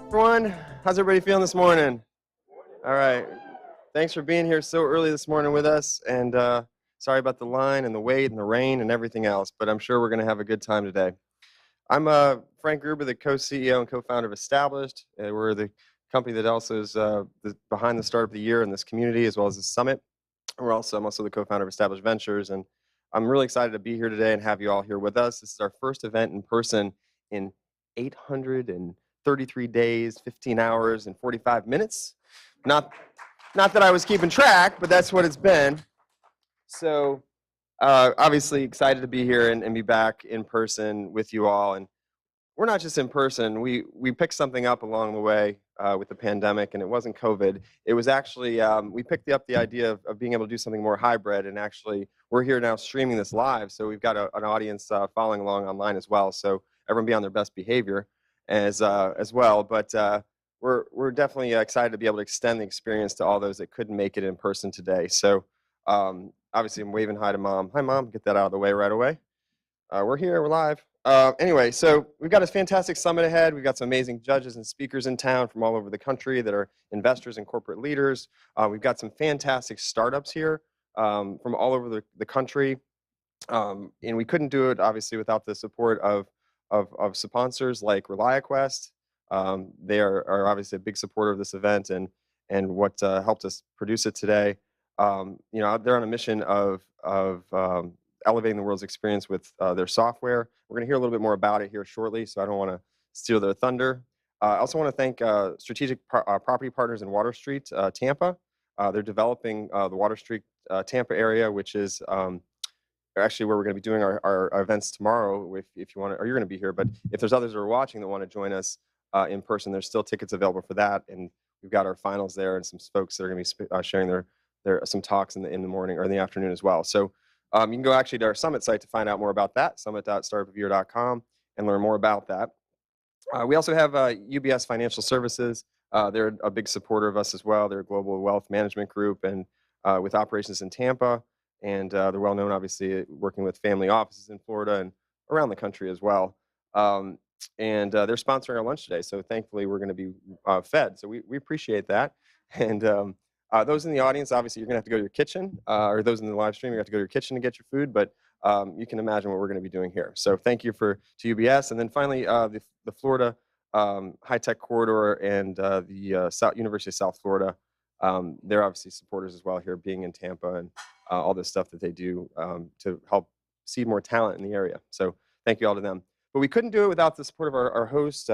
Everyone, how's everybody feeling this morning? All right. Thanks for being here so early this morning with us. And sorry about the line and the wait and the rain and everything else, but I'm sure we're going to have a good time today. I'm Frank Gruber, the co-CEO and co-founder of Established. We're the company that also is behind the Startup of the Year in this community, as well as the summit. I'm also the co-founder of Established Ventures, and I'm really excited to be here today and have you all here with us. This is our first event in person in 833 days, 15 hours, and 45 minutes. Not that I was keeping track, but that's what it's been. So obviously excited to be here and be back in person with you all. And we're not just in person. We picked something up along the way with the pandemic, and it wasn't COVID. It was actually, we picked up the idea of being able to do something more hybrid, and actually we're here now streaming this live, so we've got an audience following along online as well, so everyone be on their best behavior as well. But we're definitely excited to be able to extend the experience to all those that couldn't make it in person today. So obviously I'm waving hi to Mom. Hi, Mom. Get that out of the way right away. We're here. We're live. Anyway, so we've got a fantastic summit ahead. We've got some amazing judges and speakers in town from all over the country that are investors and corporate leaders. We've got some fantastic startups here from all over the country. And we couldn't do it, obviously, without the support of sponsors like ReliaQuest. They are obviously a big supporter of this event and what helped us produce it today. You know, they're on a mission of elevating the world's experience with their software. We're going to hear a little bit more about it here shortly, so I don't want to steal their thunder. I also want to thank strategic property partners in Water Street, Tampa. They're developing the Water Street Tampa area, which is actually where we're going to be doing our events tomorrow. If you want to, or you're going to be here, but if there's others that are watching that want to join us in person, there's still tickets available for that, and we've got our finals there and some folks that are going to be sharing their some talks in the morning or in the afternoon as well. So. You can go actually to our summit site to find out more about that, summit.startupofyear.com, and learn more about that. We also have UBS Financial Services. They're a big supporter of us as well. They're a global wealth management group and with operations in Tampa, and they're well known, obviously, working with family offices in Florida and around the country as well. And they're sponsoring our lunch today, so thankfully we're going to be fed. So we appreciate that. And those in the audience, obviously, you're going to have to go to your kitchen, or those in the live stream, you have to go to your kitchen to get your food, but you can imagine what we're going to be doing here. So thank you to UBS. And then finally, the Florida High-Tech Corridor and the University of South Florida, they're obviously supporters as well here, being in Tampa and all the stuff that they do to help seed more talent in the area. So thank you all to them. But we couldn't do it without the support of our host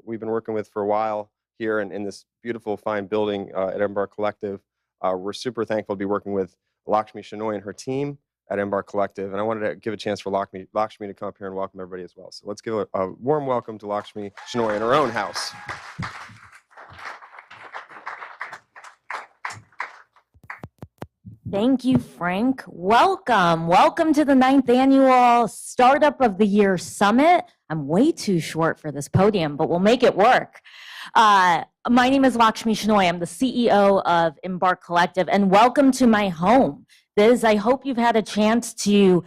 we've been working with for a while here in this beautiful, fine building at Embarc Collective. We're super thankful to be working with Lakshmi Shenoy and her team at Embarc Collective. And I wanted to give a chance for Lakshmi to come up here and welcome everybody as well. So let's give a warm welcome to Lakshmi Shenoy in her own house. Thank you, Frank. Welcome. Welcome to the 9th Annual Startup of the Year Summit. I'm way too short for this podium, but we'll make it work. My name is Lakshmi Shenoy. I'm the CEO of Embarc Collective, and welcome to my home. I hope you've had a chance to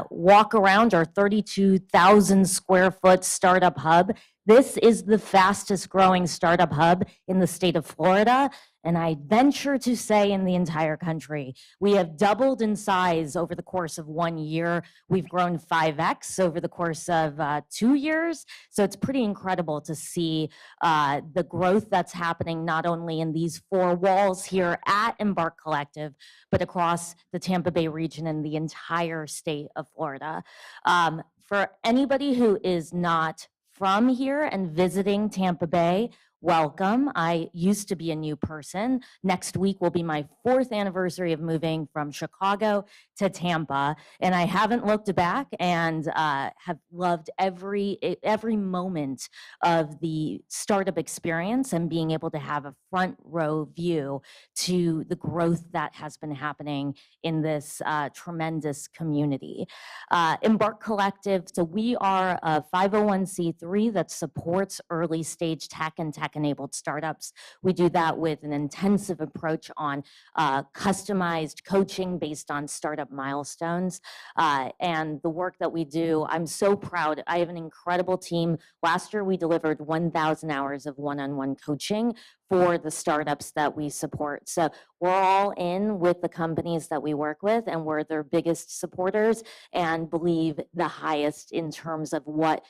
walk around our 32,000 square foot startup hub. This is the fastest growing startup hub in the state of Florida, and I venture to say in the entire country. We have doubled in size over the course of 1 year. We've grown 5x over the course of 2 years. So it's pretty incredible to see the growth that's happening not only in these 4 walls here at Embarc Collective, but across the Tampa Bay region and the entire state of Florida. For anybody who is not from here and visiting Tampa Bay, welcome. I used to be a new person. Next week will be my 4th anniversary of moving from Chicago to Tampa, and I haven't looked back and have loved every moment of the startup experience and being able to have a front row view to the growth that has been happening in this tremendous community. Embarc Collective, so we are a 501c3 that supports early stage tech and tech tech-enabled startups. We do that with an intensive approach on customized coaching based on startup milestones. And the work that we do, I'm so proud. I have an incredible team. Last year, we delivered 1,000 hours of one-on-one coaching for the startups that we support. So we're all in with the companies that we work with, and we're their biggest supporters and believe the highest in terms of what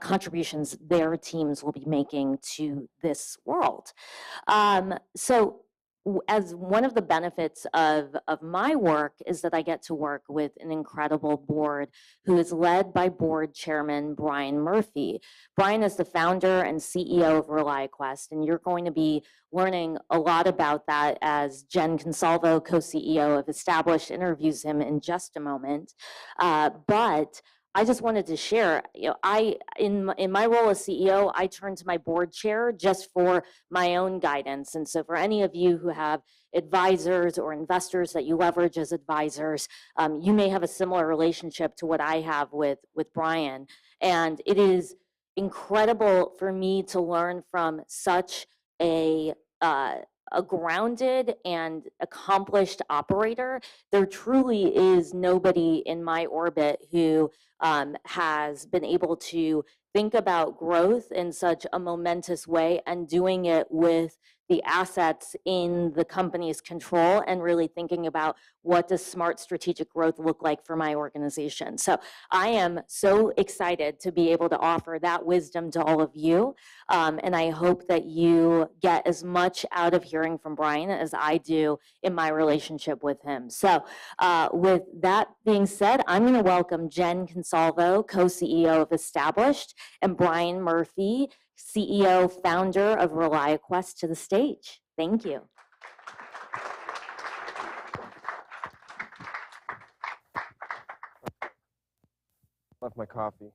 contributions their teams will be making to this world. So as one of the benefits of my work is that I get to work with an incredible board who is led by board chairman Brian Murphy. Brian is the founder and CEO of ReliaQuest, and you're going to be learning a lot about that as Jenn Consalvo, co-CEO of Established, interviews him in just a moment. But I just wanted to share, in my role as CEO, I turn to my board chair just for my own guidance. And so for any of you who have advisors or investors that you leverage as advisors, you may have a similar relationship to what I have with Brian. And it is incredible for me to learn from such a grounded and accomplished operator. There truly is nobody in my orbit who has been able to think about growth in such a momentous way and doing it with the assets in the company's control and really thinking about what does smart strategic growth look like for my organization. So I am so excited to be able to offer that wisdom to all of you. And I hope that you get as much out of hearing from Brian as I do in my relationship with him. So with that being said, I'm going to welcome Jenn Consalvo, co-CEO of Established, and Brian Murphy, CEO, founder of ReliaQuest, to the stage. Thank you. Left my coffee.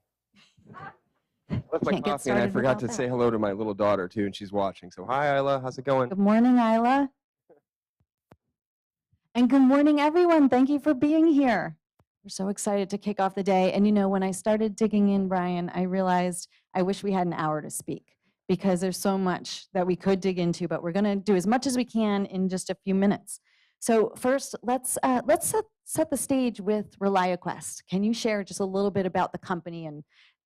Left my Can't get coffee, and I started forgot without to that. say hello to my little daughter too, and she's watching. So hi, Isla. How's it going? Good morning, Isla. And good morning, everyone. Thank you for being here. We're so excited to kick off the day. And when I started digging in, Brian, I realized I wish we had an hour to speak because there's so much that we could dig into, but we're going to do as much as we can in just a few minutes. So first, let's set the stage with ReliaQuest. Can you share just a little bit about the company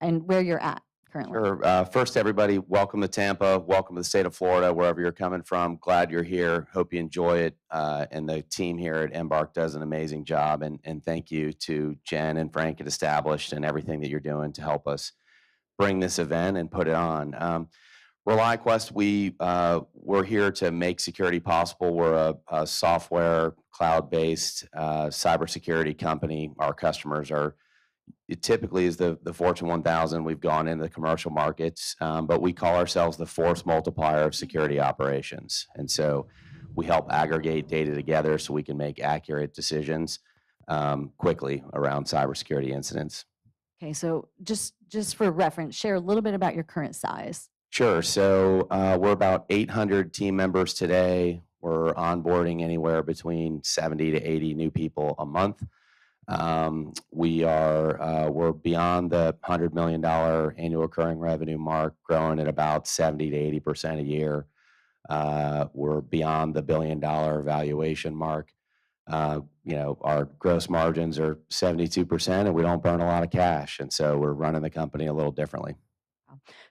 and where you're at currently? Sure. First, everybody, welcome to Tampa. Welcome to the state of Florida, wherever you're coming from. Glad you're here. Hope you enjoy it. And the team here at Embark does an amazing job. And thank you to Jenn and Frank at Established and everything that you're doing to help us bring this event and put it on. ReliaQuest, we're here to make security possible. We're a software, cloud-based cybersecurity company. Our customers it typically is the Fortune 1000. We've gone into the commercial markets, but we call ourselves the force multiplier of security operations. And so we help aggregate data together so we can make accurate decisions quickly around cybersecurity incidents. Okay, so just for reference, share a little bit about your current size. Sure. So we're about 800 team members today. We're onboarding anywhere between 70 to 80 new people a month. We're beyond the $100 million annual recurring revenue mark, growing at about 70 to 80% a year. We're beyond the $1 billion valuation mark. Our gross margins are 72%, and we don't burn a lot of cash. And so we're running the company a little differently.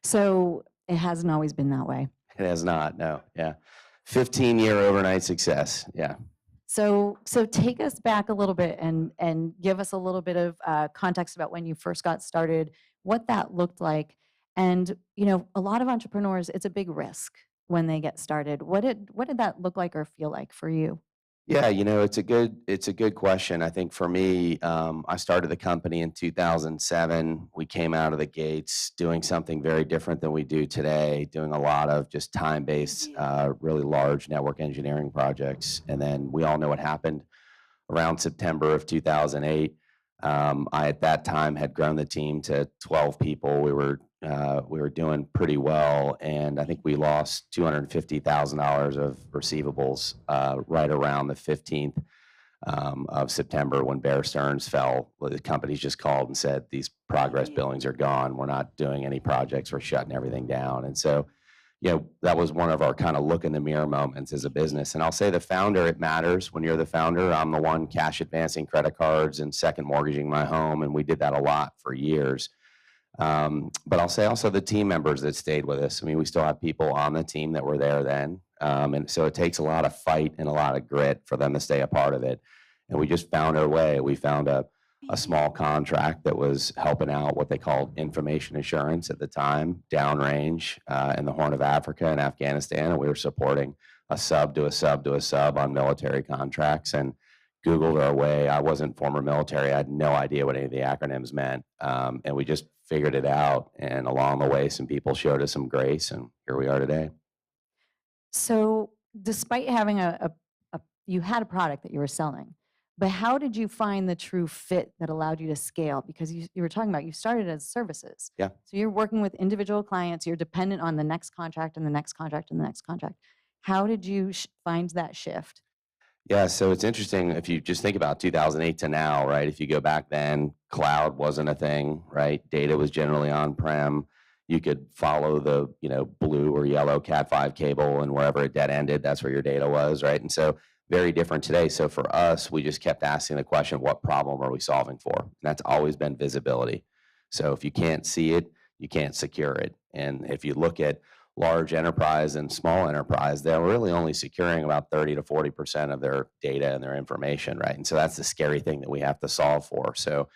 So it hasn't always been that way. It has not. No. Yeah. 15-year overnight success. Yeah. So take us back a little bit and give us a little bit of context about when you first got started, what that looked like. And, a lot of entrepreneurs, it's a big risk when they get started. What did that look like or feel like for you? Yeah, it's a good question. I think for me, I started the company in 2007. We came out of the gates doing something very different than we do today, doing a lot of just time-based, really large network engineering projects. And then we all know what happened around September of 2008. I, at that time, had grown the team to 12 people. We were doing pretty well, and I think we lost $250,000 of receivables right around the 15th of September when Bear Stearns fell. The companies just called and said, these progress billings are gone. We're not doing any projects. We're shutting everything down. And so, that was one of our kind of look in the mirror moments as a business. And I'll say the founder, it matters when you're the founder. I'm the one cash advancing credit cards and second mortgaging my home. And we did that a lot for years. But I'll say also the team members that stayed with us. I mean, we still have people on the team that were there then. And so it takes a lot of fight and a lot of grit for them to stay a part of it. And we just found our way. We found a small contract that was helping out what they called information assurance at the time, downrange in the Horn of Africa and Afghanistan. And we were supporting a sub to a sub to a sub on military contracts and Googled our way. I wasn't former military. I had no idea what any of the acronyms meant. And we just figured it out. And along the way, some people showed us some grace, and here we are today. So despite having you had a product that you were selling, but how did you find the true fit that allowed you to scale? Because you were talking about you started as services. Yeah. So you're working with individual clients. You're dependent on the next contract and the next contract and the next contract. How did you find that shift? Yeah, so it's interesting if you just think about 2008 to now, right? If you go back then, cloud wasn't a thing, right? Data was generally on-prem. You could follow the, blue or yellow Cat5 cable, and wherever it dead ended, that's where your data was, right? And so very different today. So for us, we just kept asking the question, what problem are we solving for? And that's always been visibility. So if you can't see it, you can't secure it. And if you look at large enterprise and small enterprise, they're really only securing about 30 to 40% of their data and their information, right? And so that's the scary thing that we have to solve for. So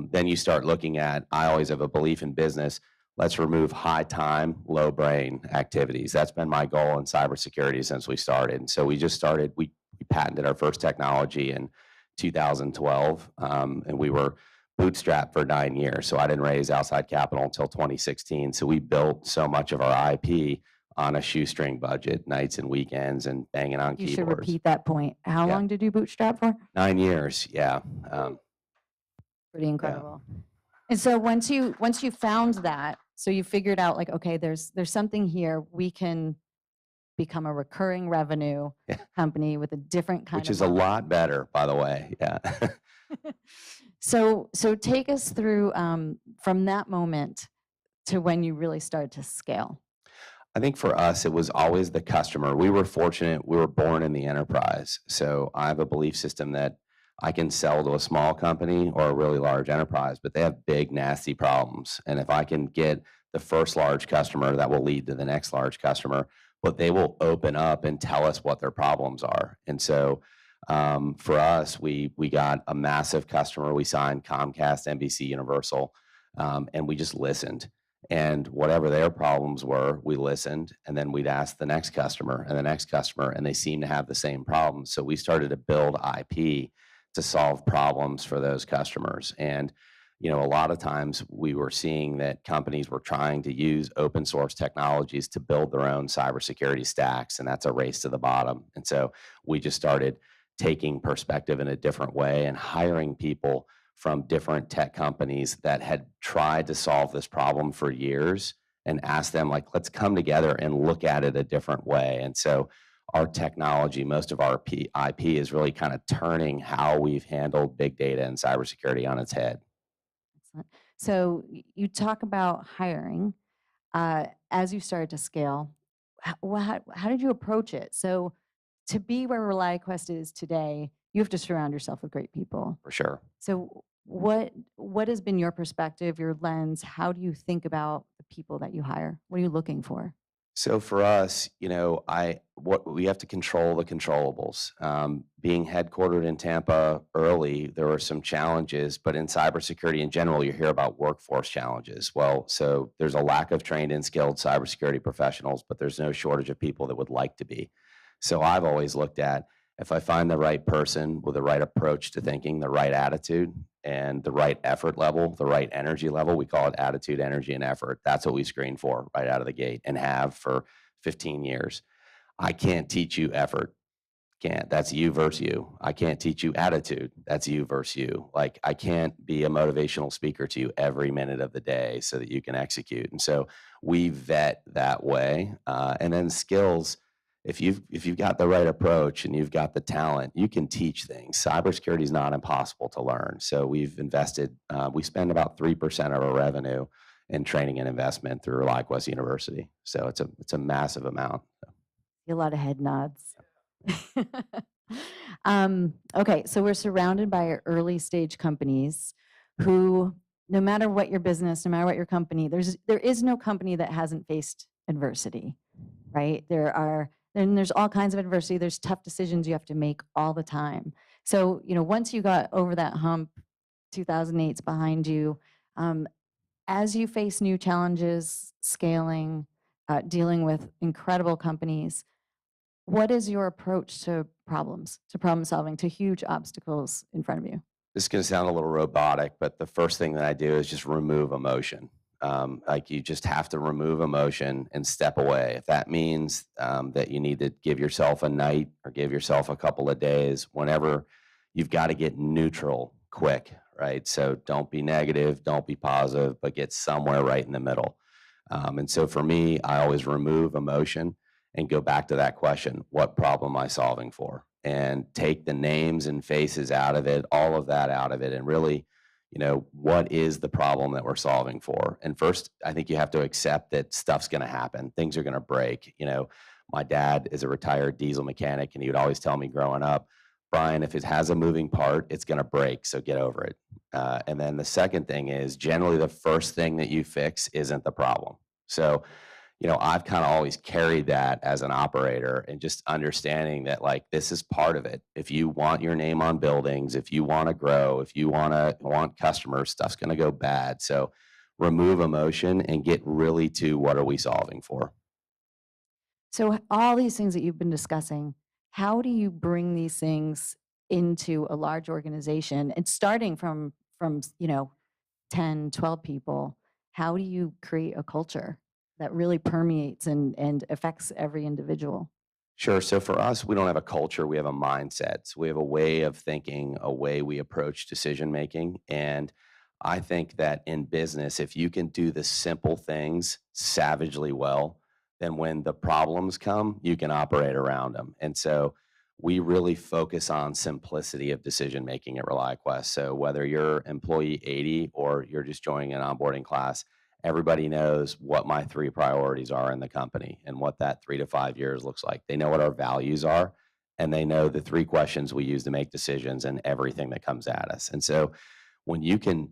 then you start looking at, I always have a belief in business, let's remove high time, low brain activities. That's been my goal in cybersecurity since we started. And so we just started, we patented our first technology in 2012, and we were bootstrapped for 9 years. So I didn't raise outside capital until 2016. So we built so much of our IP on a shoestring budget, nights and weekends, and banging on You keyboards. should repeat that point. How long did you bootstrap for? 9 years, yeah. Pretty incredible. And so once you found that, so you figured out like, okay, there's something here, we can become a recurring revenue company with a different kind of Which is a lot better, by the way. Yeah. So take us through from that moment to when you really started to scale. I think for us, it was always the customer. We were fortunate. We were born in the enterprise. So I have a belief system that I can sell to a small company or a really large enterprise, but they have big, nasty problems. And if I can get the first large customer, that will lead to the next large customer, but they will open up and tell us what their problems are. And so for us, we got a massive customer. We signed Comcast, NBC Universal, and we just listened. And whatever their problems were, we listened, and then we'd ask the next customer and the next customer, and they seemed to have the same problems. So we started to build IP to solve problems for those customers. And a lot of times we were seeing that companies were trying to use open source technologies to build their own cybersecurity stacks, and that's a race to the bottom. And so we just started taking perspective in a different way and hiring people from different tech companies that had tried to solve this problem for years and asked them, like, let's come together and look at it a different way. And so our technology, most of our IP is really kind of turning how we've handled big data and cybersecurity on its head. Excellent. So you talk about hiring as you started to scale. How did you approach it? So to be where ReliaQuest is today, you have to surround yourself with great people. For sure. So what has been your perspective, your lens? How do you think about the people that you hire? What are you looking for? So for us, what we have to control the controllables. Being headquartered in Tampa early, there were some challenges, but in cybersecurity in general, you hear about workforce challenges. Well, so there's a lack of trained and skilled cybersecurity professionals, but there's no shortage of people that would like to be. So I've always looked at, if I find the right person with the right approach to thinking, the right attitude, and the right effort level, the right energy level, we call it attitude, energy, and effort. That's what we screen for right out of the gate and have for 15 years. I can't teach you effort. Can't. That's you versus you. I can't teach you attitude. That's you versus you. Like, I can't be a motivational speaker to you every minute of the day so that you can execute. And so we vet that way. And then skills. If you've got the right approach and you've got the talent, you can teach things. Cybersecurity is not impossible to learn. So we've invested, we spend about 3% of our revenue in training and investment through ReliaQuest University. So it's a massive amount. A lot of head nods. Okay, so we're surrounded by early stage companies who, no matter what your business, no matter what your company, there is no company that hasn't faced adversity, right? There's all kinds of adversity. There's tough decisions you have to make all the time. So, once you got over that hump, 2008's behind you, as you face new challenges, scaling, dealing with incredible companies, what is your approach to problems, to problem solving, to huge obstacles in front of you? This is going to sound a little robotic, but the first thing that I do is just remove emotion. Like you just have to remove emotion and step away. If that means that you need to give yourself a night or give yourself a couple of days, whenever you've got to get neutral quick, right? So don't be negative, don't be positive, but get somewhere right in the middle. And so for me, I always remove emotion and go back to that question, what problem am I solving for? And take the names and faces out of it, all of that out of it, and really, what is the problem that we're solving for? And first, I think you have to accept that stuff's going to happen. Things are going to break. My dad is a retired diesel mechanic, and he would always tell me growing up, Brian, if it has a moving part, it's going to break, so get over it. And then the second thing is generally the first thing that you fix isn't the problem. So, I've kind of always carried that as an operator and just understanding that this is part of it. If you want your name on buildings, if you want to grow, if you want customers, stuff's going to go bad. So remove emotion and get really to what are we solving for? So all these things that you've been discussing, how do you bring these things into a large organization? And starting from 10, 12 people, how do you create a culture that really permeates and affects every individual? Sure. So for us, we don't have a culture, we have a mindset. So we have a way of thinking, a way we approach decision making. And I think that in business, if you can do the simple things savagely well, then when the problems come, you can operate around them. And so we really focus on simplicity of decision making at ReliaQuest. So whether you're employee 80 or you're just joining an onboarding class, everybody knows what my 3 priorities are in the company and what that 3 to 5 years looks like. They know what our values are, and they know the 3 questions we use to make decisions and everything that comes at us. And so when you can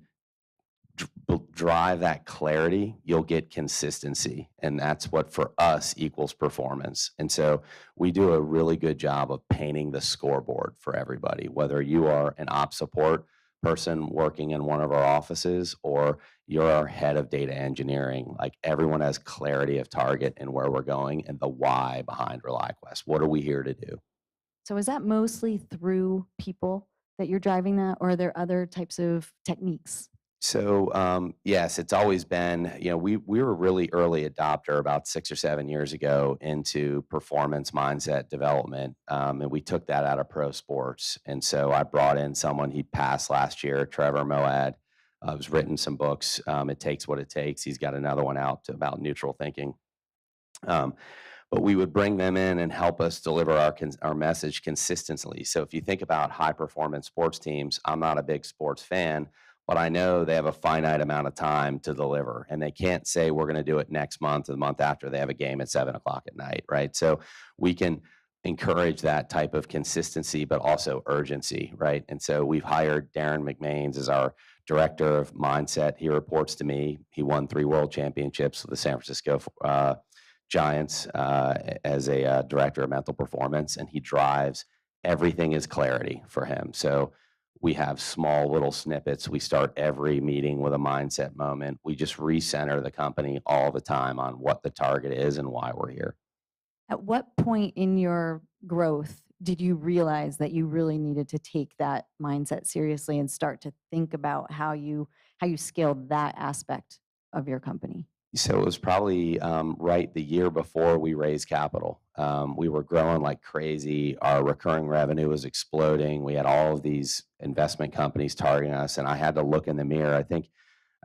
drive that clarity, you'll get consistency. And that's what for us equals performance. And so we do a really good job of painting the scoreboard for everybody, whether you are an ops support person working in one of our offices or you're our head of data engineering. Everyone has clarity of target and where we're going and the why behind ReliaQuest. What are we here to do? So is that mostly through people that you're driving that, or are there other types of techniques? So yes, it's always been, we were a really early adopter about 6 or 7 years ago into performance mindset development. And we took that out of pro sports. And so I brought in someone, he passed last year, Trevor Moad, who's written some books. It Takes What It Takes. He's got another one out about neutral thinking. But we would bring them in and help us deliver our message consistently. So if you think about high performance sports teams, I'm not a big sports fan, but I know they have a finite amount of time to deliver, and they can't say we're going to do it next month or the month after they have a game at 7 o'clock at night, right? So we can encourage that type of consistency, but also urgency, right? And so we've hired Darren McMains as our director of mindset. He reports to me. He won 3 world championships with the San Francisco Giants as a director of mental performance, and he drives everything is clarity for him. So we have small little snippets. We start every meeting with a mindset moment. We just recenter the company all the time on what the target is and why we're here. At what point in your growth did you realize that you really needed to take that mindset seriously and start to think about how you scaled that aspect of your company? So it was probably right the year before we raised capital. We were growing like crazy. Our recurring revenue was exploding. We had all of these investment companies targeting us, and I had to look in the mirror. I think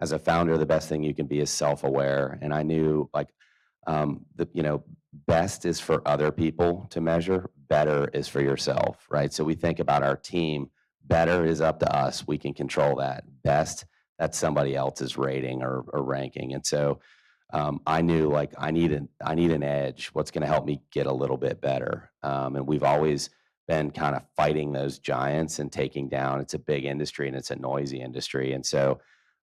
as a founder, the best thing you can be is self-aware. And I knew best is for other people to measure, better is for yourself, right? So we think about our team, better is up to us. We can control that. Best, that's somebody else's rating or ranking. And so I knew like I need an edge. What's going to help me get a little bit better? And we've always been kind of fighting those giants and taking down. It's a big industry and it's a noisy industry. And so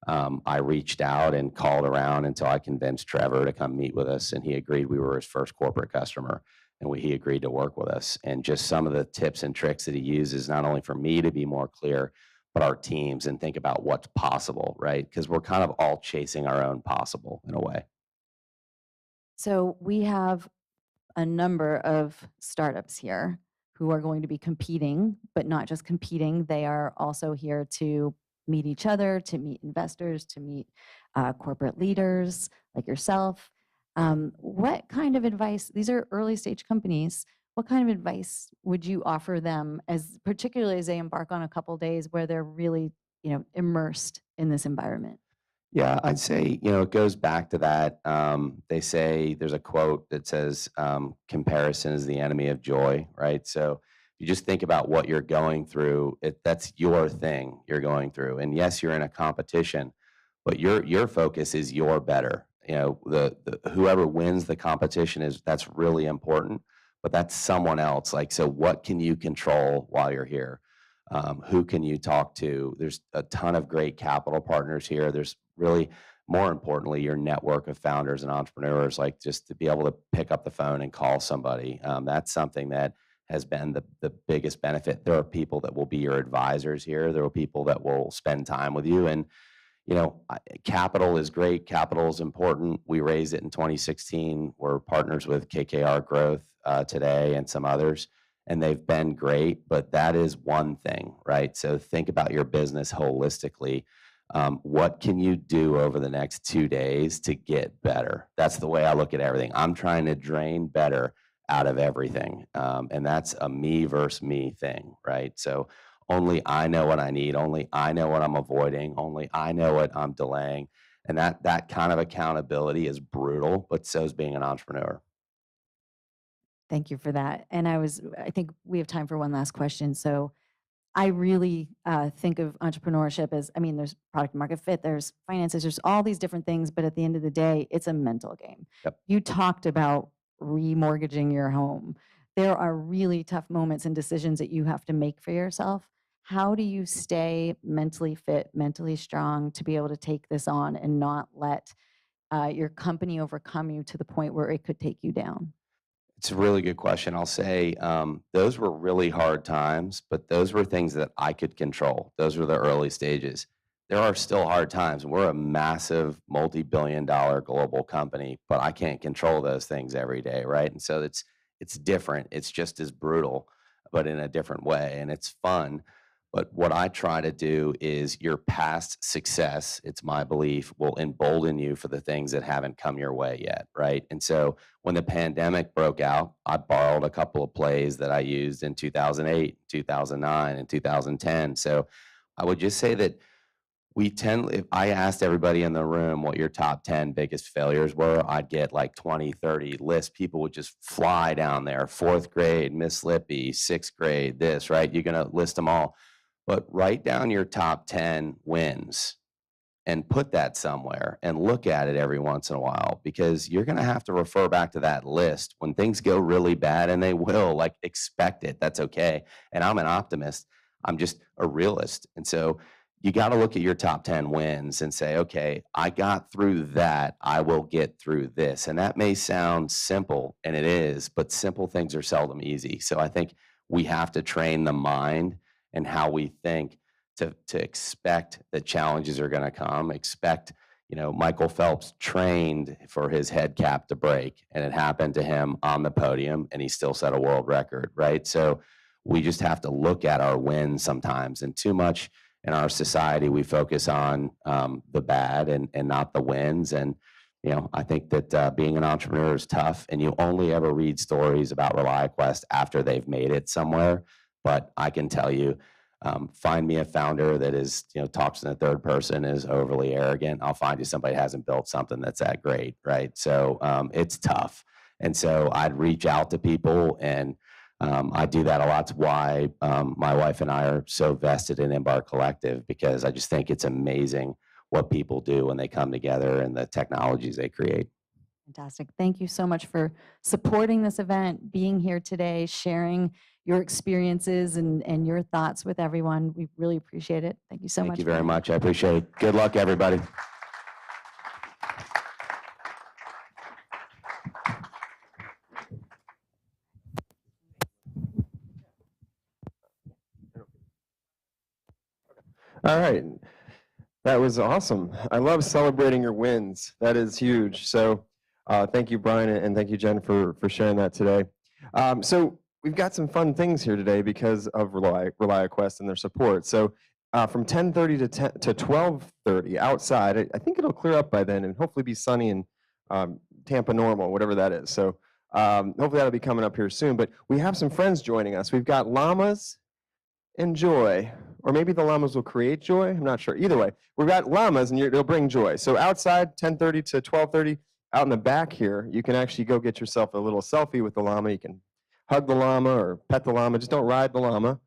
I reached out and called around until I convinced Trevor to come meet with us, and he agreed. We were his first corporate customer, and he agreed to work with us. And just some of the tips and tricks that he uses, not only for me to be more clear, but our teams and think about what's possible, right? Because we're kind of all chasing our own possible in a way. So we have a number of startups here who are going to be competing, but not just competing. They are also here to meet each other, to meet investors, to meet corporate leaders like yourself. What kind of advice, these are early stage companies, what kind of advice would you offer them, as particularly as they embark on a couple days where they're really, immersed in this environment? Yeah, I'd say, it goes back to that. They say there's a quote that says, comparison is the enemy of joy, right? So you just think about what you're going through. That's your thing you're going through. And yes, you're in a competition, but your focus is you're better. The whoever wins the competition that's really important, but that's someone else. Like, so what can you control while you're here? Who can you talk to? There's a ton of great capital partners here. There's really, more importantly, your network of founders and entrepreneurs, like just to be able to pick up the phone and call somebody. That's something that has been the biggest benefit. There are people that will be your advisors here. There are people that will spend time with you. And, capital is great. Capital is important. We raised it in 2016. We're partners with KKR Growth today and some others, and they've been great, but that is one thing, right? So think about your business holistically. What can you do over the next 2 days to get better? That's the way I look at everything. I'm trying to drain better out of everything. And that's a me versus me thing, right? So only I know what I need. Only I know what I'm avoiding. Only I know what I'm delaying. And that kind of accountability is brutal, but so is being an entrepreneur. Thank you for that. And I think we have time for one last question. So I really think of entrepreneurship as, there's product market fit, there's finances, there's all these different things, but at the end of the day, it's a mental game. Yep. You talked about remortgaging your home. There are really tough moments and decisions that you have to make for yourself. How do you stay mentally fit, mentally strong to be able to take this on and not let your company overcome you to the point where it could take you down? It's a really good question. I'll say those were really hard times, but those were things that I could control. Those were the early stages. There are still hard times. We're a massive multi-billion-dollar global company, but I can't control those things every day, right? And so it's different. It's just as brutal, but in a different way, and it's fun. But what I try to do is your past success, it's my belief, will embolden you for the things that haven't come your way yet, right? And so when the pandemic broke out, I borrowed a couple of plays that I used in 2008, 2009, and 2010. So I would just say that if I asked everybody in the room what your top 10 biggest failures were, I'd get like 20, 30 lists. People would just fly down there. 4th grade, Miss Lippy, 6th grade, this, right? You're going to list them all. But write down your top 10 wins and put that somewhere and look at it every once in a while, because you're going to have to refer back to that list when things go really bad, and they will. Like, expect it. That's okay. And I'm an optimist. I'm just a realist. And so you got to look at your top 10 wins and say, okay, I got through that. I will get through this. And that may sound simple, and it is, but simple things are seldom easy. So I think we have to train the mind and how we think to expect that challenges are going to come. Expect, Michael Phelps trained for his head cap to break, and it happened to him on the podium, and he still set a world record, right? So we just have to look at our wins sometimes, and too much in our society, we focus on the bad and not the wins. And, I think that being an entrepreneur is tough, and you only ever read stories about ReliaQuest after they've made it somewhere. But I can tell you, find me a founder that is, talks in the third person, is overly arrogant. I'll find you somebody who hasn't built something that's that great, right? So it's tough. And so I'd reach out to people, and I do that a lot. That's why my wife and I are so vested in Embarc Collective, because I just think it's amazing what people do when they come together and the technologies they create. Fantastic. Thank you so much for supporting this event, being here today, sharing your experiences and your thoughts with everyone. We really appreciate it. Thank you so much. Thank you very Brian. much. I appreciate it. Good luck, everybody. All right. That was awesome. I love celebrating your wins. That is huge. So thank you, Brian, and thank you, Jenn, for sharing that today. So we've got some fun things here today because of ReliaQuest and their support. So from 10:30 to 12:30 outside, I think it'll clear up by then and hopefully be sunny in Tampa normal, whatever that is. So hopefully that'll be coming up here soon. But we have some friends joining us. We've got llamas and joy. Or maybe the llamas will create joy. I'm not sure. Either way, we've got llamas and they'll bring joy. So outside, 10:30 to 12:30, out in the back here, you can actually go get yourself a little selfie with the llama. You can hug the llama or pet the llama. Just don't ride the llama.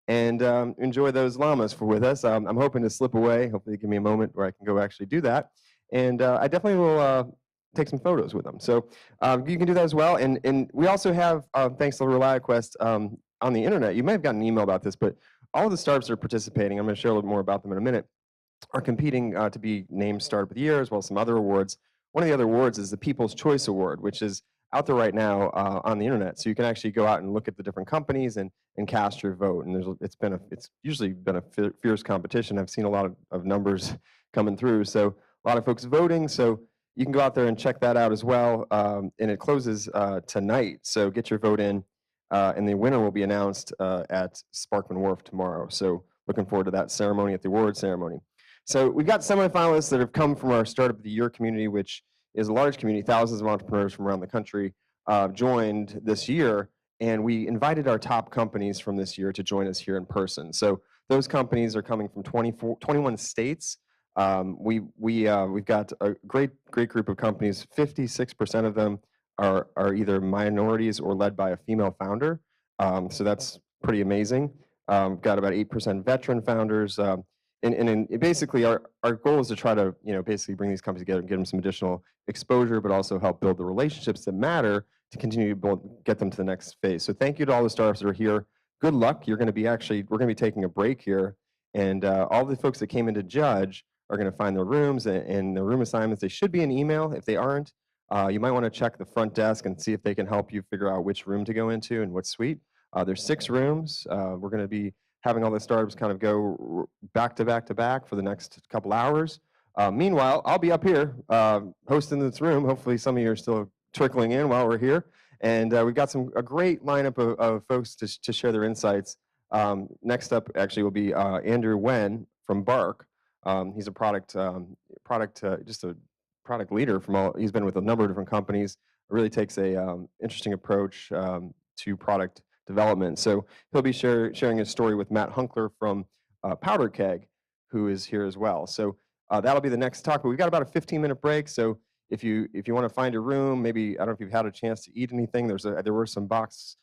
And enjoy those llamas with us. I'm hoping to slip away. Hopefully give me a moment where I can go actually do that. And I definitely will take some photos with them. So you can do that as well. And we also have, thanks to ReliaQuest, on the internet, you may have gotten an email about this, but all of the startups that are participating, I'm going to share a little more about them in a minute, are competing to be named Startup of the Year, as well as some other awards. One of the other awards is the People's Choice Award, which is out there right now on the internet. So you can actually go out and look at the different companies and cast your vote. And it's usually been a fierce competition. I've seen a lot of numbers coming through. So a lot of folks voting. So you can go out there and check that out as well. And it closes tonight. So get your vote in. And the winner will be announced at Sparkman Wharf tomorrow. So looking forward to that ceremony at the award ceremony. So we've got semifinalists that have come from our Startup of the Year community, which is a large community. Thousands of entrepreneurs from around the country joined this year. And we invited our top companies from this year to join us here in person. So those companies are coming from 21 states. We've got a great group of companies. 56% of them are either minorities or led by a female founder. So that's pretty amazing. Got about 8% veteran founders. And basically our goal is to try to, basically bring these companies together and get them some additional exposure, but also help build the relationships that matter to continue to get them to the next phase. So thank you to all the startups that are here. Good luck. We're going to be taking a break here. And all the folks that came in to judge are going to find their rooms and their room assignments. They should be an email. If they aren't, you might want to check the front desk and see if they can help you figure out which room to go into and what suite. There's 6 rooms. We're going to be having all the startups kind of go back to back to back for the next couple hours. Meanwhile, I'll be up here hosting this room. Hopefully some of you are still trickling in while we're here. And we've got a great lineup of folks to share their insights. Next up actually will be Andrew Wen from Embarc. He's a product leader he's been with a number of different companies. Really takes a interesting approach to product development. So he'll be sharing his story with Matt Hunckler from Powderkeg, who is here as well. So that'll be the next talk. But we've got about a 15-minute break. So if you want to find your room, maybe I don't know if you've had a chance to eat anything. There were some box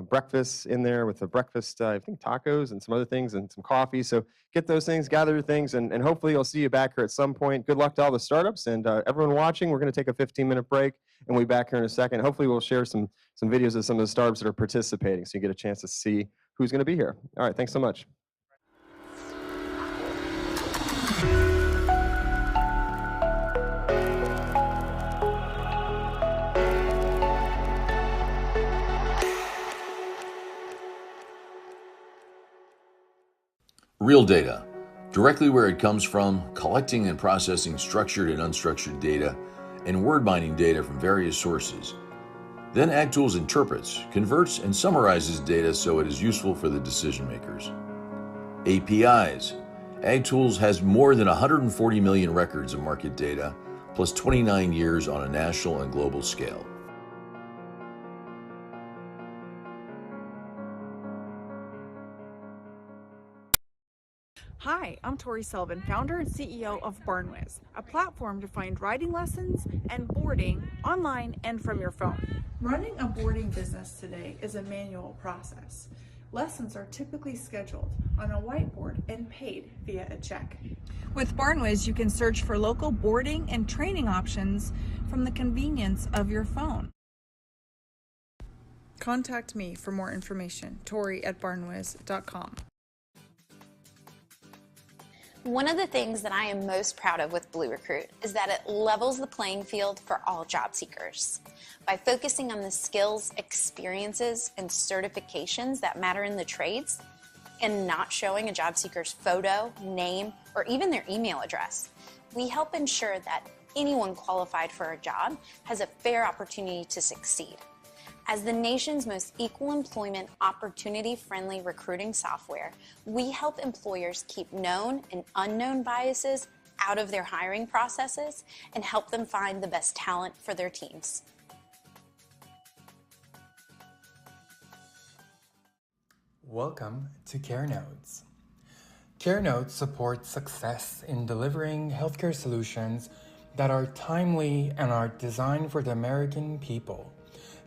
breakfasts in there with the breakfast, I think tacos and some other things and some coffee. So get those things, gather your things, and hopefully you'll see you back here at some point. Good luck to all the startups and everyone watching. We're going to take a 15-minute break and we'll be back here in a second. Hopefully we'll share some videos of some of the startups that are participating so you get a chance to see who's going to be here. All right, thanks so much. Real data, directly where it comes from, collecting and processing structured and unstructured data, and word mining data from various sources. Then AgTools interprets, converts, and summarizes data so it is useful for the decision makers. APIs. AgTools has more than 140 million records of market data, plus 29 years on a national and global scale. Hi, I'm Tori Sullivan, founder and CEO of BarnWiz, a platform to find riding lessons and boarding online and from your phone. Running a boarding business today is a manual process. Lessons are typically scheduled on a whiteboard and paid via a check. With Barnwiz, you can search for local boarding and training options from the convenience of your phone. Contact me for more information, tori@barnwiz.com. One of the things that I am most proud of with Blue Recruit is that it levels the playing field for all job seekers. By focusing on the skills, experiences, and certifications that matter in the trades, and not showing a job seeker's photo, name, or even their email address, we help ensure that anyone qualified for a job has a fair opportunity to succeed. As the nation's most equal employment, opportunity-friendly recruiting software, we help employers keep known and unknown biases out of their hiring processes and help them find the best talent for their teams. Welcome to Keynote. Keynote supports success in delivering healthcare solutions that are timely and are designed for the American people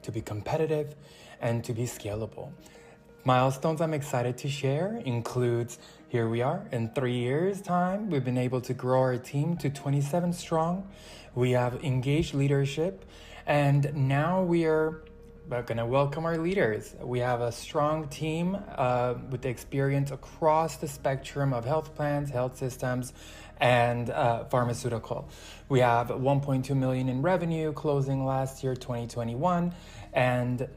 to be competitive and to be scalable. Milestones I'm excited to share includes, here we are, in 3 years' time, we've been able to grow our team to 27 strong. We have engaged leadership, and now we're going to welcome our leaders. We have a strong team with experience across the spectrum of health plans, health systems, and pharmaceutical. We have 1.2 million in revenue closing last year, 2021, and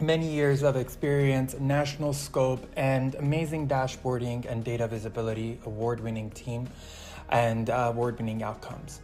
many years of experience, national scope, and amazing dashboarding and data visibility, award-winning team, and award-winning outcomes.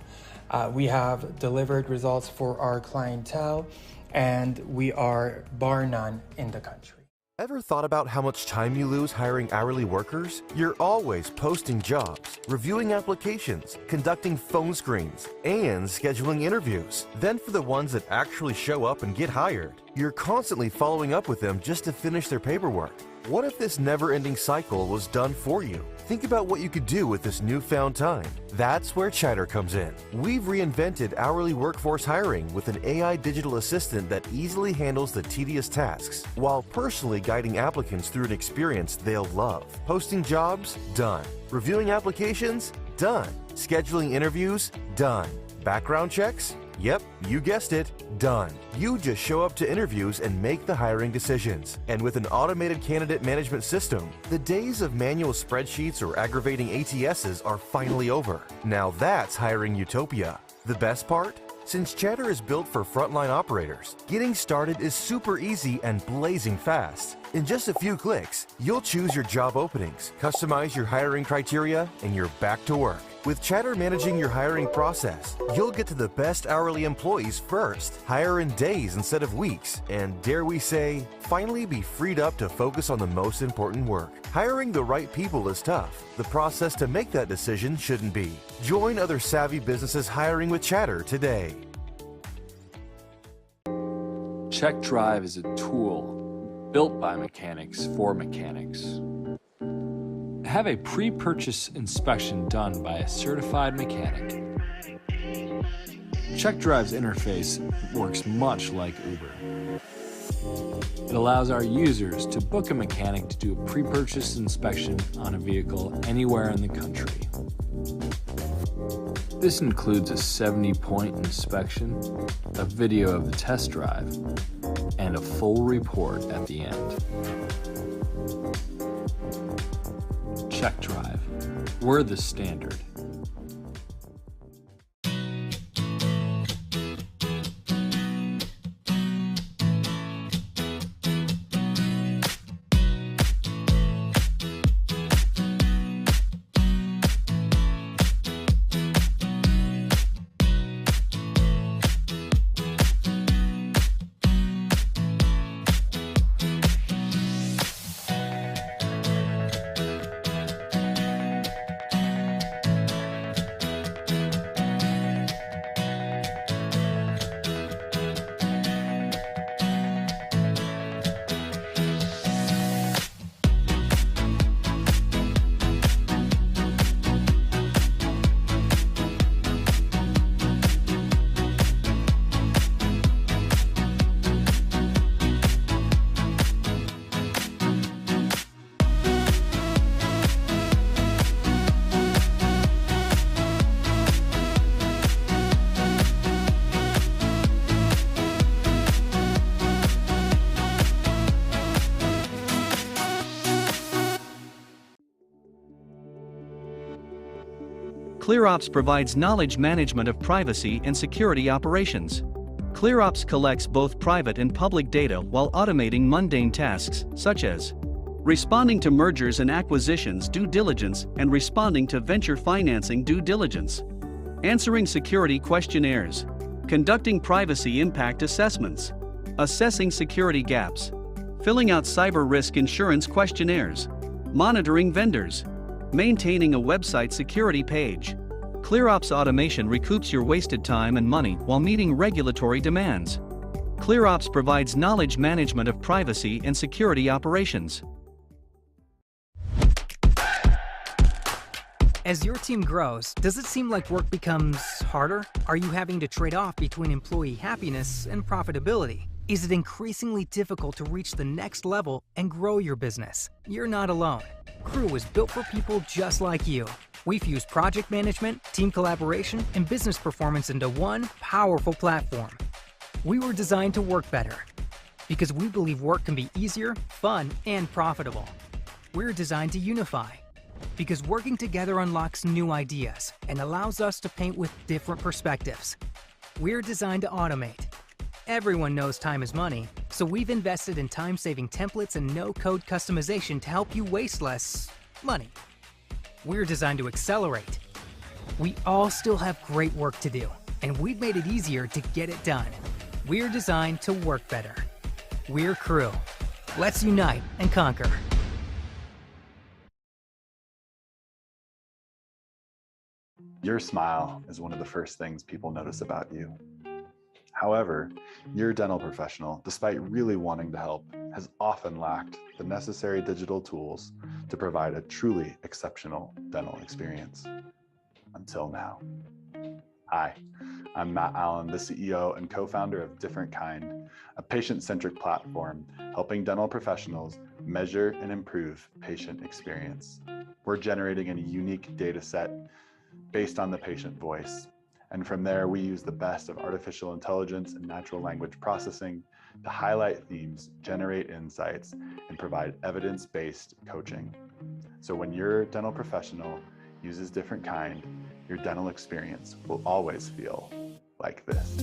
We have delivered results for our clientele, and we are bar none in the country. Ever thought about how much time you lose hiring hourly workers? You're always posting jobs, reviewing applications, conducting phone screens, and scheduling interviews. Then for the ones that actually show up and get hired, you're constantly following up with them just to finish their paperwork. What if this never-ending cycle was done for you? Think about what you could do with this newfound time. That's where Chatter comes in. We've reinvented hourly workforce hiring with an AI digital assistant that easily handles the tedious tasks while personally guiding applicants through an experience they'll love. Posting jobs? Done. Reviewing applications? Done. Scheduling interviews? Done. Background checks? Yep, you guessed it, done. You just show up to interviews and make the hiring decisions. And with an automated candidate management system, the days of manual spreadsheets or aggravating ATSs are finally over. Now that's hiring utopia. The best part? Since Chatter is built for frontline operators, getting started is super easy and blazing fast. In just a few clicks, you'll choose your job openings, customize your hiring criteria, and you're back to work. With Chatter managing your hiring process, you'll get to the best hourly employees first, hire in days instead of weeks, and dare we say, finally be freed up to focus on the most important work. Hiring the right people is tough. The process to make that decision shouldn't be. Join other savvy businesses hiring with Chatter today. CheckDrive is a tool built by mechanics for mechanics. Have a pre-purchase inspection done by a certified mechanic. CheckDrive's interface works much like Uber. It allows our users to book a mechanic to do a pre-purchase inspection on a vehicle anywhere in the country. This includes a 70-point inspection, a video of the test drive, and a full report at the end. CheckDrive. We're the standard. ClearOps provides knowledge management of privacy and security operations. ClearOps collects both private and public data while automating mundane tasks, such as responding to mergers and acquisitions due diligence and responding to venture financing due diligence, answering security questionnaires, conducting privacy impact assessments, assessing security gaps, filling out cyber risk insurance questionnaires, monitoring vendors, maintaining a website security page. ClearOps automation recoups your wasted time and money while meeting regulatory demands. ClearOps provides knowledge management of privacy and security operations. As your team grows, does it seem like work becomes harder? Are you having to trade off between employee happiness and profitability? Is it increasingly difficult to reach the next level and grow your business? You're not alone. Crew was built for people just like you. We fuse project management, team collaboration, and business performance into one powerful platform. We were designed to work better because we believe work can be easier, fun, and profitable. We're designed to unify because working together unlocks new ideas and allows us to paint with different perspectives. We're designed to automate. Everyone knows time is money, so we've invested in time-saving templates and no-code customization to help you waste less money. We're designed to accelerate. We all still have great work to do, and we've made it easier to get it done. We're designed to work better. We're Crew. Let's unite and conquer. Your smile is one of the first things people notice about you. However, your dental professional, despite really wanting to help, has often lacked the necessary digital tools to provide a truly exceptional dental experience. Until now. Hi, I'm Matt Allen, the CEO and co-founder of Different Kind, a patient-centric platform helping dental professionals measure and improve patient experience. We're generating a unique data set based on the patient voice. And from there, we use the best of artificial intelligence and natural language processing to highlight themes, generate insights, and provide evidence-based coaching. So when your dental professional uses Different Kind, your dental experience will always feel like this.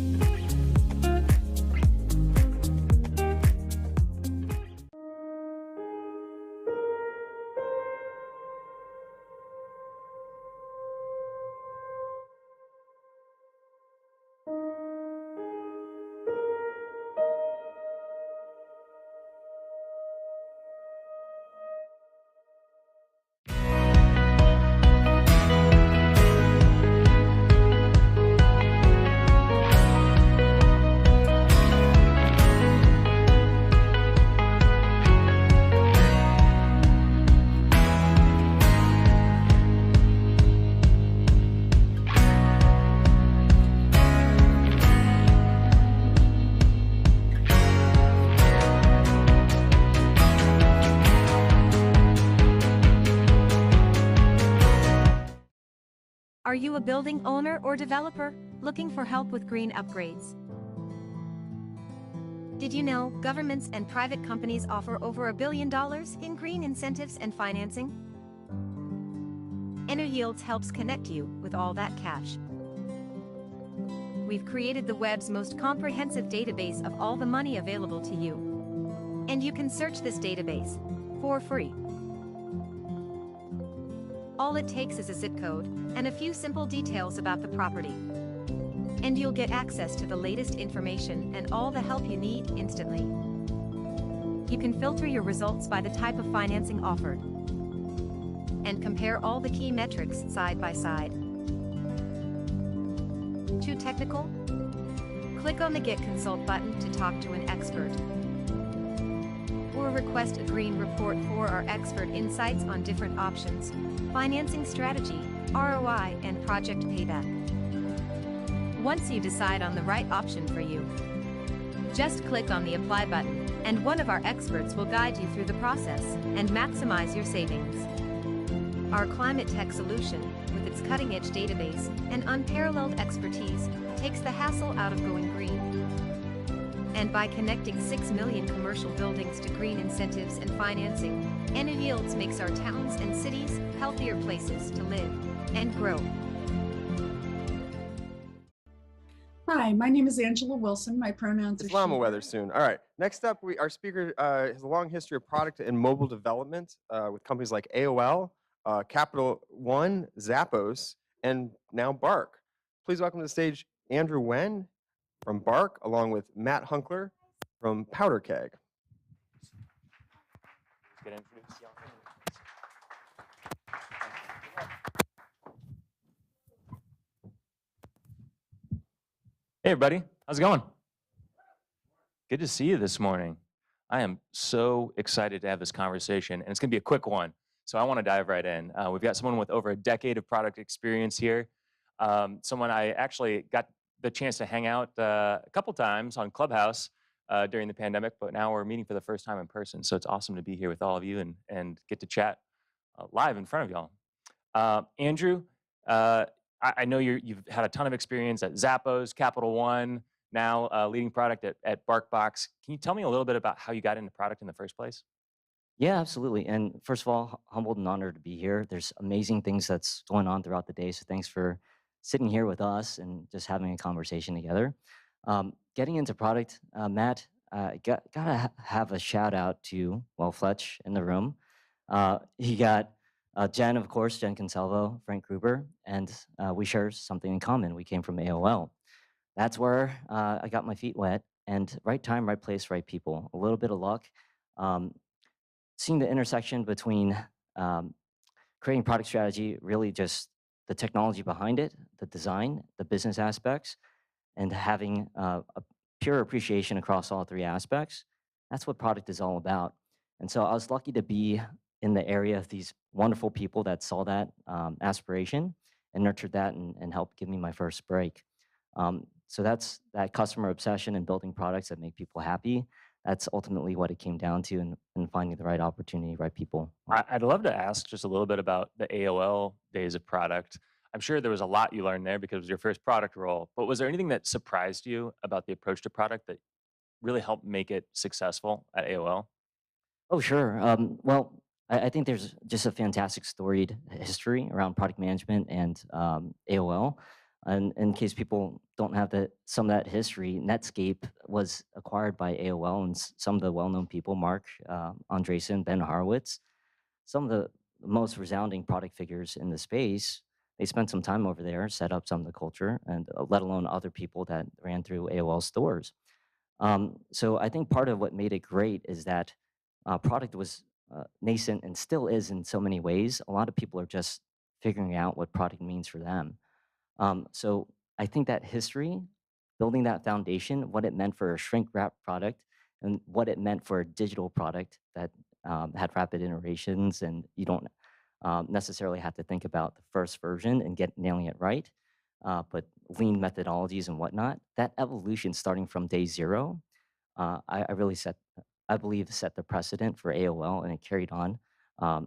Are you a building owner or developer looking for help with green upgrades? Did you know governments and private companies offer over $1 billion in green incentives and financing? EnerYields helps connect you with all that cash. We've created the web's most comprehensive database of all the money available to you. And you can search this database for free. All it takes is a zip code and a few simple details about the property. And you'll get access to the latest information and all the help you need instantly. You can filter your results by the type of financing offered and compare all the key metrics side by side. Too technical? Click on the Get Consult button to talk to an expert. Or request a green report for our expert insights on different options, financing strategy, ROI, and project payback. Once you decide on the right option for you, just click on the Apply button, and one of our experts will guide you through the process and maximize your savings. Our climate tech solution, with its cutting-edge database and unparalleled expertise, takes the hassle out of going green. And by connecting 6 million commercial buildings to green incentives and financing, EnerYields makes our towns and cities healthier places to live and grow. Hi, my name is Angela Wilson. My pronouns are It's llama she, weather soon. All right. Next up, our speaker has a long history of product and mobile development with companies like AOL, Capital One, Zappos, and now Bark. Please welcome to the stage Andrew Wen from Bark, along with Matt Hunckler from Powderkeg. Hey everybody, how's it going? Good to see you this morning. I am so excited to have this conversation, and it's going to be a quick one, so I want to dive right in. We've got someone with over a decade of product experience here, someone I actually got the chance to hang out a couple times on Clubhouse during the pandemic, but now we're meeting for the first time in person, so it's awesome to be here with all of you and get to chat live in front of y'all. Andrew, I know you've had a ton of experience at Zappos, Capital One, now leading product at BarkBox. Can you tell me a little bit about how you got into product in the first place? Yeah, absolutely. And first of all, humbled and honored to be here. There's amazing things that's going on throughout the day. So thanks for sitting here with us and just having a conversation together. Getting into product, Matt, gotta have a shout out to, well, Fletch in the room. He got Jenn, of course, Jenn Consalvo, Frank Gruber, and we share something in common. We came from AOL. That's where I got my feet wet, and right time, right place, right people. A little bit of luck. Seeing the intersection between creating product strategy, really just the technology behind it, the design, the business aspects, and having a pure appreciation across all three aspects. That's what product is all about. And so I was lucky to be in the area of these wonderful people that saw that aspiration and nurtured that and helped give me my first break. So that's that customer obsession and building products that make people happy. That's ultimately what it came down to, and finding the right opportunity, right people. I'd love to ask just a little bit about the AOL days of product. I'm sure there was a lot you learned there because it was your first product role, but was there anything that surprised you about the approach to product that really helped make it successful at AOL? Oh, sure. Well, I think there's just a fantastic storied history around product management and AOL. And in case people don't have some of that history, Netscape was acquired by AOL, and some of the well-known people, Mark Andreessen, Ben Horowitz, some of the most resounding product figures in the space, they spent some time over there, set up some of the culture, and let alone other people that ran through AOL stores. So I think part of what made it great is that product was nascent and still is in so many ways. A lot of people are just figuring out what product means for them. So I think that history, building that foundation, what it meant for a shrink wrap product and what it meant for a digital product that had rapid iterations, and you don't necessarily have to think about the first version and nailing it right, but lean methodologies and whatnot, that evolution starting from day zero, I believe set the precedent for AOL, and it carried on.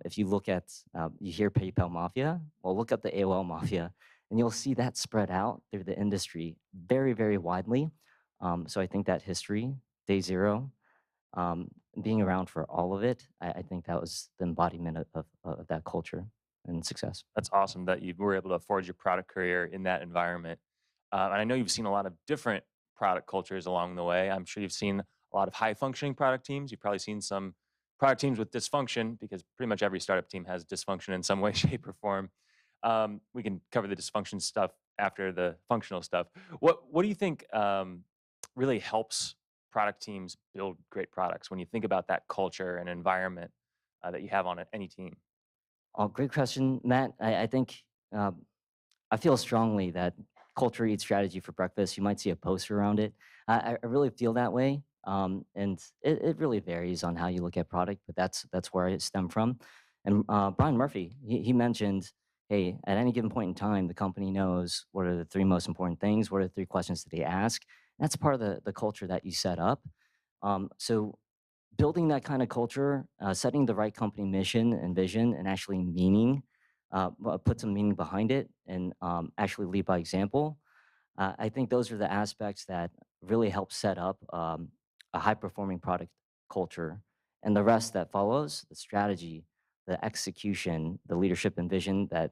If you look at, you hear PayPal Mafia, well, look up the AOL Mafia, and you'll see that spread out through the industry very, very widely. So I think that history, day zero, being around for all of it, I think that was the embodiment of that culture and success. That's awesome that you were able to forge your product career in that environment. And I know you've seen a lot of different product cultures along the way. I'm sure you've seen a lot of high functioning product teams. You've probably seen some product teams with dysfunction, because pretty much every startup team has dysfunction in some way, shape, or form. We can cover the dysfunction stuff after the functional stuff. What do you think really helps product teams build great products when you think about that culture and environment that you have on any team? Oh, great question, Matt. I think I feel strongly that culture eats strategy for breakfast. You might see a poster around it. I really feel that way. And it really varies on how you look at product, but that's where I stem from. And Brian Murphy, he mentioned, hey, at any given point in time, the company knows what are the three most important things, what are the three questions that they ask. That's part of the culture that you set up. So building that kind of culture, setting the right company mission and vision, and actually put some meaning behind it, and actually lead by example. I think those are the aspects that really help set up a high-performing product culture. And the rest that follows, the strategy, the execution, the leadership and vision that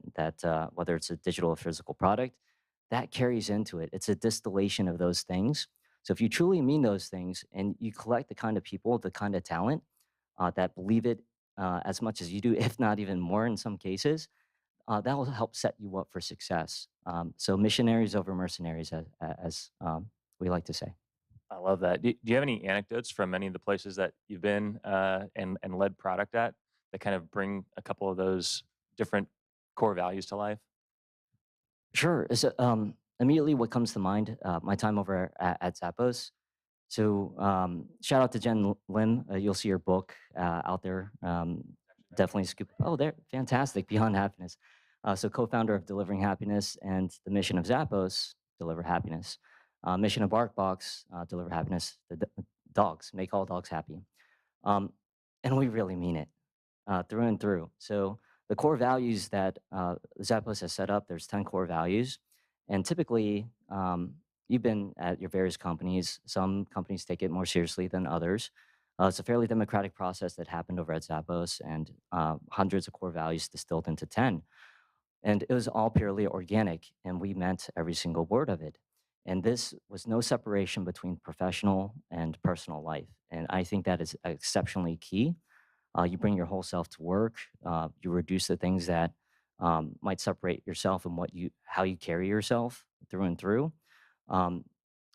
whether it's a digital or physical product, that carries into it. It's a distillation of those things. So if you truly mean those things and you collect the kind of people, the kind of talent that believe it as much as you do, if not even more in some cases, that will help set you up for success. So missionaries over mercenaries, as we like to say. I love that. Do you have any anecdotes from any of the places that you've been and led product at that kind of bring a couple of those different core values to life? Sure. So, immediately, what comes to mind, my time over at Zappos. So, shout out to Jenn Lim. You'll see her book out there. Definitely scoop. Oh, there, fantastic. Beyond Happiness. So, co-founder of Delivering Happiness, and the mission of Zappos, deliver happiness. Mission of BarkBox, deliver happiness. Dogs, make all dogs happy. And we really mean it through and through. So the core values that Zappos has set up, there's 10 core values. And typically, you've been at your various companies. Some companies take it more seriously than others. It's a fairly democratic process that happened over at Zappos, and hundreds of core values distilled into 10. And it was all purely organic, and we meant every single word of it. And this was no separation between professional and personal life. And I think that is exceptionally key. You bring your whole self to work. You reduce the things that might separate yourself and how you carry yourself through and through.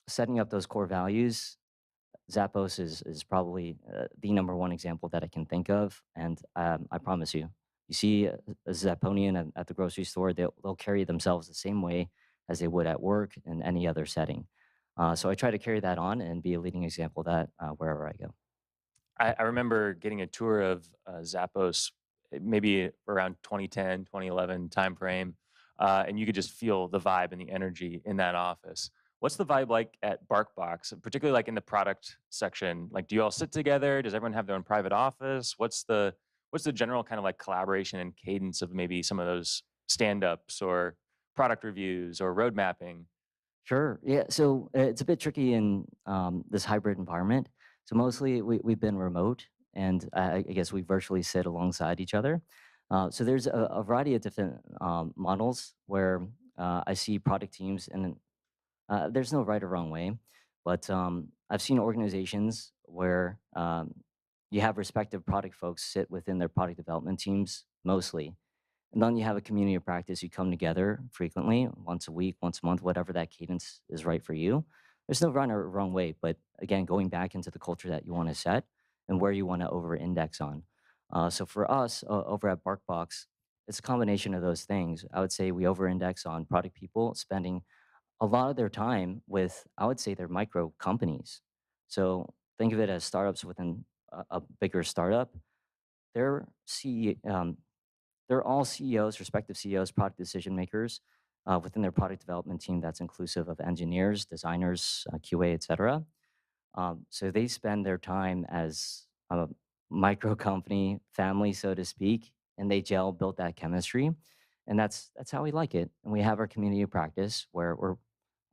Setting up those core values, Zappos is probably the number one example that I can think of. And I promise you, you see a Zapponian at the grocery store, they'll carry themselves the same way as they would at work in any other setting. So I try to carry that on and be a leading example of that wherever I go. I remember getting a tour of Zappos maybe around 2010, 2011 timeframe, and you could just feel the vibe and the energy in that office. What's the vibe like at BarkBox, particularly like in the product section? Like, do you all sit together? Does everyone have their own private office? What's the general kind of like collaboration and cadence of maybe some of those stand-ups or product reviews or road mapping? Sure. Yeah. So it's a bit tricky in this hybrid environment. So mostly we've been remote, and I guess we virtually sit alongside each other. So there's a variety of different models where I see product teams, and there's no right or wrong way, but I've seen organizations where you have respective product folks sit within their product development teams mostly. And then you have a community of practice. You come together frequently, once a week, once a month, whatever that cadence is right for you. There's no right or wrong way, but again, going back into the culture that you want to set and where you want to over-index on. So for us over at BarkBox, it's a combination of those things. I would say we over-index on product people spending a lot of their time with, I would say, their micro companies. So think of it as startups within a bigger startup. They're they're all CEOs, respective CEOs, product decision makers within their product development team that's inclusive of engineers, designers, QA, et cetera. So they spend their time as a micro company family, so to speak, and they gel, build that chemistry. And that's how we like it. And we have our community of practice where we're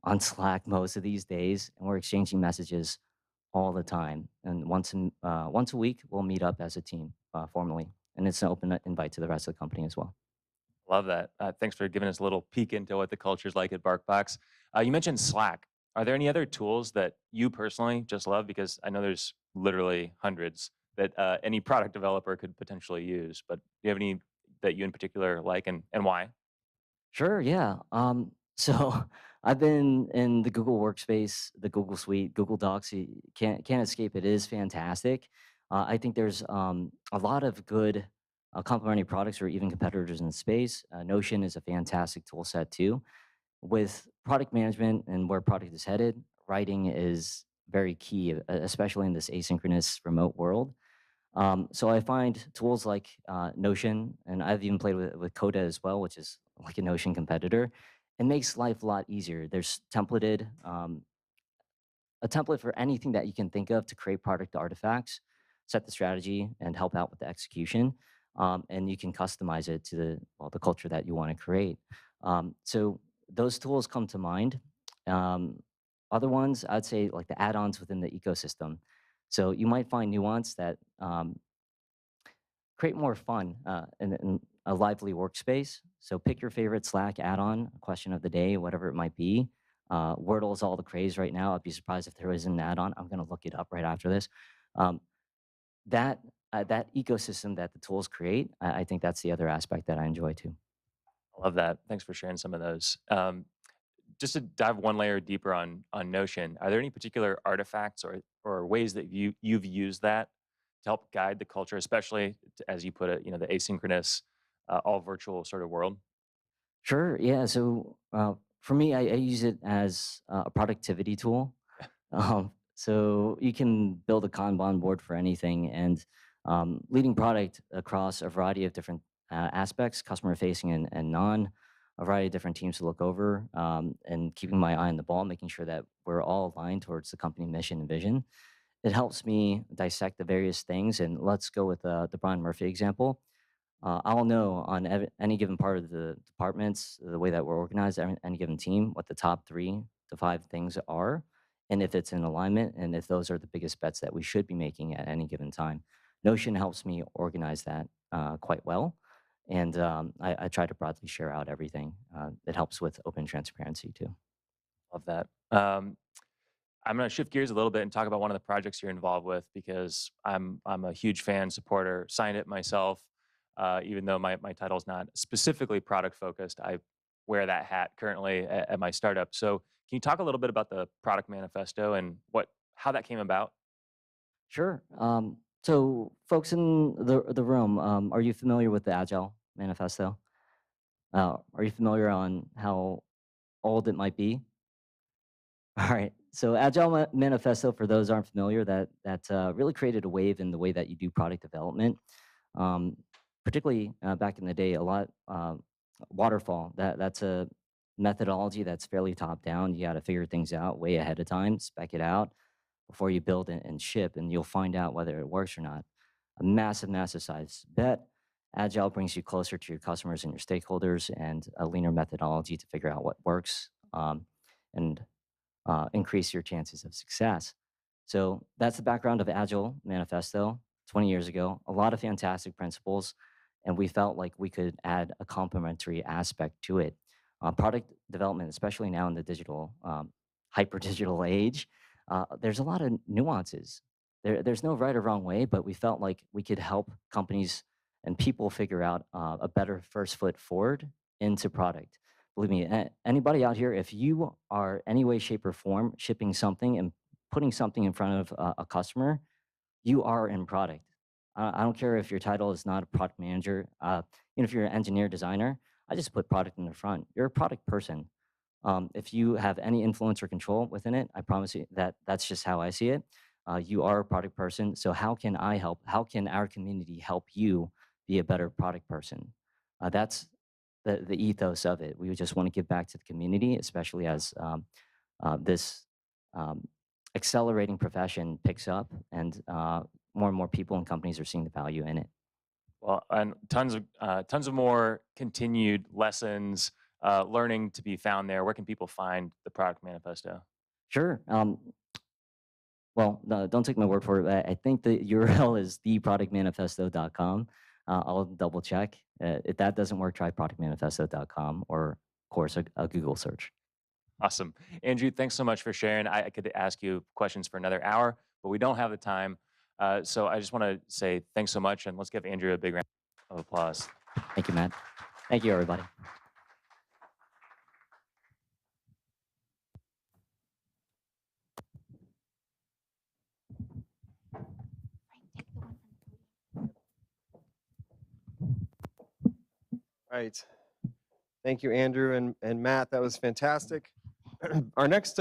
on Slack most of these days, and we're exchanging messages all the time. And once a week, we'll meet up as a team formally. And it's an open invite to the rest of the company as well. Love that. Thanks for giving us a little peek into what the culture's like at BarkBox. You mentioned Slack. Are there any other tools that you personally just love? Because I know there's literally hundreds that any product developer could potentially use. But do you have any that you in particular like, and why? Sure, yeah. So I've been in the Google Workspace, the Google Suite, Google Docs. You can't escape. It is fantastic. I think there's a lot of good complementary products or even competitors in the space. Notion is a fantastic tool set too. With product management and where product is headed, writing is very key, especially in this asynchronous remote world. So I find tools like Notion, and I've even played with Coda as well, which is like a Notion competitor. It makes life a lot easier. There's a template for anything that you can think of to create product artifacts, set the strategy, and help out with the execution. And you can customize it to the culture that you want to create. So those tools come to mind. Other ones, I'd say like the add-ons within the ecosystem. So you might find nuance that create more fun and a lively workspace. So pick your favorite Slack add-on, question of the day, whatever it might be. Wordle is all the craze right now. I'd be surprised if there isn't an add-on. I'm going to look it up right after this. That ecosystem that the tools create, I think that's the other aspect that I enjoy too. I love that. Thanks for sharing some of those. Just to dive one layer deeper on Notion, are there any particular artifacts or ways that you've used that to help guide the culture, especially as you put it, the asynchronous, all virtual sort of world? Sure. Yeah. So for me, I use it as a productivity tool. So you can build a Kanban board for anything, and leading product across a variety of different aspects, customer facing and non, a variety of different teams to look over, and keeping my eye on the ball, making sure that we're all aligned towards the company mission and vision. It helps me dissect the various things. And let's go with the Brian Murphy example. I'll know on any given part of the departments, the way that we're organized, any given team, what the top 3 to 5 things are, and if it's in alignment, and if those are the biggest bets that we should be making at any given time. Notion helps me organize that quite well, and I try to broadly share out everything. It helps with open transparency too. Love that. I'm going to shift gears a little bit and talk about one of the projects you're involved with, because I'm a huge fan, supporter, signed it myself. Even though my title is not specifically product focused, I wear that hat currently at my startup. So can you talk a little bit about the product manifesto and how that came about? Sure. So folks in the room, are you familiar with the Agile manifesto? Are you familiar on how old it might be? All right. So Agile Manifesto, for those aren't familiar, that really created a wave in the way that you do product development. Particularly back in the day, a lot waterfall. That's a methodology that's fairly top down. You got to figure things out way ahead of time, spec it out before you build it and ship, and you'll find out whether it works or not. A massive, massive size bet. Agile brings you closer to your customers and your stakeholders, and a leaner methodology to figure out what works and increase your chances of success. So that's the background of Agile Manifesto 20 years ago. A lot of fantastic principles, and we felt like we could add a complementary aspect to it. Product development, especially now in the digital, hyper-digital age, there's a lot of nuances. There's no right or wrong way, but we felt like we could help companies and people figure out a better first foot forward into product. Believe me, anybody out here, if you are any way, shape, or form shipping something and putting something in front of a customer, you are in product. I don't care if your title is not a product manager. If you're an engineer, designer, I just put product in the front. You're a product person. If you have any influence or control within it, I promise you that that's just how I see it. You are a product person. So how can I help? How can our community help you be a better product person? That's the ethos of it. We just want to give back to the community, especially as this accelerating profession picks up, and more people and companies are seeing the value in it. Well, and tons of more continued lessons, learning to be found there. Where can people find the product manifesto? Sure. Well, no, don't take my word for it. I think the URL is theproductmanifesto.com. I'll double check. If that doesn't work, try productmanifesto.com, or of course a Google search. Awesome. Andrew, thanks so much for sharing. I could ask you questions for another hour, but we don't have the time. So I just want to say thanks so much, and let's give Andrew a big round of applause. Thank you, Matt. Thank you, everybody. Right. Thank you, Andrew and Matt. That was fantastic. Our next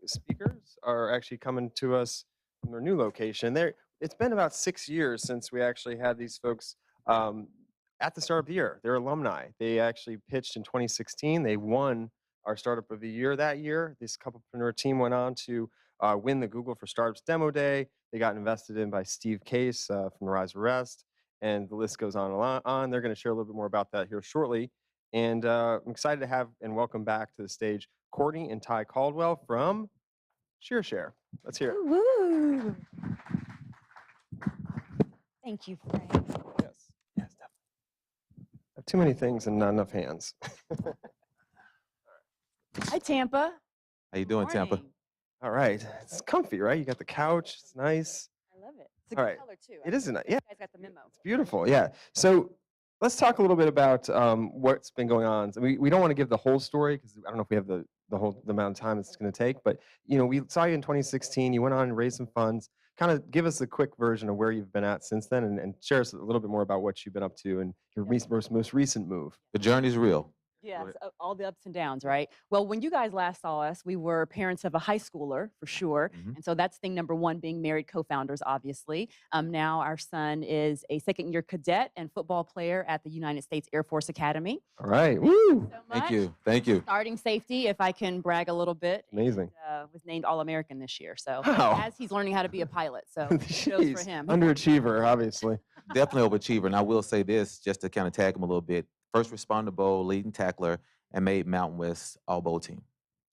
speakers are actually coming to us from their new location. It's been about 6 years since we actually had these folks at the start of the year. They're alumni. They actually pitched in 2016. They won our Startup of the Year that year. This couplepreneur team went on to win the Google for Startups Demo Day. They got invested in by Steve Case from the Rise of Rest, and the list goes on and on. They're going to share a little bit more about that here shortly. And I'm excited to have and welcome back to the stage Courtney and Ty Caldwell from ShearShare. Let's hear it. Woo! Thank you, Frank. Yes, definitely. Too many things and not enough hands. Hi, Tampa. How you doing, Tampa? All right. It's comfy, right? You got the couch. It's nice. I love it. It's a All good right. color too. It is a nice. Yeah. You guys got the memo. It's beautiful. Yeah. So let's talk a little bit about what's been going on. So we don't want to give the whole story because I don't know if we have the amount of time it's going to take. But we saw you in 2016. You went on and raised some funds. Kind of give us a quick version of where you've been at since then, and share us a little bit more about what you've been up to and your most recent move. The journey's real. Yes, all the ups and downs, right? Well, when you guys last saw us, we were parents of a high schooler for sure. And so that's thing number one, being married co-founders, obviously. Now our son is a second-year cadet and football player at the United States Air Force Academy. All right. Woo! Thank you. Thank you. Starting safety, if I can brag a little bit. Amazing. Was named All-American this year. So Wow. as he's learning how to be a pilot. So kudos Jeez. for him. Underachiever, obviously. Definitely overachiever. And I will say this, just to kind of tag him a little bit. First responder bowl, leading tackler, and made Mountain West All Bowl team.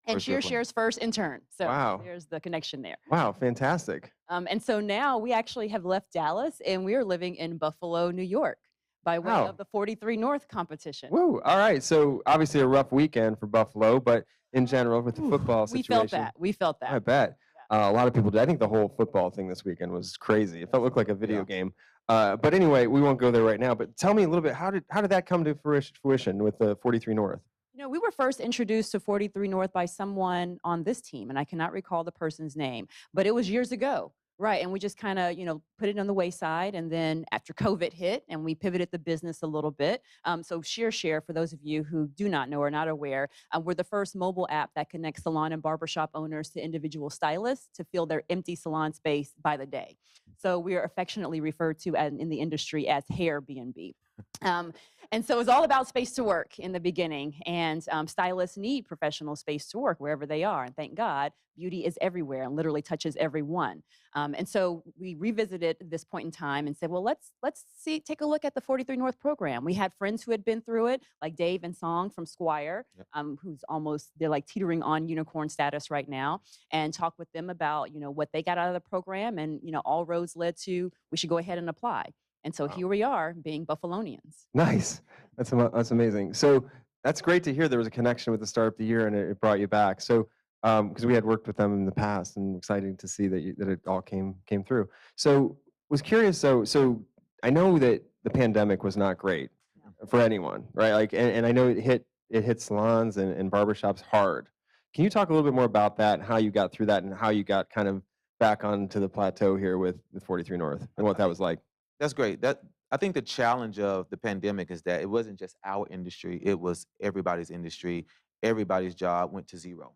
And Share's first intern. So Wow. there's the connection there. Wow, fantastic. And so now we actually have left Dallas and we are living in Buffalo, New York by way Wow. of the 43 North competition. Woo. All right. So obviously a rough weekend for Buffalo, but in general with the football We situation. felt that. We felt that. I bet. A lot of people did. I think the whole football thing this weekend was crazy. It looked like a video game. But anyway, we won't go there right now. But tell me a little bit, how did that come to fruition with the 43 North? We were first introduced to 43 North by someone on this team, and I cannot recall the person's name, but it was years ago. Right. And we just kind of, put it on the wayside. And then after COVID hit and we pivoted the business a little bit. So Share, for those of you who do not know or not aware, we're the first mobile app that connects salon and barbershop owners to individual stylists to fill their empty salon space by the day. So we are affectionately referred to in the industry as Hair B&B. And so it's all about space to work in the beginning, and stylists need professional space to work wherever they are. And thank God, beauty is everywhere and literally touches everyone. And so we revisited this point in time and said, well, let's take a look at the 43 North program. We had friends who had been through it, like Dave and Song from Squire, who's they're like teetering on unicorn status right now, and talk with them about, what they got out of the program. And, all roads led to, we should go ahead and apply. And so here we are, being Buffalonians. Nice. That's amazing. So that's great to hear there was a connection with the start of the year and it brought you back. So because we had worked with them in the past, and exciting to see that it all came through. So was curious. So I know that the pandemic was not great for anyone, right? Like, and I know it hit salons and barbershops hard. Can you talk a little bit more about that, and how you got through that, and how you got kind of back onto the plateau here with 43 North, and what that was like? That's great. I think the challenge of the pandemic is that it wasn't just our industry, it was everybody's industry. Everybody's job went to zero.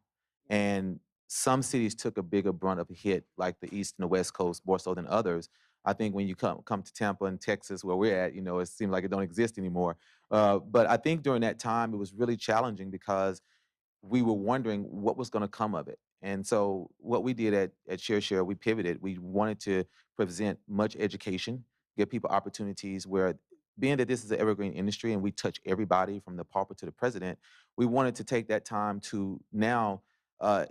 And some cities took a bigger brunt of a hit, like the East and the West Coast, more so than others. I think when you come to Tampa and Texas, where we're at, it seems like it don't exist anymore. But I think during that time, it was really challenging because we were wondering what was going to come of it. And so what we did at Share, we pivoted. We wanted to present much education, give people opportunities where, being that this is an evergreen industry and we touch everybody from the pauper to the president, we wanted to take that time to now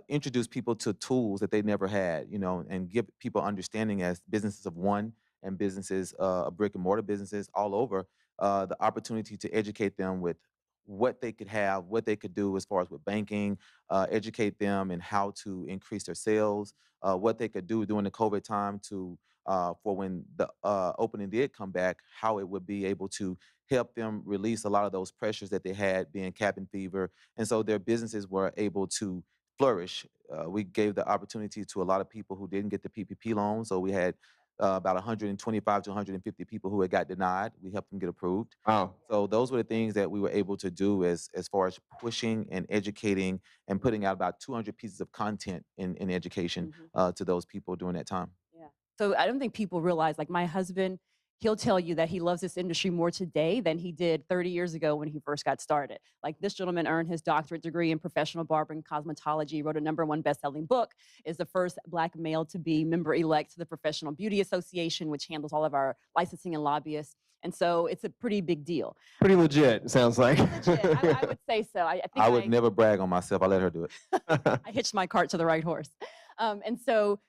introduce people to tools that they never had, and give people understanding as businesses of one and businesses, brick and mortar businesses all over, the opportunity to educate them with what they could have, what they could do as far as with banking, educate them in how to increase their sales, what they could do during the COVID time for when the opening did come back, how it would be able to help them release a lot of those pressures that they had, being cabin fever. And so their businesses were able to flourish. We gave the opportunity to a lot of people who didn't get the PPP loan. So we had about 125 to 150 people who had got denied. We helped them get approved. Wow. So those were the things that we were able to do as far as pushing and educating and putting out about 200 pieces of content in education to those people during that time. Yeah. So I don't think people realize, like my husband, he'll tell you that he loves this industry more today than he did 30 years ago when he first got started. Like this gentleman earned his doctorate degree in professional barbering cosmetology, wrote a #1 best-selling book, is the first Black male to be member-elect to the Professional Beauty Association, which handles all of our licensing and lobbyists. And so it's a pretty big deal. Pretty legit, it sounds like. Legit. I would say so. I think I would never brag on myself. I let her do it. I hitched my cart to the right horse. And so,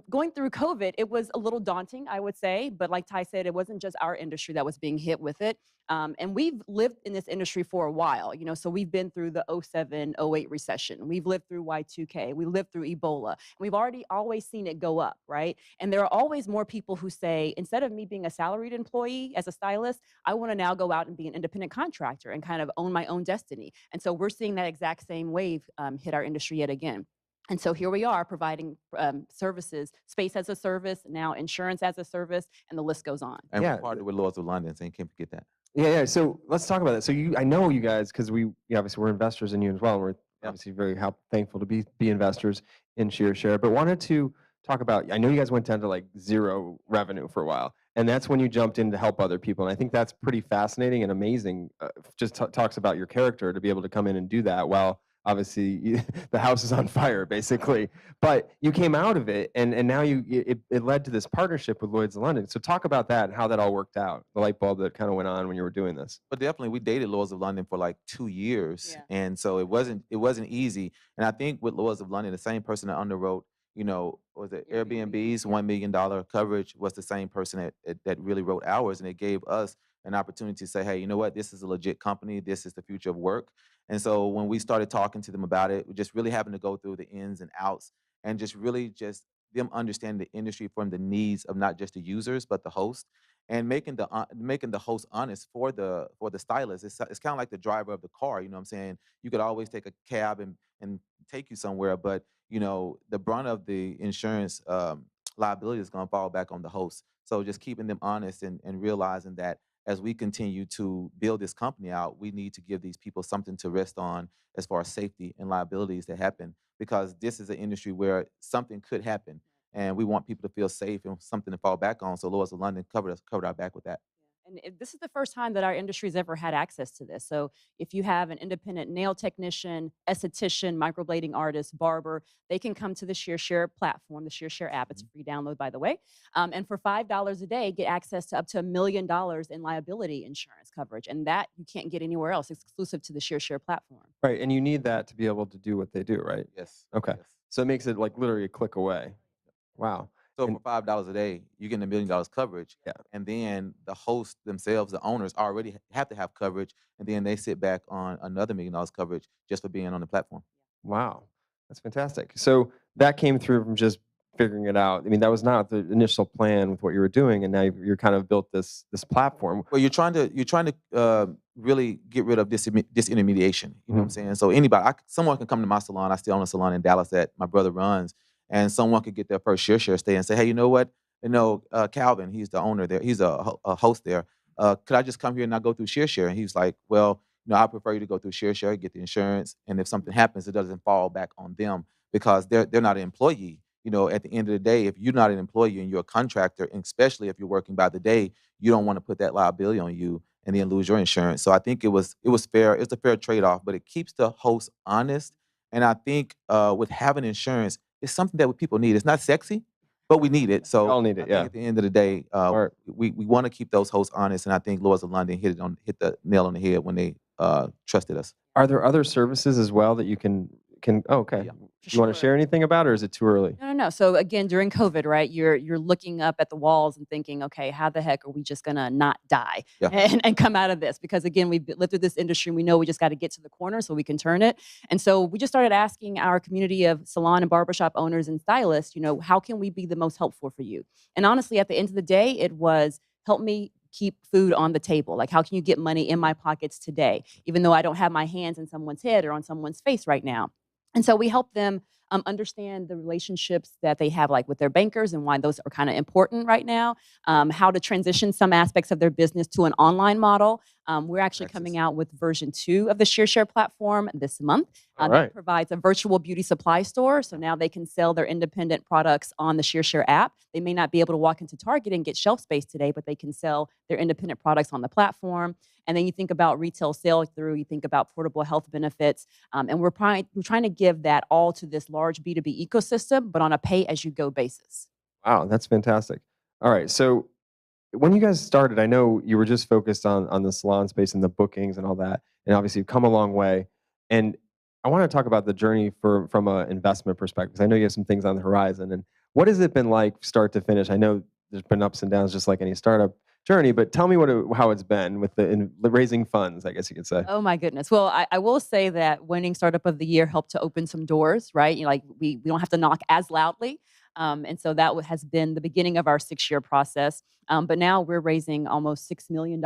going through COVID, it was a little daunting, I would say. But like Ty said, it wasn't just our industry that was being hit with it. And we've lived in this industry for a while, so we've been through the 07, 08 recession. We've lived through Y2K. We lived through Ebola. We've always seen it go up, right? And there are always more people who say, instead of me being a salaried employee as a stylist, I want to now go out and be an independent contractor and kind of own my own destiny. And so we're seeing that exact same wave hit our industry yet again. And so here we are providing services, space as a service, now insurance as a service, and the list goes on. And we partnered with Lloyd's of London, so you can't forget that. Yeah. So let's talk about that. So I know you guys, because we obviously we're investors in you as well. And we're obviously very thankful to be investors in ShearShare. But wanted to talk about, I know you guys went down to like zero revenue for a while. And that's when you jumped in to help other people. And I think that's pretty fascinating and amazing. Just talks about your character to be able to come in and do that while obviously the house is on fire basically. But you came out of it and now it led to this partnership with Lloyd's of London. So talk about that and how that all worked out, the light bulb that kind of went on when you were doing this. But definitely we dated Lloyd's of London for like 2 years. And so it wasn't easy. And I think with Lloyd's of London, the same person that underwrote, was it Airbnb's $1 million coverage was the same person that really wrote ours. And it gave us an opportunity to say, hey, you know what, this is a legit company. This is the future of work. And so when we started talking to them about it, we're just really having to go through the ins and outs and just really just them understanding the industry from the needs of not just the users, but the host, and making the host honest for the stylist. It's kind of like the driver of the car. You know what I'm saying? You could always take a cab and take you somewhere, but the brunt of the insurance liability is going to fall back on the host. So just keeping them honest and realizing that as we continue to build this company out, we need to give these people something to rest on as far as safety and liabilities that happen, because this is an industry where something could happen, and we want people to feel safe and something to fall back on. So Lloyd's of London covered our back with that. And this is the first time that our industry's ever had access to this. So if you have an independent nail technician, esthetician, microblading artist, barber, they can come to the ShearShare platform, the ShearShare app. It's a free download, by the way. And for $5 a day, get access to up to $1 million in liability insurance coverage. And that you can't get anywhere else. It's exclusive to the ShearShare platform. Right. And you need that to be able to do what they do, right? Yes. Okay. Yes. So it makes it like literally a click away. Wow. So for $5 a day, you're getting $1 million coverage. Yeah. And then the hosts themselves, the owners, already have to have coverage. And then they sit back on another $1 million coverage just for being on the platform. Wow. That's fantastic. So that came through from just figuring it out. I mean, that was not the initial plan with what you were doing, and now you're kind of built this platform. Well, you're trying to really get rid of disintermediation. You know what I'm saying? So someone can come to my salon. I still own a salon in Dallas that my brother runs. And someone could get their first ShearShare stay and say, hey, you know what? Calvin, he's the owner there. He's a host there. Could I just come here and not go through ShearShare? And he's like, well, I prefer you to go through ShearShare, get the insurance. And if something happens, it doesn't fall back on them because they're not an employee. At the end of the day, if you're not an employee and you're a contractor, and especially if you're working by the day, you don't want to put that liability on you and then lose your insurance. So I think it was fair. It's a fair trade-off, but it keeps the host honest. And I think with having insurance, it's something that people need. It's not sexy, but we need it. So we all need it. Yeah. At the end of the day, we want to keep those hosts honest, and I think Lloyd's of London hit the nail on the head when they trusted us. Are there other services as well that you can? Oh, okay. Yeah. You want to share anything about it, or is it too early? No. So again, during COVID, right, you're looking up at the walls and thinking, okay, how the heck are we just gonna not die and come out of this? Because again, we've lived through this industry and we know we just got to get to the corner so we can turn it. And so we just started asking our community of salon and barbershop owners and stylists, how can we be the most helpful for you? And honestly, at the end of the day, it was help me keep food on the table. Like, how can you get money in my pockets today, even though I don't have my hands in someone's head or on someone's face right now? And so we help them understand the relationships that they have, like with their bankers, and why those are kind of important right now. How to transition some aspects of their business to an online model. We're actually coming out with version 2 of the ShearShare platform this month. That provides a virtual beauty supply store. So now they can sell their independent products on the ShearShare app. They may not be able to walk into Target and get shelf space today, but they can sell their independent products on the platform. And then you think about retail sell-through, you think about portable health benefits, and we're trying to give that all to this large B2B ecosystem, but on a pay-as-you-go basis. Wow, that's fantastic. All right, so when you guys started, I know you were just focused on the salon space and the bookings and all that, and obviously you've come a long way. And I want to talk about the journey from an investment perspective, 'cause I know you have some things on the horizon. And what has it been like start to finish? I know there's been ups and downs just like any startup journey, but tell me how it's been with the raising funds, I guess you could say. Oh my goodness. Well, I will say that winning Startup of the Year helped to open some doors, right? You know, like we don't have to knock as loudly. And so that has been the beginning of our 6-year process. But now we're raising almost $6 million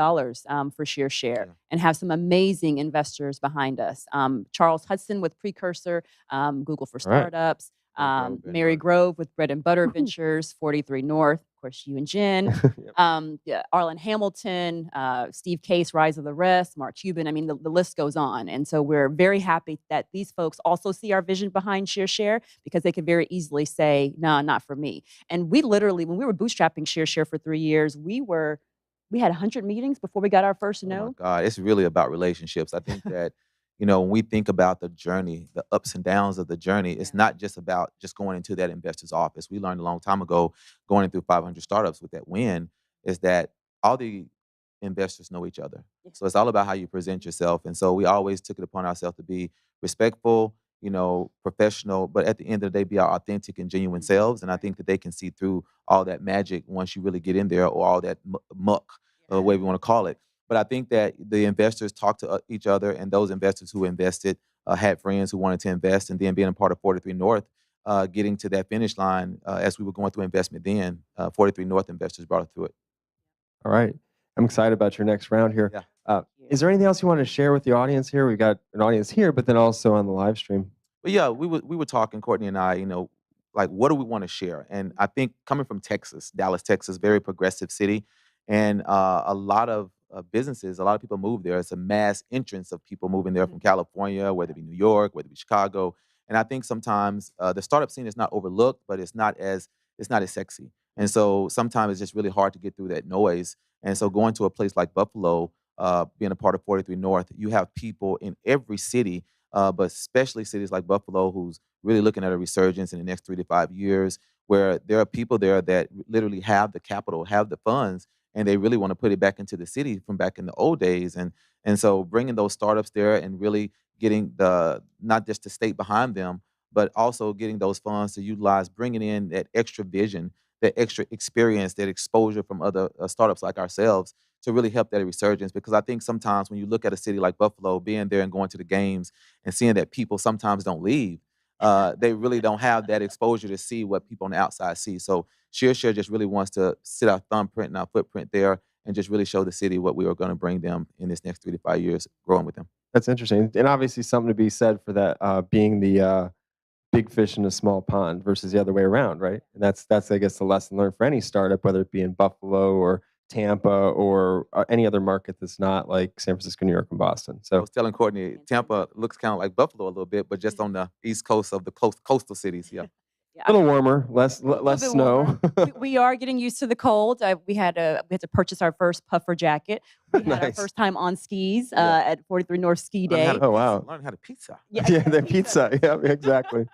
for Share and have some amazing investors behind us. Charles Hudson with Precursor, Google for All right. Startups, Mary Grove with Bread and Butter Ventures, 43 North, of course, you and Jenn, Arlen Hamilton, Steve Case, Rise of the Rest, Mark Cuban. I mean, the list goes on. And so we're very happy that these folks also see our vision behind Share because they could very easily say, no, not for me. And we literally, when we were bootstrapping Share for 3 years, we had 100 meetings before we got our first no. Oh my God, it's really about relationships. I think that, you know, when we think about the journey, the ups and downs of the journey, it's not just about just going into that investor's office. We learned a long time ago, going through 500 startups with that win, is that all the investors know each other. So it's all about how you present yourself. And so we always took it upon ourselves to be respectful, you know, professional, but at the end of the day, be our authentic and genuine selves. And I think that they can see through all that magic once you really get in there, or all that muck, or whatever you want to call it. But I think that the investors talk to each other, and those investors who invested had friends who wanted to invest, and then being a part of 43 North, getting to that finish line as we were going through investment then, 43 North investors brought us through it. All right. I'm excited about your next round here. Yeah. Is there anything else you want to share with the audience here? We've got an audience here, but then also on the live stream. But yeah, we were talking, Courtney and I, you know, like, what do we want to share? And I think coming from Texas, Dallas, Texas, very progressive city, and a lot of businesses, a lot of people move there. It's a mass entrance of people moving there from California, whether it be New York, whether it be Chicago. And I think sometimes the startup scene is not overlooked, but it's not as sexy. And so sometimes it's just really hard to get through that noise. And so going to a place like Buffalo, being a part of 43 North, you have people in every city, but especially cities like Buffalo, who's really looking at a resurgence in the next 3 to 5 years, where there are people there that literally have the capital, have the funds, and they really want to put it back into the city from back in the old days. And so bringing those startups there and really getting not just the state behind them, but also getting those funds to utilize, bringing in that extra vision, that extra experience, that exposure from other startups like ourselves to really help that resurgence. Because I think sometimes when you look at a city like Buffalo, being there and going to the games and seeing that people sometimes don't leave, they really don't have that exposure to see what people on the outside see. So Share just really wants to sit our thumbprint and our footprint there and just really show the city what we are going to bring them in this next 3 to 5 years, growing with them. That's interesting. And obviously something to be said for that, being the big fish in a small pond versus the other way around, right? And that's I guess, the lesson learned for any startup, whether it be in Buffalo or Tampa or any other market that's not like San Francisco, New York, and Boston. I So was telling Courtney, Tampa looks kind of like Buffalo a little bit, but just on the east coast of the coastal cities. Yeah. a little warmer, less little less bit snow. We are getting used to the cold. We had to purchase our first puffer jacket. We had our Nice. first time on skis at 43 North Ski Day. Oh, wow. Learn how to pizza. Yeah, the pizza. Yeah, exactly.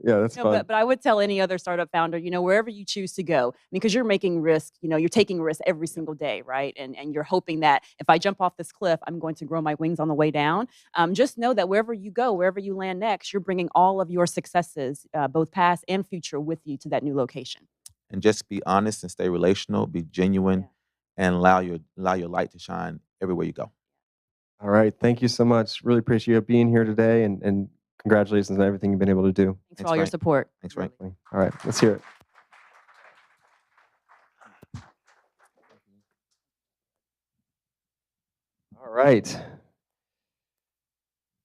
Yeah, that's No, fun. but I would tell any other startup founder, you know, wherever you choose to go, I mean, because you're making risk, you know, you're taking risks every single day, right? And you're hoping that if I jump off this cliff, I'm going to grow my wings on the way down. Just know that wherever you go, wherever you land next, you're bringing all of your successes, both past and future, with you to that new location. And just be honest and stay relational, be genuine, and allow your light to shine everywhere you go. All right. Thank you so much. Really appreciate you being here today, and congratulations on everything you've been able to do. Thanks for all your support. Thanks, Frank. All right. Let's hear it. All right.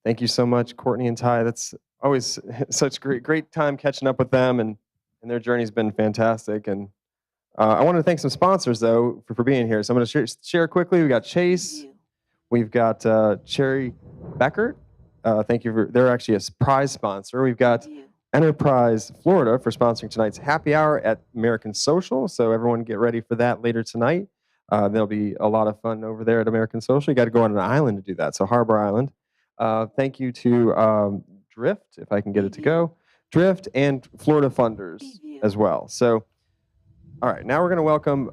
Thank you so much, Courtney and Ty. That's always such great time catching up with them, and their journey's been fantastic. And I want to thank some sponsors, though, for being here. So I'm going to share quickly. We got Chase. We've got Cherry Beckert. Thank you. They're actually a prize sponsor. We've got Enterprise Florida for sponsoring tonight's happy hour at American Social. So everyone get ready for that later tonight. There'll be a lot of fun over there at American Social. You got to go on an island to do that. So Harbor Island. Thank you to Drift, if I can get it to go. Drift and Florida Funders as well. So, all right, now we're going to welcome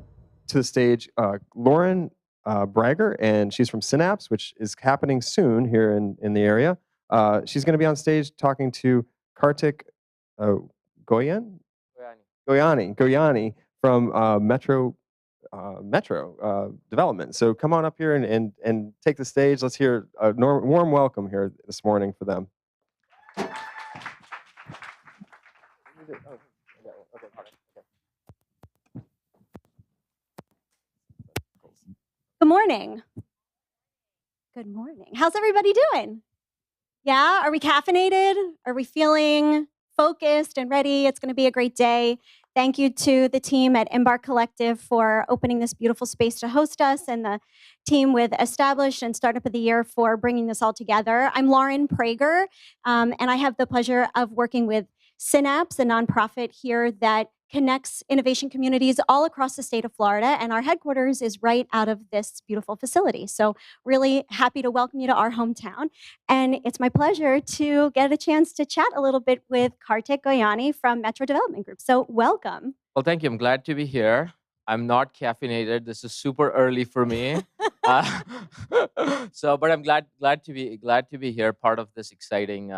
to the stage Lauren Bragger, and she's from Synapse, which is happening soon here in the area. She's going to be on stage talking to Kartik Goyani from Metro Development. So come on up here and take the stage. Let's hear a warm welcome here this morning for them. Good morning. Good morning. How's everybody doing? Yeah, are we caffeinated? Are we feeling focused and ready? It's going to be a great day. Thank you to the team at Embarc Collective for opening this beautiful space to host us, and the team with Established and Startup of the Year for bringing this all together. I'm Lauren Prager, and I have the pleasure of working with Synapse, a nonprofit here that connects innovation communities all across the state of Florida, and our headquarters is right out of this beautiful facility. So really happy to welcome you to our hometown. And it's my pleasure to get a chance to chat a little bit with Kartik Goyani from Metro Development Group. So welcome. Well, thank you. I'm glad to be here. I'm not caffeinated. This is super early for me. But I'm glad to be here, part of this exciting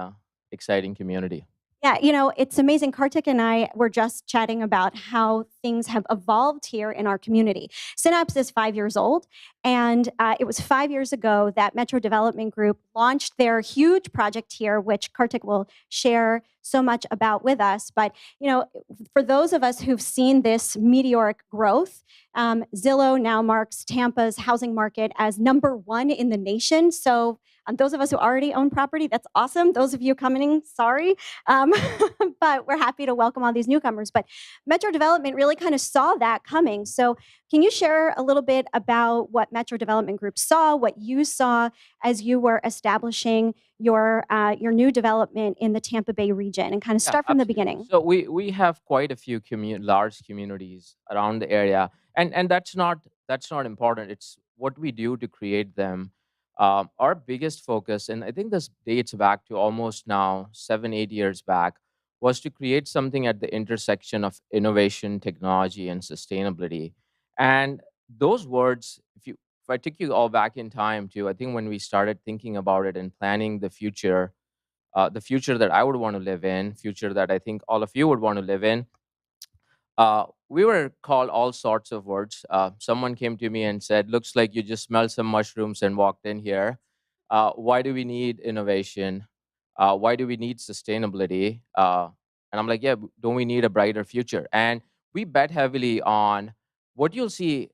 community. Yeah, you know, it's amazing. Kartik and I were just chatting about how things have evolved here in our community. Synapse is 5 years old, and it was 5 years ago that Metro Development Group launched their huge project here, which Kartik will share so much about with us. But, you know, for those of us who've seen this meteoric growth, Zillow now marks Tampa's housing market as #1 in the nation. So those of us who already own property, that's awesome. Those of you coming, sorry. But we're happy to welcome all these newcomers. But Metro Development really kind of saw that coming. So can you share a little bit about what Metro Development Group saw, what you saw as you were establishing your new development in the Tampa Bay region, and kind of start from the beginning? So we have quite a few large communities around the area, and that's not important. It's what we do to create them. Our biggest focus, and I think this dates back to almost now 7-8 years back, was to create something at the intersection of innovation, technology, and sustainability. And those words, if I took you all back in time to, I think when we started thinking about it and planning the future that I would want to live in, future that I think all of you would want to live in, we were called all sorts of words. Someone came to me and said, "Looks like you just smelled some mushrooms and walked in here. Why do we need innovation? Why do we need sustainability?" And I'm like, "Yeah, don't we need a brighter future?" And we bet heavily on what you'll see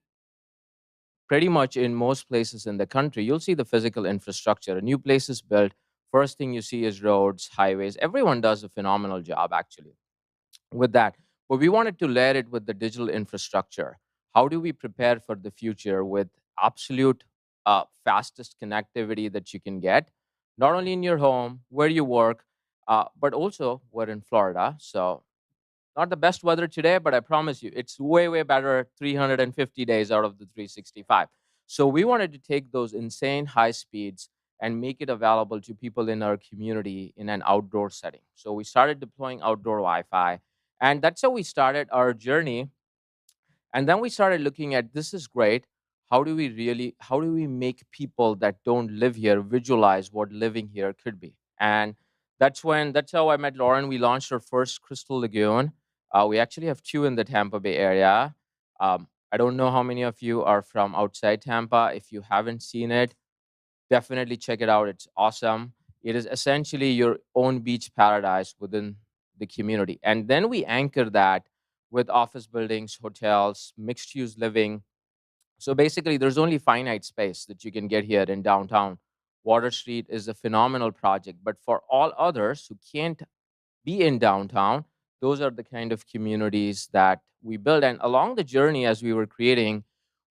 pretty much in most places in the country. You'll see the physical infrastructure. A new place is built. First thing you see is roads, highways. Everyone does a phenomenal job, actually, with that. But we wanted to layer it with the digital infrastructure. How do we prepare for the future with absolute fastest connectivity that you can get, not only in your home, where you work, but also we're in Florida. So not the best weather today, but I promise you, it's way, way better 350 days out of the 365. So we wanted to take those insane high speeds and make it available to people in our community in an outdoor setting. So we started deploying outdoor Wi-Fi, and that's how we started our journey. And then we started looking at, this is great. How do we make people that don't live here visualize what living here could be? And that's how I met Lauren. We launched our first Crystal Lagoon. We actually have 2 in the Tampa Bay area. I don't know how many of you are from outside Tampa. If you haven't seen it, definitely check it out. It's awesome. It is essentially your own beach paradise within the community. And then we anchor that with office buildings, hotels, mixed-use living. So basically, there's only finite space that you can get here in downtown. Water Street is a phenomenal project, but for all others who can't be in downtown, those are the kind of communities that we build. And along the journey, as we were creating,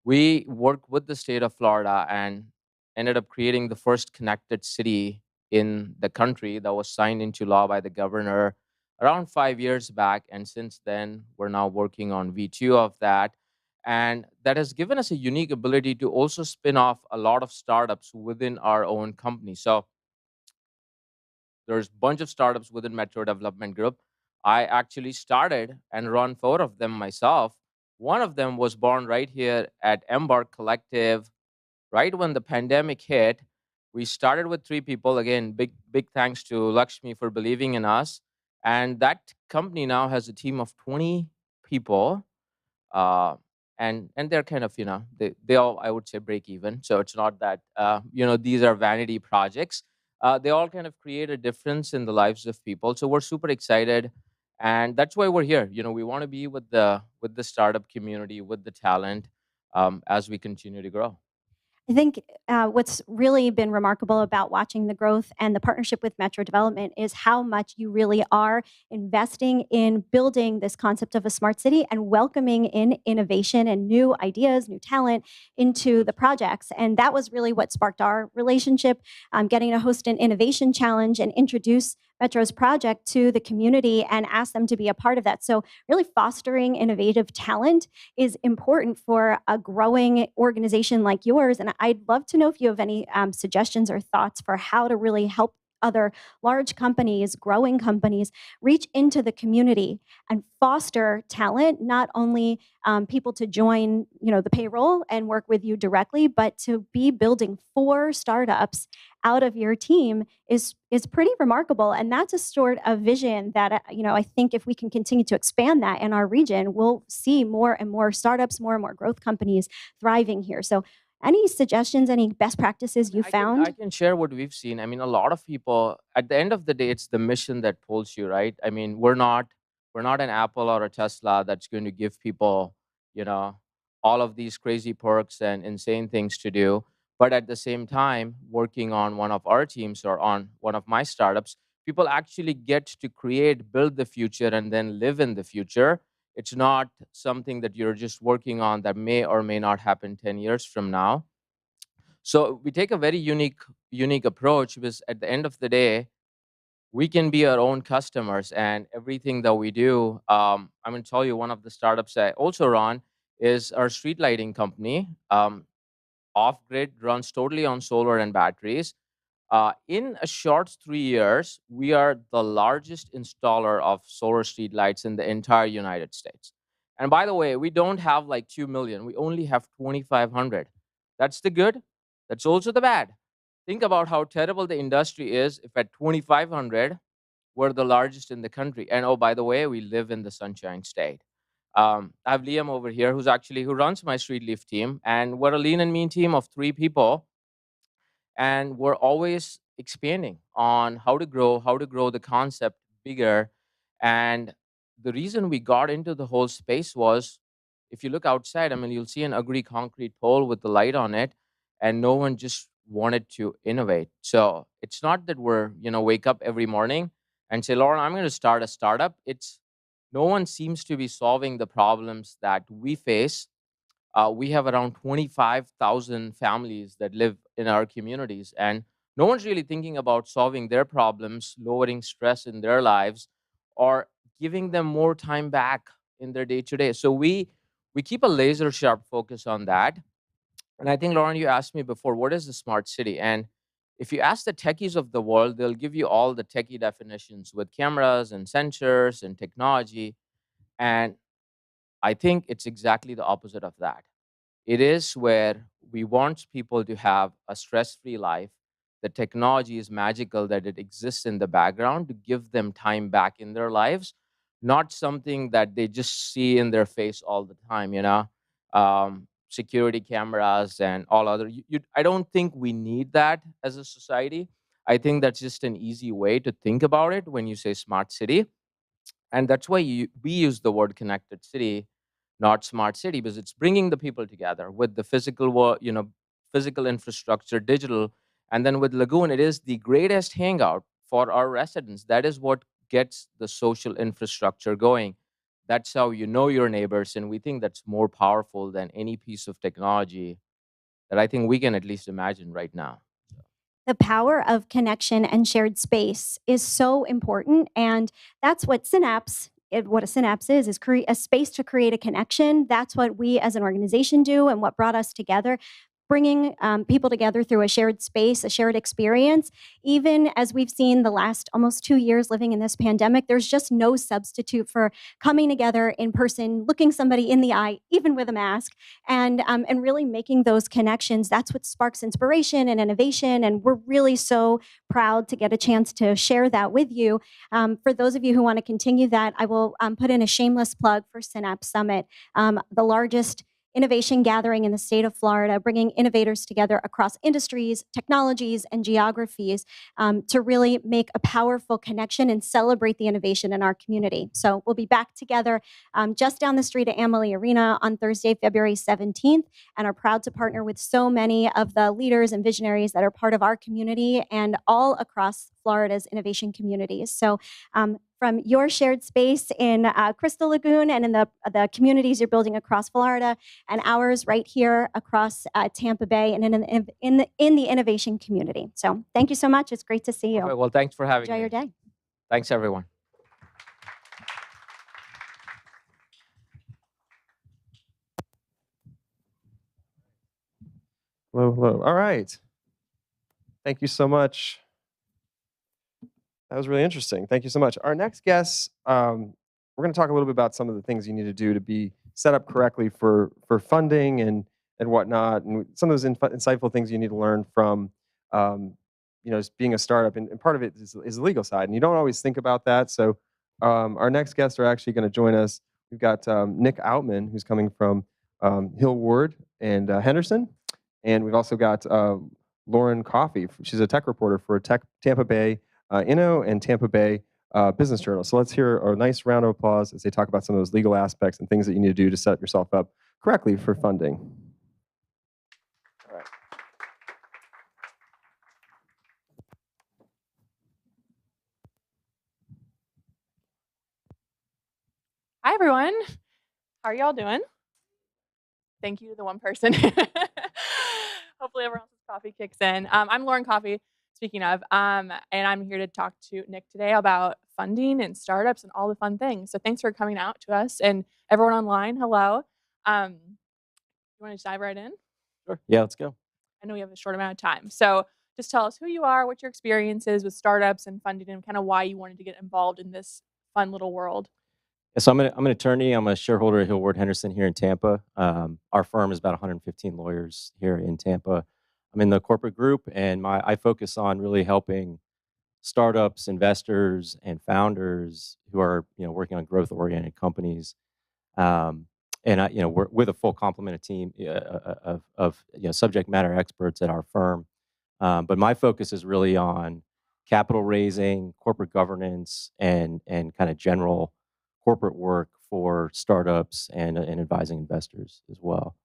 we worked with the state of Florida and ended up creating the first connected city in the country that was signed into law by the governor around 5 years back. And since then, we're now working on V2 of that. And that has given us a unique ability to also spin off a lot of startups within our own company. So there's a bunch of startups within Metro Development Group. I actually started and run 4 of them myself. One of them was born right here at Embarc Collective, right when the pandemic hit. We started with 3 people. Again, big thanks to Lakshmi for believing in us. And that company now has a team of 20 people. Uh, and they're kind of, they all, I would say, break even. So it's not that, these are vanity projects. They all kind of create a difference in the lives of people. So we're super excited. And that's why we're here. We want to be with the startup community, with the talent, as we continue to grow. I think what's really been remarkable about watching the growth and the partnership with Metro Development is how much you really are investing in building this concept of a smart city and welcoming in innovation and new ideas, new talent into the projects. And that was really what sparked our relationship, getting to host an innovation challenge and introduce Metro's project to the community and ask them to be a part of that. So really fostering innovative talent is important for a growing organization like yours. And I'd love to know if you have any suggestions or thoughts for how to really help other large companies, growing companies, reach into the community and foster talent, not only people to join the payroll and work with you directly, but to be building 4 startups out of your team is pretty remarkable. And that's a sort of vision that I think if we can continue to expand that in our region, we'll see more and more startups, more and more growth companies thriving here. So any suggestions, any best practices you found? I can share what we've seen. I mean, a lot of people, at the end of the day, it's the mission that pulls you, right? I mean, we're not an Apple or a Tesla that's going to give people, all of these crazy perks and insane things to do. But at the same time, working on one of our teams or on one of my startups, people actually get to build the future and then live in the future. It's not something that you're just working on that may or may not happen 10 years from now. So we take a very unique approach because at the end of the day, we can be our own customers, and everything that we do. I'm going to tell you, one of the startups I also run is our street lighting company. Off-grid, runs totally on solar and batteries. In a short 3 years, we are the largest installer of solar street lights in the entire United States. And by the way, we don't have like 2 million. We only have 2,500. That's the good. That's also the bad. Think about how terrible the industry is if at 2,500, we're the largest in the country. And oh, by the way, we live in the Sunshine State. I have Liam over here who runs my Street Leaf team. And we're a lean and mean team of 3 people. And we're always expanding on how to grow the concept bigger. And the reason we got into the whole space was, if you look outside, I mean, you'll see an ugly concrete pole with the light on it, and no one just wanted to innovate. So it's not that we're, wake up every morning and say, Lauren, I'm going to start a startup. It's no one seems to be solving the problems that we face. We have around 25,000 families that live in our communities, and no one's really thinking about solving their problems, lowering stress in their lives, or giving them more time back in their day-to-day. So we keep a laser sharp focus on that. And I think, Lauren, you asked me before, what is a smart city? And if you ask the techies of the world, they'll give you all the techie definitions with cameras and sensors and technology. And I think it's exactly the opposite of that. It is where we want people to have a stress-free life. The technology is magical that it exists in the background to give them time back in their lives, not something that they just see in their face all the time, security cameras and all other. I don't think we need that as a society. I think that's just an easy way to think about it when you say smart city. And that's why we use the word connected city, not smart city, because it's bringing the people together with the physical infrastructure, digital. And then with Lagoon, it is the greatest hangout for our residents. That is what gets the social infrastructure going. That's how you know your neighbors. And we think that's more powerful than any piece of technology that I think we can at least imagine right now. The power of connection and shared space is so important. And that's what what a synapse is create a space to create a connection. That's what we as an organization do and what brought us together. bringing people together through a shared space, a shared experience. Even as we've seen the last almost 2 years living in this pandemic, there's just no substitute for coming together in person, looking somebody in the eye, even with a mask, and really making those connections. That's what sparks inspiration and innovation, and we're really so proud to get a chance to share that with you. For those of you who want to continue that, I will put in a shameless plug for Synapse Summit, the largest innovation gathering in the state of Florida, bringing innovators together across industries, technologies, and geographies to really make a powerful connection and celebrate the innovation in our community. So we'll be back together just down the street at Amalie Arena on Thursday, February 17th, and are proud to partner with so many of the leaders and visionaries that are part of our community and all across Florida's innovation communities. So from your shared space in Crystal Lagoon and in the communities you're building across Florida, and ours right here across Tampa Bay and in the innovation community. So thank you so much. It's great to see you. Okay, well, thanks for having Enjoy me. your day. Thanks, everyone. Hello, hello. All right. Thank you so much. That was really interesting. Thank you so much. Our next guest, we're going to talk a little bit about some of the things you need to do to be set up correctly for funding and whatnot, and some of those insightful things you need to learn from, just being a startup. And part of it is the legal side, and you don't always think about that. So our next guests are actually going to join us. We've got Nick Outman, who's coming from Hill Ward and Henderson, and we've also got Lauren Coffey. She's a tech reporter for Tampa Bay Inno and Tampa Bay Business Journal. So let's hear a nice round of applause as they talk about some of those legal aspects and things that you need to do to set yourself up correctly for funding. All right. Hi, everyone. How are y'all doing? Thank you to the one person. Hopefully everyone else's coffee kicks in. I'm Lauren Coffey, speaking of, and I'm here to talk to Nick today about funding and startups and all the fun things. So thanks for coming out to us, and everyone online, hello. You want to just dive right in? Sure. Yeah, let's go. I know we have a short amount of time. So just tell us who you are, what your experience is with startups and funding, and kind of why you wanted to get involved in this fun little world. Yeah, so I'm an attorney. I'm a shareholder at Hill Ward Henderson here in Tampa. Our firm is about 115 lawyers here in Tampa. I'm in the corporate group, and I focus on really helping startups, investors, and founders who are working on growth-oriented companies. And we're with a full complement of team of subject matter experts at our firm. But my focus is really on capital raising, corporate governance, and kind of general corporate work for startups and advising investors as well.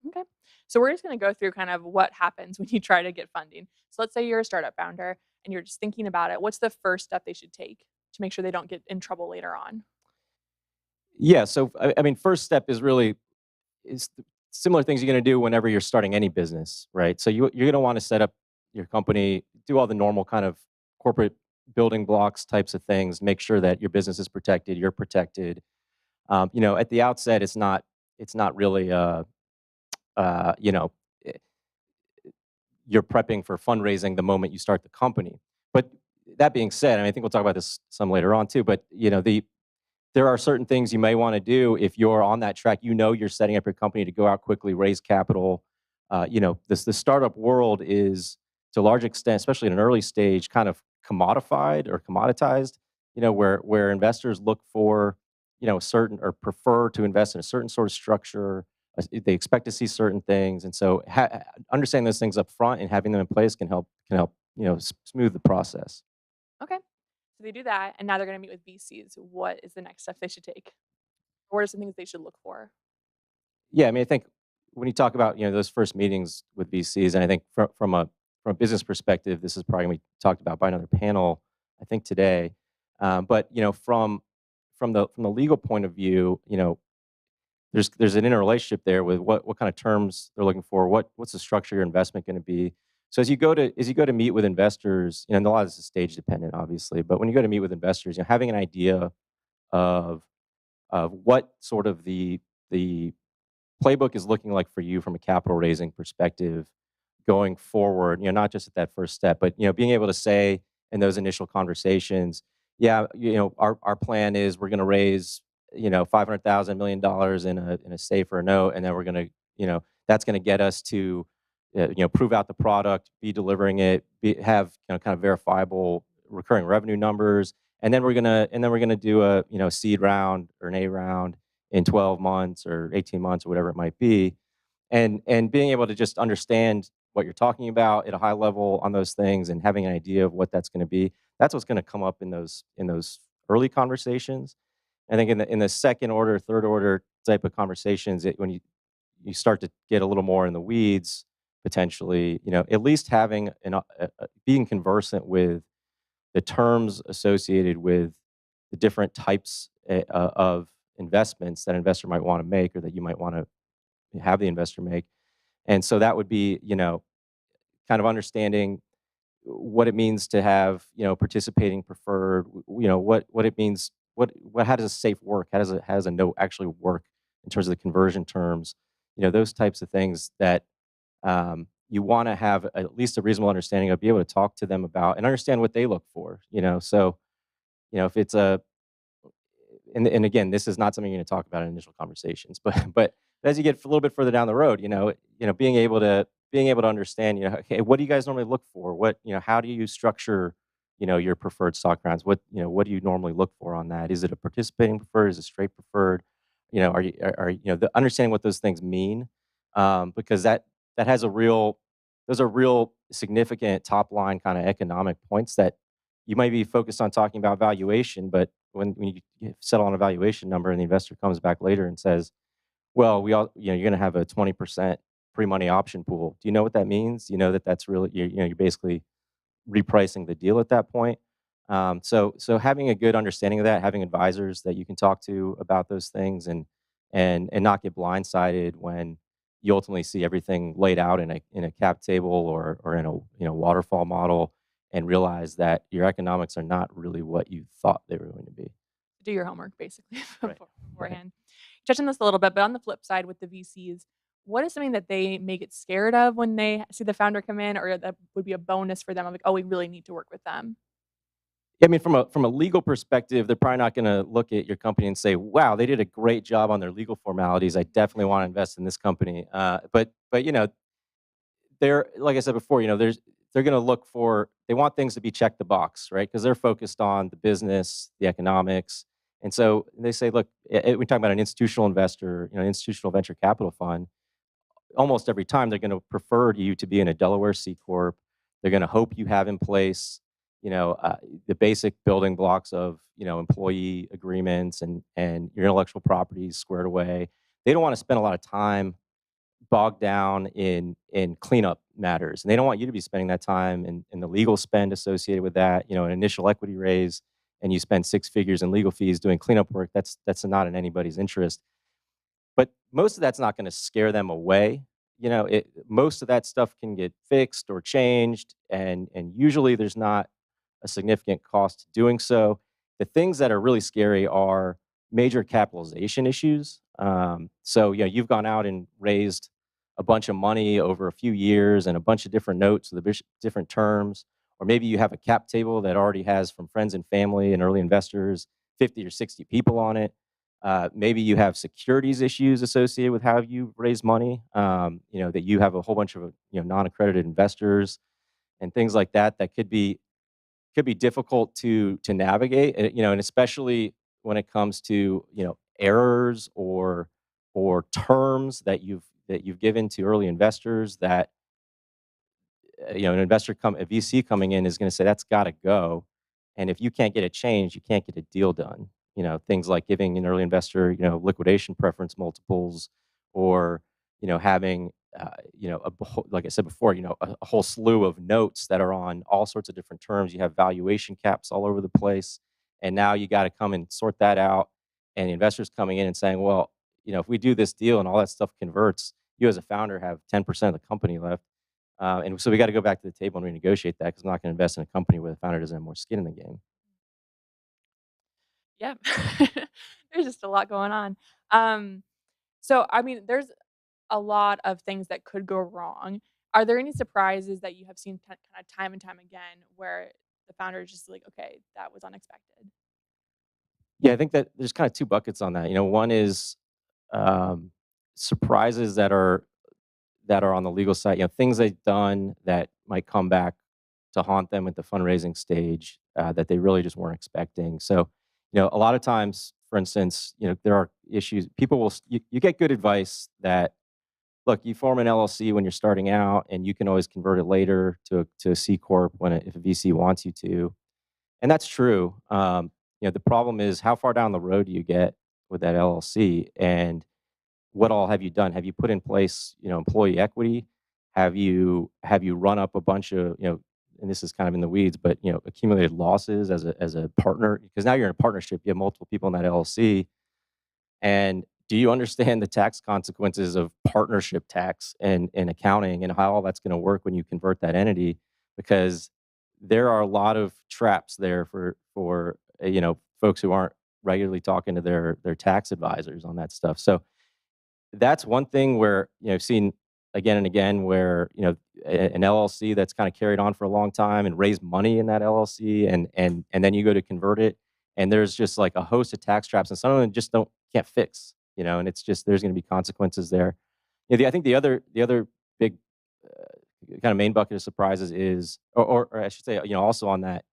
Okay. So we're just going to go through kind of what happens when you try to get funding. So let's say you're a startup founder and you're just thinking about it. What's the first step they should take to make sure they don't get in trouble later on? Yeah. So I mean, first step is really similar things you're going to do whenever you're starting any business, right? So you're going to want to set up your company, do all the normal kind of corporate building blocks types of things, make sure that your business is protected, you're protected. At the outset, it's not really you're prepping for fundraising the moment you start the company. But that being said, I think we'll talk about this some later on too, but there are certain things you may want to do if you're on that track. You're setting up your company to go out quickly, raise capital. The startup world is, to a large extent, especially in an early stage, kind of commodified or commoditized. Where investors look for a certain, or prefer to invest in a certain sort of structure. They expect to see certain things, and so understanding those things up front and having them in place can help smooth the process. Okay. So they do that, and now they're going to meet with VCs. What is the next step they should take? What are some things they should look for? Yeah, I think when you talk about those first meetings with VCs, and I think from a business perspective, this is probably going to be talked about by another panel, I think today. But from the legal point of view, there's an interrelationship there with what kind of terms they're looking for, what's the structure of your investment going to be. So as you go to meet with investors, and a lot of this is stage dependent, obviously, but when you go to meet with investors, having an idea of what sort of the playbook is looking like for you from a capital raising perspective going forward, not just at that first step, but, being able to say in those initial conversations, yeah, our plan is we're going to raise, $500,000 million in a safe or a note, and then we're going to, that's going to get us to, prove out the product, be delivering it, have, kind of verifiable recurring revenue numbers, and then we're gonna do a, seed round or an A round in 12 months or 18 months or whatever it might be, and being able to just understand what you're talking about at a high level on those things and having an idea of what that's going to be. That's what's going to come up in those early conversations. I think in the second order, third order type of conversations, when you start to get a little more in the weeds, potentially, at least having being conversant with the terms associated with the different types of investments that an investor might want to make or that you might want to have the investor make. And so that would be, kind of understanding what it means to have, participating preferred, what it means, how does a safe work? How does a note actually work in terms of the conversion terms? Those types of things that you want to have at least a reasonable understanding of, be able to talk to them about and understand what they look for, so, if it's and again, this is not something you're going to talk about in initial conversations, but as you get a little bit further down the road, being able to understand, okay, what do you guys normally look for? What, how do you structure, your preferred stock rounds? What do you normally look for on that? Is it a participating preferred? Is it straight preferred? The understanding what those things mean, because those are real significant top line kind of economic points that you might be focused on talking about valuation, but when you settle on a valuation number and the investor comes back later and says, well, you're going to have a 20% pre-money option pool. Do you know what that means? You know that's really, you're basically repricing the deal at that point. So having a good understanding of that, having advisors that you can talk to about those things and not get blindsided when you ultimately see everything laid out in a cap table or in a waterfall model, and realize that your economics are not really what you thought they were going to be. Do your homework basically Right. beforehand. Touch on this a little bit, but on the flip side with the VCs, what is something that they may get scared of when they see the founder come in, or that would be a bonus for them? Of like, oh, we really need to work with them. I mean, from a legal perspective, they're probably not going to look at your company and say, "Wow, they did a great job on their legal formalities. I definitely want to invest in this company." But they're, like I said before, they're going to look for, they want things to be check the box, right? Because they're focused on the business, the economics, and so they say, look, we talk about an institutional investor, an institutional venture capital fund. Almost every time they're going to prefer you to be in a Delaware C corp. They're going to hope you have in place, the basic building blocks of, employee agreements and your intellectual properties squared away. They don't want to spend a lot of time bogged down in cleanup matters, and they don't want you to be spending that time in the legal spend associated with that. An initial equity raise, and you spend six figures in legal fees doing cleanup work. That's not in anybody's interest. But most of that's not going to scare them away. Most of that stuff can get fixed or changed, and usually there's not a significant cost to doing so. The things that are really scary are major capitalization issues. So, you've gone out and raised a bunch of money over a few years and a bunch of different notes with different terms, or maybe you have a cap table that already has, from friends and family and early investors, 50 or 60 people on it. Maybe you have securities issues associated with how you raise money. That you have a whole bunch of non-accredited investors and things like that could be difficult to navigate. And especially when it comes to errors or terms that you've given to early investors that an a VC coming in is going to say that's got to go, and if you can't get it changed, you can't get a deal done. Things like giving an early investor liquidation preference multiples, or having like I said before, a whole slew of notes that are on all sorts of different terms. You have valuation caps all over the place, and now you got to come and sort that out. And the investors coming in and saying, well, if we do this deal and all that stuff converts, you as a founder have 10% of the company left. And so we got to go back to the table and renegotiate that, because I'm not going to invest in a company where the founder doesn't have more skin in the game. Yeah, there's just a lot going on. So I mean, there's a lot of things that could go wrong. Are there any surprises that you have seen kind of time and time again where the founder is just like, okay, that was unexpected? Yeah, I think that there's kind of two buckets on that. One is um, surprises that are on the legal side. Things they've done that might come back to haunt them at the fundraising stage that they really just weren't expecting. So, a lot of times, for instance, there are issues. People will you get good advice that look, you form an LLC when you're starting out, and you can always convert it later to a C corp if a VC wants you to, and that's true. The problem is how far down the road do you get with that LLC, and what all have you done? Have you put in place, employee equity? Have you run up a bunch of, and this is kind of in the weeds, but accumulated losses as a partner? Because now you're in a partnership, you have multiple people in that LLC, and do you understand the tax consequences of partnership tax and accounting and how all that's going to work when you convert that entity? Because there are a lot of traps there for folks who aren't regularly talking to their tax advisors on that stuff. So that's one thing where I've seen again and again where an LLC that's kind of carried on for a long time and raised money in that LLC, and then you go to convert it, and there's just like a host of tax traps, and some of them just can't fix, and it's just there's going to be consequences there. I think the other big kind of main bucket of surprises is, or I should say, also on that,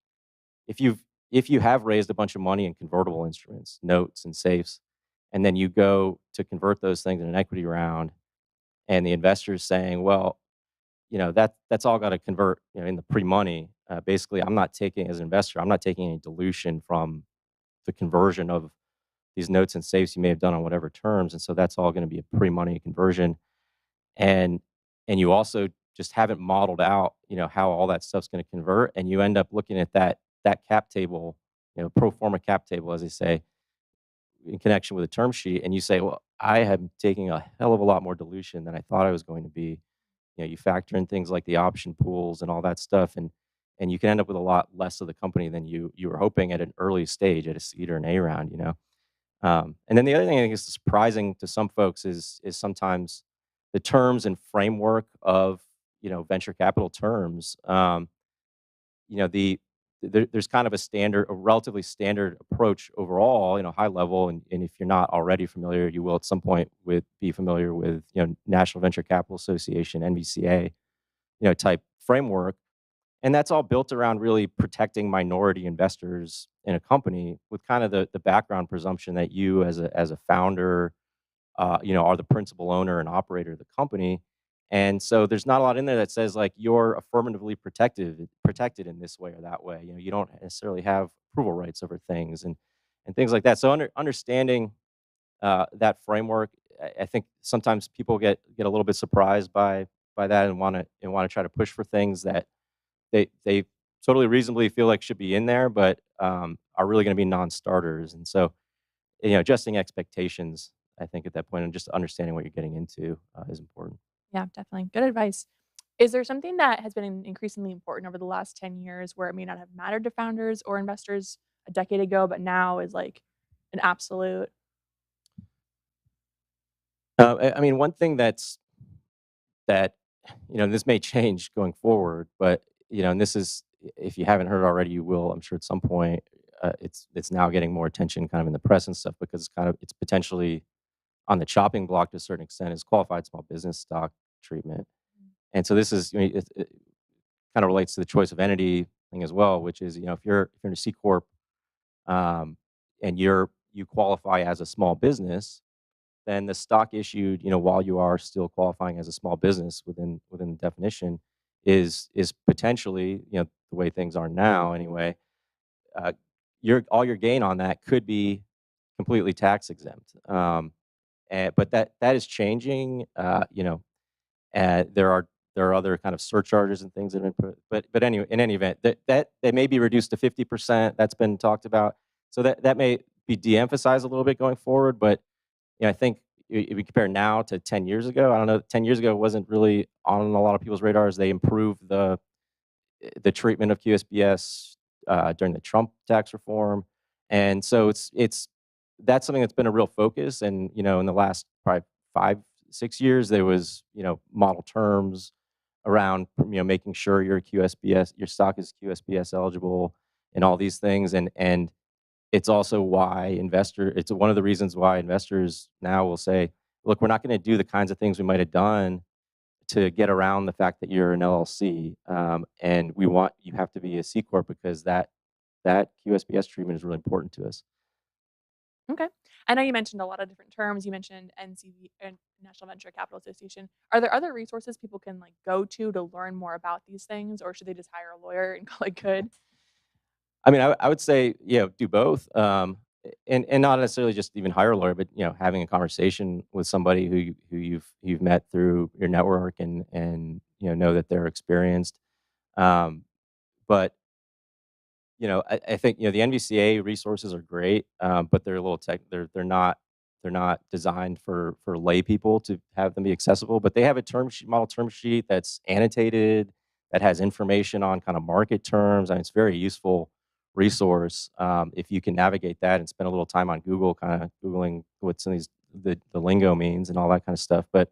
if you have raised a bunch of money in convertible instruments, notes and safes, and then you go to convert those things in an equity round, and the investor's saying, well, that's all got to convert, in the pre-money. Basically, I'm not taking, as an investor, I'm not taking any dilution from the conversion of these notes and safes you may have done on whatever terms, and so that's all going to be a pre-money conversion, and you also just haven't modeled out, how all that stuff's going to convert, and you end up looking at that cap table, pro forma cap table, as they say, in connection with a term sheet, and you say, well, I am taking a hell of a lot more dilution than I thought I was going to be. You factor in things like the option pools and all that stuff, and you can end up with a lot less of the company than you were hoping at an early stage, at a seed or an A round. And then the other thing I think is surprising to some folks is sometimes the terms and framework of venture capital terms. There's kind of a relatively standard approach overall, high level, and if you're not already familiar, you will at some point be familiar with, National Venture Capital Association, NVCA, type framework, and that's all built around really protecting minority investors in a company with kind of the background presumption that you as a founder, are the principal owner and operator of the company. And so there's not a lot in there that says like you're affirmatively protected in this way or that way. You don't necessarily have approval rights over things and things like that. So understanding that framework, I think sometimes people get a little bit surprised by that and want to try to push for things that they totally reasonably feel like should be in there, but are really going to be non-starters. And so adjusting expectations, I think at that point, and just understanding what you're getting into is important. Yeah, definitely. Good advice. Is there something that has been increasingly important over the last 10 years where it may not have mattered to founders or investors a decade ago, but now is like an absolute? I mean, one thing that this may change going forward, but and this is, if you haven't heard already, you will, I'm sure, at some point. It's now getting more attention, kind of in the press and stuff, because it's potentially on the chopping block to a certain extent, is qualified small business stock treatment. And so this is, it kind of relates to the choice of entity thing as well, which is, if you're in a C corp, and you qualify as a small business, then the stock issued, while you are still qualifying as a small business within the definition, is potentially, the way things are now anyway, all your gain on that could be completely tax exempt. But that is changing. There are other kind of surcharges and things that have been put. But anyway, in any event, that they may be reduced to 50%. That's been talked about. So that may be de-emphasized a little bit going forward. But I think if we compare now to 10 years ago, I don't know, 10 years ago it wasn't really on a lot of people's radars. They improved the treatment of QSBS during the Trump tax reform, and so it's that's something that's been a real focus. And in the last probably 6 years, there was, model terms around, making sure your stock is QSBS eligible and all these things. And it's also why it's one of the reasons why investors now will say, look, we're not going to do the kinds of things we might have done to get around the fact that you're an LLC. And you have to be a C Corp because that QSBS treatment is really important to us. Okay. I know you mentioned a lot of different terms. You mentioned NCV and National Venture Capital Association. Are there other resources people can go to learn more about these things, or should they just hire a lawyer and call it good? I mean, I would say, do both. And not necessarily just even hire a lawyer, but having a conversation with somebody who you've met through your network and know that they're experienced. But I think the NVCA resources are great, but they're a little they're not designed for lay people to have them be accessible. But they have a model term sheet that's annotated, that has information on kind of market terms, and it's a very useful resource if you can navigate that and spend a little time on Google, kind of Googling what some of these the lingo means and all that kind of stuff. But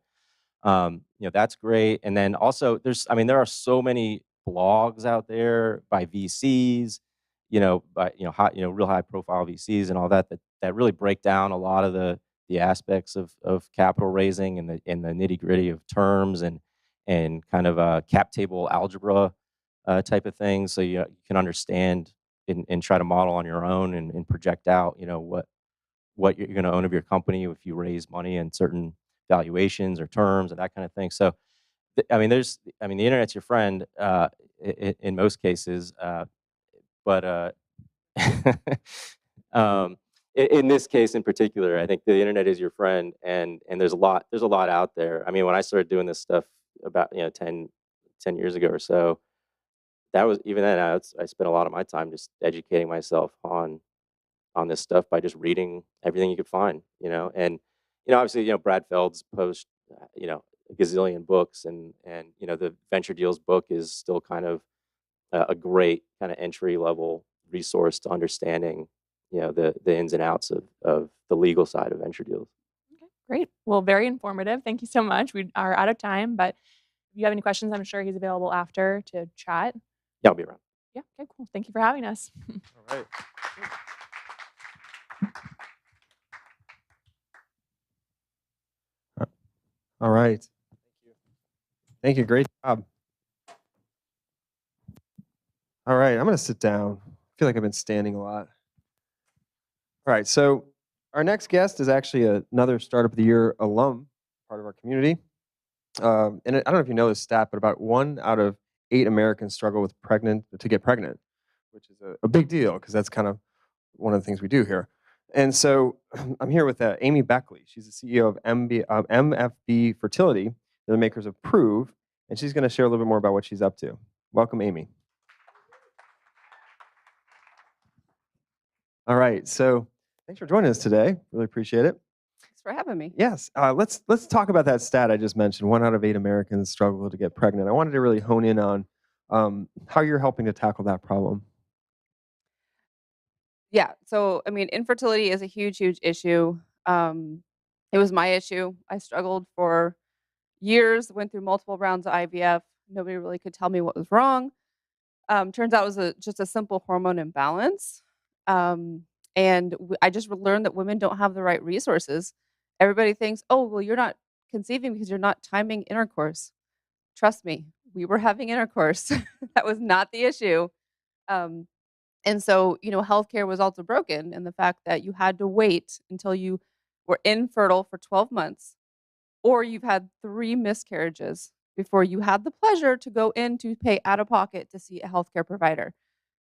that's great. And then also there are so many blogs out there by VCs, by real high profile VCs and all that really break down a lot of the aspects of capital raising and the nitty gritty of terms and kind of cap table algebra type of things, so you can understand and try to model on your own and project out what you're going to own of your company if you raise money in certain valuations or terms and that kind of thing. So the internet's your friend in most cases, but in this case in particular, I think the internet is your friend, and there's a lot out there. I mean, when I started doing this stuff about 10 years ago or so, that was even then I spent a lot of my time just educating myself on this stuff by just reading everything you could find, and obviously Brad Feld's post a gazillion books, and the Venture Deals book is still kind of a great kind of entry level resource to understanding the ins and outs of the legal side of venture deals. Great. Well, very informative. Thank you so much. We are out of time, but if you have any questions, I'm sure he's available after to chat. Yeah, I'll be around. Yeah. Okay, cool. Thank you for having us. All right. All right. Thank you. Great job. All right. I'm going to sit down. I feel like I've been standing a lot. All right. So our next guest is actually another Startup of the Year alum, part of our community. And I don't know if you know this stat, but about 1 out of 8 Americans struggle to get pregnant, which is a big deal because that's kind of one of the things we do here. And so I'm here with Amy Beckley. She's the CEO of MFB Fertility. They're the makers of Prove, and she's going to share a little bit more about what she's up to. Welcome, Amy. All right, so thanks for joining us today. Really appreciate it. Thanks for having me. Yes, let's talk about that stat I just mentioned. 1 out of 8 Americans struggle to get pregnant. I wanted to really hone in on how you're helping to tackle that problem. Yeah, so I mean, infertility is a huge issue. It was my issue. I struggled for years, went through multiple rounds of IVF. Nobody really could tell me what was wrong. Turns out it was just a simple hormone imbalance. I just learned that women don't have the right resources. Everybody thinks, oh, well, you're not conceiving because you're not timing intercourse. Trust me, we were having intercourse. That was not the issue. And so, healthcare was also broken in the fact that you had to wait until you were infertile for 12 months, or you've had 3 miscarriages before you had the pleasure to go in to pay out of pocket to see a healthcare provider.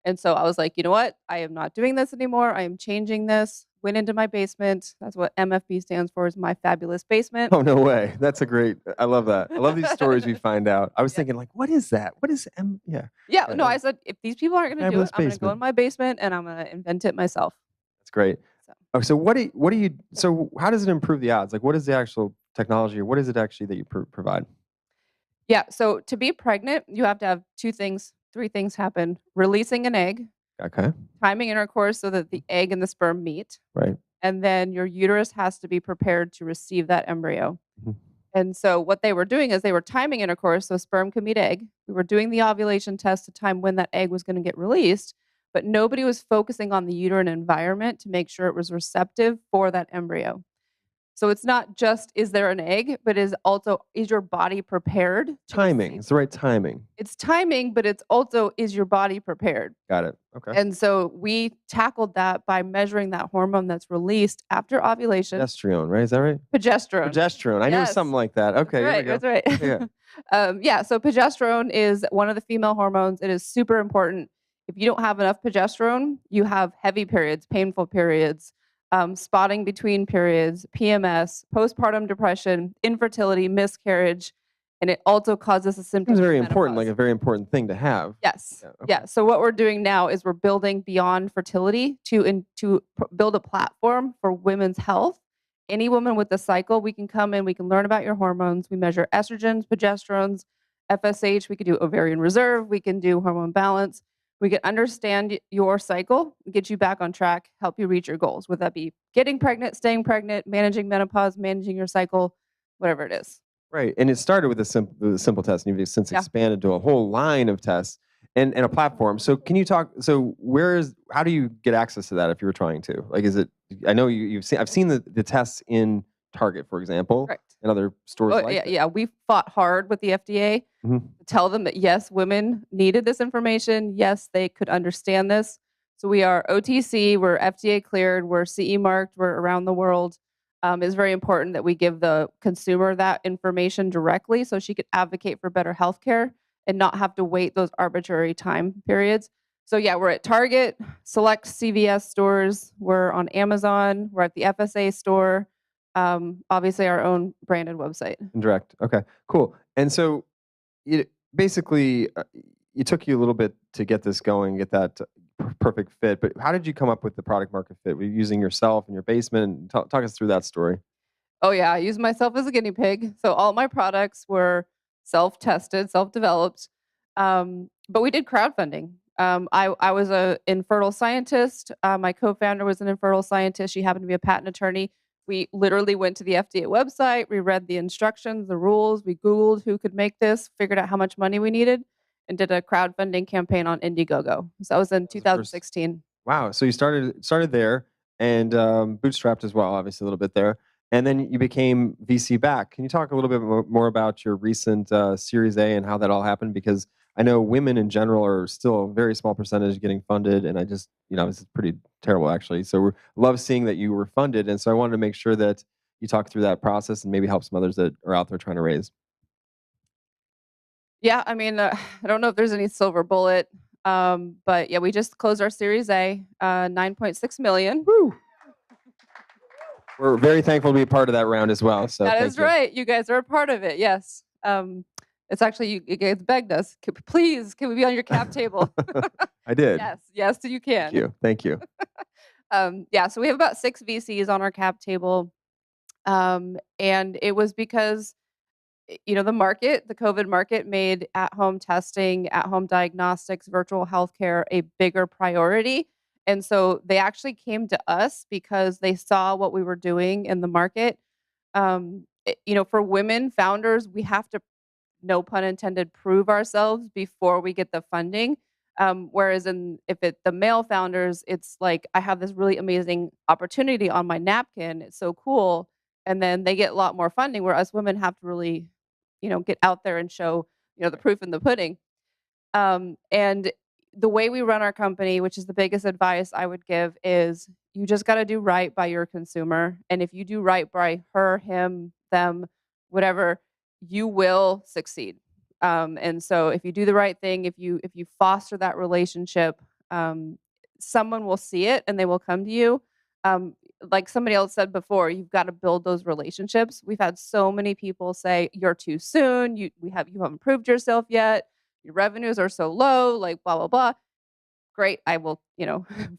And so I was like, you know what? I am not doing this anymore. I am changing this. Went into my basement. That's what MFB stands for, is my fabulous basement. Oh, no way. That's I love that. I love these stories we find out. I was thinking, like, what is that? What is Yeah, no, I said, if these people aren't going to do it, I'm going to go in my basement and I'm going to invent it myself. That's great. So how does it improve the odds? Like, what is the actual technology, or what is it actually that you provide? Yeah, so to be pregnant, you have to have 3 things happen. Releasing an egg. Okay. Timing intercourse so that the egg and the sperm meet. Right. And then your uterus has to be prepared to receive that embryo. Mm-hmm. And so what they were doing is they were timing intercourse, so sperm could meet egg. We were doing the ovulation test to time when that egg was going to get released, but nobody was focusing on the uterine environment to make sure it was receptive for that embryo. So it's not just is there an egg, but is also is your body prepared? Timing. It's the right timing. It's timing, but it's also is your body prepared? Got it. Okay. And so we tackled that by measuring that hormone that's released after ovulation. Progesterone, right? Is that right? Progesterone. Progesterone. I knew Yes. something like that. Okay. That's Here we right. go. That's right. Yeah. Yeah. So progesterone is one of the female hormones. It is super important. If you don't have enough progesterone, you have heavy periods, painful periods, spotting between periods, PMS, postpartum depression, infertility, miscarriage, and it also causes a symptom. It's very important, like a very important thing to have. Yes. Yeah. So what we're doing now is we're building beyond fertility to build a platform for women's health. Any woman with a cycle, we can come in, we can learn about your hormones. We measure estrogens, progesterones, FSH. We can do ovarian reserve. We can do hormone balance. We can understand your cycle, get you back on track, help you reach your goals. Would that be getting pregnant, staying pregnant, managing menopause, managing your cycle, whatever it is. Right. And it started with a simple test, and you've since expanded to a whole line of tests and a platform. So can you talk, so how do you get access to that if you were trying to? Like, is it, I know I've seen the tests in Target, for example, and other stores like that. Yeah. We fought hard with the FDA to tell them that yes, women needed this information. Yes, they could understand this. So we are OTC, we're FDA cleared, we're CE marked, we're around the world. It's very important that we give the consumer that information directly so she could advocate for better healthcare and not have to wait those arbitrary time periods. So yeah, we're at Target, select CVS stores, we're on Amazon, we're at the FSA store, obviously our own branded website. Direct. Okay, cool. And so basically, it took you a little bit to get this going, get that perfect fit, but how did you come up with the product market fit? Were you using yourself in your basement? Talk us through that story. Oh yeah, I used myself as a guinea pig. So all my products were self-tested, self-developed, but we did crowdfunding. I was an infertile scientist. My co-founder was an infertile scientist. She happened to be a patent attorney. We literally went to the FDA website. We read the instructions, the rules. We Googled who could make this, figured out how much money we needed, and did a crowdfunding campaign on Indiegogo. So that was in 2016. Wow. So you started there and bootstrapped as well, obviously a little bit there. And then you became VC back. Can you talk a little bit more about your recent Series A and how that all happened? Because I know women in general are still a very small percentage getting funded. And I just, this is pretty terrible actually. So we love seeing that you were funded. And so I wanted to make sure that you talk through that process and maybe help some others that are out there trying to raise. Yeah, I mean, I don't know if there's any silver bullet, but yeah, we just closed our Series A, 9.6 million. Woo! We're very thankful to be a part of that round as well. So that is right. You guys are a part of it. Yes. It's actually, you guys begged us, please, can we be on your cap table? I did. Yes, you can. Thank you. Yeah, so we have about 6 VCs on our cap table. And it was because, the COVID market made at-home testing, at-home diagnostics, virtual healthcare a bigger priority. And so they actually came to us because they saw what we were doing in the market. For women founders, we have to, no pun intended, prove ourselves before we get the funding. Whereas the male founders, it's like, I have this really amazing opportunity on my napkin. It's so cool. And then they get a lot more funding, where us women have to really, get out there and show, the proof in the pudding. And the way we run our company, which is the biggest advice I would give, is you just got to do right by your consumer. And if you do right by her, him, them, whatever, you will succeed. And so if you do the right thing, if you foster that relationship, someone will see it and they will come to you. Like somebody else said before, you've got to build those relationships. We've had so many people say, you're too soon. You haven't proved yourself yet. Your revenues are so low, like blah, blah, blah. Great. I will,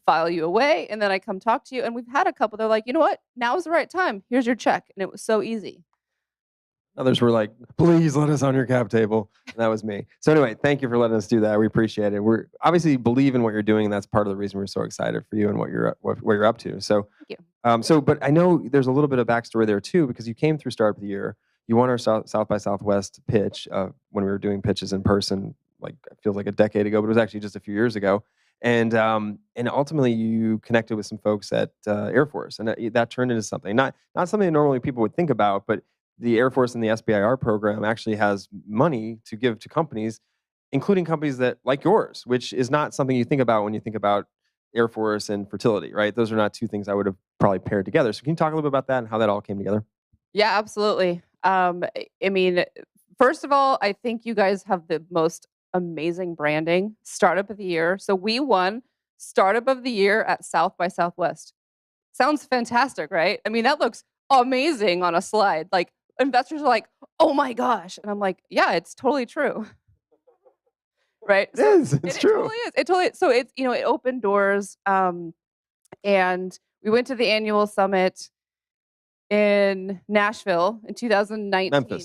file you away. And then I come talk to you. And we've had a couple, they're like, you know what? Now is the right time. Here's your check. And it was so easy. Others were like, please let us on your cap table. And that was me. So anyway, thank you for letting us do that. We appreciate it. We're obviously believe in what you're doing. And that's part of the reason we're so excited for you and what you're up to. So, thank you. But I know there's a little bit of backstory there too, because you came through Startup of the Year. you won our South by Southwest pitch when we were doing pitches in person, like it feels like a decade ago, but it was actually just a few years ago. And ultimately, you connected with some folks at Air Force, and that turned into something not something that normally people would think about, but the Air Force and the SBIR program actually has money to give to companies, including companies that like yours, which is not something you think about when you think about Air Force and fertility, right? Those are not two things I would have probably paired together. So can you talk a little bit about that and how that all came together? Yeah, absolutely. I mean, first of all, I think you guys have the most amazing branding. Startup of the Year. So we won Startup of the Year at South by Southwest. Sounds fantastic, right? I mean, that looks amazing on a slide. Like investors are like, "Oh my gosh," and I'm like, "Yeah, it's totally true." Right? It is. It's It true. totally is. It totally. So it's it opened doors. And we went to the annual summit in Nashville in 2019.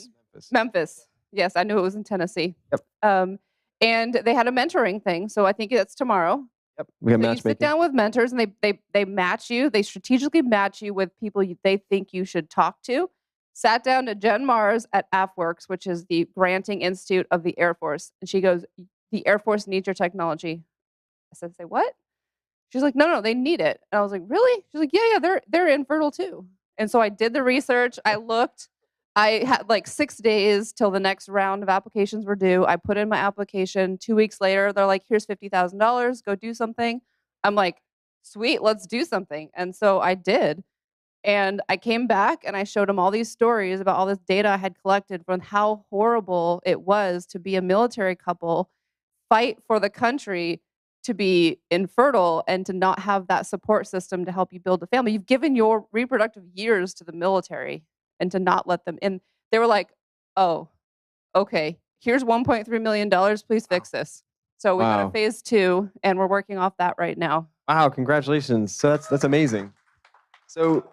Memphis. Yes, I knew it was in Tennessee. Yep. And they had a mentoring thing. So I think that's tomorrow. Yep. We have So you sit matchmaking. down with mentors and they match you. They strategically match you with people they think you should talk to. Sat down to Jenn Mars at AFWorks, which is the granting institute of the Air Force. And she goes, "The Air Force needs your technology." I said, "Say what?" She's like, "No, they need it." And I was like, "Really?" She's like, "Yeah, they're infertile too." And so I did the research. I looked. I had like 6 days till the next round of applications were due. I put in my application. 2 weeks later, they're like, "Here's $50,000. Go do something." I'm like, "Sweet, let's do something." And so I did. And I came back and I showed them all these stories about all this data I had collected from how horrible it was to be a military couple, fight for the country, to be infertile and to not have that support system to help you build a family. You've given your reproductive years to the military and to not let them in. They were like, "Oh, okay, here's $1.3 million. Please fix this." So we got Wow. a phase 2 and we're working off that right now. Wow, congratulations. So that's amazing. So,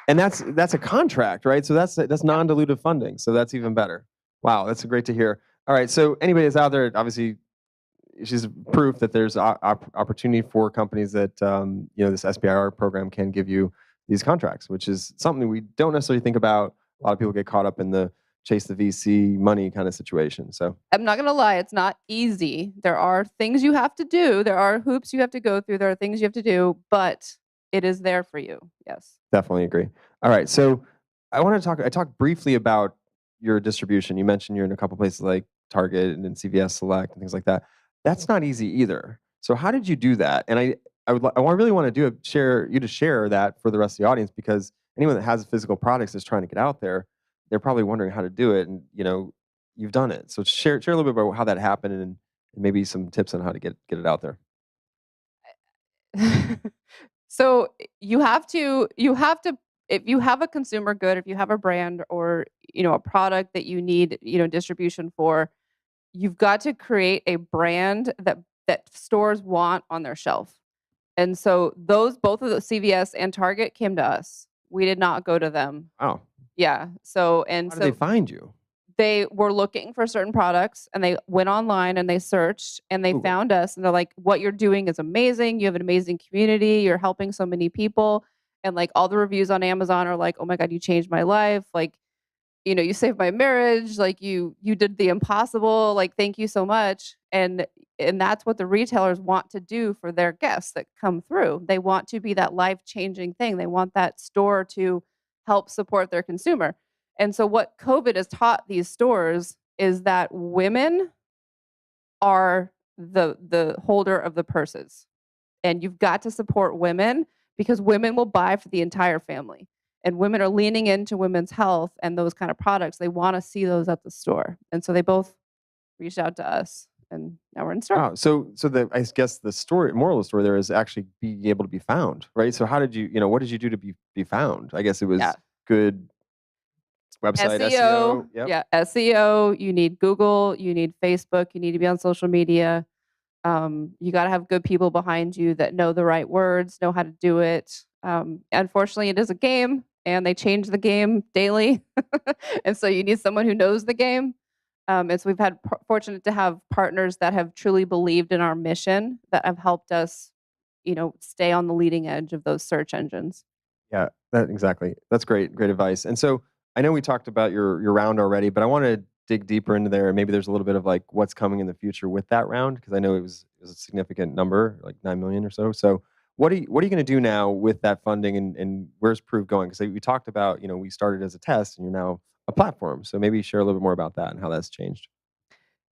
and that's a contract, right? So that's non-dilutive funding. So that's even better. Wow, that's great to hear. All right, so anybody that's out there, obviously, she's proof that there's opportunity for companies that this SBIR program can give you these contracts, which is something we don't necessarily think about. A lot of people get caught up in the chase the VC money kind of situation. So I'm not going to lie, it's not easy. There are things you have to do. There are hoops you have to go through. There are things you have to do, but it is there for you. Yes. definitely agree. All right, so I talked briefly about your distribution. You mentioned you're in a couple places like Target and then CVS Select and things like that. That's not easy either. So how did you do that? And I really want to share that for the rest of the audience, because anyone that has physical products is trying to get out there. They're probably wondering how to do it, and you've done it. So share a little bit about how that happened and maybe some tips on how to get it out there. So you have to if you have a consumer good, if you have a brand or a product that you need distribution for, you've got to create a brand that stores want on their shelf. And so both of the CVS and Target came to us. We did not go to them. Wow. Yeah. So How did they find you? they were looking for certain products and they went online and they searched and they found us and they're like, "What you're doing is amazing. You have an amazing community. You're helping so many people." And like all the reviews on Amazon are like, "Oh my God, you changed my life. Like, you saved my marriage. Like you did the impossible. Like, thank you so much." And that's what the retailers want to do for their guests that come through. They want to be that life-changing thing. They want that store to help support their consumer. And so what COVID has taught these stores is that women are the holder of the purses. And you've got to support women because women will buy for the entire family. And women are leaning into women's health and those kind of products. They want to see those at the store. And so they both reached out to us and now we're in store. Wow. So I guess the moral of the story there is actually being able to be found, right? So how did what did you do to be found? I guess it was good website SEO. Yep. Yeah, SEO. You need Google. You need Facebook. You need to be on social media. You got to have good people behind you that know the right words, know how to do it. Unfortunately, it is a game, and they change the game daily, and so you need someone who knows the game. And so we've had fortunate to have partners that have truly believed in our mission that have helped us, stay on the leading edge of those search engines. Yeah, exactly. That's great advice. And so I know we talked about your round already, but I want to dig deeper into there. Maybe there's a little bit of like what's coming in the future with that round because I know it was a significant number, like 9 million or so. So what are you going to do now with that funding and where's Prove going? Because we talked about, we started as a test and you're now a platform. So maybe share a little bit more about that and how that's changed.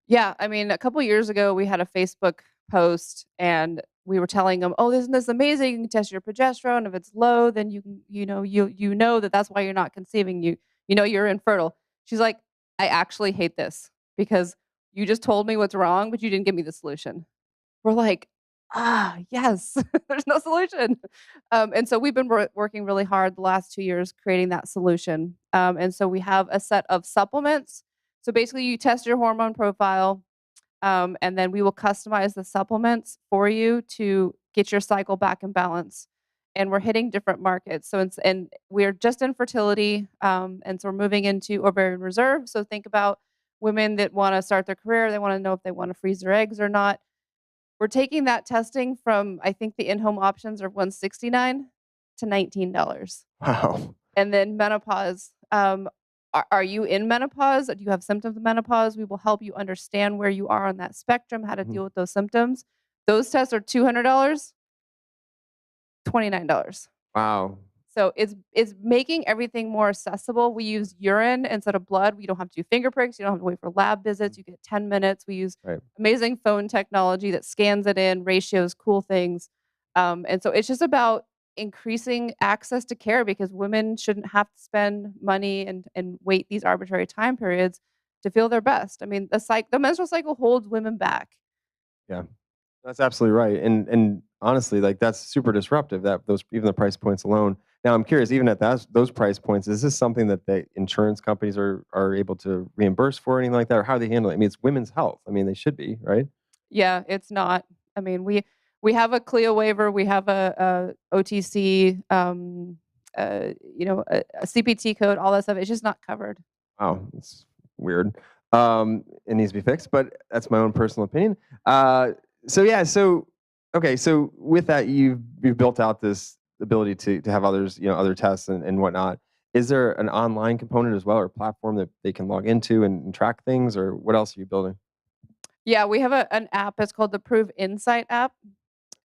Yeah, I mean, a couple years ago, we had a Facebook post, and we were telling them, "Oh, isn't this amazing? You can test your progesterone. If it's low, then you know that that's why you're not conceiving. You know you're infertile." She's like, "I actually hate this because you just told me what's wrong, but you didn't give me the solution." We're like, yes, there's no solution. And so we've been working really hard the last 2 years creating that solution. And so we have a set of supplements. So basically, you test your hormone profile, and then we will customize the supplements for you to get your cycle back in balance. And we're hitting different markets. And we're just in fertility, and so we're moving into ovarian reserve. So think about women that want to start their career. They want to know if they want to freeze their eggs or not. We're taking that testing from, I think the in-home options are $169 to $19. Wow. And then menopause. Are you in menopause? Do you have symptoms of menopause? We will help you understand where you are on that spectrum, how to deal with those symptoms. Those tests are $200, $29. Wow. So it's making everything more accessible. We use urine instead of blood. We don't have to do finger pricks. You don't have to wait for lab visits. You get 10 minutes. We use amazing phone technology that scans it in, ratios, cool things. And so it's just about increasing access to care because women shouldn't have to spend money and wait these arbitrary time periods to feel their best. I mean, the menstrual cycle holds women back. Yeah, that's absolutely right. And honestly, like that's super disruptive. That those even the price points alone. Now, I'm curious, even at those price points, is this something that the insurance companies are able to reimburse for, or anything like that, or how do they handle it? I mean, it's women's health. I mean, they should be, right? Yeah, it's not. I mean, we have a CLIA waiver, we have a OTC, a CPT code, all that stuff. It's just not covered. Wow, it's weird. It needs to be fixed, but that's my own personal opinion. Okay, so with that, you've built out this ability to have others, other tests and whatnot. Is there an online component as well, or a platform that they can log into and track things, or what else are you building? Yeah, we have an app. It's called the Prove Insight app,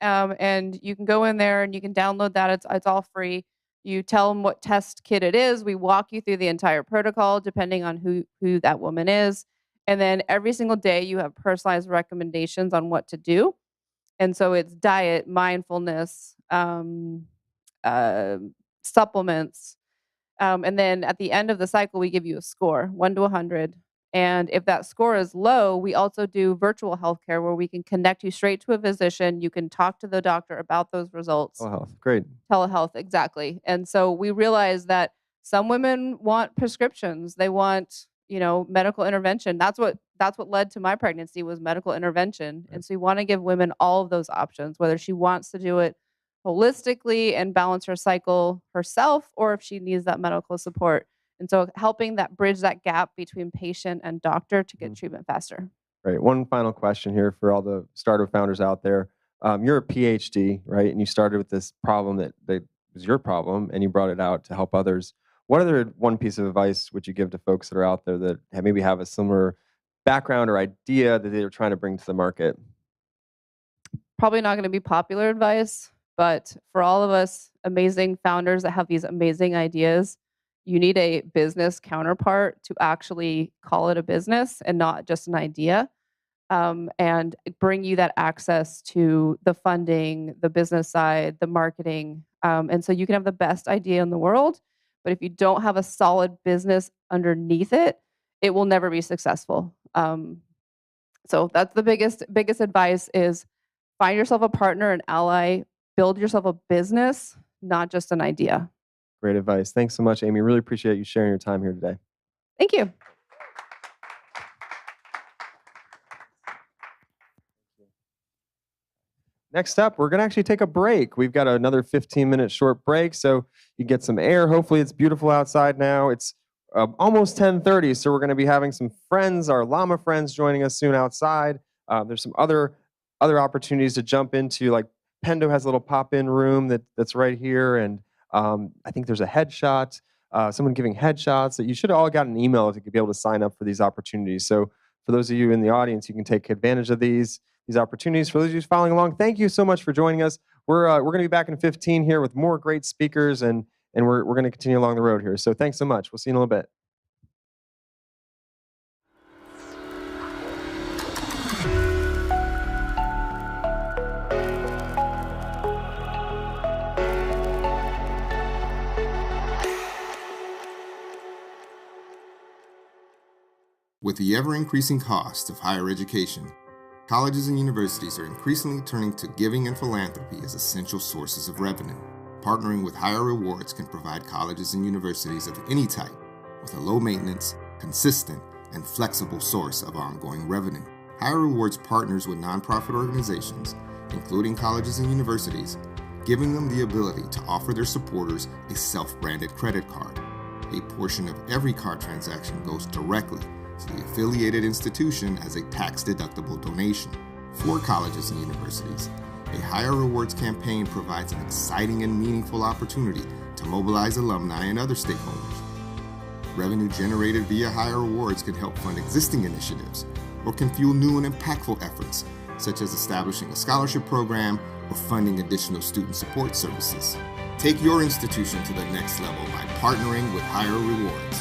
and you can go in there and you can download that. It's all free. You tell them what test kit it is. We walk you through the entire protocol, depending on who that woman is, and then every single day you have personalized recommendations on what to do. And so it's diet, mindfulness, supplements. And then at the end of the cycle, we give you a score, 1 to 100. And if that score is low, we also do virtual healthcare where we can connect you straight to a physician. You can talk to the doctor about those results. Telehealth, great. Telehealth, exactly. And so we realize that some women want prescriptions. They want, medical intervention. That's what led to my pregnancy was medical intervention. And so we want to give women all of those options, whether she wants to do it holistically and balance her cycle herself, or if she needs that medical support. And so helping bridge that gap between patient and doctor to get treatment faster. Right. One final question here for all the startup founders out there. You're a PhD, right? And you started with this problem that was your problem, and you brought it out to help others. What other one piece of advice would you give to folks that are out there that maybe have a similar background or idea that they're trying to bring to the market? Probably not going to be popular advice, but for all of us amazing founders that have these amazing ideas, you need a business counterpart to actually call it a business and not just an idea, and bring you that access to the funding, the business side, the marketing. And so you can have the best idea in the world, but if you don't have a solid business underneath it, it will never be successful. So that's the biggest advice is find yourself a partner, an ally, build yourself a business, not just an idea. Great advice. Thanks so much, Amy. Really appreciate you sharing your time here today. Thank you. Next up, we're going to actually take a break. We've got another 15-minute short break, so you get some air. Hopefully, it's beautiful outside now. It's almost 10:30, so we're going to be having some friends, our llama friends, joining us soon outside. There's some other opportunities to jump into, like Pendo has a little pop-in room that's right here, and I think there's a headshot. someone giving headshots. That you should have all gotten an email to be able to sign up for these opportunities. So for those of you in the audience, you can take advantage of these opportunities. For those of you following along, thank you so much for joining us. We're going to be back in 15 here with more great speakers, and we're going to continue along the road here. So thanks so much. We'll see you in a little bit. With the ever-increasing cost of higher education, colleges and universities are increasingly turning to giving and philanthropy as essential sources of revenue. Partnering with Higher Rewards can provide colleges and universities of any type with a low-maintenance, consistent, and flexible source of ongoing revenue. Higher Rewards partners with nonprofit organizations, including colleges and universities, giving them the ability to offer their supporters a self-branded credit card. A portion of every card transaction goes directly to the affiliated institution as a tax-deductible donation. For colleges and universities, a Higher Rewards campaign provides an exciting and meaningful opportunity to mobilize alumni and other stakeholders. Revenue generated via Higher Rewards can help fund existing initiatives or can fuel new and impactful efforts, such as establishing a scholarship program or funding additional student support services. Take your institution to the next level by partnering with Higher Rewards.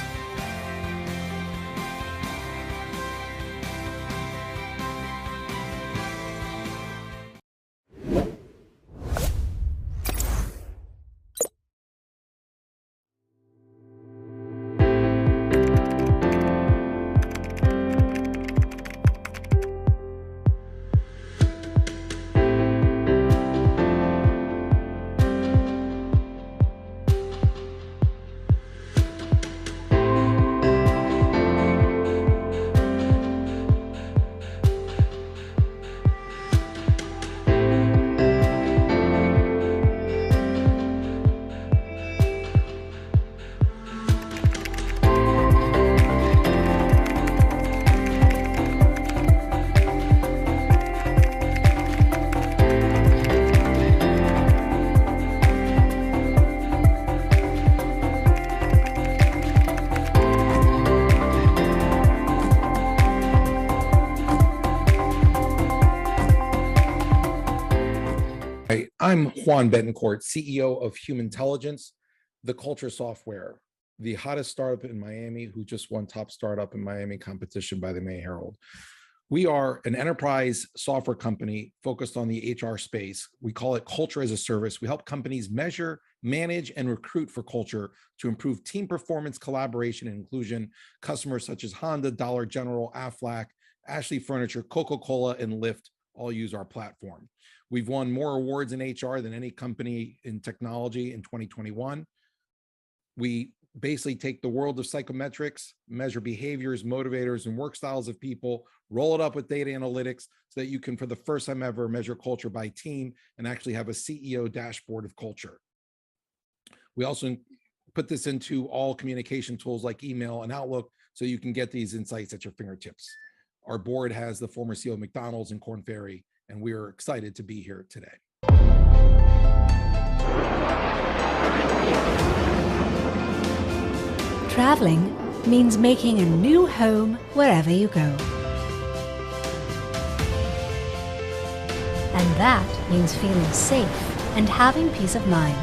I'm Juan Betancourt, CEO of Human Intelligence, the culture software, the hottest startup in Miami who just won top startup in Miami competition by the May Herald. We are an enterprise software company focused on the HR space. We call it culture as a service. We help companies measure, manage, and recruit for culture to improve team performance, collaboration, and inclusion. Customers such as Honda, Dollar General, Aflac, Ashley Furniture, Coca-Cola, and Lyft all use our platform. We've won more awards in HR than any company in technology in 2021. We basically take the world of psychometrics, measure behaviors, motivators, and work styles of people, roll it up with data analytics so that you can, for the first time ever, measure culture by team and actually have a CEO dashboard of culture. We also put this into all communication tools like email and Outlook so you can get these insights at your fingertips. Our board has the former CEO of McDonald's and Korn Ferry, and we are excited to be here today. Traveling means making a new home wherever you go. And that means feeling safe and having peace of mind.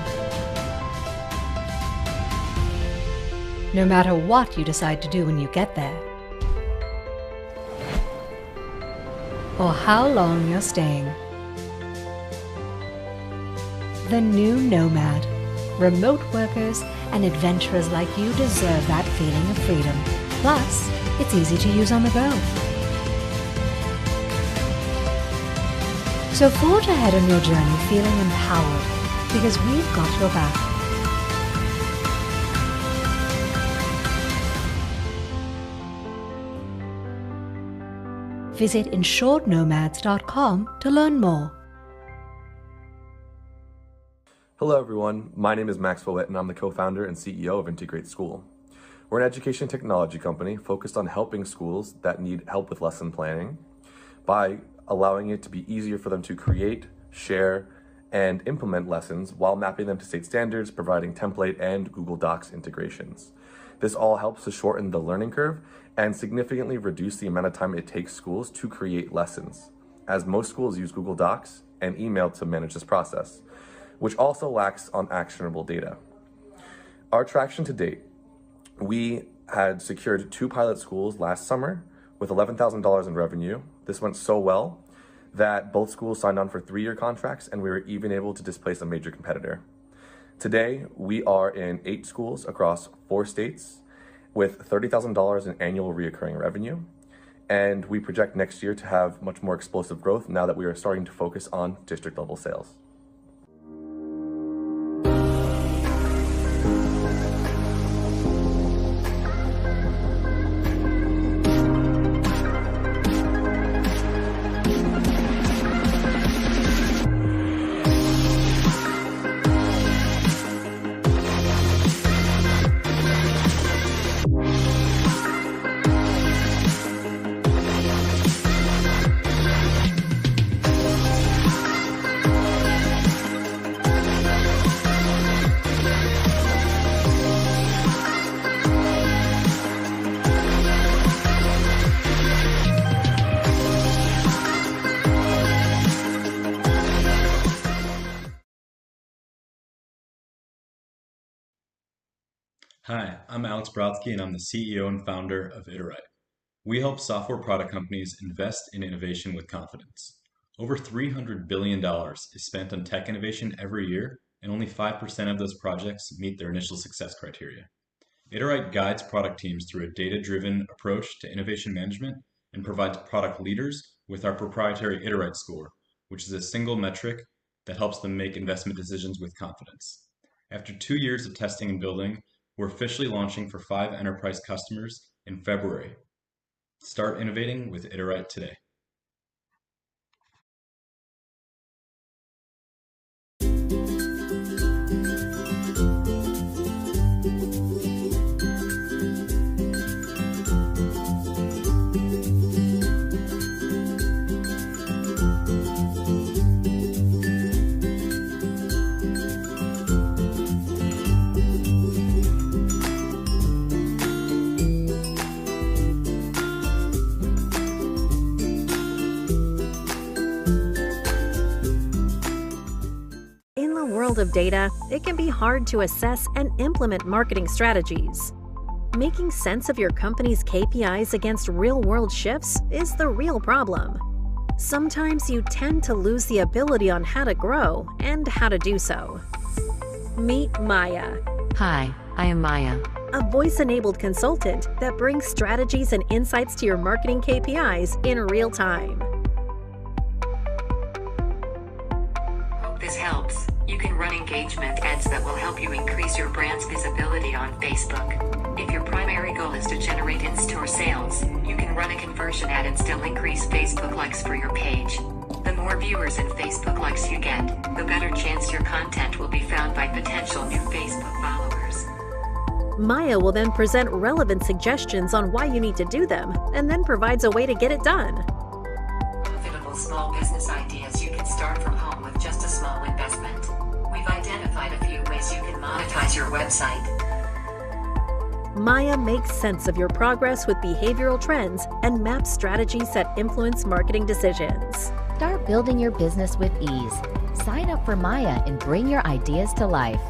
No matter what you decide to do when you get there, or how long you're staying. The new Nomad. Remote workers and adventurers like you deserve that feeling of freedom. Plus, it's easy to use on the go. So forge ahead on your journey feeling empowered, because we've got your back. Visit insurednomads.com to learn more. Hello everyone, my name is Max Follett and I'm the co-founder and CEO of Integrate School. We're an education technology company focused on helping schools that need help with lesson planning by allowing it to be easier for them to create, share, and implement lessons while mapping them to state standards, providing template and Google Docs integrations. This all helps to shorten the learning curve and significantly reduce the amount of time it takes schools to create lessons, as most schools use Google Docs and email to manage this process, which also lacks on actionable data. Our traction to date: we had secured 2 pilot schools last summer with $11,000 in revenue. This went so well that both schools signed on for 3-year contracts, and we were even able to displace a major competitor. Today, we are in 8 schools across 4 states with $30,000 in annual reoccurring revenue. And we project next year to have much more explosive growth now that we are starting to focus on district level sales. Hi, I'm Alex Brodsky, and I'm the CEO and founder of Iterite. We help software product companies invest in innovation with confidence. Over $300 billion is spent on tech innovation every year, and only 5% of those projects meet their initial success criteria. Iterite guides product teams through a data-driven approach to innovation management and provides product leaders with our proprietary Iterite score, which is a single metric that helps them make investment decisions with confidence. After 2 years of testing and building, we're officially launching for 5 enterprise customers in February. Start innovating with Iterite today. Of data, it can be hard to assess and implement marketing strategies. Making sense of your company's KPIs against real-world shifts is the real problem. Sometimes you tend to lose the ability on how to grow and how to do so. Meet Maya. Hi, I am Maya, A voice-enabled consultant that brings strategies and insights to your marketing KPIs in real time. Hope this helps. You can run engagement ads that will help you increase your brand's visibility on Facebook. If your primary goal is to generate in-store sales, you can run a conversion ad and still increase Facebook likes for your page. The more viewers and Facebook likes you get, the better chance your content will be found by potential new Facebook followers. Maya will then present relevant suggestions on why you need to do them, and then provides a way to get it done. Profitable small business ideas. You can start from home with just a small investment. We've identified a few ways you can monetize your website. Maya makes sense of your progress with behavioral trends and maps strategies that influence marketing decisions. Start building your business with ease. Sign up for Maya and bring your ideas to life.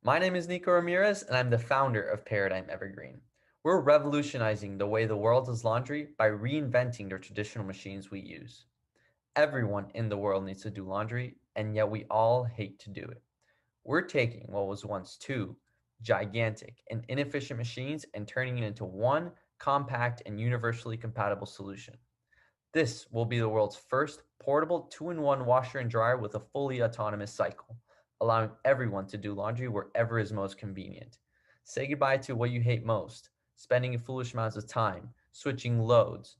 My name is Nico Ramirez, and I'm the founder of Paradigm Evergreen. We're revolutionizing the way the world does laundry by reinventing the traditional machines we use. Everyone in the world needs to do laundry, and yet we all hate to do it. We're taking what was once two gigantic and inefficient machines and turning it into one compact and universally compatible solution. This will be the world's first portable 2-in-1 washer and dryer with a fully autonomous cycle, allowing everyone to do laundry wherever is most convenient. Say goodbye to what you hate most, spending foolish amounts of time, switching loads,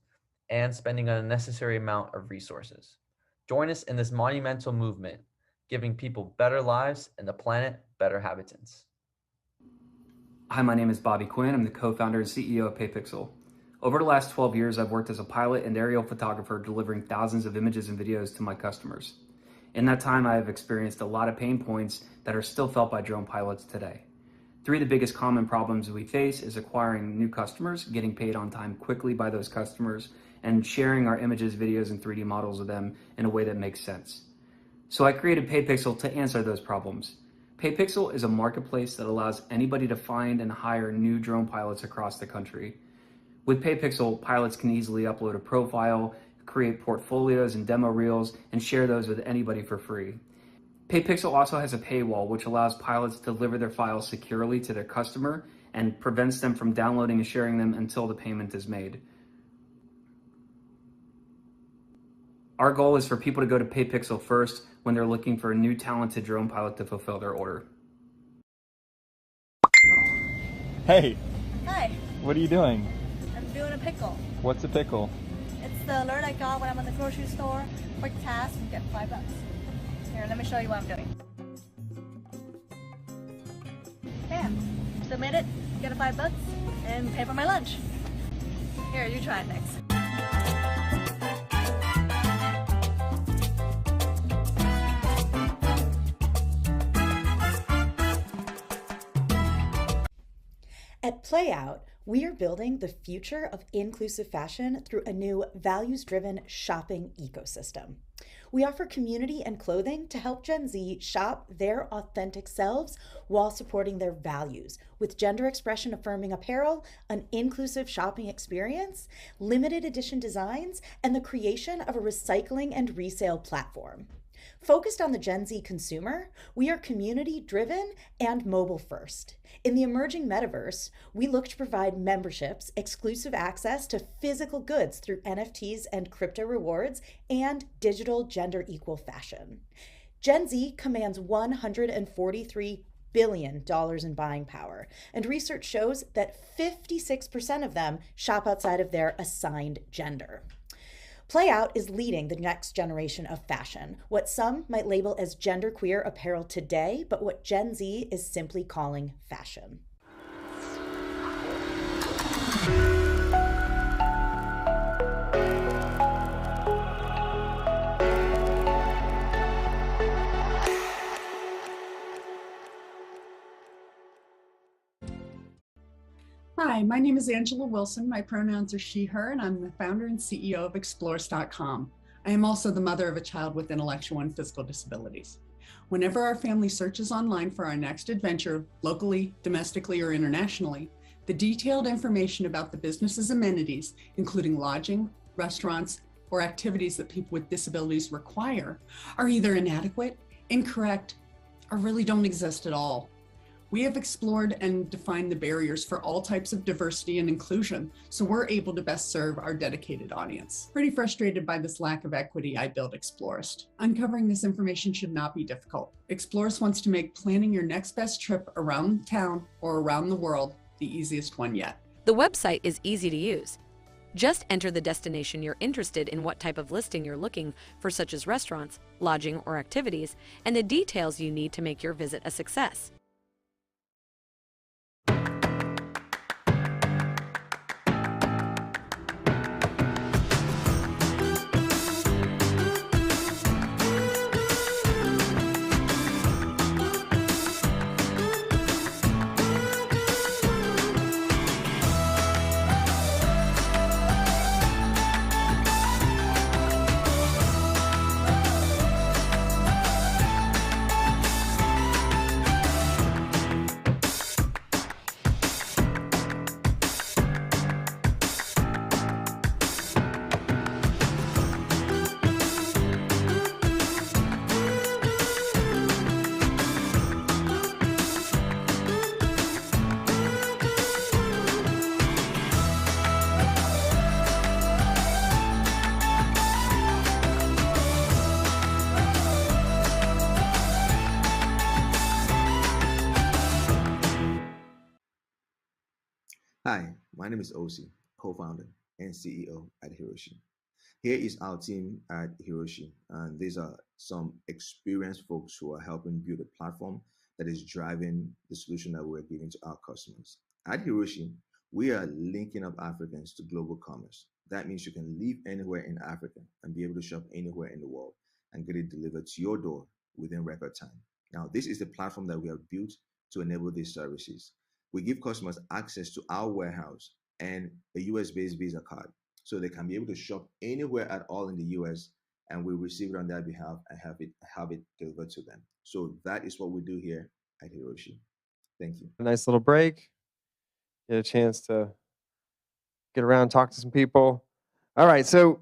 and spending an unnecessary amount of resources. Join us in this monumental movement, giving people better lives and the planet better habitants. Hi, my name is Bobby Quinn. I'm the co-founder and CEO of PayPixel. Over the last 12 years, I've worked as a pilot and aerial photographer delivering thousands of images and videos to my customers. In that time, I have experienced a lot of pain points that are still felt by drone pilots today. 3 of the biggest common problems we face is acquiring new customers, getting paid on time quickly by those customers, and sharing our images, videos, and 3D models with them in a way that makes sense. So I created PayPixel to answer those problems. PayPixel is a marketplace that allows anybody to find and hire new drone pilots across the country. With PayPixel, pilots can easily upload a profile, create portfolios and demo reels, and share those with anybody for free. PayPixel also has a paywall, which allows pilots to deliver their files securely to their customer and prevents them from downloading and sharing them until the payment is made. Our goal is for people to go to PayPixel first when they're looking for a new talented drone pilot to fulfill their order. Hey, Hi, what are you doing? I'm doing a pickle. What's a pickle? It's the alert I got when I'm in the grocery store. Quick task and get $5. Here, let me show you what I'm doing. Bam! Submit it, get a $5, and pay for my lunch. Here, you try it next. At Playout, we are building the future of inclusive fashion through a new values-driven shopping ecosystem. We offer community and clothing to help Gen Z shop their authentic selves while supporting their values with gender expression affirming apparel, an inclusive shopping experience, limited edition designs, and the creation of a recycling and resale platform. Focused on the Gen Z consumer, we are community-driven and mobile-first. In the emerging metaverse, we look to provide memberships, exclusive access to physical goods through NFTs and crypto rewards, and digital gender-equal fashion. Gen Z commands $143 billion in buying power, and research shows that 56% of them shop outside of their assigned gender. Playout is leading the next generation of fashion, what some might label as genderqueer apparel today, but what Gen Z is simply calling fashion. Hi, my name is Angela Wilson. My pronouns are she, her, and I'm the founder and CEO of Explorers.com. I am also the mother of a child with intellectual and physical disabilities. Whenever our family searches online for our next adventure, locally, domestically, or internationally, the detailed information about the business's amenities, including lodging, restaurants, or activities that people with disabilities require, are either inadequate, incorrect, or really don't exist at all. We have explored and defined the barriers for all types of diversity and inclusion, so we're able to best serve our dedicated audience. Pretty frustrated by this lack of equity, I built Explorist. Uncovering this information should not be difficult. Explorist wants to make planning your next best trip around town or around the world the easiest one yet. The website is easy to use. Just enter the destination you're interested in, what type of listing you're looking for, such as restaurants, lodging, or activities, and the details you need to make your visit a success. Hi, my name is Osi, co-founder and CEO at Hiroshi. Here is our team at Hiroshi, and these are some experienced folks who are helping build a platform that is driving the solution that we're giving to our customers. At Hiroshi, we are linking up Africans to global commerce. That means you can live anywhere in Africa and be able to shop anywhere in the world and get it delivered to your door within record time. Now, this is the platform that we have built to enable these services. We give customers access to our warehouse and a US-based Visa card, so they can be able to shop anywhere at all in the US, and we receive it on their behalf and have it delivered to them. So that is what we do here at Hiroshi. Thank you. A nice little break. Get a chance to get around, talk to some people. All right. So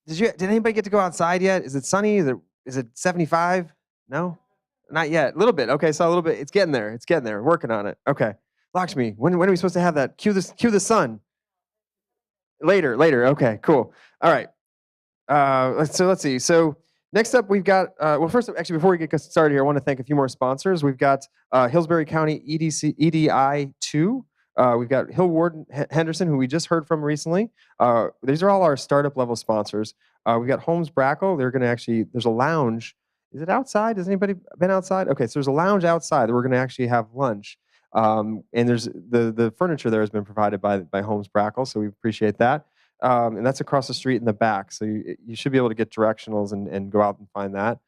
did anybody get to go outside yet? Is it sunny? Is it 75? No? Not yet. A little bit. Okay, so a little bit. It's getting there. It's getting there. Working on it. Okay. Lakshmi, when are we supposed to have that? Cue the sun. Later. Okay, cool. All right. Let's see. So next up, we've got, well, first, actually, before we get started here, I want to thank a few more sponsors. We've got Hillsbury County EDI2. We've got Hill Warden Henderson, who we just heard from recently. These are all our startup level sponsors. We've got Holmes Brackle. They're going to actually, there's a lounge. Is it outside? Has anybody been outside? Okay, so there's a lounge outside that we're going to actually have lunch. And there's the furniture there has been provided by Holmes Brackle, so we appreciate that. And that's across the street in the back. So you should be able to get directionals and go out and find that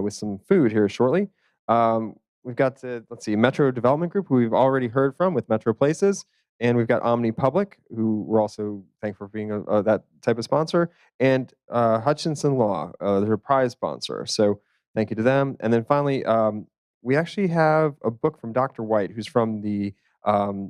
with some food here shortly. We've got, let's see, Metro Development Group, who we've already heard from with Metro Places. And we've got Omni Public, who we're also thankful for being that type of sponsor. And Hutchinson Law, they're a prize sponsor. So thank you to them. And then finally, we actually have a book from Dr. White, who's from the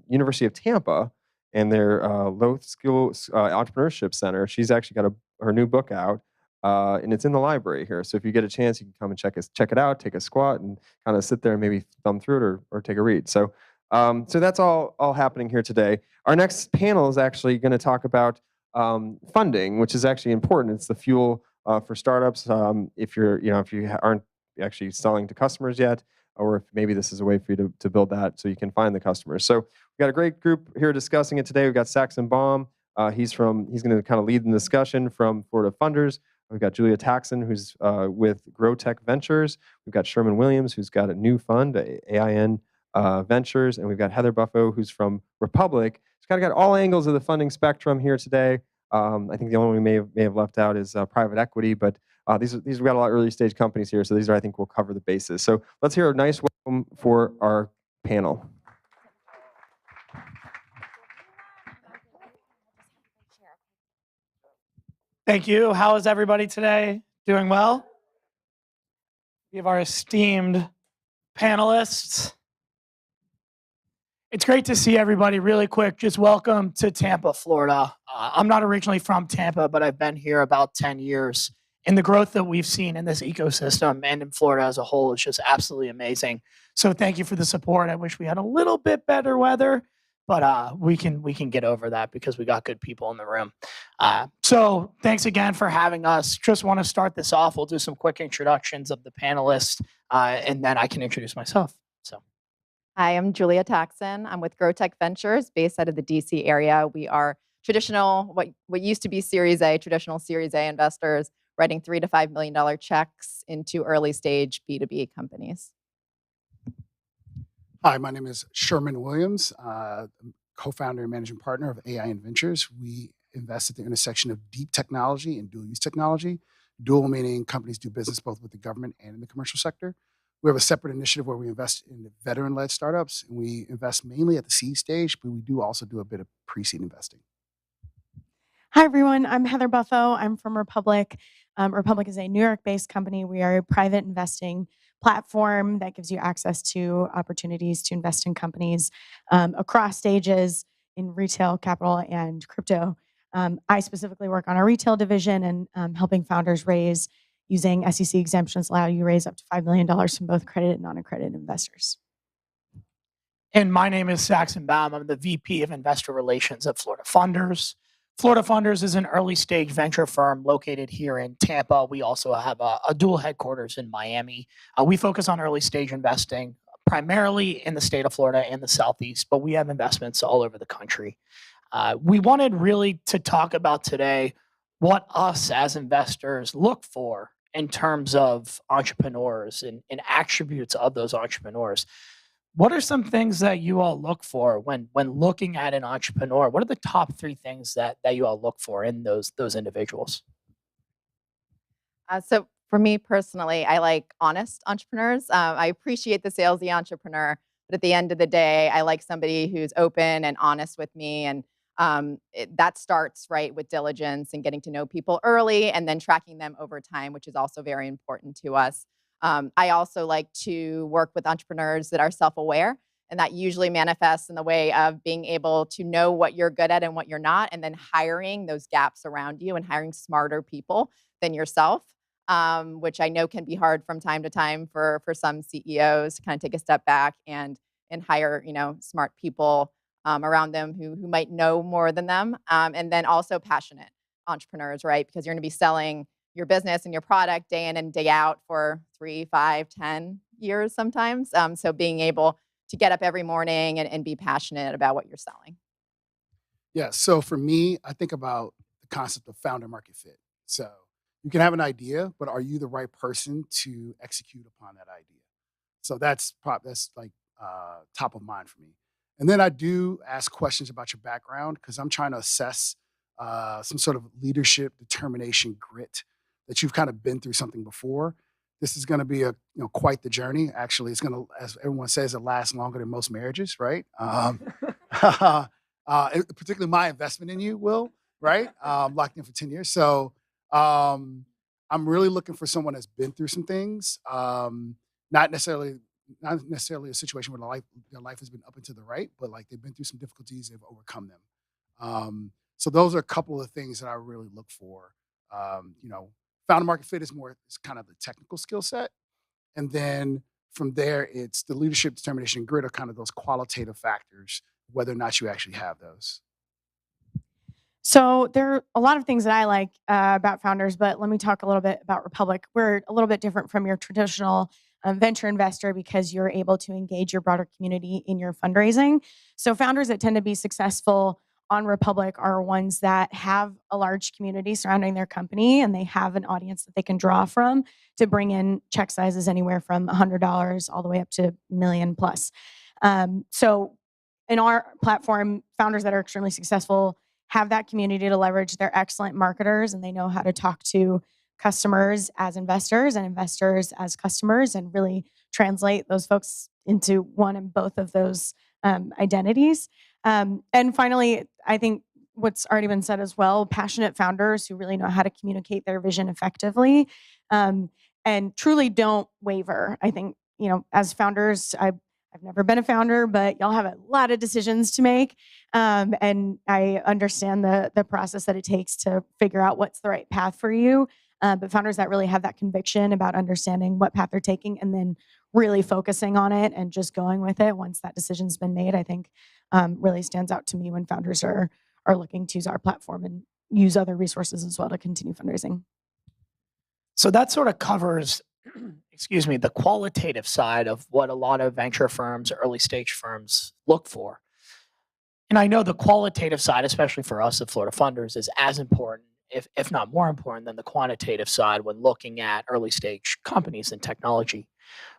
University of Tampa and their Low Skill Entrepreneurship Center. She's actually got her new book out, and it's in the library here. So if you get a chance, you can come and check it out, take a squat, and kind of sit there and maybe thumb through it or take a read. So that's all happening here today. Our next panel is actually going to talk about funding, which is actually important. It's the fuel for startups. If you aren't actually selling to customers yet, or if maybe this is a way for you to build that so you can find the customers. So we've got a great group here discussing it today. We've got Saxon Baum. He's going to kind of lead the discussion from Florida Funders. We've got Julia Taxon, who's with GrowTech Ventures. We've got Sherman Williams, who's got a new fund, AIN Ventures. And we've got Heather Buffo, who's from Republic. It's kind of got all angles of the funding spectrum here today. I think the only one we may have left out is private equity, but these we've got a lot of early stage companies here, so these I think will cover the bases. So let's hear a nice welcome for our panel. Thank you. How is everybody today? Doing well? We have our esteemed panelists. It's great to see everybody. Really quick, just welcome to Tampa, Florida. I'm not originally from Tampa, but I've been here about 10 years. And the growth that we've seen in this ecosystem and in Florida as a whole is just absolutely amazing. So thank you for the support. I wish we had a little bit better weather, but we can get over that because we got good people in the room. So thanks again for having us. Just want to start this off. We'll do some quick introductions of the panelists, and then I can introduce myself. So. Hi, I'm Julia Taxon. I'm with GrowTech Ventures, based out of the DC area. We are traditional, what used to be Series A, traditional Series A investors, writing $3 to $5 million checks into early stage B2B companies. Hi, my name is Sherman Williams, co-founder and managing partner of AIN Ventures. We invest at the intersection of deep technology and dual use technology. Dual meaning companies do business both with the government and in the commercial sector. We have a separate initiative where we invest in veteran-led startups, and we invest mainly at the seed stage, but we do also do a bit of pre-seed investing. Hi, everyone. I'm Heather Buffo. I'm from Republic. Republic is a New York-based company. We are a private investing platform that gives you access to opportunities to invest in companies across stages in retail, capital, and crypto. I specifically work on our retail division and helping founders raise using SEC exemptions allow you to raise up to $5 million from both accredited and non-accredited investors. And my name is Saxon Baum. I'm the VP of Investor Relations at Florida Funders. Florida Funders is an early stage venture firm located here in Tampa. We also have a dual headquarters in Miami. We focus on early stage investing, primarily in the state of Florida and the Southeast, but we have investments all over the country. We wanted really to talk about today what us as investors look for in terms of entrepreneurs and attributes of those entrepreneurs. What are some things that you all look for when looking at an entrepreneur? What are the top 3 things that you all look for in those individuals? So for me personally, I like honest entrepreneurs. I appreciate the salesy entrepreneur, but at the end of the day, I like somebody who's open and honest with me. And that starts right with diligence and getting to know people early and then tracking them over time, which is also very important to us. I also like to work with entrepreneurs that are self-aware, and that usually manifests in the way of being able to know what you're good at and what you're not, and then hiring those gaps around you and hiring smarter people than yourself, which I know can be hard from time to time for some CEOs to kind of take a step back and hire smart people around them who might know more than them, and then also passionate entrepreneurs, right? Because you're going to be selling your business and your product day in and day out for 3, 5, 10 years sometimes. So being able to get up every morning and be passionate about what you're selling. Yeah. So for me, I think about the concept of founder market fit. So you can have an idea, but are you the right person to execute upon that idea? So that's like top of mind for me. And then I do ask questions about your background because I'm trying to assess some sort of leadership, determination, grit that you've kind of been through something before. This is going to be quite the journey. Actually, it's going to, as everyone says, it lasts longer than most marriages, right? Particularly my investment in you will, right? Locked in for 10 years. So I'm really looking for someone that's been through some things. Not necessarily a situation where their life has been up and to the right, but like they've been through some difficulties, they've overcome them. So those are a couple of things that I really look for. Founder market fit is kind of the technical skill set. And then from there, it's the leadership, determination, and grit are kind of those qualitative factors, whether or not you actually have those. So there are a lot of things that I like about founders, but let me talk a little bit about Republic. We're a little bit different from your traditional venture investor because you're able to engage your broader community in your fundraising. So founders that tend to be successful on Republic are ones that have a large community surrounding their company, and they have an audience that they can draw from to bring in check sizes anywhere from $100 all the way up to $1 million plus. So in our platform, founders that are extremely successful have that community to leverage. They're excellent marketers, and they know how to talk to customers as investors and investors as customers and really translate those folks into one and both of those identities. And finally, I think what's already been said as well, passionate founders who really know how to communicate their vision effectively and truly don't waver. I think, as founders, I've never been a founder, but y'all have a lot of decisions to make. And I understand the process that it takes to figure out what's the right path for you. But founders that really have that conviction about understanding what path they're taking and then really focusing on it and just going with it once that decision's been made, I think really stands out to me when founders are looking to use our platform and use other resources as well to continue fundraising. So that sort of covers, the qualitative side of what a lot of venture firms, early stage firms look for. And I know the qualitative side, especially for us at Florida Funders, is as important, if not more important, than the quantitative side when looking at early stage companies and technology.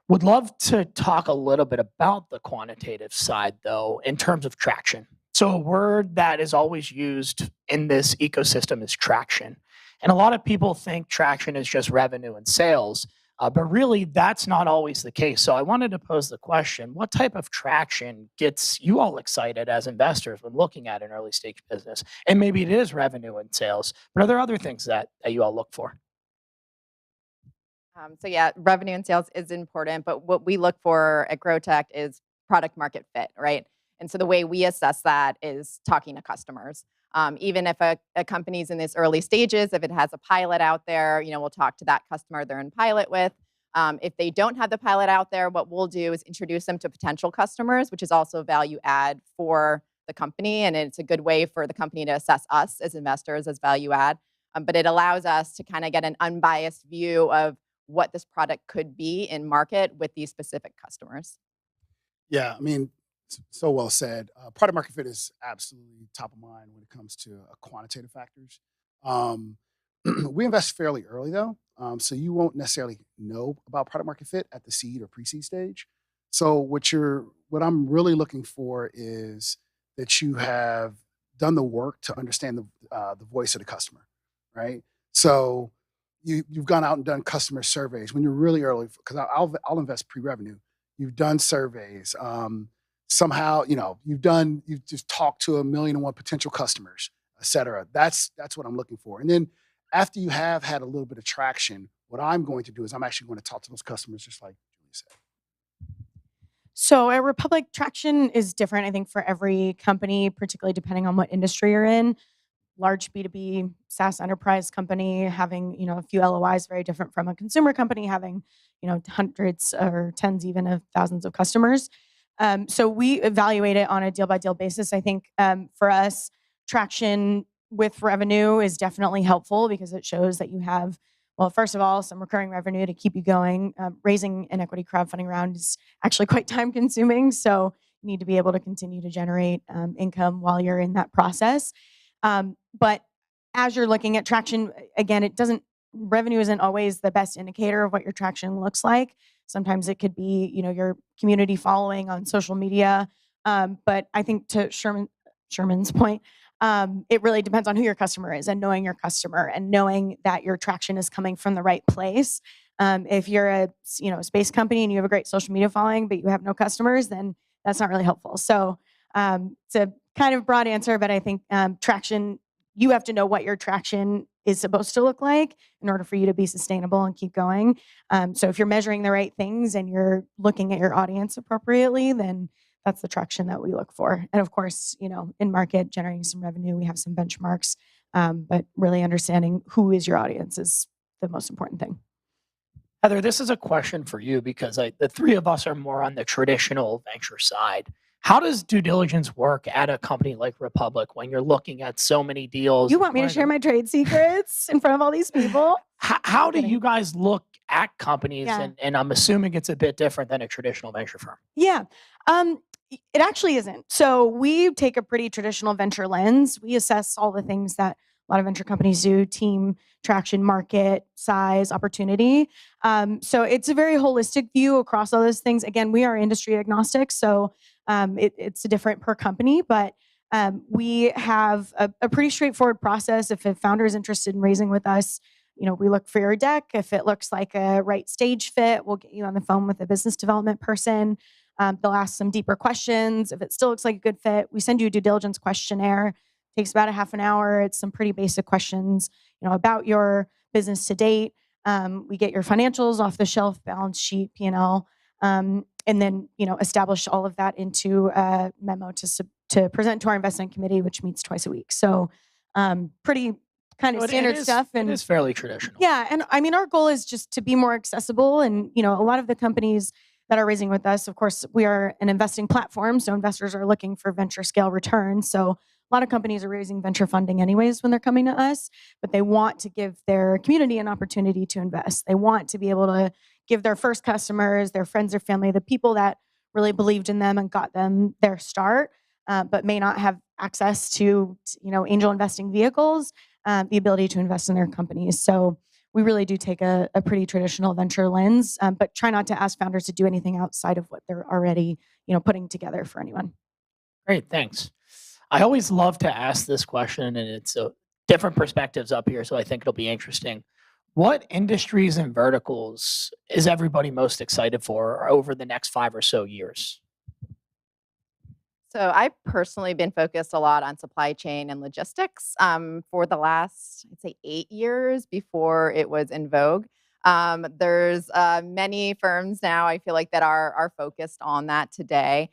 Would love to talk a little bit about the quantitative side, though, in terms of traction. So a word that is always used in this ecosystem is traction. And a lot of people think traction is just revenue and sales, but really that's not always the case. So I wanted to pose the question, what type of traction gets you all excited as investors when looking at an early stage business? And maybe it is revenue and sales, but are there other things that you all look for? So yeah, revenue and sales is important, but what we look for at GrowTech is product market fit, right? And so the way we assess that is talking to customers. Even if a company's in its early stages, if it has a pilot out there, we'll talk to that customer they're in pilot with. If they don't have the pilot out there, what we'll do is introduce them to potential customers, which is also value add for the company. And it's a good way for the company to assess us as investors as value add. But it allows us to kind of get an unbiased view of what this product could be in market with these specific customers. Yeah, I mean, so well said. Product market fit is absolutely top of mind when it comes to quantitative factors. Um, we invest fairly early though, so you won't necessarily know about product market fit at the seed or pre-seed stage. So what I'm really looking for is that you have done the work to understand the voice of the customer, right? So you've gone out and done customer surveys when you're really early because I'll invest pre-revenue. You've done surveys. Somehow, you've just talked to 1,000,001 potential customers, et cetera. That's what I'm looking for. And then after you have had a little bit of traction, what I'm going to do is I'm actually going to talk to those customers just like Julie said. So at Republic, traction is different, I think, for every company, particularly depending on what industry you're in. Large B2B SaaS enterprise company having, a few LOIs, very different from a consumer company having, hundreds or tens even of thousands of customers. So we evaluate it on a deal by deal basis. I think for us, traction with revenue is definitely helpful because it shows that you have, well, first of all, some recurring revenue to keep you going. Raising an equity crowdfunding round is actually quite time consuming. So you need to be able to continue to generate income while you're in that process. But as you're looking at traction, again, revenue isn't always the best indicator of what your traction looks like. Sometimes it could be, your community following on social media. But I think to Sherman's point, it really depends on who your customer is and knowing your customer and knowing that your traction is coming from the right place. If you're a space company and you have a great social media following, but you have no customers, then that's not really helpful. So it's a kind of broad answer, but I think traction, you have to know what your traction is supposed to look like in order for you to be sustainable and keep going. So if you're measuring the right things and you're looking at your audience appropriately, then that's the traction that we look for. And of course, in market, generating some revenue, we have some benchmarks, but really understanding who is your audience is the most important thing. Heather, this is a question for you because the three of us are more on the traditional venture side. How does due diligence work at a company like Republic when you're looking at so many deals? You want me to share my trade secrets in front of all these people? How do you guys look at companies? Yeah. And I'm assuming it's a bit different than a traditional venture firm. Yeah. It actually isn't. So we take a pretty traditional venture lens. We assess all the things that a lot of venture companies do: team, traction, market, size, opportunity. So it's a very holistic view across all those things. Again, we are industry agnostic, so it's different per company, but we have a pretty straightforward process. If a founder is interested in raising with us, we look for your deck. If it looks like a right stage fit, we'll get you on the phone with a business development person. They'll ask some deeper questions. If it still looks like a good fit, we send you a due diligence questionnaire. It takes about a half an hour. It's some pretty basic questions, about your business to date. We get your financials off the shelf, balance sheet, P&L, and then establish all of that into a memo to present to our investment committee, which meets twice a week. So pretty kind of standard stuff. And it is fairly traditional. Yeah, and I mean, our goal is just to be more accessible. And a lot of the companies that are raising with us, of course, we are an investing platform, so investors are looking for venture scale returns. So a lot of companies are raising venture funding anyways when they're coming to us, but they want to give their community an opportunity to invest. They want to be able to give their first customers, their friends or family, the people that really believed in them and got them their start, but may not have access to angel investing vehicles, the ability to invest in their companies. So we really do take a pretty traditional venture lens, but try not to ask founders to do anything outside of what they're already putting together for anyone. Great, thanks. I always love to ask this question, and it's different perspectives up here, so I think it'll be interesting. What industries and verticals is everybody most excited for over the next 5 or so years? So I've personally been focused a lot on supply chain and logistics for the last, I'd say, 8 years before it was in vogue. There's many firms now, I feel like, that are focused on that today.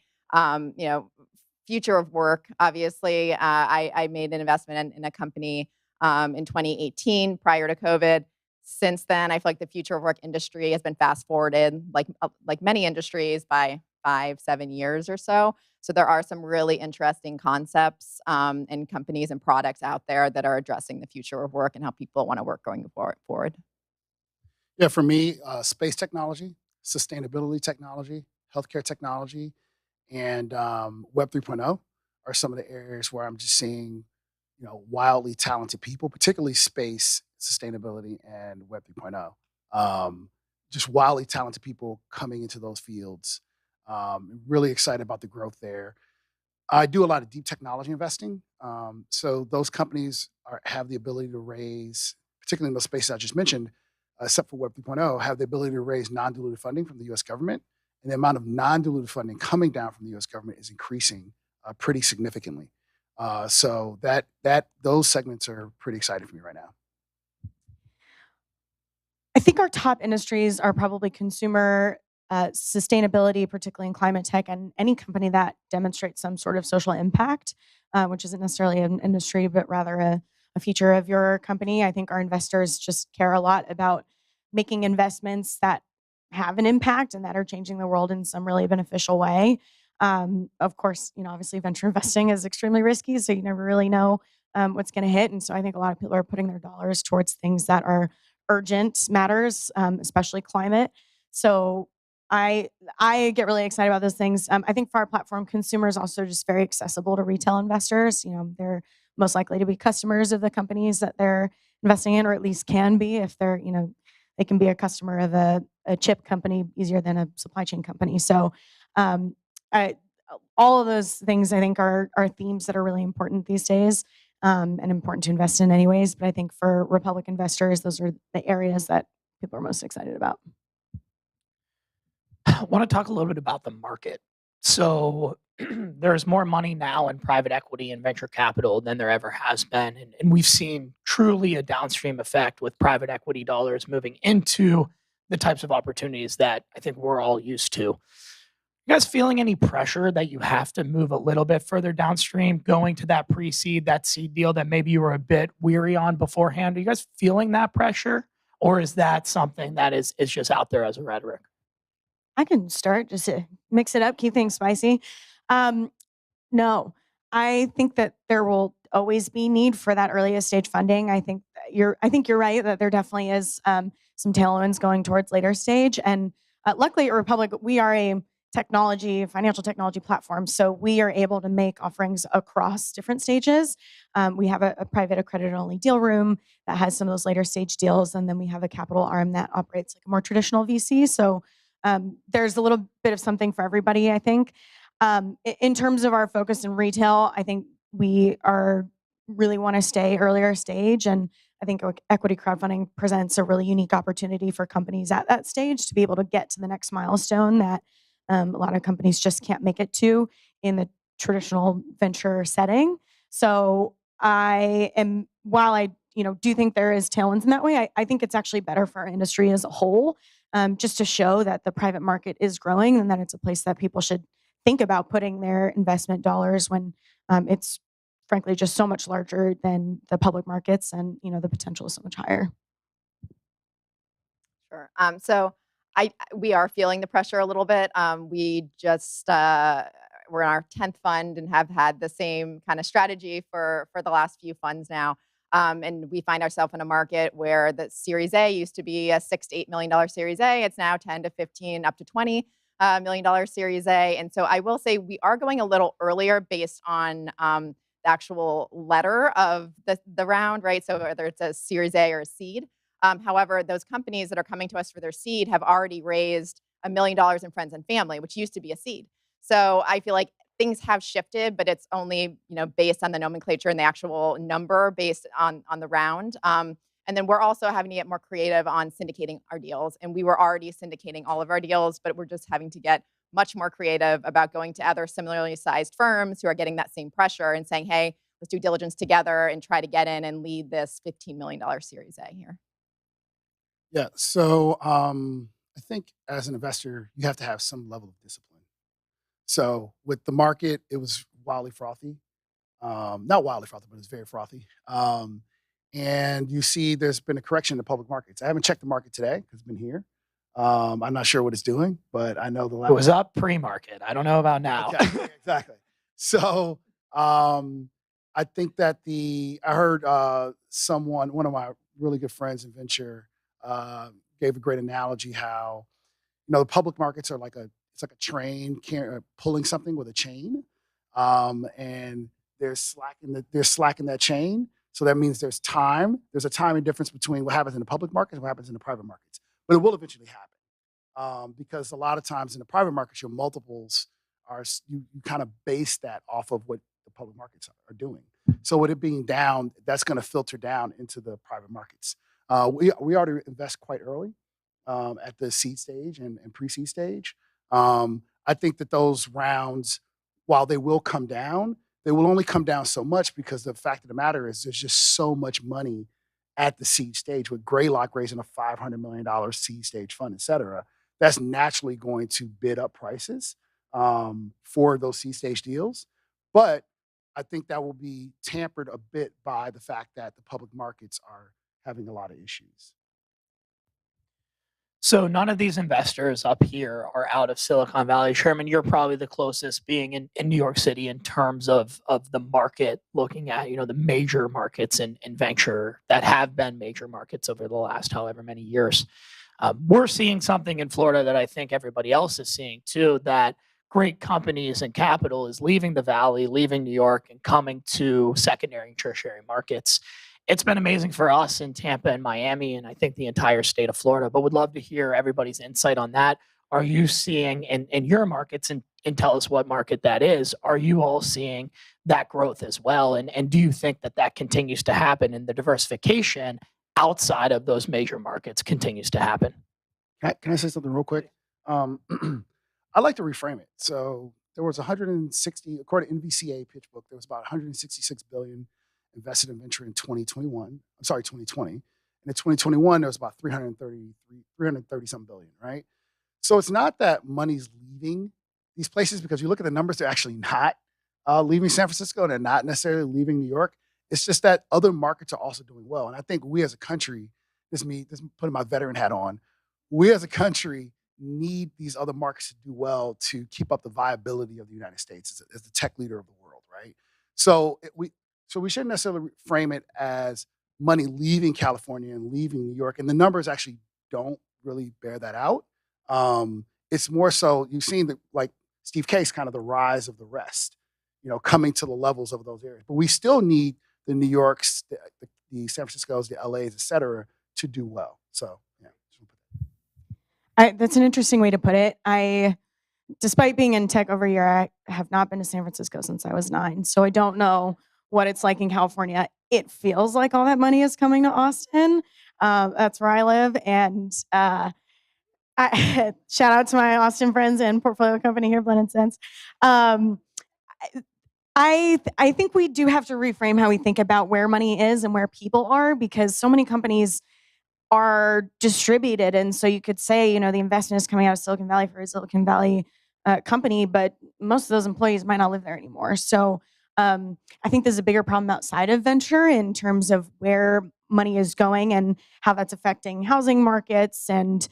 Future of work, obviously. I made an investment in a company in 2018 prior to COVID. Since then, I feel like the future of work industry has been fast forwarded, like many industries, by 5-7 years or so. So there are some really interesting concepts and companies and products out there that are addressing the future of work and how people want to work going forward. Yeah, for me, space technology, sustainability technology, healthcare technology, and Web 3.0 are some of the areas where I'm just seeing, wildly talented people, particularly space, sustainability, and Web 3.0. Just wildly talented people coming into those fields. Really excited about the growth there. I do a lot of deep technology investing. So those companies have the ability to raise, particularly in those spaces I just mentioned, except for Web 3.0, have the ability to raise non-dilutive funding from the US government. And the amount of non-dilutive funding coming down from the US government is increasing pretty significantly. So those segments are pretty exciting for me right now. I think our top industries are probably consumer sustainability, particularly in climate tech, and any company that demonstrates some sort of social impact, which isn't necessarily an industry, but rather a feature of your company. I think our investors just care a lot about making investments that have an impact and that are changing the world in some really beneficial way. Of course, obviously venture investing is extremely risky, so you never really know what's going to hit. And so I think a lot of people are putting their dollars towards things that are urgent matters, especially climate. So I get really excited about those things. I think for our platform, consumers also just very accessible to retail investors. They're most likely to be customers of the companies that they're investing in, or at least can be if they're, they can be a customer of a chip company easier than a supply chain company. So all of those things I think are themes that are really important these days. And important to invest in anyways. But I think for Republic investors, those are the areas that people are most excited about. I want to talk a little bit about the market. So there's more money now in private equity and venture capital than there ever has been. And we've seen truly a downstream effect with private equity dollars moving into the types of opportunities that I think we're all used to. You guys feeling any pressure that you have to move a little bit further downstream, going to that pre-seed, that seed deal that maybe you were a bit weary on beforehand? Are you guys feeling that pressure? Or is that something that is just out there as a rhetoric? I can start just to mix it up, keep things spicy. No, I think that there will always be need for that earliest stage funding. I think you're right that there definitely is some tailwinds going towards later stage. And luckily at Republic, we are a financial technology platform. So we are able to make offerings across different stages. We have a private accredited only deal room that has some of those later stage deals. And then we have a capital arm that operates like a more traditional VC. So there's a little bit of something for everybody, I think. In terms of our focus in retail, I think we really want to stay earlier stage. And I think equity crowdfunding presents a really unique opportunity for companies at that stage to be able to get to the next milestone that a lot of companies just can't make it to in the traditional venture setting. So while I do think there is tailwinds in that way, I think it's actually better for our industry as a whole, just to show that the private market is growing and that it's a place that people should think about putting their investment dollars when it's frankly just so much larger than the public markets, and the potential is so much higher. Sure. So we are feeling the pressure a little bit. We just we're in our 10th fund and have had the same kind of strategy for the last few funds now. And we find ourselves in a market where the Series A used to be a $6 to $8 million Series A. It's now 10 to 15, up to $20 million Series A. And so I will say we are going a little earlier based on the actual letter of the round, right? So whether it's a Series A or a seed. However, those companies that are coming to us for their seed have already raised $1 million in friends and family, which used to be a seed. So I feel like things have shifted, but it's only based on the nomenclature and the actual number based on the round. And then we're also having to get more creative on syndicating our deals. And we were already syndicating all of our deals, but we're just having to get much more creative about going to other similarly sized firms who are getting that same pressure and saying, hey, let's do diligence together and try to get in and lead this $15 million Series A here. Yeah, so I think as an investor, you have to have some level of discipline. So with the market, it was wildly frothy. Not wildly frothy, but it's very frothy. And you see there's been a correction in the public markets. I haven't checked the market today because it's been here. I'm not sure what it's doing, but I know it was up pre-market. I don't know about now. Okay, exactly. So I think that I heard one of my really good friends in venture, gave a great analogy how, the public markets are like it's like a train pulling something with a chain, and there's slack in that chain. So that means there's time. There's a timing difference between what happens in the public markets and what happens in the private markets. But it will eventually happen, because a lot of times in the private markets, your multiples you kind of base that off of what the public markets are doing. So with it being down, that's going to filter down into the private markets. We already invest quite early at the seed stage and pre-seed stage. I think that those rounds, while they will come down, they will only come down so much because the fact of the matter is there's just so much money at the seed stage with Greylock raising a $500 million seed stage fund, et cetera. That's naturally going to bid up prices for those seed stage deals. But I think that will be tampered a bit by the fact that the public markets are having a lot of issues. So none of these investors up here are out of Silicon Valley. Sherman, you're probably the closest being in New York City in terms of the market, looking at, the major markets in venture that have been major markets over the last however many years. We're seeing something in Florida that I think everybody else is seeing too, that great companies and capital is leaving the Valley, leaving New York, and coming to secondary and tertiary markets. It's been amazing for us in Tampa and Miami, and I think the entire state of Florida, but would love to hear everybody's insight on that. Are you seeing in your markets, and tell us what market that is, are you all seeing that growth as well? And do you think that continues to happen and the diversification outside of those major markets continues to happen? Can I say something real quick? I like to reframe it. So there was 160, according to NVCA pitch book, there was about 166 billion invested in venture in 2020. And in 2021, there was about 330 something billion, right? So it's not that money's leaving these places, because you look at the numbers, they're actually not leaving San Francisco and they're not necessarily leaving New York. It's just that other markets are also doing well. And I think we as a country, this is putting my veteran hat on, we as a country need these other markets to do well to keep up the viability of the United States as the tech leader of the world, right? So we shouldn't necessarily frame it as money leaving California and leaving New York. And the numbers actually don't really bear that out. It's more so you've seen like Steve Case, kind of the rise of the rest, coming to the levels of those areas. But we still need the New Yorks, the San Franciscos, the LAs, et cetera, to do well. So, yeah. That's an interesting way to put it. Despite being in tech over a year, I have not been to San Francisco since I was 9. So I don't know what it's like in California. It feels like all that money is coming to Austin. That's where I live. And shout out to my Austin friends and portfolio company here, Blended Sense. I think we do have to reframe how we think about where money is and where people are, because so many companies are distributed. And so you could say, the investment is coming out of Silicon Valley for a Silicon Valley company, but most of those employees might not live there anymore. So I think there's a bigger problem outside of venture in terms of where money is going and how that's affecting housing markets and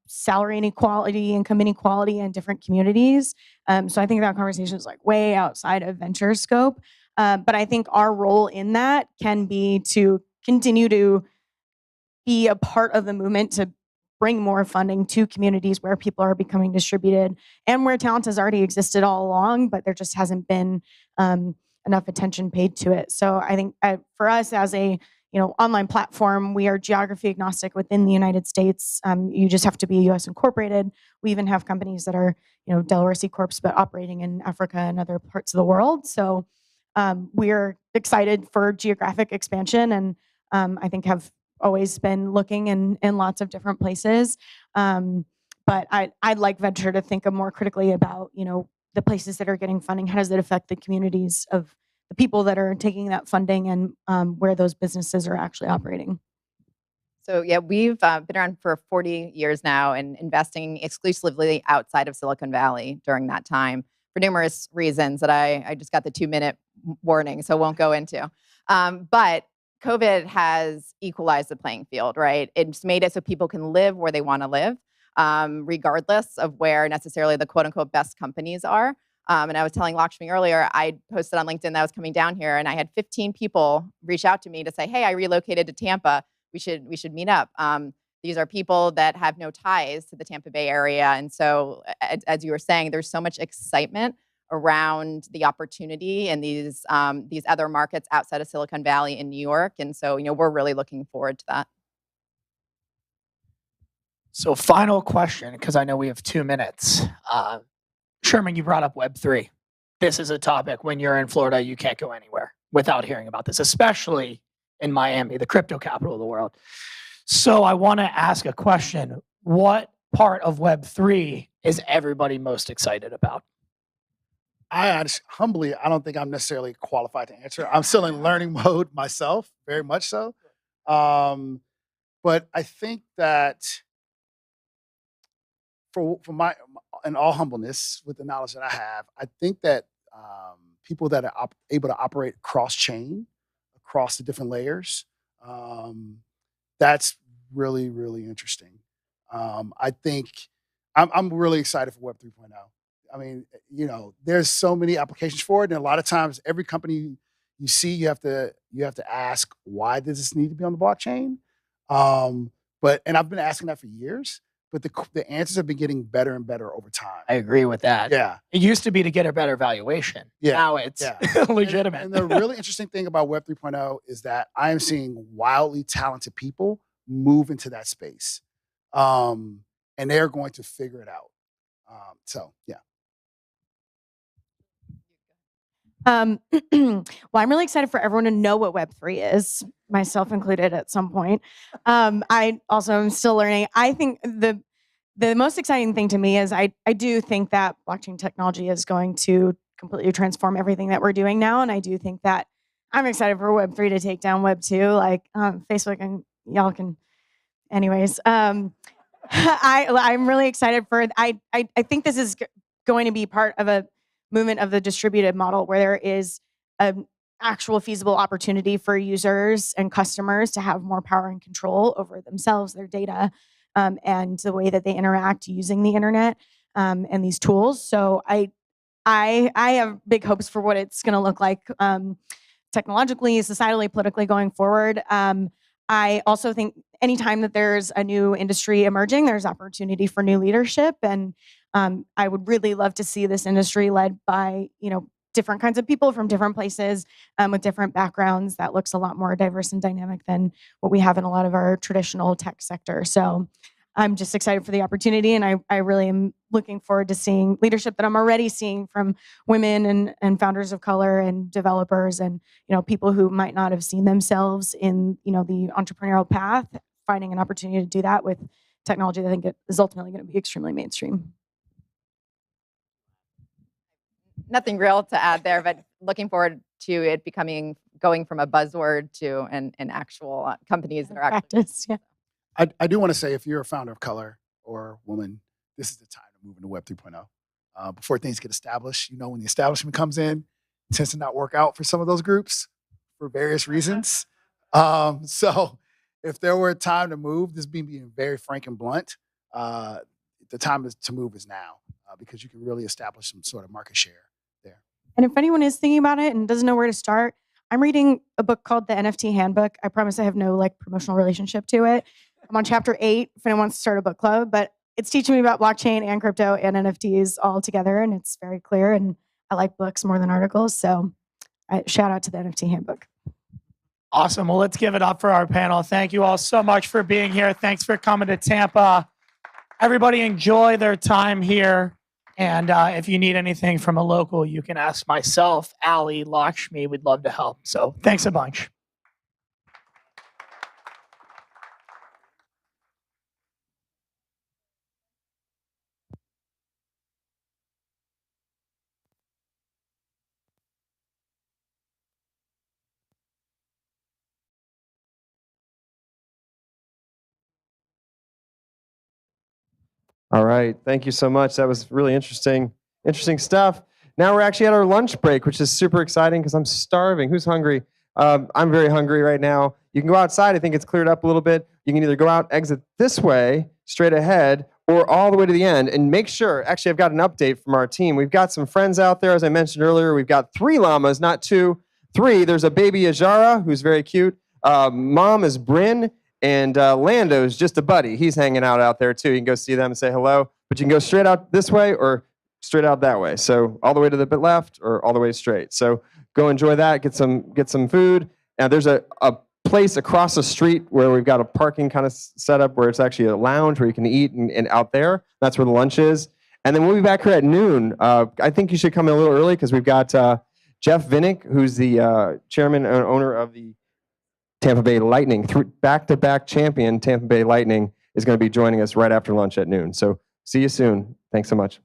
salary inequality, income inequality in different communities. So I think that conversation is like way outside of venture scope. But I think our role in that can be to continue to be a part of the movement to bring more funding to communities where people are becoming distributed and where talent has already existed all along, but there just hasn't been enough attention paid to it. So I think for us as a online platform, we are geography agnostic within the United States. You just have to be U.S. incorporated. We even have companies that are Delaware C Corps, but operating in Africa and other parts of the world. So we're excited for geographic expansion, and I think have always been looking in lots of different places. But I'd like venture to think more critically about, the places that are getting funding. How does it affect the communities of the people that are taking that funding and where those businesses are actually operating? So yeah, we've been around for 40 years now and investing exclusively outside of Silicon Valley during that time for numerous reasons that I just got the 2-minute warning, so won't go into. But COVID has equalized the playing field, right? It's made it so people can live where they want to live, regardless of where necessarily the quote unquote best companies are. And I was telling Lakshmi earlier, I posted on LinkedIn that I was coming down here, and I had 15 people reach out to me to say, hey, I relocated to Tampa. We should meet up. These are people that have no ties to the Tampa Bay area. And so, as you were saying, there's so much excitement around the opportunity in these other markets outside of Silicon Valley in New York. And so, we're really looking forward to that. So final question, because I know we have 2 minutes. Sherman, you brought up Web3. This is a topic when you're in Florida, you can't go anywhere without hearing about this, especially in Miami, the crypto capital of the world. So I want to ask a question. What part of Web3 is everybody most excited about? Humbly, I don't think I'm necessarily qualified to answer. I'm still in learning mode myself, very much so. But I think that for my, in all humbleness, with the knowledge that I have, I think that people that are able to operate cross-chain, across the different layers, that's really, really interesting. I think I'm really excited for Web 3.0. I mean, there's so many applications for it, and a lot of times, every company you see, you have to ask, why does this need to be on the blockchain? And I've been asking that for years, but the answers have been getting better and better over time. I agree with that. Yeah. It used to be to get a better valuation. Yeah. Now it's legitimate. And the really interesting thing about Web 3.0 is that I am seeing wildly talented people move into that space. And they're going to figure it out. Yeah. Well, I'm really excited for everyone to know what Web3 is, myself included at some point. I also am still learning. I think the most exciting thing to me is I do think that blockchain technology is going to completely transform everything that we're doing now. And I do think that I'm excited for Web3 to take down Web2, like Facebook, and y'all can, anyways. I'm really excited for, I think this is going to be part of a movement of the distributed model where there is an actual feasible opportunity for users and customers to have more power and control over themselves, their data, and the way that they interact using the internet and these tools. So I have big hopes for what it's going to look like technologically, societally, politically going forward. I also think anytime that there's a new industry emerging, there's opportunity for new leadership. And I would really love to see this industry led by, different kinds of people from different places with different backgrounds. That looks a lot more diverse and dynamic than what we have in a lot of our traditional tech sector. So I'm just excited for the opportunity. And I really am looking forward to seeing leadership that I'm already seeing from women and founders of color and developers and, people who might not have seen themselves in, the entrepreneurial path, finding an opportunity to do that with technology that I think is ultimately going to be extremely mainstream. Nothing real to add there, but looking forward to it going from a buzzword to an actual companies that are practice. Yeah. I do want to say, if you're a founder of color or woman, this is the time to move into Web 3.0 before things get established. When the establishment comes in, it tends to not work out for some of those groups for various reasons. So if there were a time to move, this being very frank and blunt, the time to move is now because you can really establish some sort of market share there. And if anyone is thinking about it and doesn't know where to start, I'm reading a book called The NFT Handbook. I promise I have no promotional relationship to it. I'm on chapter 8 if anyone wants to start a book club, but it's teaching me about blockchain and crypto and NFTs all together, and it's very clear, and I like books more than articles, so shout out to the NFT Handbook. Awesome. Well, let's give it up for our panel. Thank you all so much for being here. Thanks for coming to Tampa. Everybody enjoy their time here. And if you need anything from a local, you can ask myself, Ali, Lakshmi. We'd love to help. So thanks a bunch. All right. Thank you so much. That was really interesting stuff. Now we're actually at our lunch break, which is super exciting because I'm starving. Who's hungry? I'm very hungry right now. You can go outside. I think it's cleared up a little bit. You can either go out, exit this way, straight ahead, or all the way to the end. And make sure, actually, I've got an update from our team. We've got some friends out there. As I mentioned earlier, we've got 3 llamas, not 2, 3. There's a baby Ajara, who's very cute. Mom is Bryn. And Lando's just a buddy. He's hanging out there too. You can go see them and say hello, but you can go straight out this way or straight out that way. So all the way to the left or all the way straight. So go enjoy that, get some food. Now there's a place across the street where we've got a parking kind of setup where it's actually a lounge where you can eat and out there. That's where the lunch is. And then we'll be back here at noon. I think you should come in a little early because we've got Jeff Vinik, who's the chairman and owner of the Tampa Bay Lightning, back-to-back champion Tampa Bay Lightning, is going to be joining us right after lunch at noon. So see you soon. Thanks so much.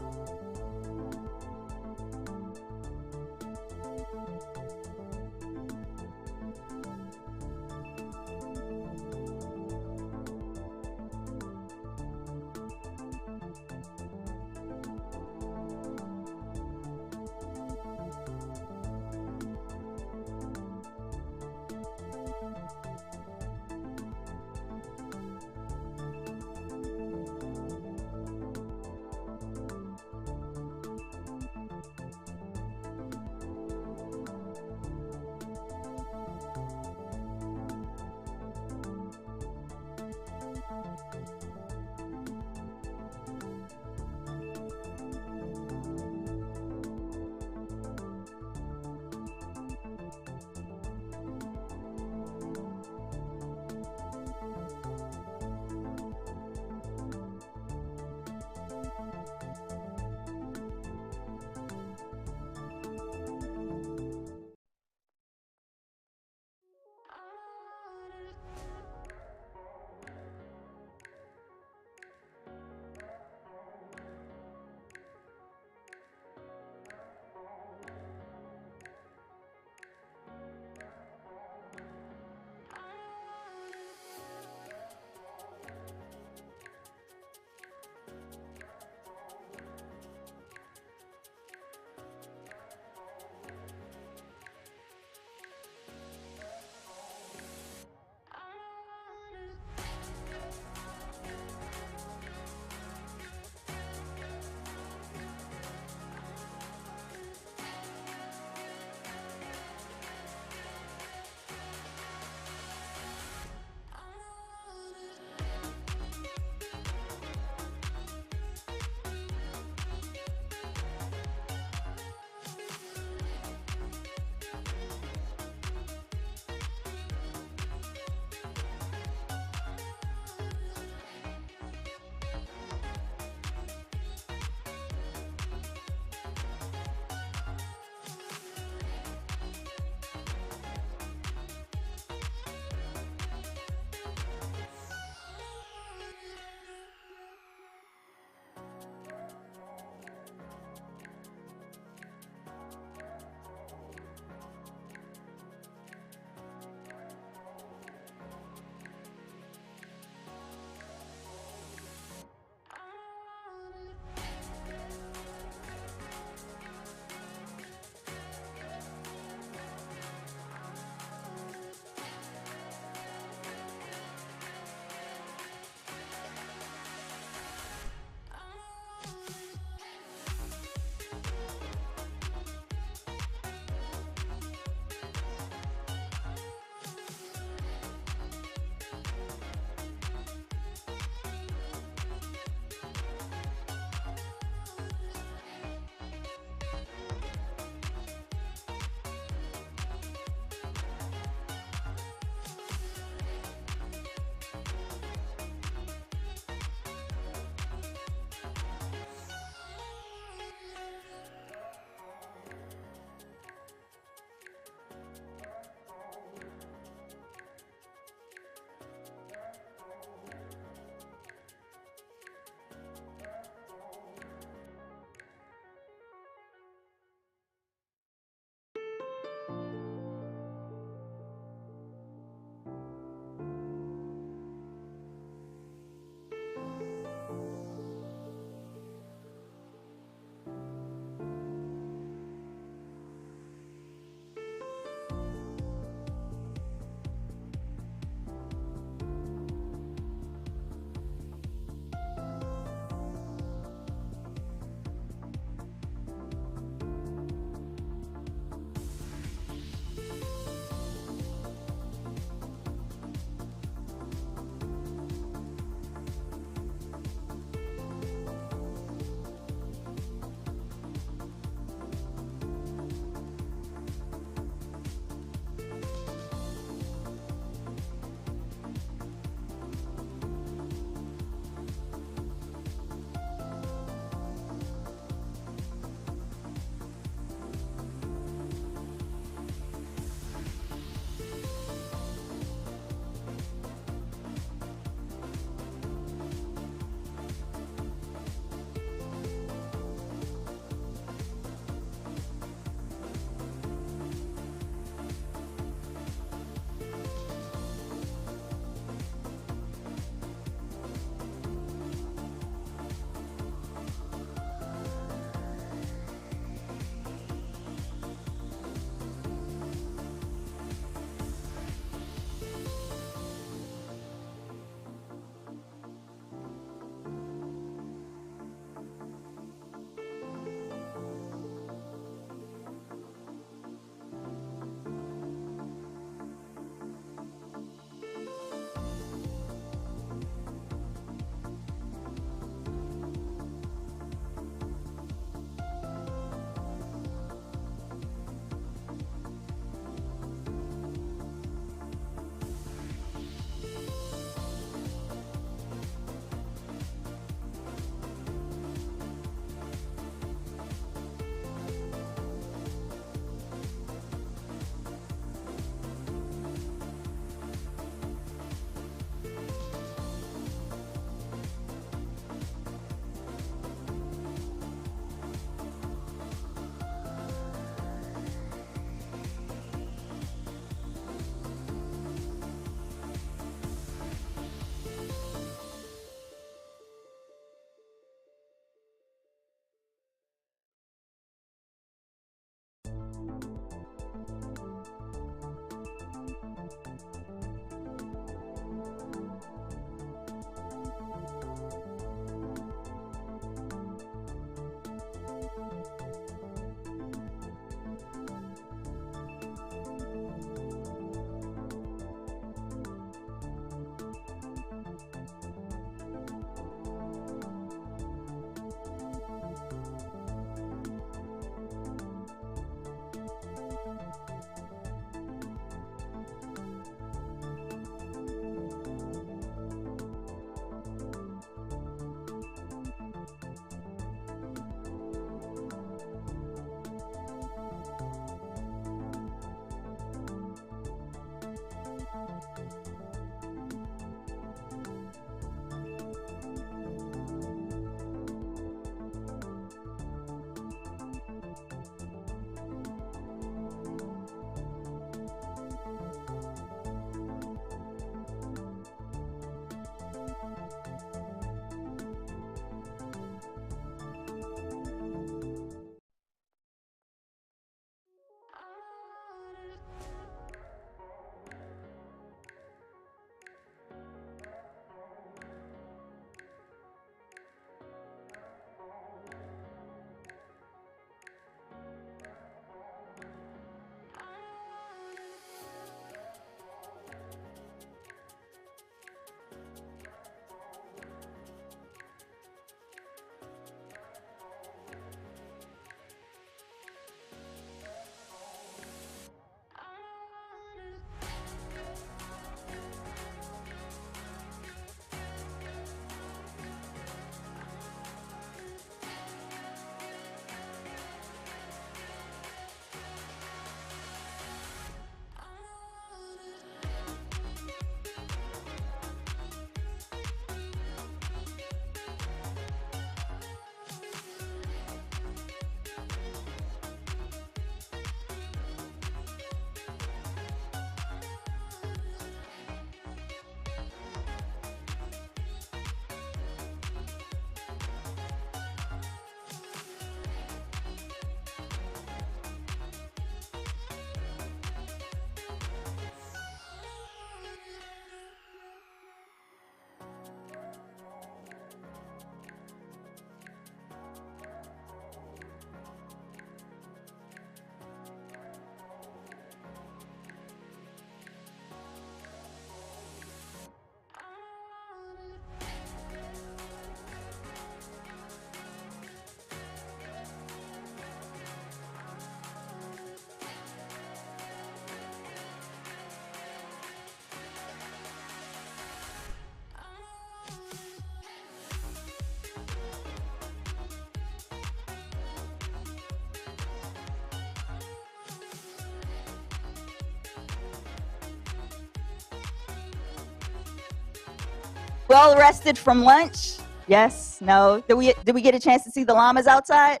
Well rested from lunch? Yes? No? Did we get a chance to see the llamas outside?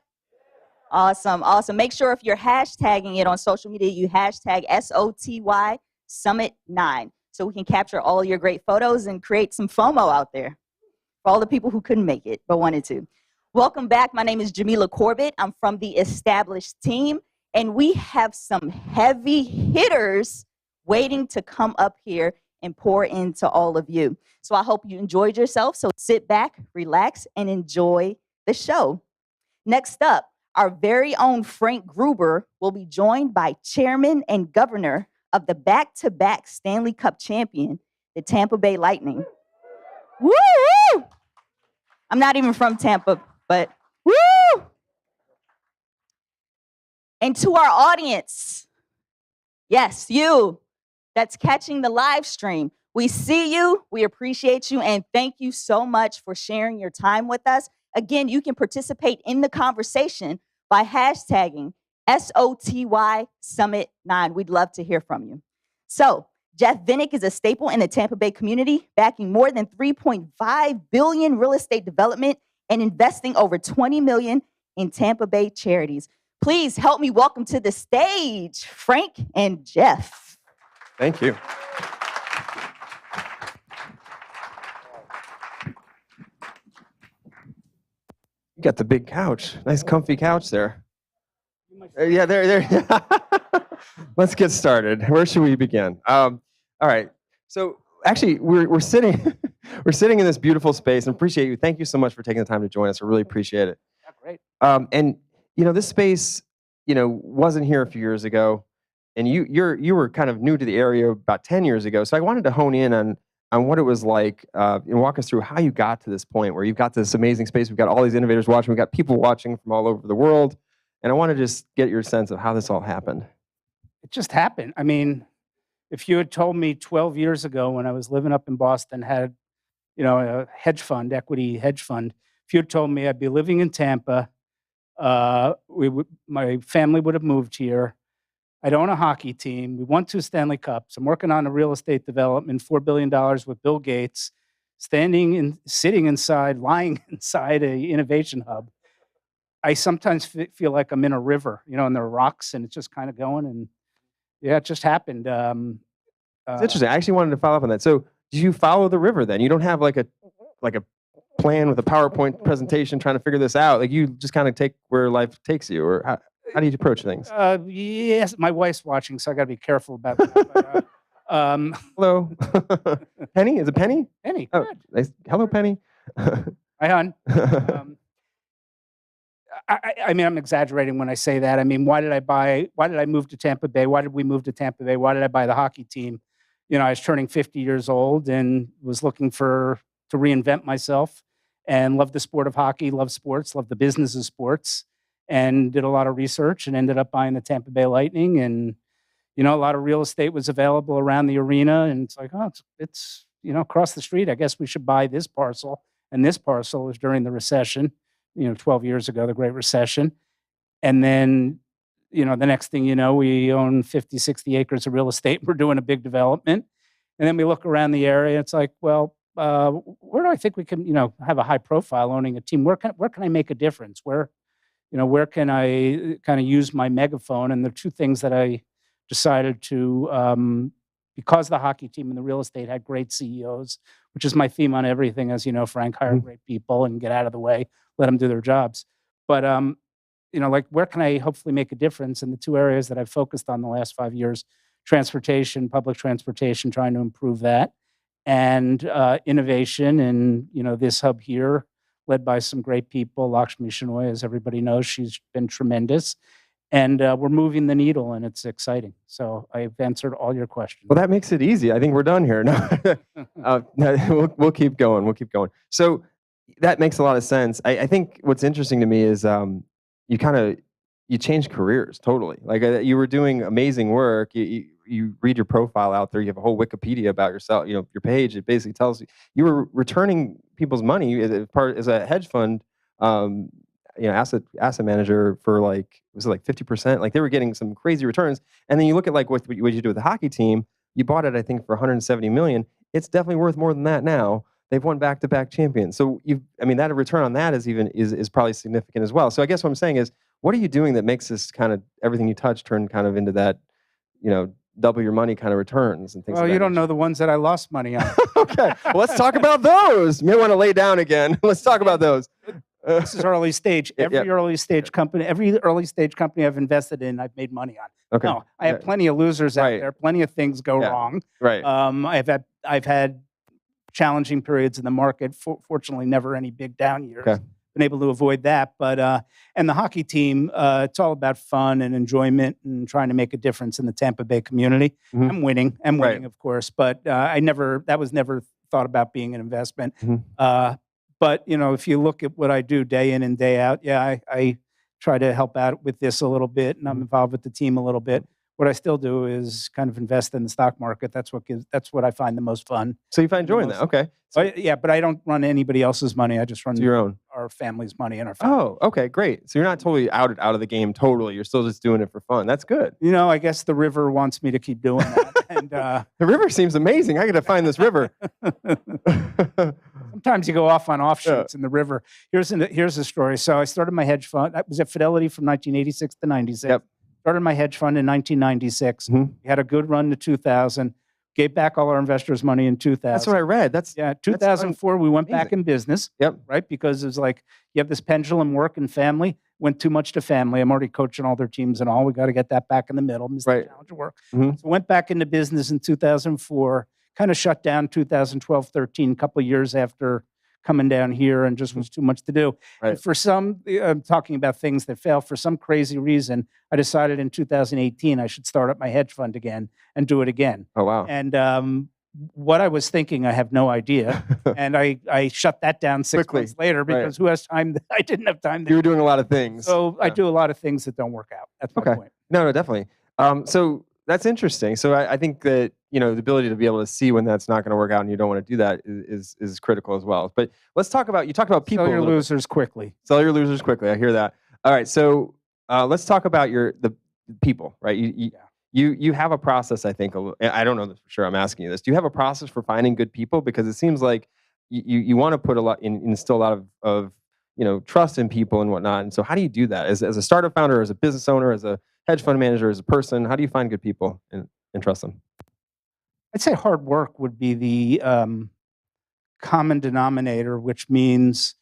Awesome, awesome. Make sure if you're hashtagging it on social media, you hashtag SOTY Summit 9 so we can capture all your great photos and create some FOMO out there for all the people who couldn't make it but wanted to. Welcome back. My name is Jamilah Corbitt. I'm from the established team, and we have some heavy hitters waiting to come up here and pour into all of you. So I hope you enjoyed yourself. So sit back, relax, and enjoy the show. Next up, our very own Frank Gruber will be joined by Chairman and Governor of the back-to-back Stanley Cup champion, the Tampa Bay Lightning. Woo! I'm not even from Tampa, but woo! And to our audience, yes, you that's catching the live stream, we see you, we appreciate you, and thank you so much for sharing your time with us. Again, you can participate in the conversation by hashtagging SOTY Summit 9. We'd love to hear from you. So, Jeff Vinik is a staple in the Tampa Bay community, backing more than $3.5 billion real estate development and investing over $20 million in Tampa Bay charities. Please help me welcome to the stage Frank and Jeff. Thank you. You got the big couch. Nice comfy couch there. Yeah, there. Let's get started. Where should we begin? All right. So actually, we're sitting we're sitting in this beautiful space, and appreciate you. Thank you so much for taking the time to join us. I really appreciate it. Yeah, great. And this space, wasn't here a few years ago, and you were kind of new to the area about 10 years ago. So I wanted to hone in on what it was like, and walk us through how you got to this point where you've got this amazing space. We've got all these innovators watching. We've got people watching from all over the world. And I want to just get your sense of how this all happened. It just happened. I mean, if you had told me 12 years ago when I was living up in Boston, had, a hedge fund, equity hedge fund, if you had told me I'd be living in Tampa, my family would have moved here. I'd own a hockey team. We won 2 Stanley Cups. I'm working on a real estate development, $4 billion with Bill Gates, sitting inside, lying inside a innovation hub. I sometimes feel like I'm in a river, and there are rocks, and it's just kind of going. And yeah, it just happened. It's interesting. I actually wanted to follow up on that. So, do you follow the river then? You don't have like a plan with a PowerPoint presentation trying to figure this out. Like you just kind of take where life takes you, or how do you approach things? Yes, my wife's watching, so I got to be careful about that. But, hello, Penny. Is it Penny? Penny. Oh, Good. nice. Hello, Penny. Hi, hon. I mean, I'm exaggerating when I say that. I mean, why did I move to Tampa Bay? Why did we move to Tampa Bay? Why did I buy the hockey team? I was turning 50 years old and was looking to reinvent myself, and loved the sport of hockey, loved sports, loved the business of sports, and did a lot of research and ended up buying the Tampa Bay Lightning. And, a lot of real estate was available around the arena. And it's like, oh, it's across the street. I guess we should buy this parcel. And this parcel was during the recession. 12 years ago, the Great Recession. And then, the next thing you know, we own 50, 60 acres of real estate. We're doing a big development. And then we look around the area. It's like, well, where do I think we can, have a high profile owning a team? Where can I make a difference? Where can I kind of use my megaphone? And the two things that I decided to, because the hockey team and the real estate had great CEOs, which is my theme on everything, as you know, Frank, hire great people and get out of the way, let them do their jobs. But, where can I hopefully make a difference in the two areas that I've focused on the last 5 years? Transportation, public transportation, trying to improve that, and innovation. And, this hub here, led by some great people, Lakshmi, Shenoy, as everybody knows, she's been tremendous. And we're moving the needle, and it's exciting. So I've answered all your questions. Well, that makes it easy. I think we're done here. No, we'll keep going. We'll keep going. So that makes a lot of sense. I think what's interesting to me is you changed careers totally. Like you were doing amazing work. You read your profile out there. You have a whole Wikipedia about yourself. Your page. It basically tells you were returning people's money as a hedge fund. Asset manager for was it 50%? Like they were getting some crazy returns. And then you look at what you do with the hockey team. You bought it, I think, for $170 million. It's definitely worth more than that now. they've won back-to-back champions. So I mean, that return on that is probably significant as well. So I guess what I'm saying is, what are you doing that makes this kind of everything you touch turn kind of into that, double your money kind of returns and things? Well, of that you don't nature? know the ones that I lost money on. Okay, well, let's talk about those. You may want to lay down again. Let's talk about those. This is early stage. Every early stage company I've invested in, I've made money on. Okay. No, I have plenty of losers out there. Plenty of things go wrong. Right. I've had challenging periods in the market. Fortunately, never any big down years. Okay. Been able to avoid that. But and the hockey team, it's all about fun and enjoyment and trying to make a difference in the Tampa Bay community. Mhm. I'm winning, of course. But that was never thought about being an investment. But if you look at what I do day in and day out, I try to help out with this a little bit, and I'm involved with the team a little bit. What I still do is kind of invest in the stock market. That's what I find the most fun. So you find joy in that? Okay. But I don't run anybody else's money. I just run your own, our family's money and our family. Oh, okay, great. So you're not totally out of the game totally. You're still just doing it for fun. That's good. I guess the river wants me to keep doing that. And the river seems amazing. I got to find this river. Sometimes you go off on offshoots in the river. Here's a story. So I started my hedge fund. I was at Fidelity from 1986 to 96. Yep. Started my hedge fund in 1996. We had a good run to 2000. Gave back all our investors money in 2000. That's what I read. 2004. We went back amazing. in business. Yep. Right, because it was like you have this pendulum, work and family. Went too much to family. I'm already coaching all their teams and all. We got to get that back in the middle. Missed the challenge of work. So went back into business in 2004. Kind of shut down 2012, 13. A couple of years after coming down here, and just was too much to do. Right. And for some, I'm talking about things that fail. For some crazy reason, I decided in 2018 I should start up my hedge fund again and do it again. Oh, wow. And what I was thinking, I have no idea. And I shut that down six months later because who has time? I didn't have time. You were doing a lot of things. So I do a lot of things that don't work out. That's my point. No, definitely. So that's interesting. So I think that, the ability to be able to see when that's not going to work out and you don't want to do that is critical as well. But let's talk about, you talked about people. Sell your losers quickly. Sell your losers quickly. I hear that. All right. So let's talk about the people, right? You have a process, I think. I don't know this for sure. I'm asking you this. Do you have a process for finding good people? Because it seems like you want to put instill a lot of trust in people and whatnot. And so how do you do that as a startup founder, as a business owner, as a hedge fund manager, as a person? How do you find good people and trust them? I'd say hard work would be the common denominator, which means,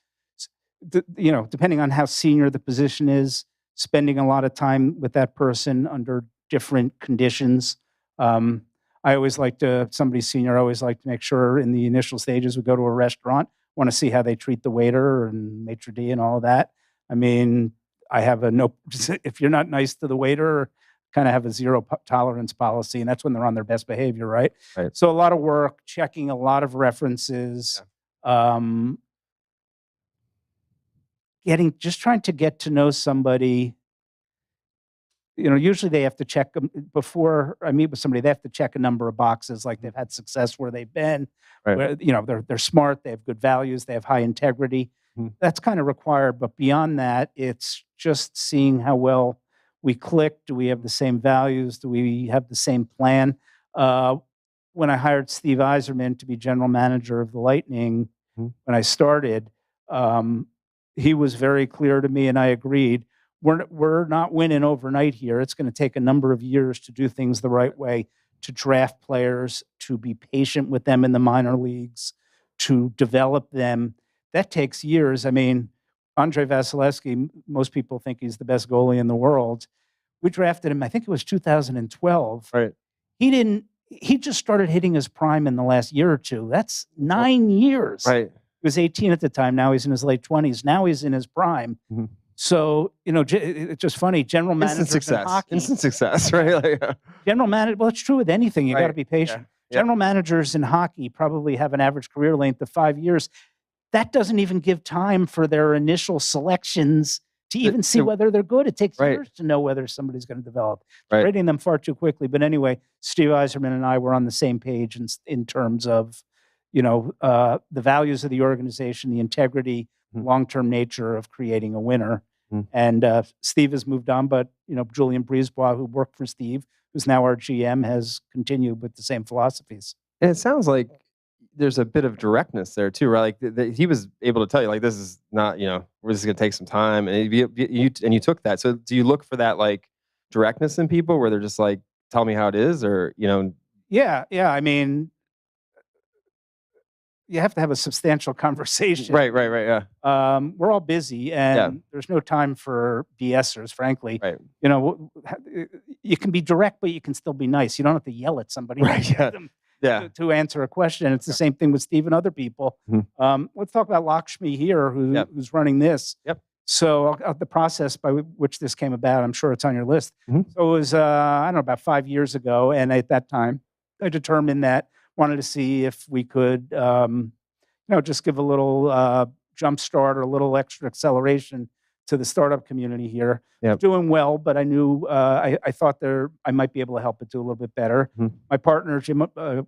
depending on how senior the position is, spending a lot of time with that person under different conditions. I always like to, somebody senior, I always like to make sure in the initial stages we go to a restaurant, want to see how they treat the waiter and maitre d' and all of that. I mean, I have if you're not nice to the waiter, kind of have a zero tolerance policy, and that's when they're on their best behavior, right? So a lot of work, checking a lot of references, just trying to get to know somebody. Usually they have to check before I meet with somebody. They have to check a number of boxes, like they've had success where they've been, where, they're smart, they have good values, they have high integrity. That's kind of required, but beyond that, it's just seeing how well we click. Do we have the same values? Do we have the same plan? When I hired Steve Yzerman to be general manager of the Lightning, when I started, he was very clear to me, and I agreed. We're not winning overnight here. It's going to take a number of years to do things the right way, to draft players, to be patient with them in the minor leagues, to develop them. That takes years. I mean, Andre Vasilevsky, most people think he's the best goalie in the world. We drafted him, I think it was 2012. Right. He just started hitting his prime in the last year or two. That's 9 years. Right. He was 18 at the time. Now he's in his late 20s. Now he's in his prime. So, it's just funny. General managers in hockey. Instant success, right? General manager, well, it's true with anything. You got to be patient. General managers in hockey probably have an average career length of 5 years. That doesn't even give time for their initial selections to even see whether they're good. It takes years to know whether somebody's going to develop. Rating them far too quickly. But anyway, Steve Yzerman and I were on the same page in terms of, the values of the organization, the integrity, long-term nature of creating a winner. And Steve has moved on, but Julian Brisebois, who worked for Steve, who's now our GM, has continued with the same philosophies. And it sounds like there's a bit of directness there too, right? Like he was able to tell you, like, this is not, we're just gonna take some time, and you took that. So do you look for that like directness in people where they're just like, tell me how it is, or Yeah. I mean, you have to have a substantial conversation. Right. Yeah. We're all busy, and there's no time for BSers, frankly. Right. You can be direct, but you can still be nice. You don't have to yell at somebody to answer a question. It's the same thing with Steve and other people. Let's talk about Lakshmi here, who's running this. Yep. So the process by which this came about, I'm sure it's on your list. So it was, I don't know, about 5 years ago. And at that time, I determined that wanted to see if we could, just give a little jump start or a little extra acceleration to the startup community here. Yep. Doing well, but I knew I thought I might be able to help it do a little bit better. My partner Jim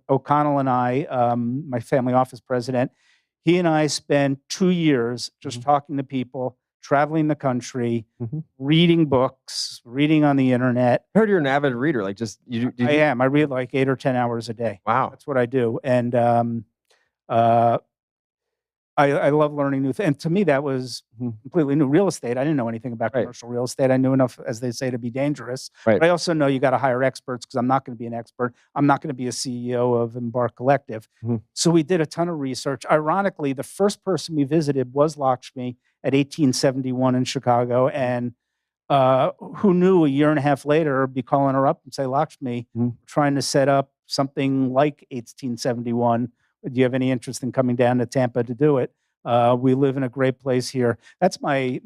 O'Connell and I, my family office president, he and I spent 2 years just talking to people, traveling the country, reading books, reading on the internet. I heard you're an avid reader. Like, I am. I read like 8 or 10 hours a day. Wow, that's what I do, and I love learning new things. And to me, that was completely new. Real estate, I didn't know anything about commercial real estate. I knew enough, as they say, to be dangerous. Right. But I also know you got to hire experts, because I'm not going to be an expert. I'm not going to be a CEO of Embarc Collective. So we did a ton of research. Ironically, the first person we visited was Lakshmi at 1871 in Chicago. And who knew a year and a half later, be calling her up and say, Lakshmi, trying to set up something like 1871. Do you have any interest in coming down to Tampa to do it? We live in a great place here. That's I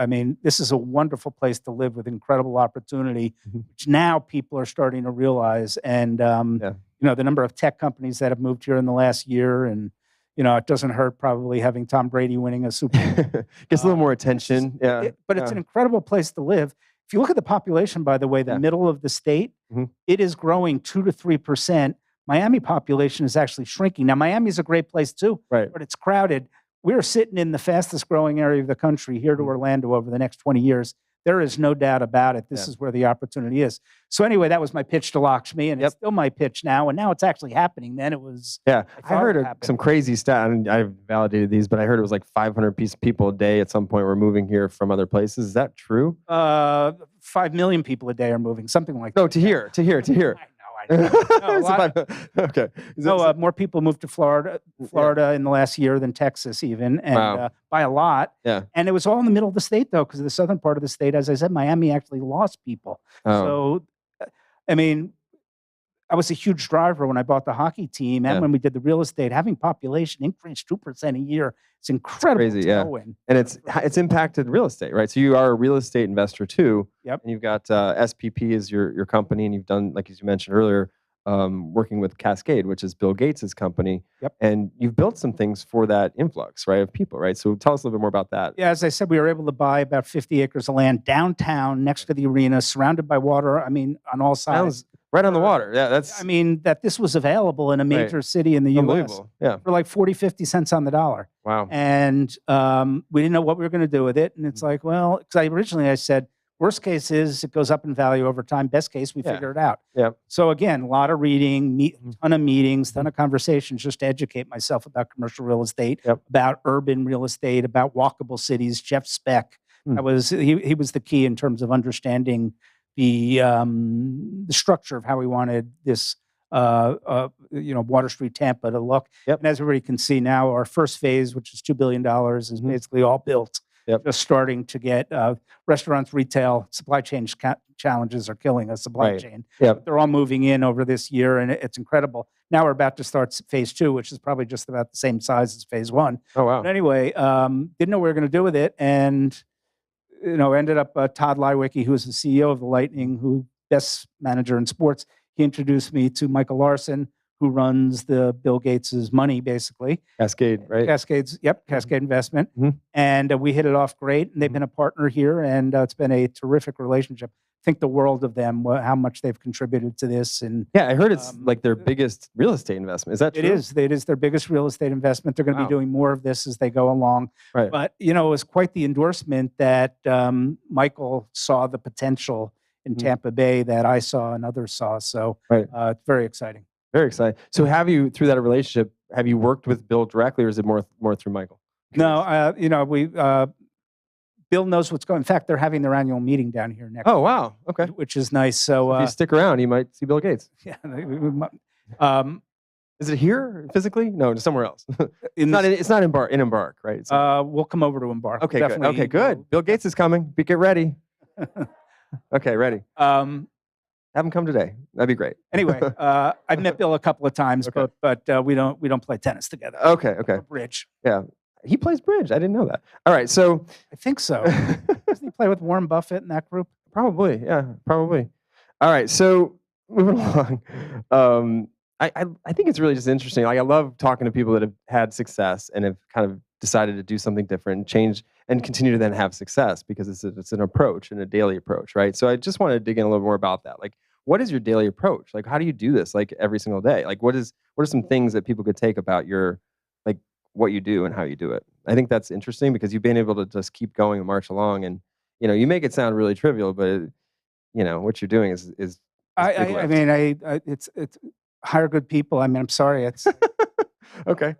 mean, this is a wonderful place to live with incredible opportunity, which now people are starting to realize. And, the number of tech companies that have moved here in the last year, and, it doesn't hurt probably having Tom Brady winning a Super Bowl. Gets a little more attention. But it's an incredible place to live. If you look at the population, by the way, the middle of the state, it is growing 2 to 3%. Miami population is actually shrinking. Now, Miami is a great place too, right, but it's crowded. We're sitting in the fastest growing area of the country, here to Orlando, over the next 20 years. There is no doubt about it. This is where the opportunity is. So anyway, that was my pitch to Lakshmi, and it's still my pitch now. And now it's actually happening. Then it was. I heard some crazy stat. And I validated these, but I heard it was like 500 people a day at some point were moving here from other places. Is that true? 5 million people a day are moving, something like that. No, to here. Okay. More people moved to Florida in the last year than Texas, even, and by a lot. Yeah. And it was all in the middle of the state, though, because the southern part of the state, as I said, Miami actually lost people. So, I mean, I was a huge driver when I bought the hockey team, and when we did the real estate. Having population increase 2% a year, it's incredible. Crazy, and it's impacted real estate, right? So you are a real estate investor too. Yep. And you've got SPP as your company, and you've done, like as you mentioned earlier, working with Cascade, which is Bill Gates' company. Yep. And you've built some things for that influx, right, of people, right? So tell us a little bit more about that. Yeah, as I said, we were able to buy about 50 acres of land downtown, next to the arena, surrounded by water. I mean, on all sides. Right on the water. Yeah, that's. I mean, that this was available in a major city in the U.S. Yeah. For like 40, 50 cents on the dollar. Wow. And we didn't know what we were going to do with it. And it's like, well, because originally I said, worst case is it goes up in value over time. Best case, we figure it out. Yeah. So again, a lot of reading, ton of meetings, ton of conversations, just to educate myself about commercial real estate, about urban real estate, about walkable cities. Jeff Speck, he was the key in terms of understanding the structure of how we wanted this, Water Street, Tampa to look. And as everybody can see now, our first phase, which is $2 billion, is basically all built. Just starting to get restaurants, retail, supply chain challenges are killing us. Supply chain. They're all moving in over this year, and it's incredible. Now we're about to start phase 2, which is probably just about the same size as phase 1. Oh wow! But anyway, didn't know what we were going to do with it, and ended up Todd Leiweke, who is the CEO of the Lightning, who best manager in sports. He introduced me to Michael Larson, who runs the Bill Gates's money, basically. Cascade, right? Cascade Investment. And we hit it off great. And they've been a partner here, and it's been a terrific relationship. Think the world of them, how much they've contributed to this. And yeah, I heard it's like their biggest real estate investment. Is that true? It is their biggest real estate investment. They're going to be doing more of this as they go along. Right. But, it was quite the endorsement that Michael saw the potential in Tampa Bay that I saw and others saw. So it's very exciting. Very exciting. So have you, through that relationship, have you worked with Bill directly, or is it more through Michael? No, we Bill knows what's going. In fact, they're having their annual meeting down here next. Oh wow, okay, which is nice. So if you stick around, you might see Bill Gates. Yeah. Is it here physically? No, it's somewhere else. It's not in Embark, right? It's we'll come over to Embark. okay, Definitely. good. Okay, good. Bill Gates is coming. Get ready. Okay, ready. Have him come today. That'd be great. Anyway, I've met Bill a couple of times, Okay. but we don't play tennis together. Okay. Or bridge. Yeah, he plays bridge. I didn't know that. All right, so I think so. Doesn't he play with Warren Buffett in that group? probably, yeah, probably. All right, so moving along. I think it's really just interesting. Like I love talking to people that have had success and have kind of decided to do something different, and change, and continue to then have success because it's an approach and a daily approach, right? So I just want to dig in a little more about that. Like, what is your daily approach? Like, how do you do this like every single day? Like, what are some things that people could take about your like what you do and how you do it? I think that's interesting because you've been able to just keep going and march along, and you make it sound really trivial, but what you're doing is big I lift. mean, it's hire good people. I mean, I'm sorry, it's Okay.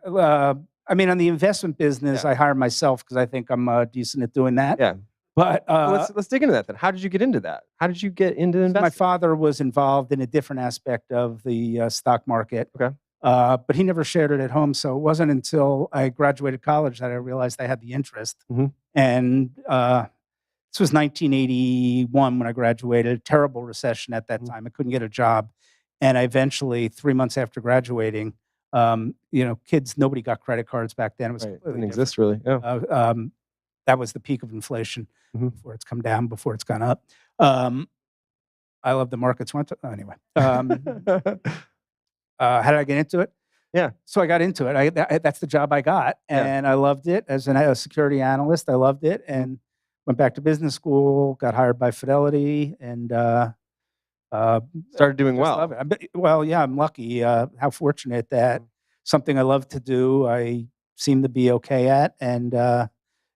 I mean, on the investment business, I hire myself because I think I'm decent at doing that. Yeah. But Well, let's dig into that then. How did you get into that? How did you get into investing? my father was involved in a different aspect of the stock market. Okay. But he never shared it at home. So it wasn't until I graduated college that I realized I had the interest. Mhm. And this was 1981 when I graduated. Terrible recession at that time. I couldn't get a job. And I eventually, 3 months after graduating, kids, nobody got credit cards back then. It was Right. completely Didn't different. exist really. Yeah. That was the peak of inflation Mhm. before it's come down, before it's gone up. I love the markets went to, anyway. How did I get into it? Yeah. So I got into it. That's the job I got, Yeah. and I loved it as a security analyst. I loved it, and went back to business school. Got hired by Fidelity, and Started doing just well. love it. Well, yeah, I'm lucky. How fortunate that something I love to do, I seem to be okay at, and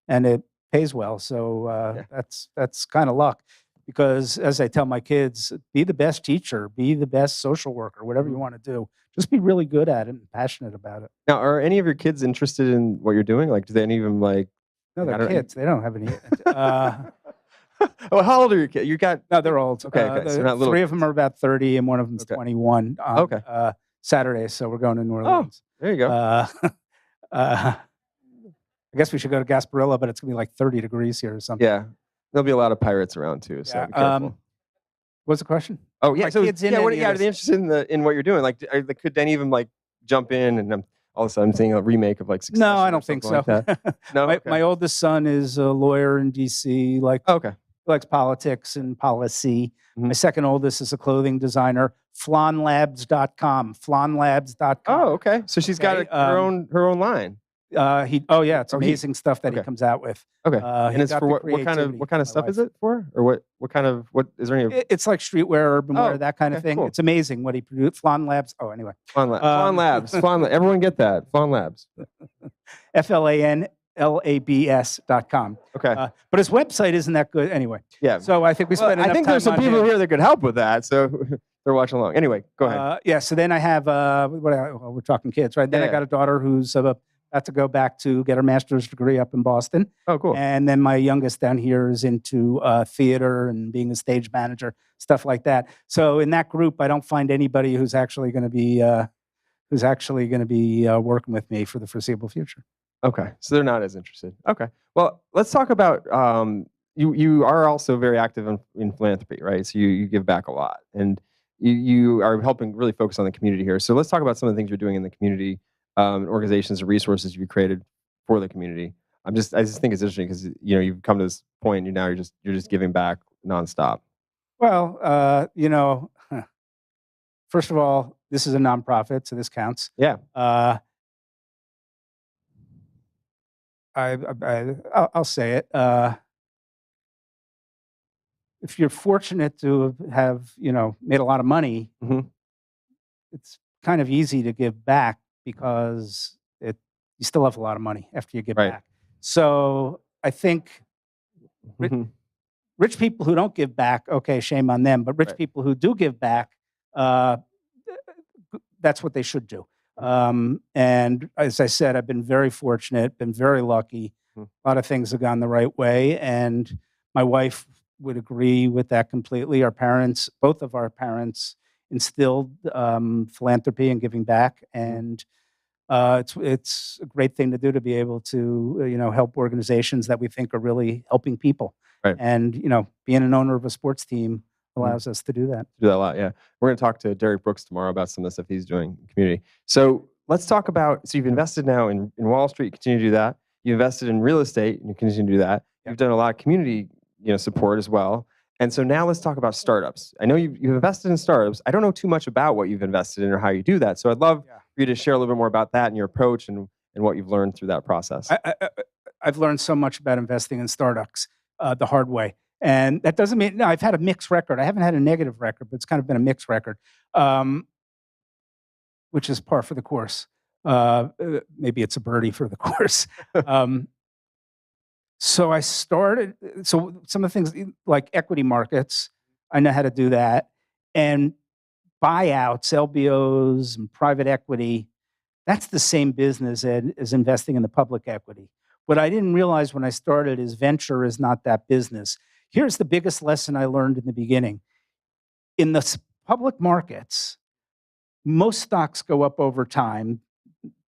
it pays well. So that's kind of luck. Because as I tell my kids, be the best teacher, be the best social worker, whatever you want to do. Just be really good at it and passionate about it. Now, are any of your kids interested in what you're doing? Like, do they any of them like? No, I they're don't- kids. They don't have any. Oh, how old are your kids? You got? No, they're old. Okay, so not little. Three of them are about 30, and one of them's 21 on Okay. Saturday. So we're going to New Orleans. There you go. I guess we should go to Gasparilla, but it's going to be like 30 degrees here or something. Yeah, there'll be a lot of pirates around too. So be careful. What's the question? Oh yeah, My so kids in yeah, any of are this? they interested in what you're doing? Like, could any of them like jump in and all of a sudden I'm seeing a remake of like Succession? No, I or don't think so. something Like that? No, my oldest son is a lawyer in D.C. Okay. Likes politics and policy. Mm-hmm. My second oldest is a clothing designer. Flonlabs.com. Flonlabs.com. Oh, okay. So she's got her own line. It's amazing stuff that he okay. comes out with. Okay. He And it's got for the what kind of creativity stuff my is wife. it for? Or what is there any? It's like streetwear, urban wear, Oh, that kind of okay, thing. cool. It's amazing what he produced. Flon Labs. Oh, anyway. Flan Labs. Flan Labs. Everyone get that. Flan Labs. FLANLABS.com. Okay. But his website isn't that good anyway. Yeah. So I think we spent enough I think time there's some on people him. here that could help with that, so they're watching along. Anyway, go ahead. Yeah. So then I have we're talking kids, right? Then I Yeah. got a daughter who's about to go back to get her master's degree up in Boston. Oh, cool. And then my youngest down here is into theater and being a stage manager, stuff like that. So in that group, I don't find anybody who's actually going to be working with me for the foreseeable future. Okay, so they're not as interested. Okay, well, let's talk about you are also very active in philanthropy, right? So you give back a lot, and you are helping really focus on the community here. So let's talk about some of the things you're doing in the community, organizations and resources you've created for the community. I just think it's interesting because you've come to this point, and you're just giving back nonstop. Well, first of all, this is a nonprofit, so this counts. Yeah. I'll say it. If you're fortunate to have made a lot of money, it's kind of easy to give back because you still have a lot of money after you give back. So I think rich people who don't give back, okay, shame on them. But rich people who do give back, that's what they should do. And as I said, I've been very fortunate, been very lucky. A lot of things have gone the right way. And my wife would agree with that completely. Our parents, both of our parents, instilled philanthropy and giving back. And it's a great thing to do, to be able to, help organizations that we think are really helping people. Right. And, being an owner of a sports team allows us to do that. Do that a lot, yeah. We're going to talk to Derek Brooks tomorrow about some of the stuff he's doing in the community. So let's talk about, so you've invested now in Wall Street, continue to do that. You invested in real estate, and you continue to do that. You've done a lot of community, support as well. And so now let's talk about startups. I know you've invested in startups. I don't know too much about what you've invested in or how you do that. So I'd love for you to share a little bit more about that and your approach and what you've learned through that process. I've learned so much about investing in startups the hard way. And that doesn't mean, no, I've had a mixed record. I haven't had a negative record, but it's kind of been a mixed record, which is par for the course. Maybe it's a birdie for the course. So I started, so some of the things like equity markets, I know how to do that. And buyouts, LBOs, and private equity, that's the same business as investing in the public equity. What I didn't realize when I started is venture is not that business. Here's the biggest lesson I learned in the beginning. In the public markets, most stocks go up over time,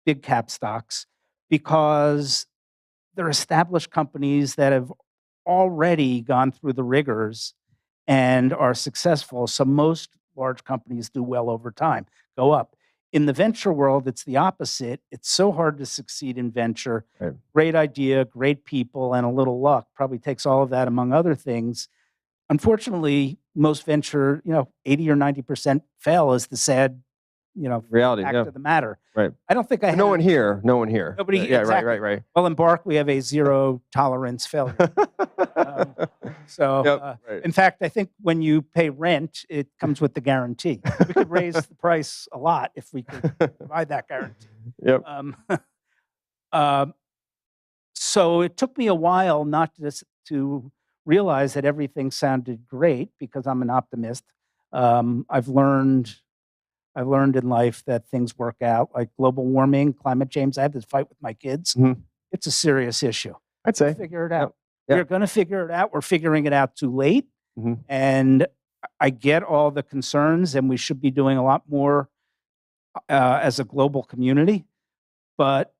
big cap stocks, because they're established companies that have already gone through the rigors and are successful. So most large companies do well over time, go up. In the venture world, it's the opposite. It's so hard to succeed in venture. Right. Great idea, great people, and a little luck. Probably takes all of that, among other things. Unfortunately, most venture, 80 or 90% fail is the sad, reality fact of the matter. Right. I don't think I But had no one here. Nobody. Yeah, Exactly. right. Well, Embark, we have a zero tolerance failure. In fact, I think when you pay rent, it comes with the guarantee. We could raise the price a lot if we could provide that guarantee. Yep. So it took me a while not just to realize that everything sounded great, because I'm an optimist. I've learned in life that things work out, like global warming, climate change. I have this fight with my kids. It's a serious issue. I'd say. Figure it out. Yep. We're going to figure it out. We're figuring it out too late. And I get all the concerns, and we should be doing a lot more as a global community. But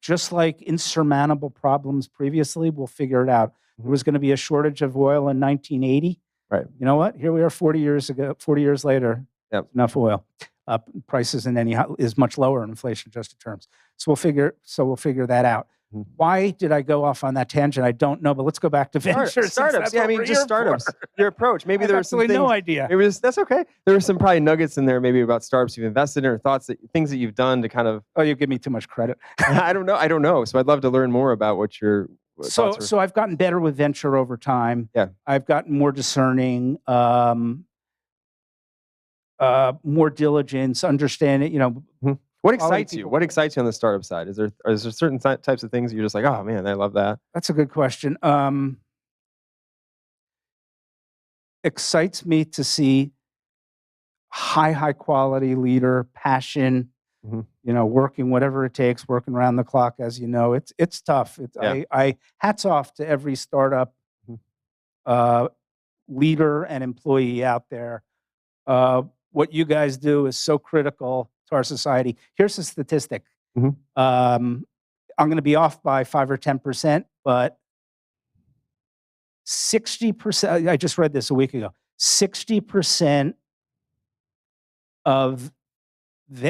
just like insurmountable problems previously, we'll figure it out. There was going to be a shortage of oil in 1980. Right. You know what? Here we are 40 years later. Yep. Enough oil. Prices is much lower in inflation-adjusted terms. So we'll figure that out. Why did I go off on that tangent? I don't know, but let's go back to venture. Startups. Yeah, I mean, just startups. Your approach. Maybe there was some things, no idea. Maybe that's okay. There were some probably nuggets in there, maybe about startups you've invested in, or things that you've done to kind of. Oh, you give me too much credit. I don't know. So I'd love to learn more about what your. So I've gotten better with venture over time. Yeah. I've gotten more discerning, more diligence, understanding. What excites you? What excites you on the startup side? Is there certain types of things you're just like, oh man, I love that? That's a good question. Excites me to see high quality leader, passion, working whatever it takes, working around the clock. As you know, it's tough. I hats off to every startup leader and employee out there. What you guys do is so critical to our society. Here's a statistic. I'm going to be off by 5 or 10%, but 60%, I just read this a week ago, 60% of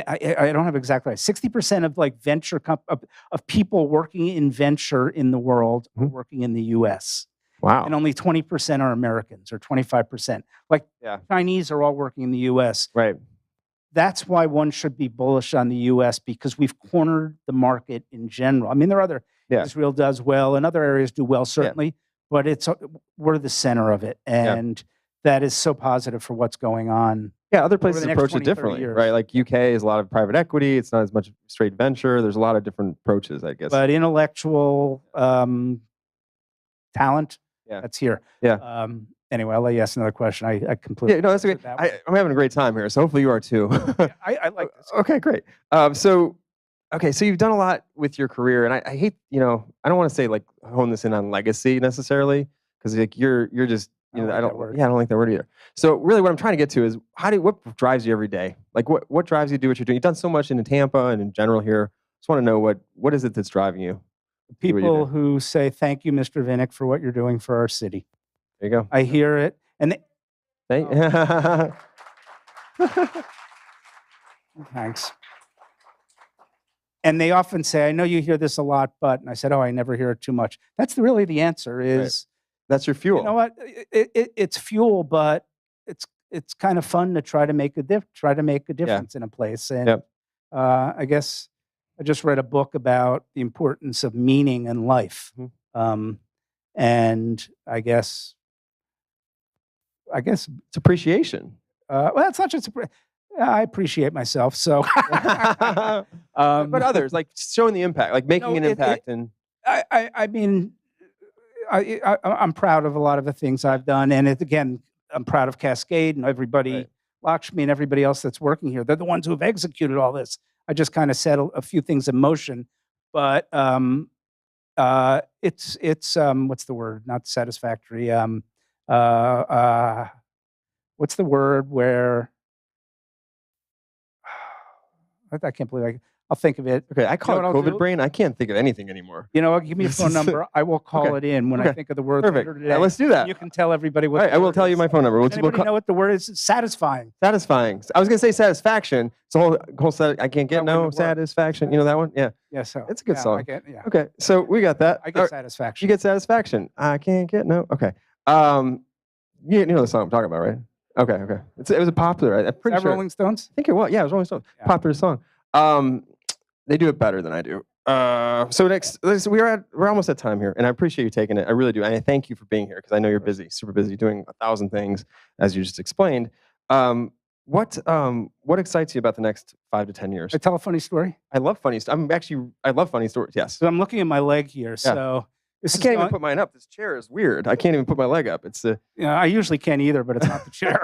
I don't have exactly right, 60% of like venture of people working in venture in the world are working in the US. Wow. And only 20% are Americans, or 25%. Like Chinese are all working in the US. Right. That's why one should be bullish on the US, because we've cornered the market in general. I mean, there are other, Israel does well and other areas do well, certainly, but we're the center of it. And that is so positive for what's going on. Yeah, other places approach it differently, right? Like UK is a lot of private equity. It's not as much straight venture. There's a lot of different approaches, I guess. But intellectual talent, that's here. Yeah. Anyway, I'll let you ask another question. I completely. Yeah, no, that's okay. answered that one. I'm having a great time here, so hopefully you are too. I like this. Okay, great. So you've done a lot with your career, and I hate, I don't want to say like hone this in on legacy necessarily, because like you're just, I don't like that word. I don't like that word either. So really, what I'm trying to get to is what drives you every day? Like what drives you to do what you're doing? You've done so much in Tampa and in general here. Just want to know what is it that's driving you? to do what you People do? who say thank you, Mr. Vinik, for what you're doing for our city. There you go. I hear it, and thanks. And they often say, "I know you hear this a lot, but," and I said, "Oh, I never hear it too much." That's really the answer. Is that's your fuel? You know what? It's fuel, but it's kind of fun to try to make a difference in a place. And I guess I just read a book about the importance of meaning in life, and I guess it's appreciation. Well, it's not just. I appreciate myself, so. But others, like showing the impact, like making an impact, and I mean, I'm proud of a lot of the things I've done, and again, I'm proud of Cascade and everybody, Lakshmi and everybody else that's working here. They're the ones who have executed all this. I just kind of set a few things in motion, but it's what's the word? Not satisfactory. What's the word where? I can't believe I'll think of it. Okay, I call it what I'll COVID do? brain. I can't think of anything anymore. You know what? Give me a phone number. I will call it in when I think of the word Perfect. later today. Let's do that. You can tell everybody what. All right, I will tell you my phone number. Does anybody know what the word is? It's satisfying. Satisfying. I was going to say satisfaction. It's a whole set. I can't get no satisfaction. You know that one? Yeah. Yeah. So it's a good song. I get, yeah. Okay, so we got that. I get satisfaction. You get satisfaction. I can't get no. Okay. You know the song I'm talking about, right? Okay. It was a popular. I'm pretty Is that sure. Rolling Stones? I think it was. Yeah, it was Rolling Stones. Popular song. They do it better than I do. So next, we're almost at time here, and I appreciate you taking it. I really do, and I thank you for being here because I know you're busy, super busy, doing 1,000 things as you just explained. What excites you about the next 5 to 10 years? I tell a funny story. I love funny. I love funny stories. Yes. So I'm looking at my leg here. So this I is can't going- even put mine up. This chair is weird. I can't even put my leg up. It's I usually can't either, but it's not the chair.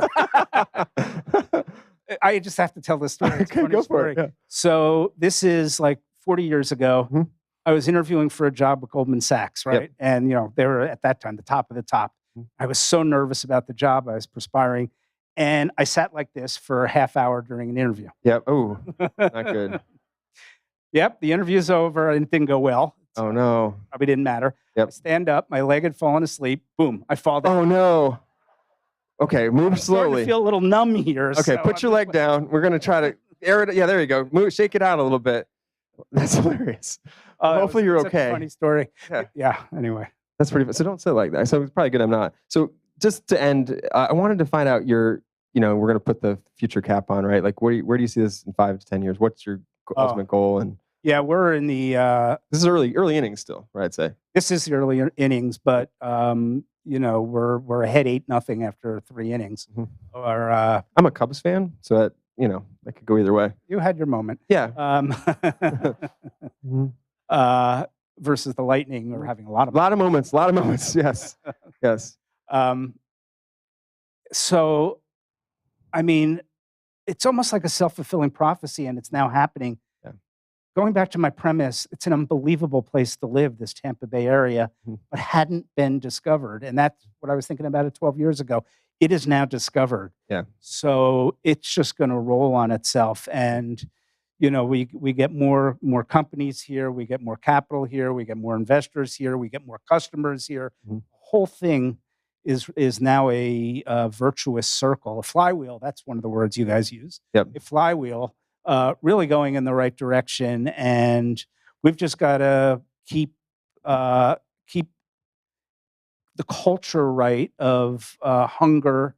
I just have to tell this story. It's a funny go for story. it, yeah. So this is like 40 years ago. I was interviewing for a job with Goldman Sachs, right? And they were at that time the top of the top. I was so nervous about the job. I was perspiring, and I sat like this for a half hour during an interview. Yep. Oh, not good. Yep. The interview's over, and it didn't go well. Oh no. Probably didn't matter. Yep. I stand up. My leg had fallen asleep. Boom. I fall down. Oh no. Okay, move I'm starting slowly. to feel a little numb here. Okay, so put your leg down. We're gonna try to air it. Yeah, there you go. Move, shake it out a little bit. That's hilarious. Hopefully you're Such a okay. funny story. Yeah. Yeah. Anyway. That's pretty. So don't sit like that. So it's probably good I'm not. So just to end, I wanted to find out your. We're gonna put the future cap on, right? Like, where do you see this in 5 to 10 years? What's your ultimate goal? And Yeah, we're in the. this is early innings still, right? I'd say. This is the early innings, but we're ahead 8-0 after 3 innings. Or I'm a Cubs fan, so that that could go either way. you had your moment. Yeah. Versus the Lightning, we're having a lot of moments. Yes. Yes. So, I mean, it's almost like a self-fulfilling prophecy, and it's now happening. Yeah. Going back to my premise, it's an unbelievable place to live, this Tampa Bay area, but hadn't been discovered. And that's what I was thinking about it 12 years ago. It is now discovered. Yeah. So it's just going to roll on itself. And, we get more companies here. We get more capital here. We get more investors here. We get more customers here. The whole thing is now a virtuous circle, a flywheel. That's one of the words you guys use. Yep. A flywheel, really going in the right direction, and we've just got to keep the culture right of hunger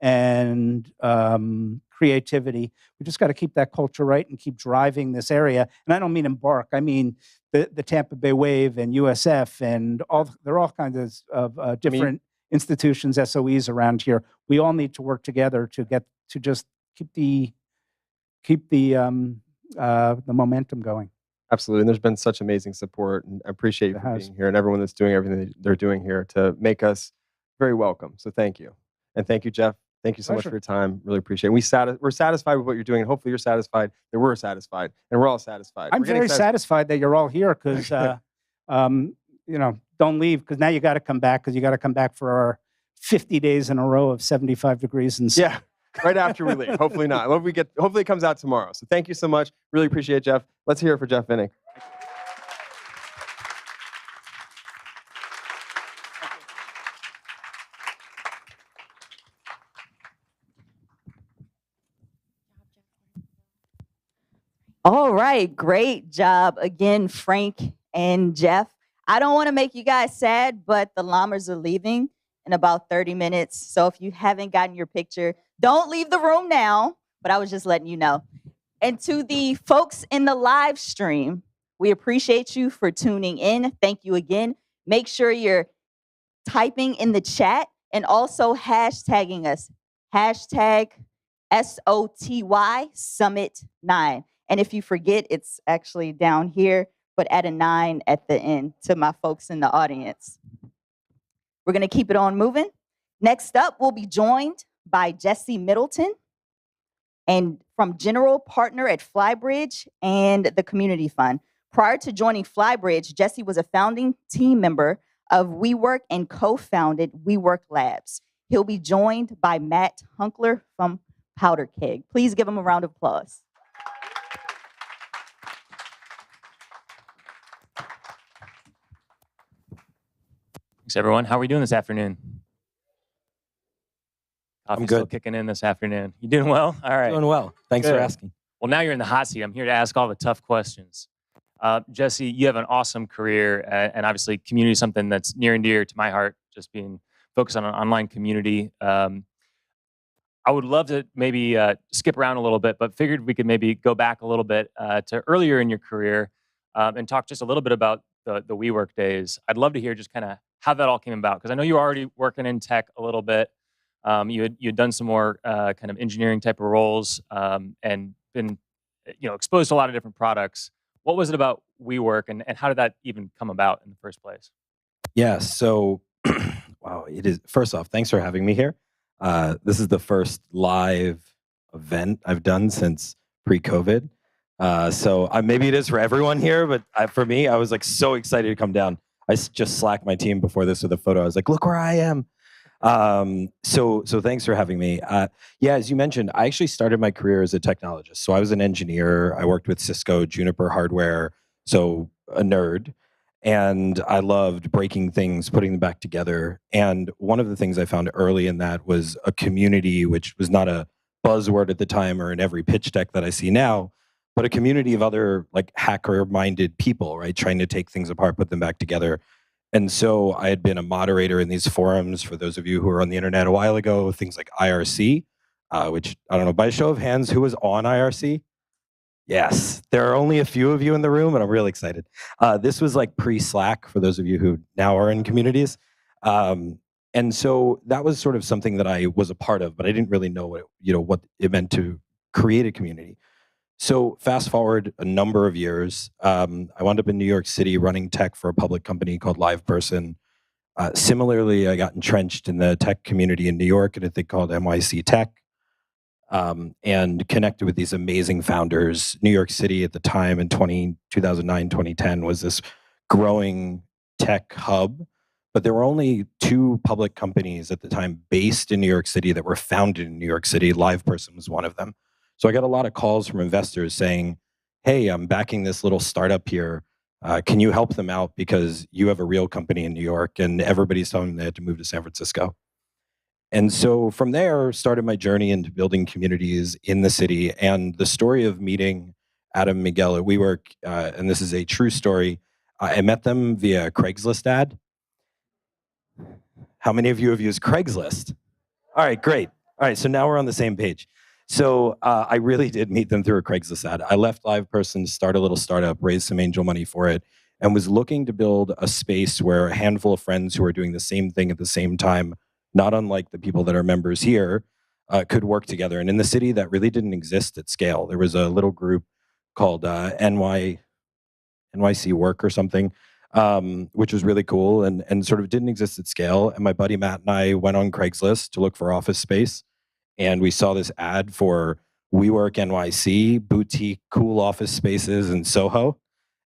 and creativity. We just got to keep that culture right and keep driving this area. And I don't mean Embark. I mean the Tampa Bay Wave and USF and they're all kinds of different institutions, SOEs around here. We all need to work together to just keep the momentum going. Absolutely. And there's been such amazing support, and I appreciate you for being here and everyone that's doing everything they're doing here to make us very welcome. So thank you. And thank you, Jeff. Thank you so much Pleasure. for your time. Really appreciate it. We're satisfied with what you're doing, and hopefully you're satisfied that we're satisfied, and we're all satisfied. I'm We're getting very satisfied that you're all here because, don't leave because now you got to come back because you got to come back for our 50 days in a row of 75 degrees and Yeah, right after we leave. Hopefully not. Hopefully it comes out tomorrow. So thank you so much. Really appreciate it, Jeff. Let's hear it for Jeff Vinik. All right, great job again, Frank and Jeff. I don't want to make you guys sad, but the llamas are leaving in about 30 minutes. So if you haven't gotten your picture, don't leave the room now, but I was just letting you know. And to the folks in the live stream, we appreciate you for tuning in. Thank you again. Make sure you're typing in the chat and also hashtagging us. Hashtag SOTY Summit 9. And if you forget, it's actually down here, but add a 9 at the end to my folks in the audience. We're going to keep it on moving. Next up, we'll be joined by Jesse Middleton and from general partner at Flybridge and the Community Fund. Prior to joining Flybridge, Jesse was a founding team member of WeWork and co-founded WeWork Labs. He'll be joined by Matt Hunckler from Powderkeg. Please give him a round of applause. Thanks, everyone. How are we doing this afternoon? Coffee's still kicking in this afternoon. You doing well? All right. Doing well. Thanks for Good. asking. Well, now you're in the hot seat. I'm here to ask all the tough questions. Jesse, you have an awesome career, and obviously community is something that's near and dear to my heart, just being focused on an online community. I would love to maybe skip around a little bit, but figured we could maybe go back a little bit to earlier in your career and talk just a little bit about the WeWork days. I'd love to hear just kind of how that all came about, because I know you were already working in tech a little bit. You had done some more kind of engineering type of roles and been exposed to a lot of different products. What was it about WeWork, and how did that even come about in the first place? Yeah, so, wow, it is. First off, thanks for having me here. This is the first live event I've done since pre-COVID. So maybe it is for everyone here, but for me, I was like so excited to come down. I just slacked my team before this with a photo. I was like, look where I am. So thanks for having me. Yeah, as you mentioned, I actually started my career as a technologist. So I was an engineer. I worked with Cisco, Juniper hardware, so a nerd. And I loved breaking things, putting them back together. And one of the things I found early in that was a community, which was not a buzzword at the time or in every pitch deck that I see now, but a community of other like hacker-minded people, right? Trying to take things apart, put them back together. And so I had been a moderator in these forums, for those of you who were on the internet a while ago, things like IRC, which, I don't know, by show of hands, who was on IRC? Yes, there are only a few of you in the room, and I'm really excited. This was like pre-Slack, for those of you who now are in communities. And so that was sort of something that I was a part of, but I didn't really know what it meant to create a community. So fast forward a number of years, I wound up in New York City running tech for a public company called LivePerson. Similarly, I got entrenched in the tech community in New York at a thing called NYC Tech, and connected with these amazing founders. New York City at the time in 2009, 2010 was this growing tech hub, but there were only 2 public companies at the time based in New York City that were founded in New York City. LivePerson was one of them. So I got a lot of calls from investors saying, hey, I'm backing this little startup here. Can you help them out because you have a real company in New York and everybody's telling them they had to move to San Francisco. And so from there started my journey into building communities in the city. And the story of meeting Adam and Miguel at WeWork, and this is a true story, I met them via a Craigslist ad. How many of you have used Craigslist? All right, great. All right, so now we're on the same page. So I really did meet them through a Craigslist ad. I left LivePerson to start a little startup, raise some angel money for it, and was looking to build a space where a handful of friends who are doing the same thing at the same time, not unlike the people that are members here, could work together. And in the city, that really didn't exist at scale. There was a little group called NYC Work or something which was really cool and sort of didn't exist at scale. And my buddy Matt and I went on Craigslist to look for office space. And we saw this ad for WeWork NYC, boutique cool office spaces in Soho.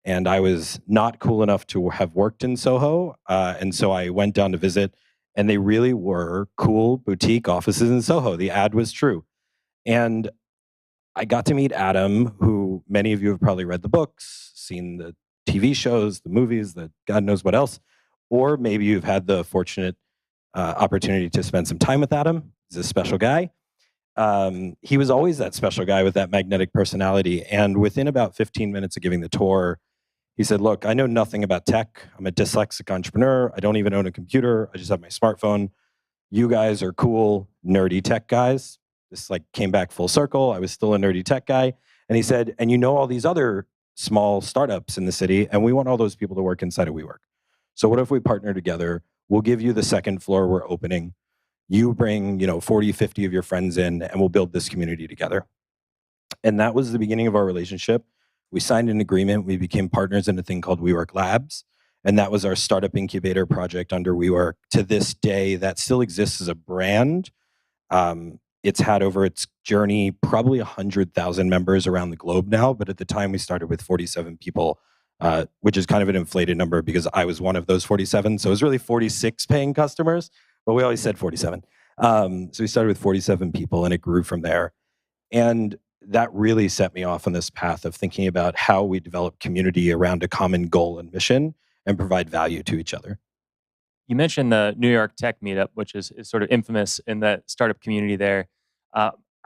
And I was not cool enough to have worked in Soho. And so I went down to visit, and they really were cool boutique offices in Soho. The ad was true. And I got to meet Adam, who many of you have probably read the books, seen the TV shows, the movies, the God knows what else. Or maybe you've had the fortunate opportunity to spend some time with Adam. He's a special guy. He was always that special guy with that magnetic personality. And within about 15 minutes of giving the tour, he said, look, I know nothing about tech. I'm a dyslexic entrepreneur. I don't even own a computer. I just have my smartphone. You guys are cool, nerdy tech guys. This like came back full circle. I was still a nerdy tech guy. And he said, and you know all these other small startups in the city, and we want all those people to work inside of WeWork. So what if we partner together? We'll give you the second floor we're opening. You bring, 40, 50 of your friends in, and we'll build this community together. And that was the beginning of our relationship. We signed an agreement. We became partners in a thing called WeWork Labs. And that was our startup incubator project under WeWork. To this day, that still exists as a brand. It's had over its journey probably 100,000 members around the globe now. But at the time, we started with 47 people, which is kind of an inflated number because I was one of those 47. So it was really 46 paying customers, but we always said 47. So we started with 47 people, and it grew from there. And that really set me off on this path of thinking about how we develop community around a common goal and mission and provide value to each other. You mentioned the New York Tech Meetup, which is sort of infamous in the startup community there.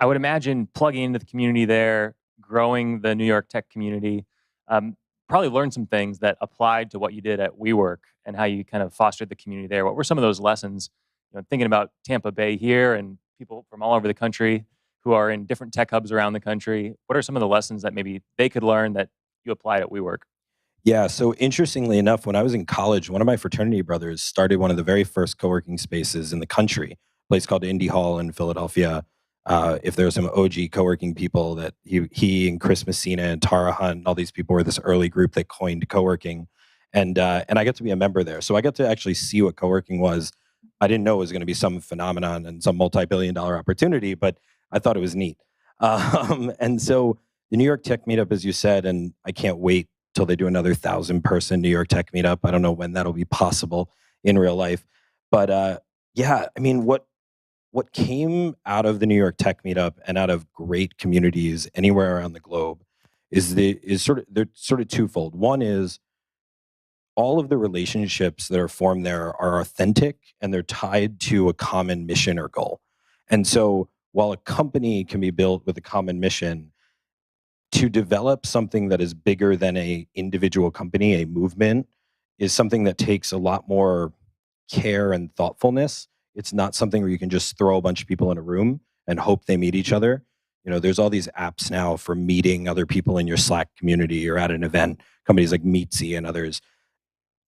I would imagine plugging into the community there, growing the New York tech community, probably learned some things that applied to what you did at WeWork and how you kind of fostered the community there. What were some of those lessons? Thinking about Tampa Bay here and people from all over the country who are in different tech hubs around the country. What are some of the lessons that maybe they could learn that you applied at WeWork? Yeah, so interestingly enough, when I was in college, one of my fraternity brothers started one of the very first co-working spaces in the country, a place called Indy Hall in Philadelphia. If there were some OG co-working people that he and Chris Messina and Tara Hunt, all these people were this early group that coined co-working. And I got to be a member there. So I got to actually see what co-working was. I didn't know it was going to be some phenomenon and some multi-billion-dollar opportunity, but I thought it was neat. And so the New York Tech Meetup, as you said, and I can't wait till they do another 1,000-person New York Tech Meetup. I don't know when that'll be possible in real life. But yeah, I mean, what came out of the New York Tech Meetup and out of great communities anywhere around the globe they're sort of twofold. One is all of the relationships that are formed there are authentic and they're tied to a common mission or goal. And so while a company can be built with a common mission, to develop something that is bigger than a individual company, a movement, is something that takes a lot more care and thoughtfulness. It's not something where you can just throw a bunch of people in a room and hope they meet each other. There's all these apps now for meeting other people in your Slack community or at an event, companies like Meetsy and others.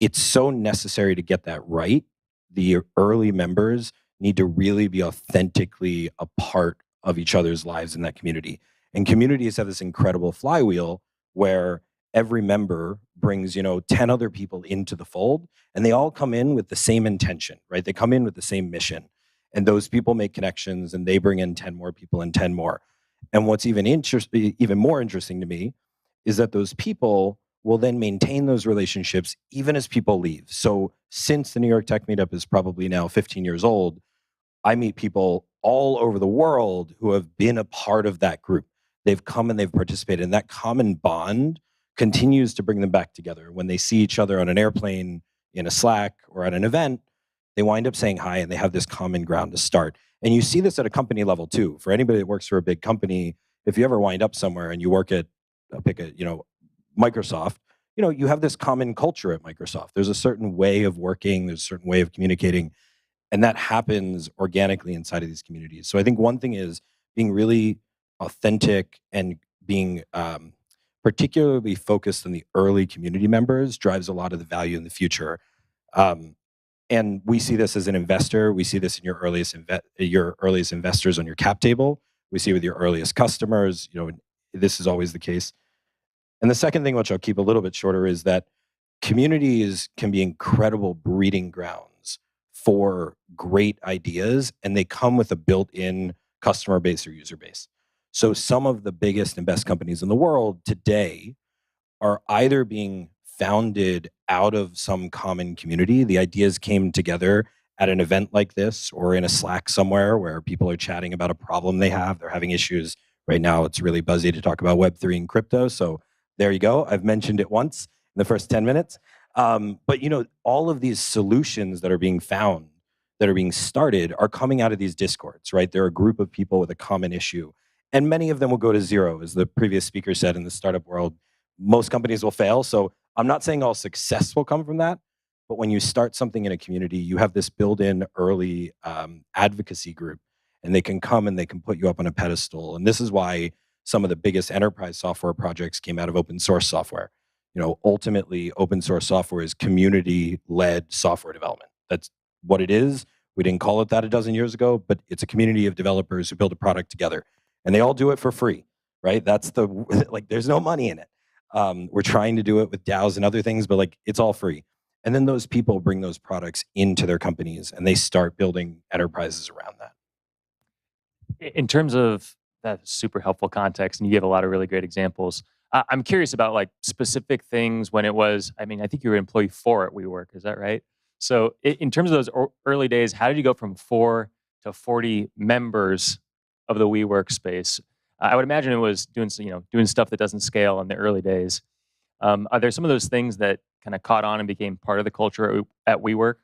It's so necessary to get that right. The early members need to really be authentically a part of each other's lives in that community. And communities have this incredible flywheel where every member brings, 10 other people into the fold, and they all come in with the same intention, right? They come in with the same mission. And those people make connections, and they bring in 10 more people and 10 more. And what's even more interesting to me is that those people will then maintain those relationships even as people leave. So since the New York Tech Meetup is probably now 15 years old, I meet people all over the world who have been a part of that group. They've come and they've participated, and that common bond continues to bring them back together. When they see each other on an airplane, in a Slack, or at an event, they wind up saying hi, and they have this common ground to start. And you see this at a company level too. For anybody that works for a big company, if you ever wind up somewhere and you work at, Microsoft, you have this common culture at Microsoft. There's a certain way of working, there's a certain way of communicating, and that happens organically inside of these communities. So I think one thing is being really authentic and being particularly focused on the early community members drives a lot of the value in the future. And we see this as an investor. We see this in your earliest investors on your cap table. We see it with your earliest customers. This is always the case. And the second thing, which I'll keep a little bit shorter, is that communities can be incredible breeding grounds for great ideas, and they come with a built-in customer base or user base. So some of the biggest and best companies in the world today are either being founded out of some common community. The ideas came together at an event like this or in a Slack somewhere where people are chatting about a problem they have. They're having issues. Right now, it's really buzzy to talk about Web3 and crypto. So there you go. I've mentioned it once in the first 10 minutes. But all of these solutions that are being found, that are being started, are coming out of these discords, right? They're a group of people with a common issue. And many of them will go to zero, as the previous speaker said. In the startup world, most companies will fail. So I'm not saying all success will come from that. But when you start something in a community, you have this built-in early advocacy group, and they can come and they can put you up on a pedestal. And this is why some of the biggest enterprise software projects came out of open source software. Ultimately, open source software is community-led software development. That's what it is. We didn't call it that a dozen years ago, but it's a community of developers who build a product together. And they all do it for free, right? That's there's no money in it. We're trying to do it with DAOs and other things, but it's all free. And then those people bring those products into their companies and they start building enterprises around that. In terms of that super helpful context, and you gave a lot of really great examples, I'm curious about specific things when it was, I think you were employee 4 at WeWork, is that right? So in terms of those early days, how did you go from 4 to 40 members of the WeWork space? I would imagine it was doing stuff that doesn't scale in the early days. Are there some of those things that kind of caught on and became part of the culture at WeWork?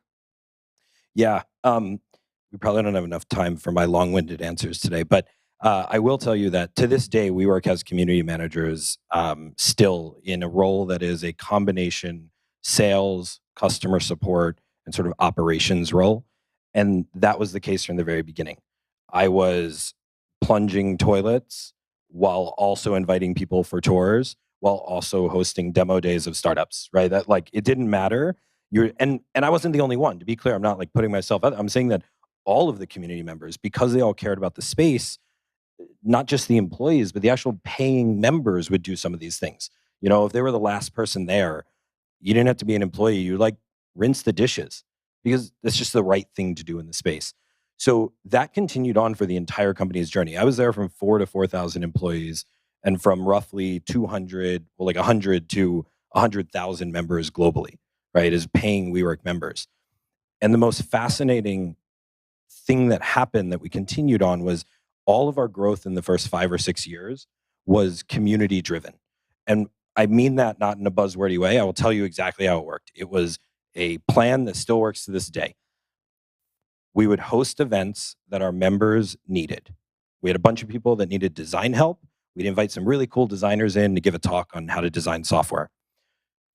Yeah. We probably don't have enough time for my long-winded answers today, but I will tell you that to this day, WeWork has community managers still in a role that is a combination sales, customer support, and sort of operations role. And that was the case from the very beginning. I was plunging toilets while also inviting people for tours, while also hosting demo days of startups, right? That it didn't matter. And I wasn't the only one, to be clear. I'm not putting myself out. I'm saying that all of the community members, because they all cared about the space, not just the employees, but the actual paying members would do some of these things. If they were the last person there, you didn't have to be an employee. You rinse the dishes because that's just the right thing to do in the space. So that continued on for the entire company's journey. I was there from 4 to 4,000 employees and from roughly 100 to 100,000 members globally, right, as paying WeWork members. And the most fascinating thing that happened that we continued on was all of our growth in the first 5 or 6 years was community driven. And I mean that not in a buzzwordy way. I will tell you exactly how it worked. It was a plan that still works to this day. We would host events that our members needed. We had a bunch of people that needed design help. We'd invite some really cool designers in to give a talk on how to design software.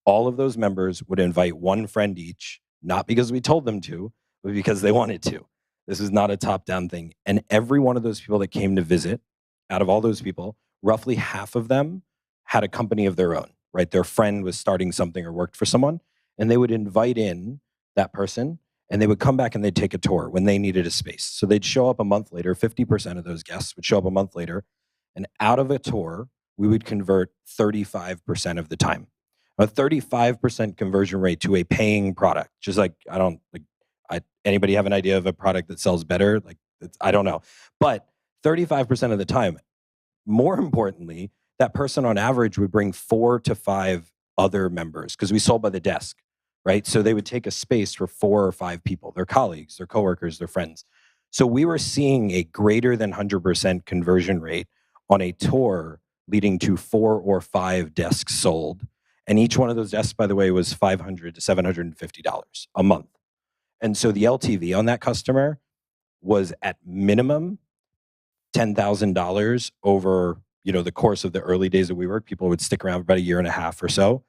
All of those members would invite one friend each, not because we told them to, but because they wanted to. This is not a top-down thing. And every one of those people that came to visit, out of all those people, roughly half of them had a company of their own, right? Their friend was starting something or worked for someone, and they would invite in that person, and they would come back and they'd take a tour when they needed a space. So they'd show up a month later, 50% of those guests would show up a month later, and out of a tour, we would convert 35% of the time. A 35% conversion rate to a paying product. Just anybody have an idea of a product that sells better? I don't know. But 35% of the time, more importantly, that person on average would bring 4 to 5 other members because we sold by the desk, right? So they would take a space for 4 or 5 people, their colleagues, their coworkers, their friends. So we were seeing a greater than 100% conversion rate on a tour leading to 4 or 5 desks sold. And each one of those desks, by the way, was $500 to $750 a month. And so the LTV on that customer was at minimum $10,000 over the course of the early days of WeWork. People would stick around for about a year and a half or so.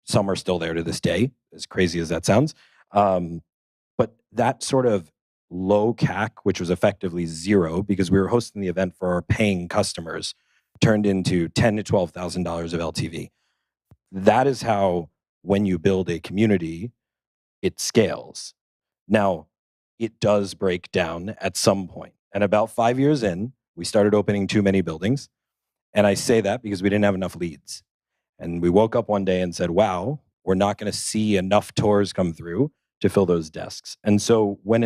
Some are still there to this day, as crazy as that sounds. But that sort of low CAC, which was effectively zero because we were hosting the event for our paying customers, turned into $10,000 to $12,000 of LTV. That is how, when you build a community, it scales. Now, it does break down at some point. And about 5 years in, we started opening too many buildings. And I say that because we didn't have enough leads. And we woke up one day and said, wow, we're not going to see enough tours come through to fill those desks. And so when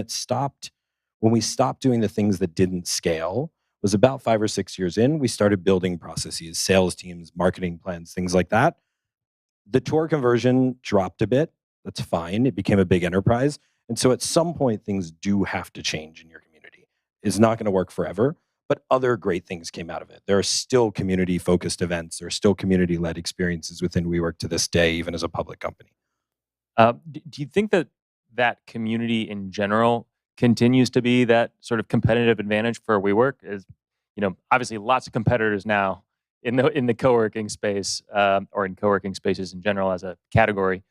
we stopped doing the things that didn't scale, was about 5 or 6 years in, we started building processes, sales teams, marketing plans, things like that. The tour conversion dropped a bit. That's fine. It became a big enterprise. And so at some point, things do have to change in your community. It's not going to work forever, but other great things came out of it. There are still community-focused events. There are still community-led experiences within WeWork to this day, even as a public company. Do you think that that community in general continues to be that sort of competitive advantage for WeWork? Is, obviously lots of competitors now in the co-working space, or in co-working spaces in general as a category.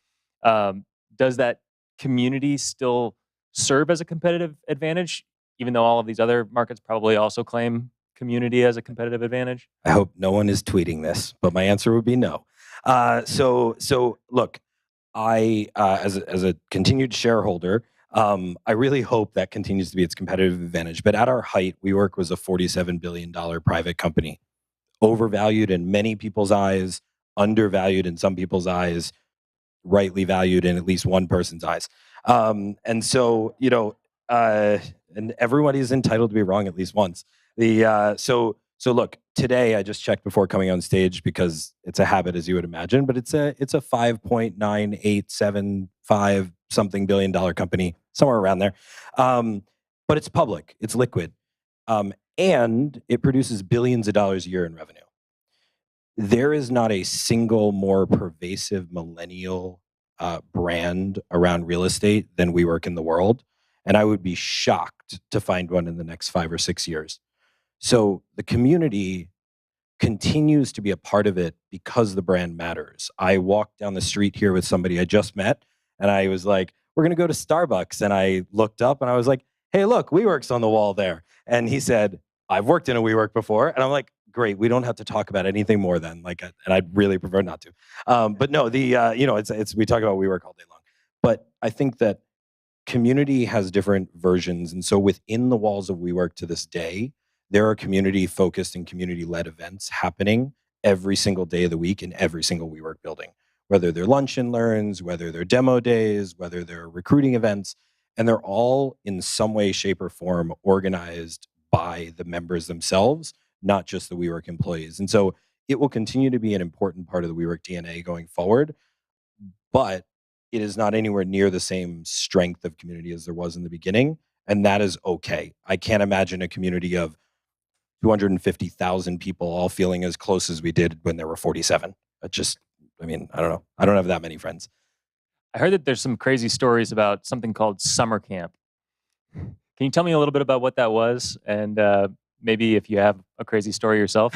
Does that community still serve as a competitive advantage, even though all of these other markets probably also claim community as a competitive advantage? I hope no one is tweeting this, but my answer would be no. So look, I, as a continued shareholder, I really hope that continues to be its competitive advantage. But at our height, WeWork was a $47 billion private company, overvalued in many people's eyes, undervalued in some people's eyes, rightly valued in at least one person's eyes. And so, and everybody is entitled to be wrong at least once. So look, today I just checked before coming on stage because it's a habit, as you would imagine, but it's a $5.9875 something billion company, somewhere around there. But it's public, it's liquid, and it produces billions of dollars a year in revenue. There is not a single more pervasive millennial brand around real estate than WeWork in the world, and I would be shocked to find one in the next 5 or 6 years. So the community continues to be a part of it because the brand matters. I walked down the street here with somebody I just met, and I was like, we're going to go to Starbucks. And I looked up and I was like, hey, look, WeWork's on the wall there. And he said, I've worked in a WeWork before. And I'm like, great, we don't have to talk about anything more then. And I'd really prefer not to. But no, we talk about WeWork all day long. But I think that community has different versions. And so within the walls of WeWork to this day, there are community-focused and community-led events happening every single day of the week in every single WeWork building, whether they're lunch and learns, whether they're demo days, whether they're recruiting events, and they're all in some way, shape, or form organized by the members themselves, not just the WeWork employees. And so it will continue to be an important part of the WeWork DNA going forward, but it is not anywhere near the same strength of community as there was in the beginning, and that is okay. I can't imagine a community of 250,000 people all feeling as close as we did when there were 47. I don't know. I don't have that many friends. I heard that there's some crazy stories about something called summer camp. Can you tell me a little bit about what that was? And maybe if you have a crazy story yourself?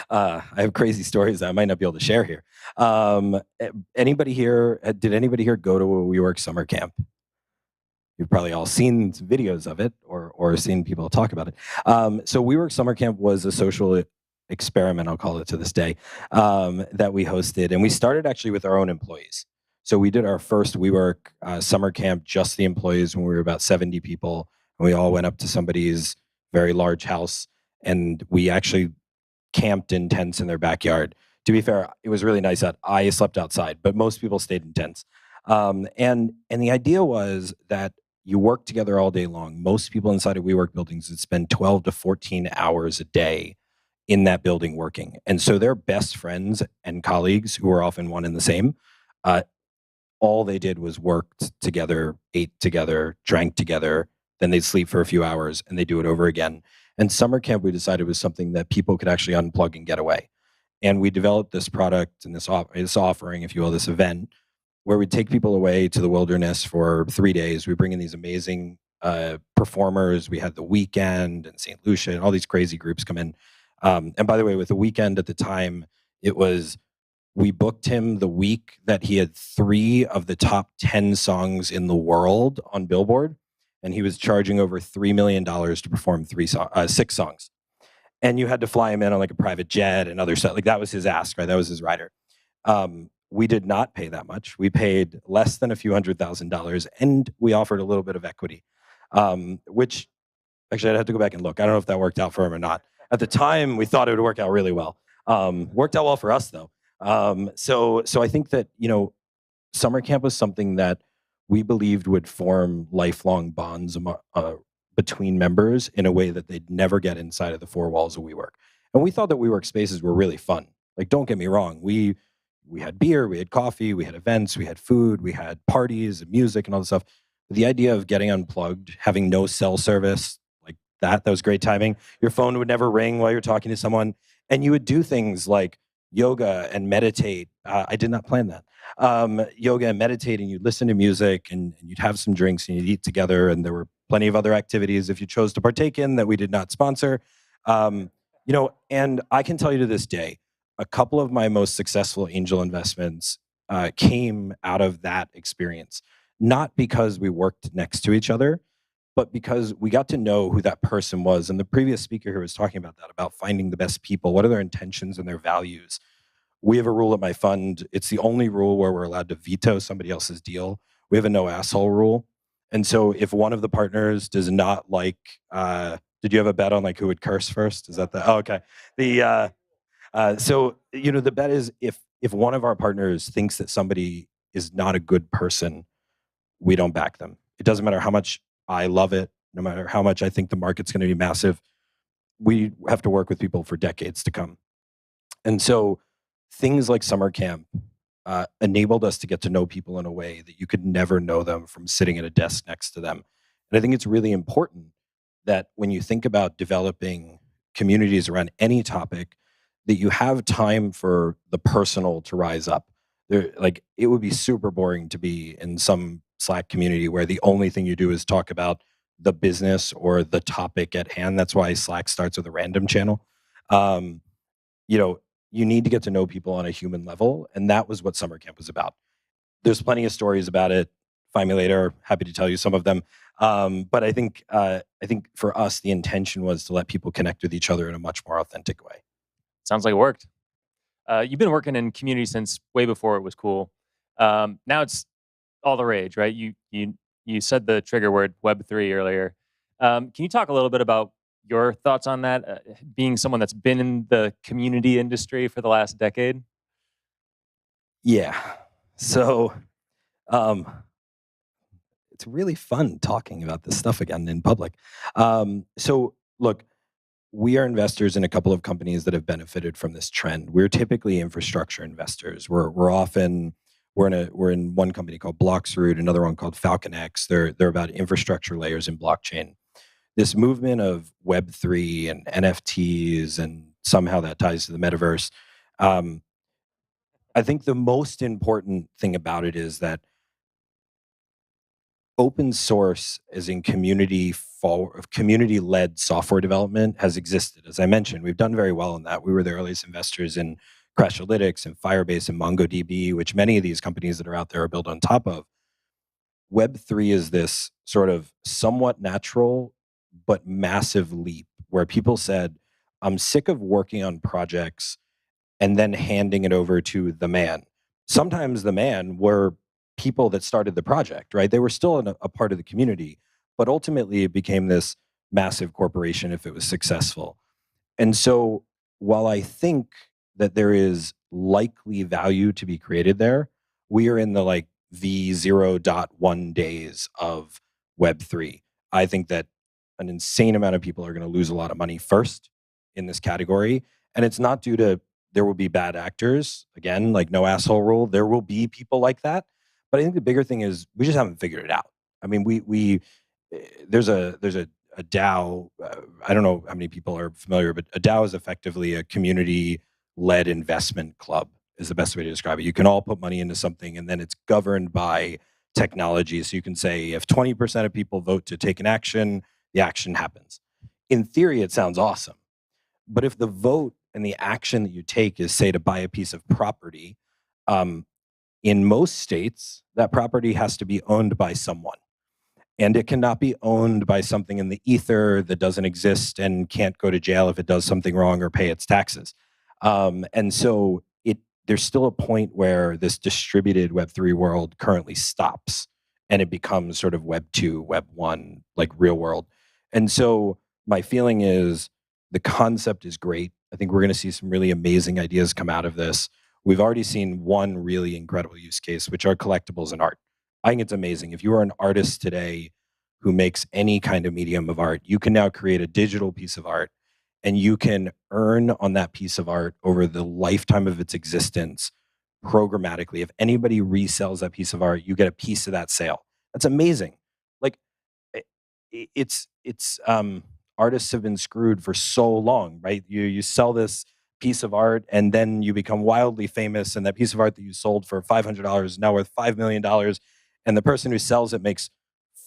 I have crazy stories that I might not be able to share here. Did anybody here go to a WeWork summer camp? You've probably all seen videos of it or seen people talk about it. So WeWork Summer Camp was a social experiment, I'll call it to this day, that we hosted. And we started actually with our own employees. So we did our first WeWork summer camp, just the employees, when we were about 70 people. And we all went up to somebody's very large house. And we actually camped in tents in their backyard. To be fair, it was really nice out. I slept outside, but most people stayed in tents. And the idea was that you work together all day long. Most people inside of WeWork buildings would spend 12 to 14 hours a day in that building working. And so their best friends and colleagues, who are often one and the same, all they did was worked together, ate together, drank together, then they'd sleep for a few hours and they do it over again. And summer camp, we decided, was something that people could actually unplug and get away. And we developed this product and this offering, if you will, this event, where we take people away to the wilderness for 3 days. We bring in these amazing performers. We had The Weeknd and St. Lucia and all these crazy groups come in. And by the way, with The Weeknd at the time, we booked him the week that he had 3 of the top 10 songs in the world on Billboard. And he was charging over $3 million to perform 6 songs. And you had to fly him in on like a private jet and other stuff. Like that was his ask, right? That was his rider. We did not pay that much. We paid less than a few $100,000, and we offered a little bit of equity, which actually I'd have to go back and look. I don't know if that worked out for him or not. At the time, we thought it would work out really well. Worked out well for us though. So I think that, summer camp was something that we believed would form lifelong bonds between members in a way that they'd never get inside of the four walls of WeWork. And we thought that WeWork spaces were really fun. Like, don't get me wrong, we had beer, we had coffee, we had events, we had food, we had parties and music and all this stuff. The idea of getting unplugged, having no cell service, like that was great timing. Your phone would never ring while you're talking to someone. And you would do things like yoga and meditate. I did not plan that. Yoga and meditating, you'd listen to music and you'd have some drinks and you'd eat together. And there were plenty of other activities if you chose to partake in that we did not sponsor. And I can tell you to this day, a couple of my most successful angel investments came out of that experience. Not because we worked next to each other, but because we got to know who that person was. And the previous speaker here was talking about that, about finding the best people. What are their intentions and their values? We have a rule at my fund. It's the only rule where we're allowed to veto somebody else's deal. We have a no asshole rule. And so if one of the partners does not like, did you have a bet on like who would curse first? Is that the, oh, okay. So, the bet is if one of our partners thinks that somebody is not a good person, we don't back them. It doesn't matter how much I love it, no matter how much I think the market's going to be massive. We have to work with people for decades to come. And so things like summer camp enabled us to get to know people in a way that you could never know them from sitting at a desk next to them. And I think it's really important that when you think about developing communities around any topic, that you have time for the personal to rise up. It would be super boring to be in some Slack community where the only thing you do is talk about the business or the topic at hand. That's why Slack starts with a random channel. You need to get to know people on a human level, and that was what summer camp was about. There's plenty of stories about it. Find me later. Happy to tell you some of them. But I think for us, the intention was to let people connect with each other in a much more authentic way. Sounds like it worked. You've been working in community since way before it was cool. Now it's all the rage, right? You said the trigger word Web3 earlier. Can you talk a little bit about your thoughts on that, being someone that's been in the community industry for the last decade? Yeah. So it's really fun talking about this stuff again in public. So look, we are investors in a couple of companies that have benefited from this trend. We're typically infrastructure investors. We're in one company called Bloxroot, another one called FalconX. They're about infrastructure layers in blockchain. This movement of Web3 and NFTs, and somehow that ties to the metaverse. I think the most important thing about it is that open source, as in community-led software development, has existed. As I mentioned, we've done very well in that. We were the earliest investors in Crashlytics and Firebase and MongoDB, which many of these companies that are out there are built on top of. Web3 is this sort of somewhat natural but massive leap where people said, I'm sick of working on projects and then handing it over to the man. Sometimes the man were people that started the project, right? They were still a part of the community, but ultimately it became this massive corporation if it was successful. And so while I think that there is likely value to be created there, we are in the V0.1 days of Web3. I think that an insane amount of people are going to lose a lot of money first in this category. And it's not due to, there will be bad actors. Again, like no asshole rule. There will be people like that. But I think the bigger thing is we just haven't figured it out. I mean, there's a DAO. I don't know how many people are familiar, but a DAO is effectively a community-led investment club is the best way to describe it. You can all put money into something and then it's governed by technology. So you can say if 20% of people vote to take an action, the action happens. In theory, it sounds awesome. But if the vote and the action that you take is, say, to buy a piece of property, in most states, that property has to be owned by someone. And it cannot be owned by something in the ether that doesn't exist and can't go to jail if it does something wrong or pay its taxes. And so there's still a point where this distributed Web3 world currently stops and it becomes sort of Web 2, Web 1, like real world. And so my feeling is the concept is great. I think we're going to see some really amazing ideas come out of this. we've already seen one really incredible use case, which are collectibles and art. I think it's amazing. If you are an artist today who makes any kind of medium of art, you can now create a digital piece of art, and you can earn on that piece of art over the lifetime of its existence programmatically. If anybody resells that piece of art, you get a piece of that sale. That's amazing. Like, it's artists have been screwed for so long, right? You sell this piece of art and then you become wildly famous, and that piece of art that you sold for $500 is now worth $5 million, and the person who sells it makes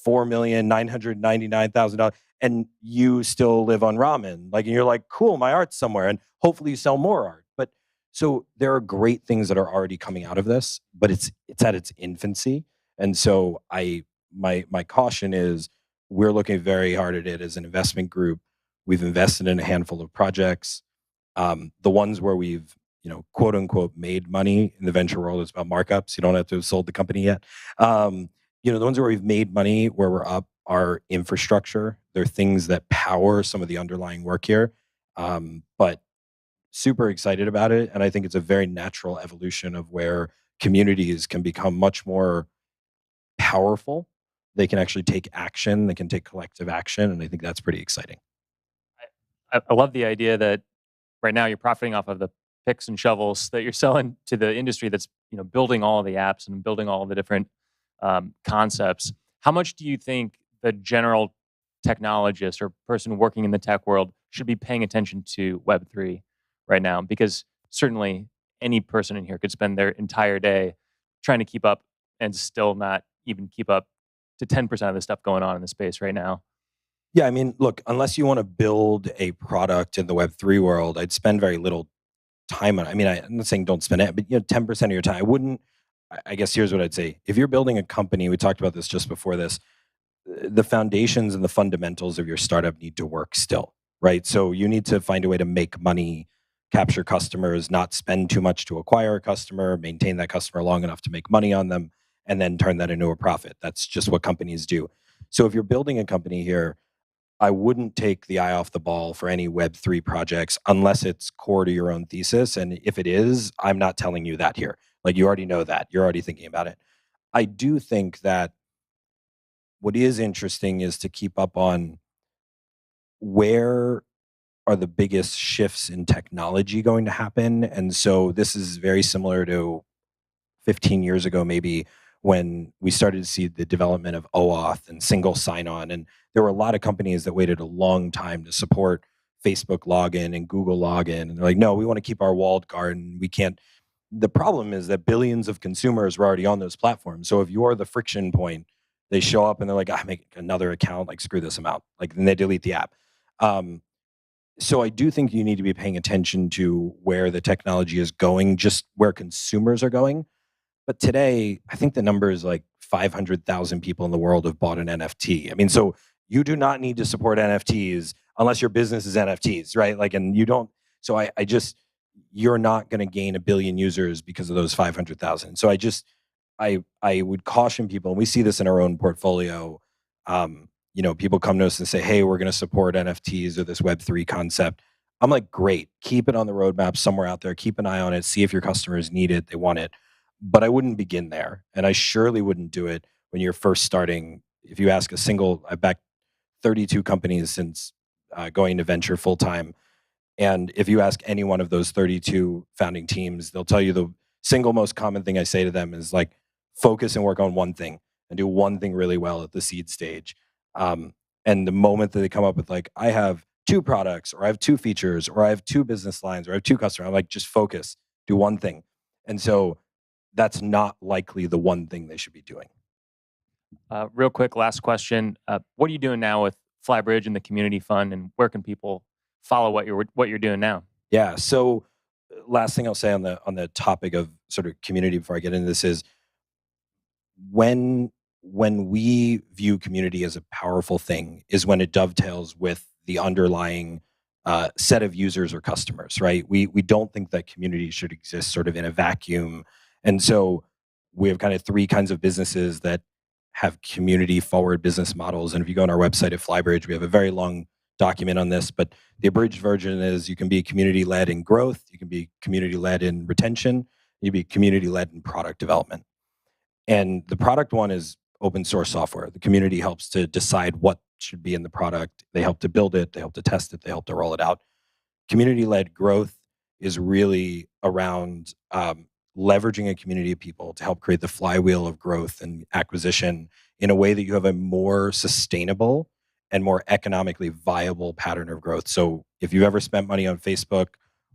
$4,999,000, and you still live on ramen. Like, and you're like, cool, my art's somewhere, and hopefully you sell more art. But so there are great things that are already coming out of this, but it's at its infancy. And so my caution is, we're looking very hard at it as an investment group. We've invested in a handful of projects. The ones where we've, quote unquote, made money in the venture world, is about markups. You don't have to have sold the company yet. The ones where we've made money, where we're up, are infrastructure. They're things that power some of the underlying work here. But super excited about it. And I think it's a very natural evolution of where communities can become much more powerful. They can actually take action. They can take collective action. And I think that's pretty exciting. I love the idea that right now you're profiting off of the picks and shovels that you're selling to the industry that's building all of the apps and building all of the different concepts. How much do you think the general technologist or person working in the tech world should be paying attention to Web3 right now? Because certainly any person in here could spend their entire day trying to keep up and still not even keep up to 10% of the stuff going on in the space right now. Yeah, I mean, look, unless you want to build a product in the Web3 world, I'd spend very little time on it. I mean, I'm not saying don't spend it, but 10% of your time. I wouldn't. I guess here's what I'd say. If you're building a company, we talked about this just before this, the foundations and the fundamentals of your startup need to work still, right? So you need to find a way to make money, capture customers, not spend too much to acquire a customer, maintain that customer long enough to make money on them, and then turn that into a profit. That's just what companies do. So if you're building a company here, I wouldn't take the eye off the ball for any Web3 projects unless it's core to your own thesis. And if it is, I'm not telling you that here. Like, you already know that. You're already thinking about it. I do think that what is interesting is to keep up on where are the biggest shifts in technology going to happen. And so this is very similar to 15 years ago, maybe, when we started to see the development of OAuth and single sign-on. And there were a lot of companies that waited a long time to support Facebook login and Google login. And they're like, no, we want to keep our walled garden. We can't. The problem is that billions of consumers were already on those platforms. So if you're the friction point, they show up and they're like, I make another account, like, screw this amount. Like, then they delete the app. So I do think you need to be paying attention to where the technology is going, just where consumers are going. But today, I think the number is like 500,000 people in the world have bought an NFT. I mean, so you do not need to support NFTs unless your business is NFTs, right? Like, and you don't. So I just, you're not going to gain 1 billion users because of those 500,000. So I would caution people, and we see this in our own portfolio. People come to us and say, hey, we're going to support NFTs or this Web3 concept. I'm like, great, keep it on the roadmap somewhere out there. Keep an eye on it. See if your customers need it, they want it. But I wouldn't begin there. And I surely wouldn't do it when you're first starting. If you ask I backed 32 companies since going to venture full time. And if you ask any one of those 32 founding teams, they'll tell you the single most common thing I say to them is, like, focus and work on one thing and do one thing really well at the seed stage. And the moment that they come up with, like, I have 2 products, or I have 2 features, or I have 2 business lines, or I have 2 customers, I'm like, just focus, do one thing. And so that's not likely the one thing they should be doing. Real quick, last question. What are you doing now with Flybridge and the community fund, and where can people follow what you're doing now? Yeah. So last thing I'll say on the topic of sort of community before I get into this is, when we view community as a powerful thing is when it dovetails with the underlying set of users or customers, right? We don't think that community should exist sort of in a vacuum. And so we have kind of 3 kinds of businesses that have community forward business models. And if you go on our website at Flybridge, we have a very long document on this, but the abridged version is, you can be community led in growth, you can be community led in retention, You need to be community-led in product development. And the product one is open source software. The community helps to decide what should be in the product. They help to build it. They help to test it. They help to roll it out. Community-led growth is really around leveraging a community of people to help create the flywheel of growth and acquisition in a way that you have a more sustainable and more economically viable pattern of growth. So if you've ever spent money on Facebook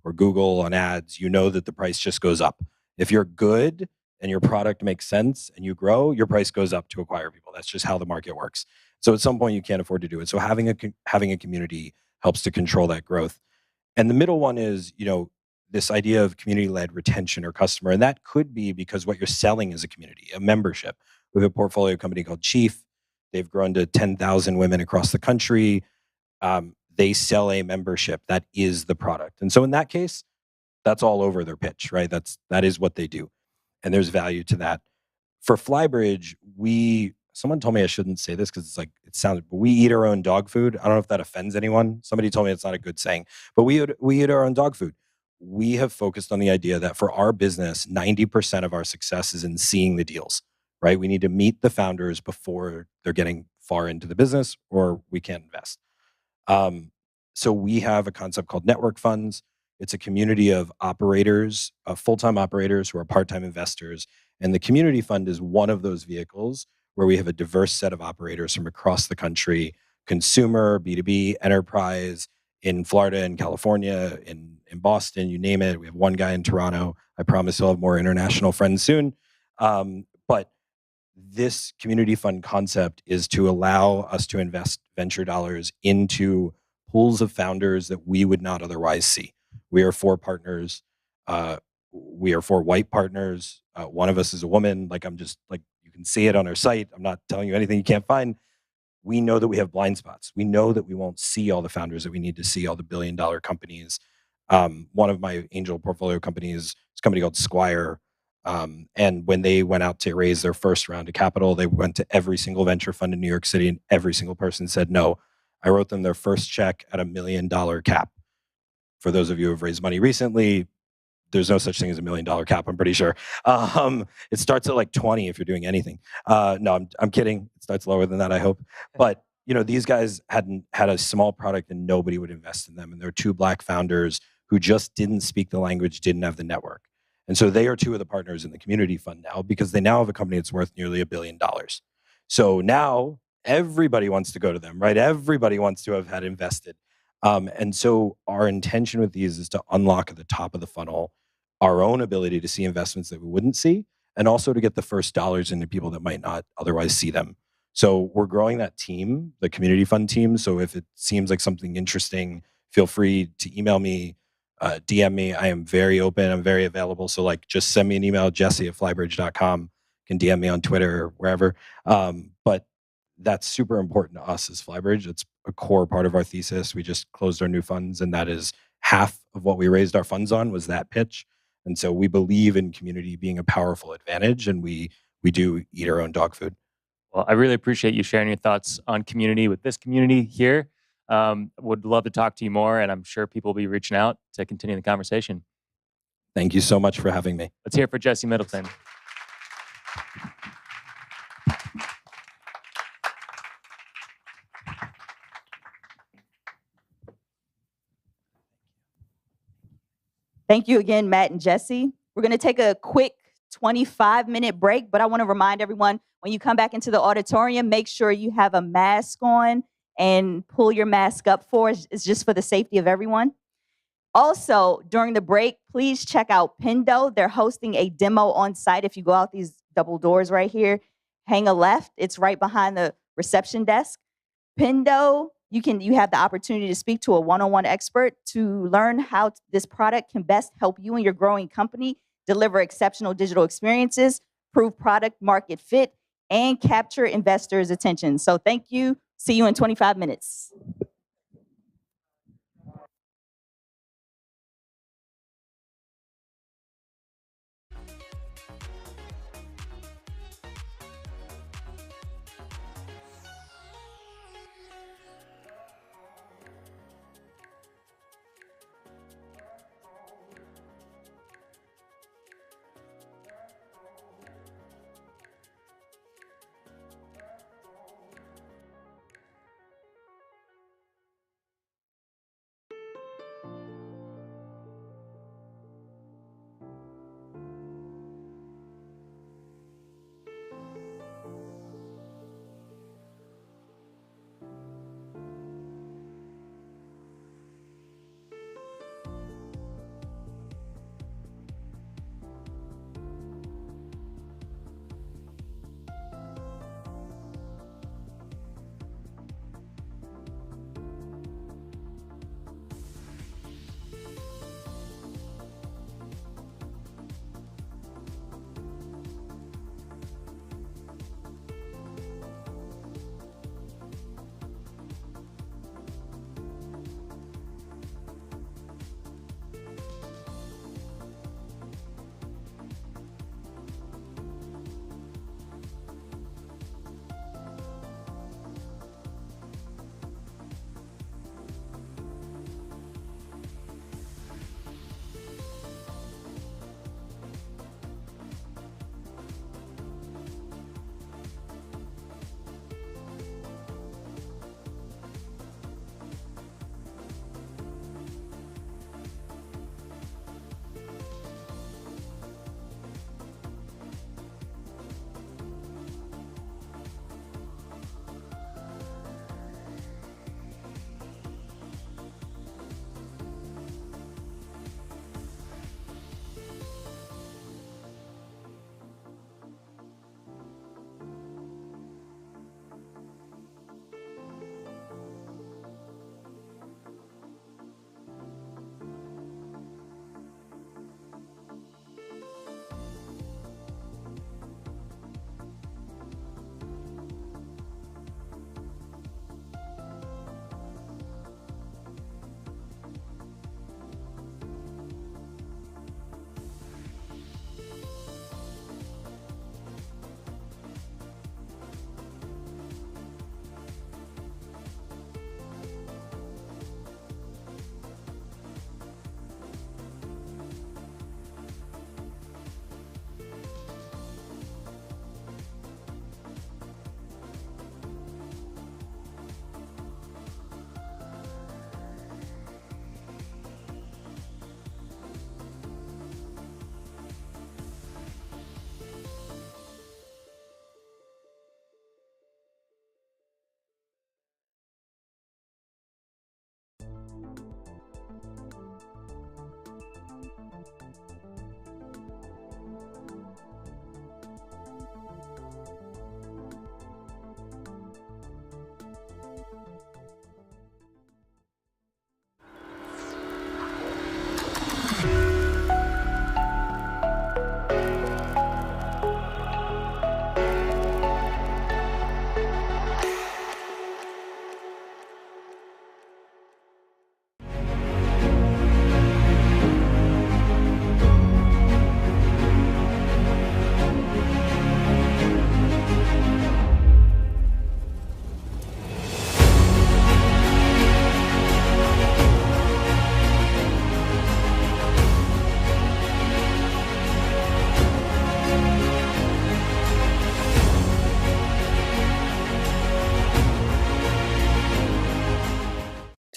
or Google on ads, you know that the price just goes up. If you're good and your product makes sense and you grow, your price goes up to acquire people. That's just how the market works. So at some point you can't afford to do it. So having a community helps to control that growth. And the middle one is, this idea of community-led retention or customer. And that could be because what you're selling is a community, a membership. We have a portfolio company called Chief. They've grown to 10,000 women across the country. They sell a membership. That is the product. And so in that case, that's all over their pitch, right? That is what they do. And there's value to that. For Flybridge, someone told me I shouldn't say this because but we eat our own dog food. I don't know if that offends anyone. Somebody told me it's not a good saying, but we eat our own dog food. We have focused on the idea that for our business, 90% of our success is in seeing the deals, right? We need to meet the founders before they're getting far into the business or we can't invest. So we have a concept called network funds. It's a community of operators, full-time operators who are part-time investors. And the community fund is one of those vehicles where we have a diverse set of operators from across the country, consumer, B2B, enterprise, in Florida and California, in Boston, you name it. We have one guy in Toronto. I promise he'll have more international friends soon. But this community fund concept is to allow us to invest venture dollars into pools of founders that we would not otherwise see. We are 4 partners. We are 4 white partners. One of us is a woman. You can see it on our site. I'm not telling you anything you can't find. We know that we have blind spots. We know that we won't see all the founders that we need to see, all the billion-dollar companies. One of my angel portfolio companies is a company called Squire. And when they went out to raise their first round of capital, they went to every single venture fund in New York City, and every single person said no. I wrote them their first check at $1 million cap. For those of you who have raised money recently, there's no such thing as $1 million cap, I'm pretty sure. It starts at like 20 if you're doing anything. No, I'm kidding. It starts lower than that, I hope. But these guys had a small product and nobody would invest in them. And they're 2 Black founders who just didn't speak the language, didn't have the network. And so they are 2 of the partners in the community fund now because they now have a company that's worth nearly $1 billion. So now everybody wants to go to them, right? Everybody wants to have had invested. And so our intention with these is to unlock at the top of the funnel our own ability to see investments that we wouldn't see, and also to get the first dollars into people that might not otherwise see them. So we're growing that team, the community fund team. So if it seems like something interesting, feel free to email me, DM me. I am very open. I'm very available. So just send me an email, jesse@flybridge.com. You can DM me on Twitter or wherever. But that's super important to us as Flybridge. It's a core part of our thesis. We just closed our new funds, and that is half of what we raised our funds on was that pitch. And so we believe in community being a powerful advantage, and we do eat our own dog food. Well, I really appreciate you sharing your thoughts on community with this community here. Would love to talk to you more, and I'm sure people will be reaching out to continue the conversation. Thank you so much for having me. Let's hear it for Jesse Middleton. Thank you again, Matt and Jesse. We're going to take a quick 25-minute break, but I want to remind everyone, when you come back into the auditorium, make sure you have a mask on and pull your mask up for us. It's just for the safety of everyone. Also, during the break, please check out Pindo. They're hosting a demo on site. If you go out these double doors right here, hang a left. It's right behind the reception desk. Pindo, you have the opportunity to speak to a one-on-one expert to learn how this product can best help you and your growing company deliver exceptional digital experiences, prove product market fit, and capture investors' attention. So thank you. See you in 25 minutes.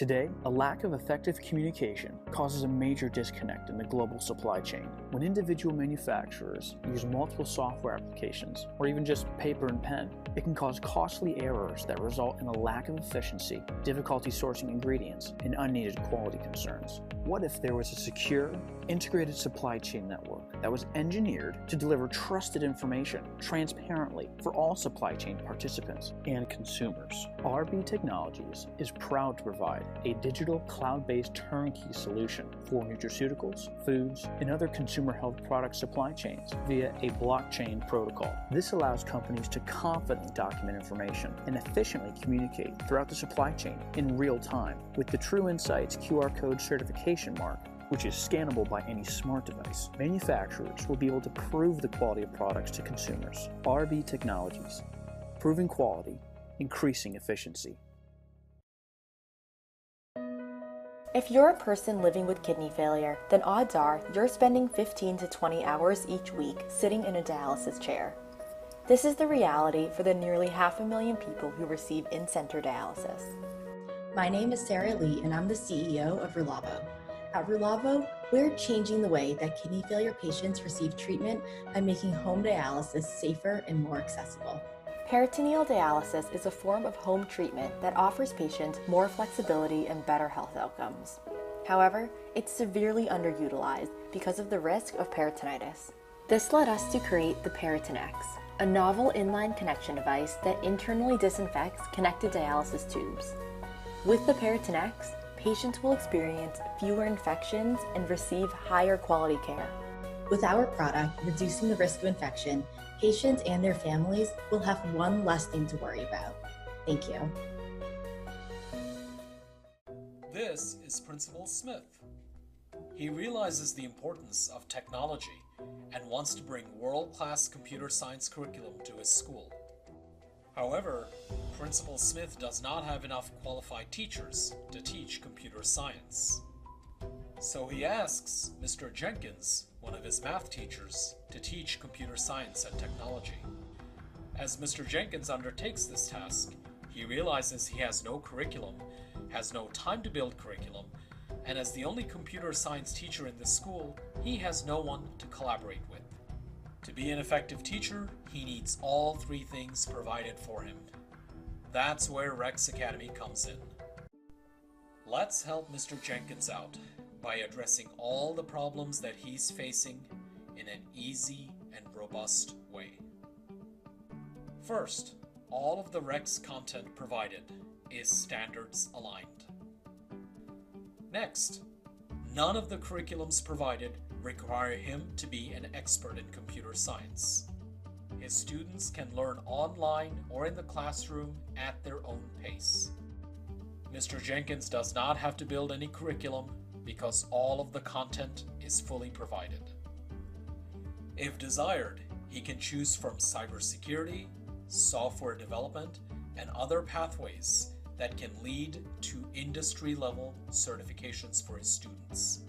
Today, a lack of effective communication causes a major disconnect in the global supply chain. When individual manufacturers use multiple software applications, or even just paper and pen, it can cause costly errors that result in a lack of efficiency, difficulty sourcing ingredients, and unneeded quality concerns. What if there was a secure, integrated supply chain network that was engineered to deliver trusted information transparently for all supply chain participants and consumers? RB Technologies is proud to provide a digital cloud-based turnkey solution for nutraceuticals, foods, and other consumer health product supply chains via a blockchain protocol. This allows companies to confidently document information and efficiently communicate throughout the supply chain in real time with the True Insights QR code certification mark, which is scannable by any smart device. Manufacturers will be able to prove the quality of products to consumers. RB Technologies, proving quality, increasing efficiency. If you're a person living with kidney failure, then odds are you're spending 15 to 20 hours each week sitting in a dialysis chair. This is the reality for the nearly 500,000 people who receive in-center dialysis. My name is Sarah Lee, and I'm the CEO of Relavo. At Relavo, we're changing the way that kidney failure patients receive treatment by making home dialysis safer and more accessible. Peritoneal dialysis is a form of home treatment that offers patients more flexibility and better health outcomes. However, it's severely underutilized because of the risk of peritonitis. This led us to create the Peritonex, a novel inline connection device that internally disinfects connected dialysis tubes. With the Peritonex, patients will experience fewer infections and receive higher quality care. With our product, reducing the risk of infection, patients and their families will have one less thing to worry about. Thank you. This is Principal Smith. He realizes the importance of technology and wants to bring world-class computer science curriculum to his school. However, Principal Smith does not have enough qualified teachers to teach computer science. So he asks Mr. Jenkins, one of his math teachers, to teach computer science and technology. As Mr. Jenkins undertakes this task, he realizes he has no curriculum, has no time to build curriculum, and as the only computer science teacher in the school, he has no one to collaborate with. To be an effective teacher, he needs all three things provided for him. That's where Rex Academy comes in. Let's help Mr. Jenkins out by addressing all the problems that he's facing in an easy and robust way. First, all of the Rex content provided is standards aligned. Next, none of the curriculums provided require him to be an expert in computer science. His students can learn online or in the classroom at their own pace. Mr. Jenkins does not have to build any curriculum because all of the content is fully provided. If desired, he can choose from cybersecurity, software development, and other pathways that can lead to industry-level certifications for his students.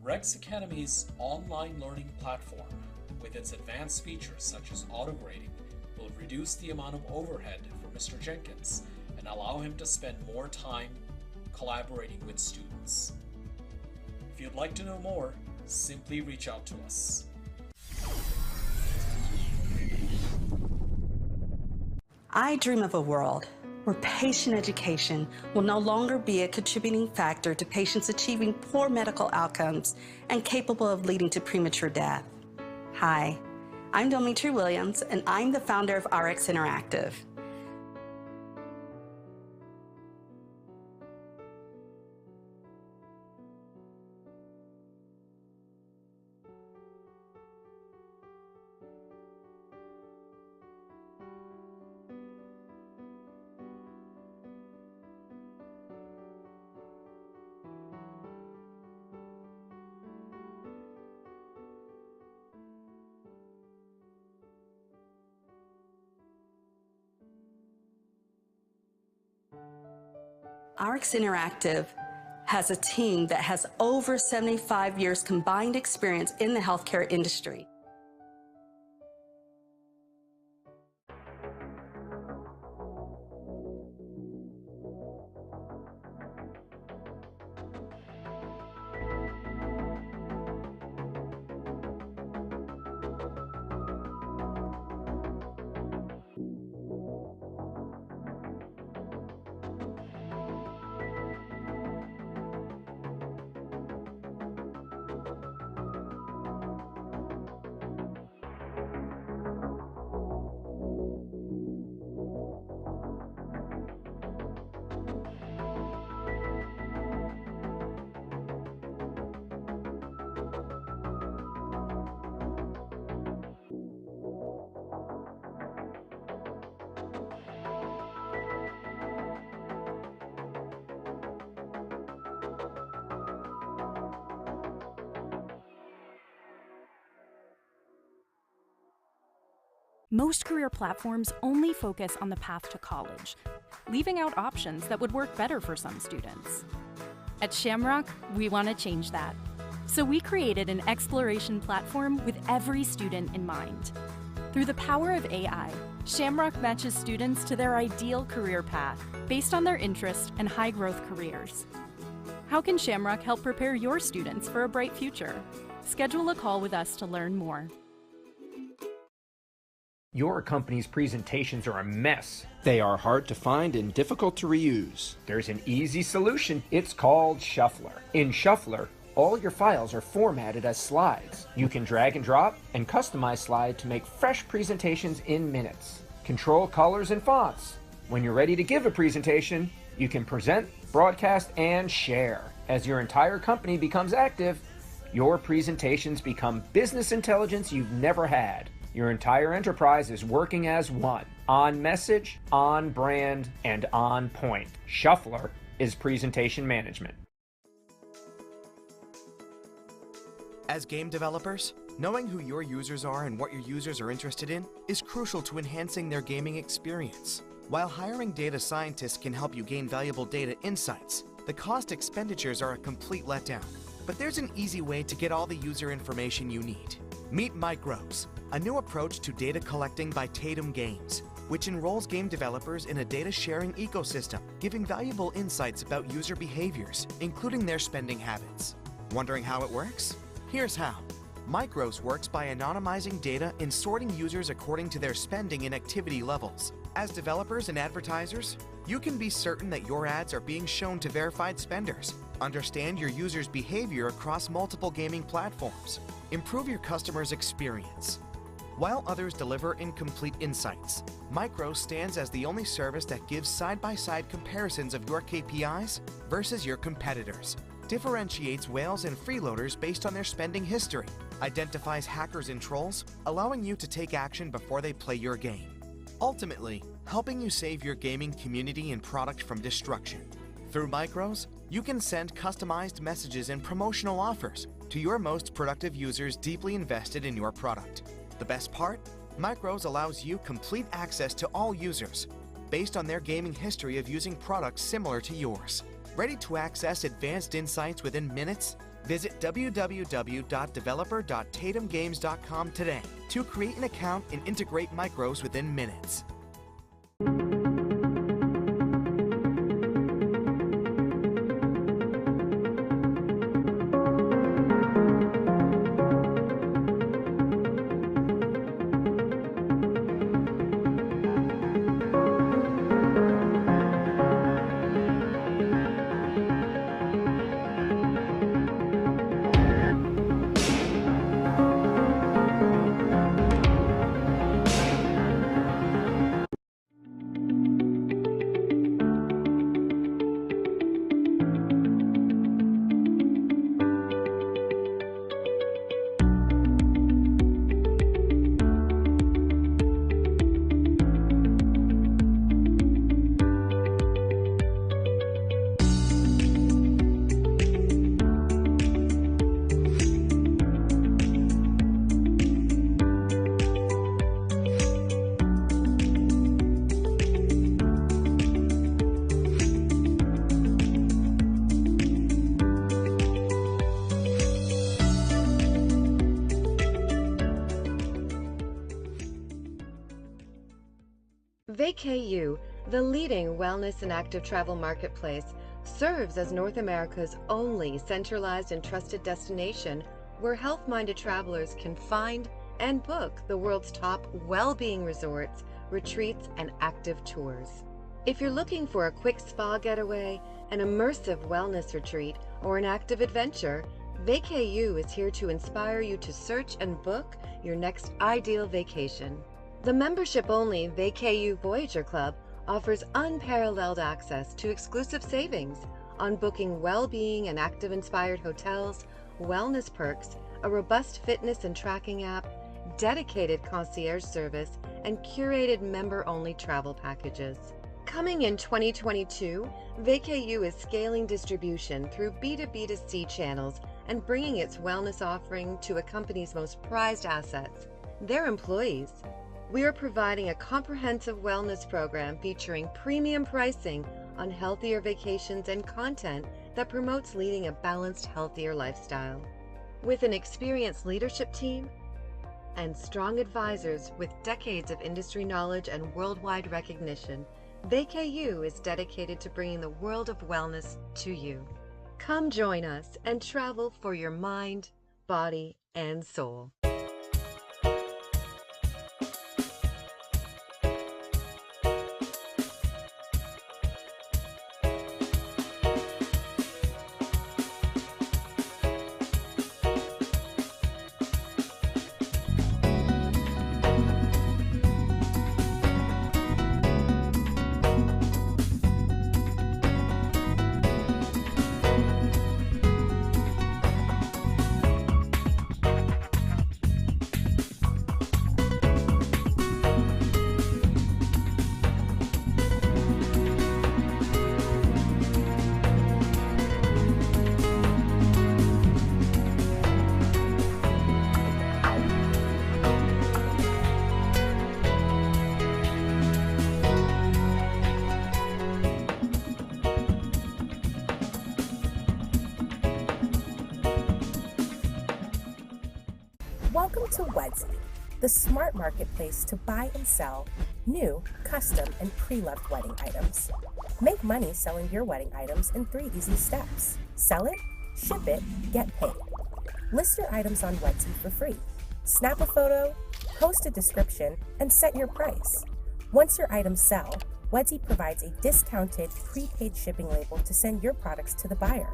Rex Academy's online learning platform, with its advanced features such as auto-grading, will reduce the amount of overhead for Mr. Jenkins and allow him to spend more time collaborating with students. If you'd like to know more, simply reach out to us. I dream of a world where patient education will no longer be a contributing factor to patients achieving poor medical outcomes and capable of leading to premature death. Hi, I'm Dimitri Williams, and I'm the founder of RX Interactive. RX Interactive has a team that has over 75 years combined experience in the healthcare industry. Most career platforms only focus on the path to college, leaving out options that would work better for some students. At Shamrock, we want to change that. So we created an exploration platform with every student in mind. Through the power of AI, Shamrock matches students to their ideal career path based on their interest and high-growth careers. How can Shamrock help prepare your students for a bright future? Schedule a call with us to learn more. Your company's presentations are a mess. They are hard to find and difficult to reuse. There's an easy solution. It's called Shuffler. In Shuffler, all your files are formatted as slides. You can drag and drop and customize slide to make fresh presentations in minutes. Control colors and fonts. When you're ready to give a presentation, you can present, broadcast, and share. As your entire company becomes active, your presentations become business intelligence you've never had. Your entire enterprise is working as one, on message, on brand, and on point. Shuffler is presentation management. As game developers, knowing who your users are and what your users are interested in is crucial to enhancing their gaming experience. While hiring data scientists can help you gain valuable data insights, the cost expenditures are a complete letdown. But there's an easy way to get all the user information you need. Meet Micros, a new approach to data collecting by Tatum Games, which enrolls game developers in a data sharing ecosystem, giving valuable insights about user behaviors, including their spending habits. Wondering how it works? Here's how. Micros works by anonymizing data and sorting users according to their spending and activity levels. As developers and advertisers, you can be certain that your ads are being shown to verified spenders, understand your users' behavior across multiple gaming platforms, improve your customers' experience. While others deliver incomplete insights, Micros stands as the only service that gives side-by-side comparisons of your KPIs versus your competitors, differentiates whales and freeloaders based on their spending history, identifies hackers and trolls, allowing you to take action before they play your game. Ultimately, helping you save your gaming community and product from destruction. Through Micros, you can send customized messages and promotional offers to your most productive users deeply invested in your product. The best part? Micros allows you complete access to all users based on their gaming history of using products similar to yours. Ready to access advanced insights within minutes? Visit www.developer.tatumgames.com today to create an account and integrate Micros within minutes. VacayU, the leading wellness and active travel marketplace, serves as North America's only centralized and trusted destination where health-minded travelers can find and book the world's top well-being resorts, retreats, and active tours. If you're looking for a quick spa getaway, an immersive wellness retreat, or an active adventure, VacayU is here to inspire you to search and book your next ideal vacation. The membership-only VacayU Voyager Club offers unparalleled access to exclusive savings on booking well-being and active-inspired hotels, wellness perks, a robust fitness and tracking app, dedicated concierge service, and curated member-only travel packages. Coming in 2022, VacayU is scaling distribution through B2B2C channels and bringing its wellness offering to a company's most prized assets, their employees. We are providing a comprehensive wellness program featuring premium pricing on healthier vacations and content that promotes leading a balanced, healthier lifestyle. With an experienced leadership team and strong advisors with decades of industry knowledge and worldwide recognition, VacaU is dedicated to bringing the world of wellness to you. Come join us and travel for your mind, body, and soul. Welcome to Wedzy, the smart marketplace to buy and sell new, custom, and pre-loved wedding items. Make money selling your wedding items in 3 easy steps. Sell it, ship it, get paid. List your items on Wedzy for free. Snap a photo, post a description, and set your price. Once your items sell, Wedzy provides a discounted, prepaid shipping label to send your products to the buyer.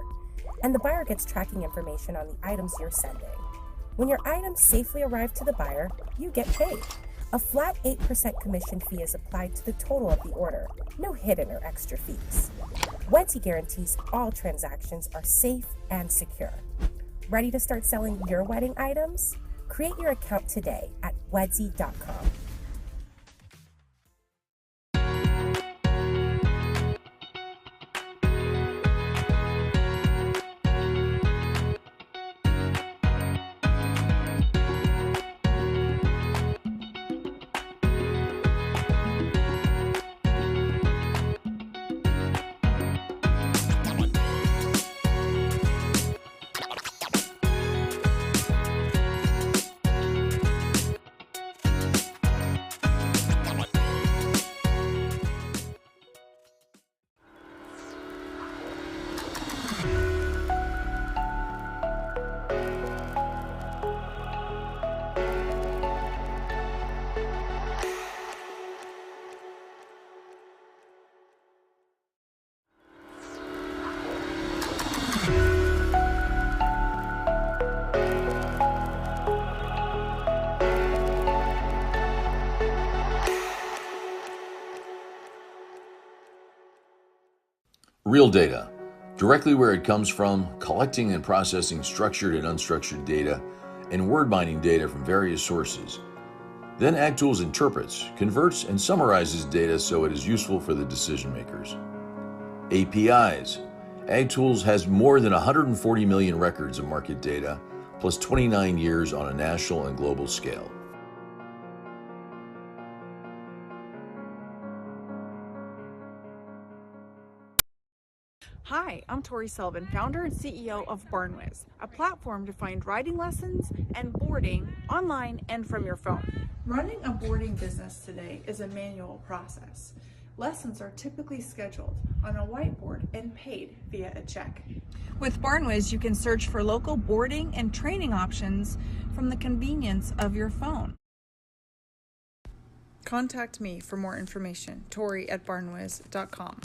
And the buyer gets tracking information on the items you're sending. When your items safely arrive to the buyer, you get paid. A flat 8% commission fee is applied to the total of the order. No hidden or extra fees. Wedzy guarantees all transactions are safe and secure. Ready to start selling your wedding items? Create your account today at wedzy.com. Real data, directly where it comes from, collecting and processing structured and unstructured data, and word mining data from various sources. Then AgTools interprets, converts, and summarizes data so it is useful for the decision makers. APIs. AgTools has more than 140 million records of market data, plus 29 years on a national and global scale. Hi, I'm Tori Sullivan, founder and CEO of BarnWiz, a platform to find riding lessons and boarding online and from your phone. Running a boarding business today is a manual process. Lessons are typically scheduled on a whiteboard and paid via a check. With BarnWiz, you can search for local boarding and training options from the convenience of your phone. Contact me for more information, tori@barnwiz.com.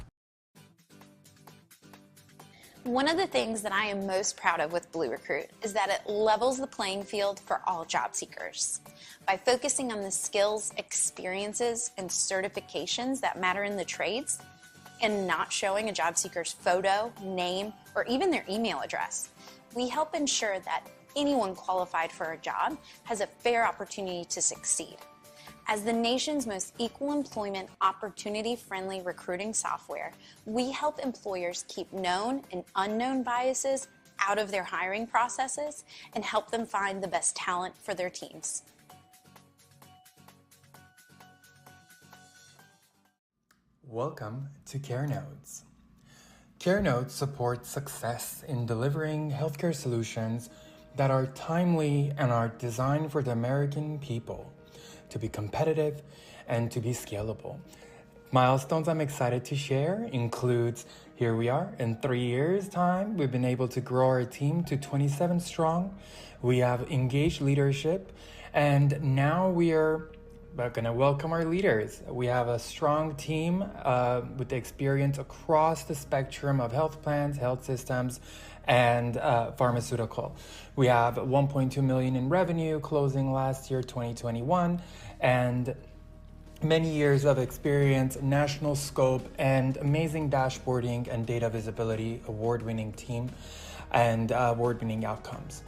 One of the things that I am most proud of with Blue Recruit is that it levels the playing field for all job seekers. By focusing on the skills, experiences, and certifications that matter in the trades, and not showing a job seeker's photo, name, or even their email address, we help ensure that anyone qualified for a job has a fair opportunity to succeed. As the nation's most equal employment, opportunity-friendly recruiting software, we help employers keep known and unknown biases out of their hiring processes and help them find the best talent for their teams. Welcome to Keynote. Keynote supports success in delivering healthcare solutions that are timely and are designed for the American people to be competitive and to be scalable. Milestones I'm excited to share includes, here we are, in 3 years' time, we've been able to grow our team to 27 strong. We have engaged leadership, and now we're going to welcome our leaders. We have a strong team with experience across the spectrum of health plans, health systems, and pharmaceutical. We have 1.2 million in revenue closing last year, 2021, and many years of experience, national scope, and amazing dashboarding and data visibility, award-winning team, and award-winning outcomes.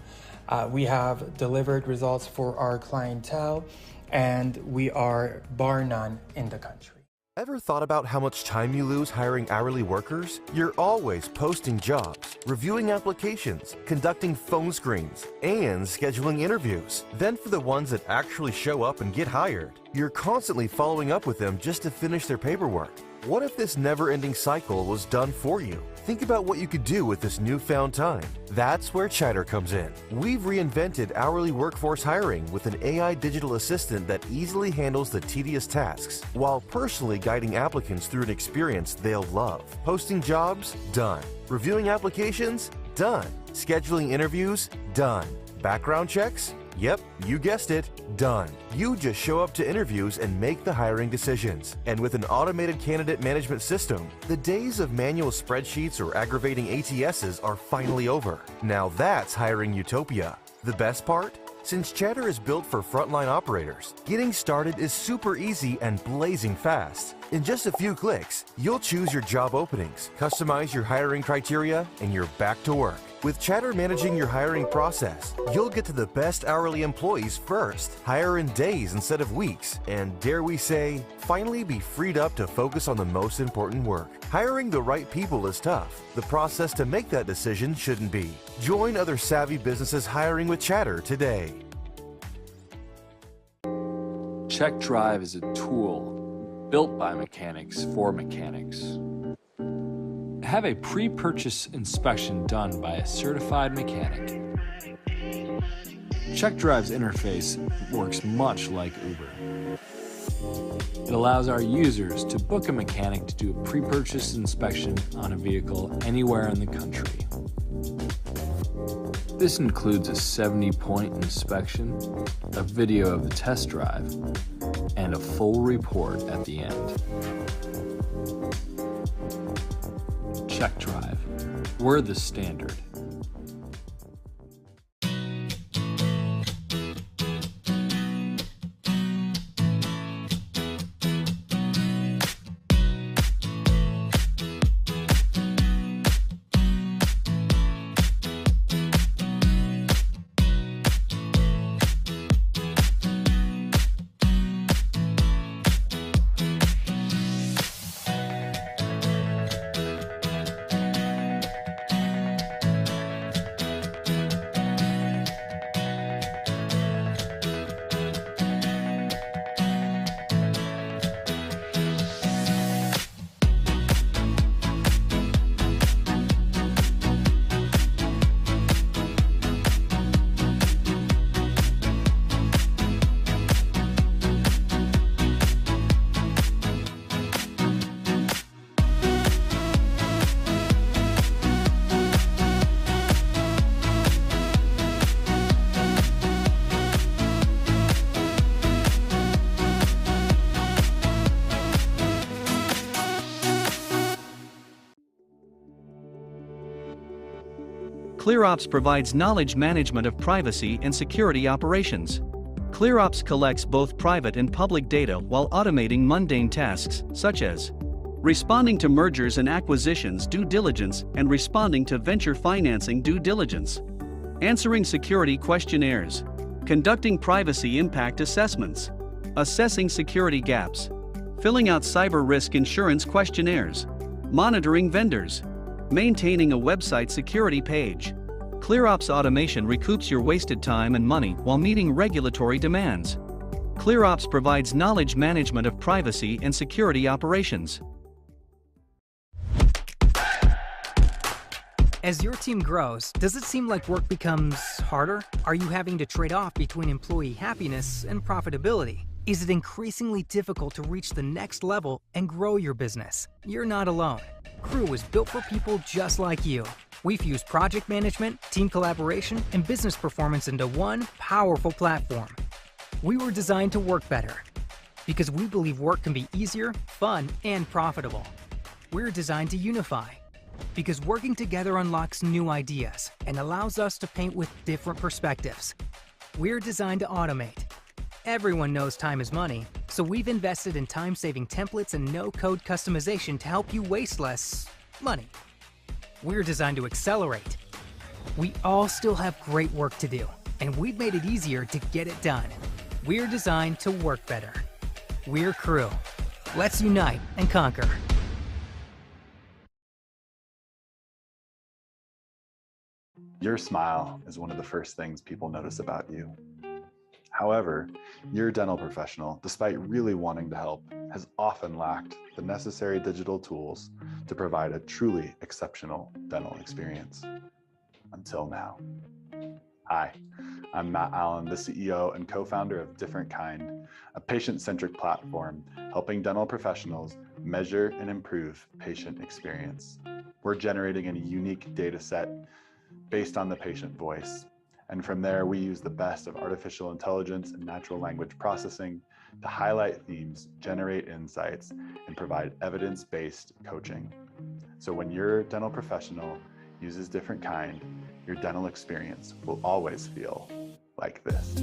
We have delivered results for our clientele, and we are bar none in the country. Ever thought about how much time you lose hiring hourly workers? You're always posting jobs, reviewing applications, conducting phone screens, and scheduling interviews. Then for the ones that actually show up and get hired, you're constantly following up with them just to finish their paperwork. What if this never-ending cycle was done for you? Think about what you could do with this newfound time. That's where Chatter comes in. We've reinvented hourly workforce hiring with an AI digital assistant that easily handles the tedious tasks while personally guiding applicants through an experience they'll love. Posting jobs? Done. Reviewing applications? Done. Scheduling interviews? Done. Background checks? Yep, you guessed it, done. You just show up to interviews and make the hiring decisions. And with an automated candidate management system, the days of manual spreadsheets or aggravating ATSs are finally over. Now that's hiring utopia. The best part? Since Chatter is built for frontline operators, getting started is super easy and blazing fast. In just a few clicks, you'll choose your job openings, customize your hiring criteria, and you're back to work. With Chatter managing your hiring process, you'll get to the best hourly employees first, hire in days instead of weeks, and dare we say, finally be freed up to focus on the most important work. Hiring the right people is tough. The process to make that decision shouldn't be. Join other savvy businesses hiring with Chatter today. Check Drive is a tool built by mechanics for mechanics. Have a pre-purchase inspection done by a certified mechanic. Check Drive's interface works much like Uber. It allows our users to book a mechanic to do a pre-purchase inspection on a vehicle anywhere in the country. This includes a 70-point inspection, a video of the test drive, and a full report at the end. Check Drive. We're the standard. ClearOps provides knowledge management of privacy and security operations. ClearOps collects both private and public data while automating mundane tasks, such as responding to mergers and acquisitions due diligence and responding to venture financing due diligence, answering security questionnaires, conducting privacy impact assessments, assessing security gaps, filling out cyber risk insurance questionnaires, monitoring vendors, maintaining a website security page. ClearOps automation recoups your wasted time and money while meeting regulatory demands. ClearOps provides knowledge management of privacy and security operations. As your team grows, does it seem like work becomes harder? Are you having to trade off between employee happiness and profitability? Is it increasingly difficult to reach the next level and grow your business? You're not alone. Crew was built for people just like you. We fuse project management, team collaboration, and business performance into one powerful platform. We were designed to work better because we believe work can be easier, fun, and profitable. We're designed to unify because working together unlocks new ideas and allows us to paint with different perspectives. We're designed to automate. Everyone knows time is money, so we've invested in time-saving templates and no-code customization to help you waste less money. We're designed to accelerate. We all still have great work to do, and we've made it easier to get it done. We're designed to work better. We're Crew. Let's unite and conquer. Your smile is one of the first things people notice about you. However, your dental professional, despite really wanting to help, has often lacked the necessary digital tools to provide a truly exceptional dental experience. Until now. Hi, I'm Matt Allen, the CEO and co-founder of Different Kind, a patient-centric platform helping dental professionals measure and improve patient experience. We're generating a unique data set based on the patient voice. And from there, we use the best of artificial intelligence and natural language processing to highlight themes, generate insights, and provide evidence-based coaching. So when your dental professional uses Different Kind, your dental experience will always feel like this.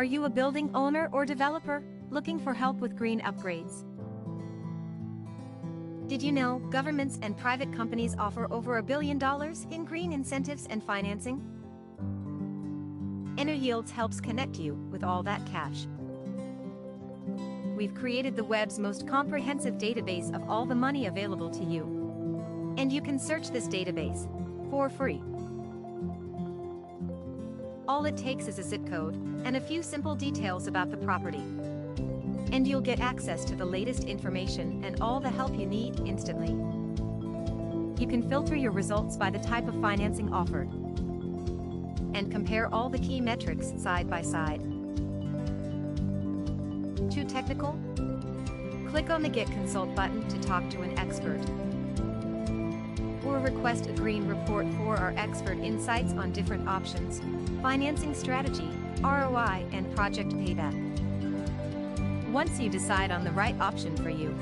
Are you a building owner or developer looking for help with green upgrades? Did you know governments and private companies offer over $1 billion in green incentives and financing? EnerYields helps connect you with all that cash. We've created the web's most comprehensive database of all the money available to you. And you can search this database for free. All it takes is a zip code and a few simple details about the property. And you'll get access to the latest information and all the help you need instantly. You can filter your results by the type of financing offered and compare all the key metrics side by side. Too technical? Click on the Get Consult button to talk to an expert. Or request a green report for our expert insights on different options, financing strategy, ROI, and project payback. Once you decide on the right option for you,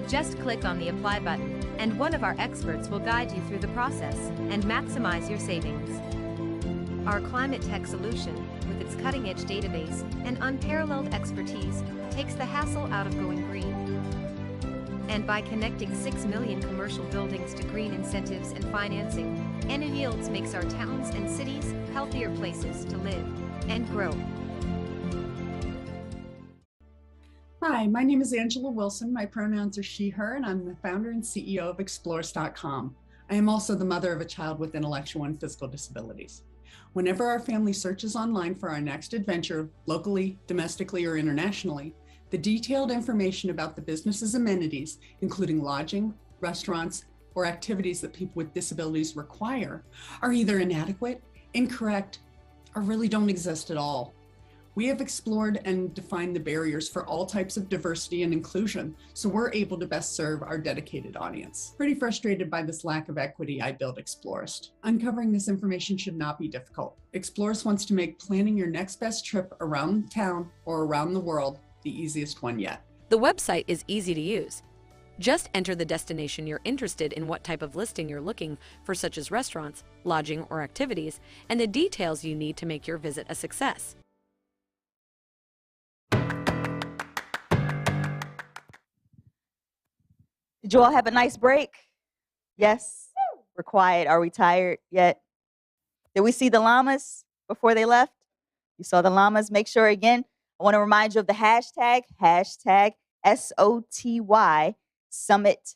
just click on the Apply button, and one of our experts will guide you through the process and maximize your savings. Our climate tech solution, with its cutting-edge database and unparalleled expertise, takes the hassle out of going green. And by connecting 6 million commercial buildings to green incentives and financing, EnerYields makes our towns and cities healthier places to live and grow. Hi, my name is Angela Wilson. My pronouns are she, her, and I'm the founder and CEO of Explores.com. I am also the mother of a child with intellectual and physical disabilities. Whenever our family searches online for our next adventure, locally, domestically, or internationally, the detailed information about the business's amenities, including lodging, restaurants, or activities that people with disabilities require, are either inadequate, incorrect, or really don't exist at all. We have explored and defined the barriers for all types of diversity and inclusion, so we're able to best serve our dedicated audience. Pretty frustrated by this lack of equity, I built Explorist. Uncovering this information should not be difficult. Explorist wants to make planning your next best trip around town or around the world the easiest one yet. The website is easy to use. Just enter the destination you're interested in, what type of listing you're looking for, such as restaurants, lodging, or activities, and the details you need to make your visit a success. Did you all have a nice break? Yes? We're quiet. Are we tired yet? Did we see the llamas before they left? You saw the llamas. Make sure, again, I want to remind you of the hashtag SOTY Summit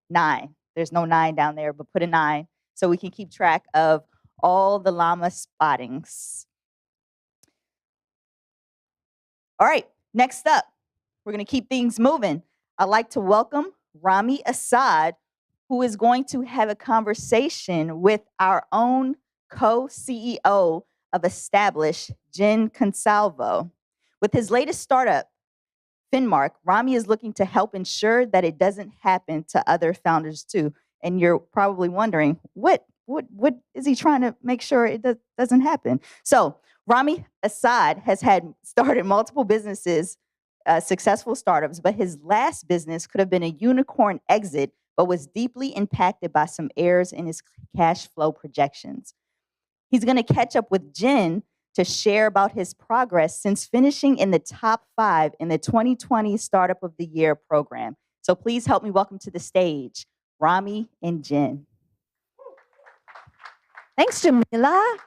9. There's no 9 down there, but put a 9 so we can keep track of all the llama spottings. All right, next up, we're going to keep things moving. I'd like to welcome Rami Assad, who is going to have a conversation with our own co-CEO of Established, Jenn Consalvo. With his latest startup, Embarc, Rami is looking to help ensure that it doesn't happen to other founders too. And you're probably wondering, what is he trying to make sure it doesn't happen? So Rami Assad has started multiple businesses, successful startups, but his last business could have been a unicorn exit, but was deeply impacted by some errors in his cash flow projections. He's going to catch up with Jenn to share about his progress since finishing in the top 5 in the 2020 Startup of the Year program. So please help me welcome to the stage, Rami and Jenn. Thanks, Jamilah. How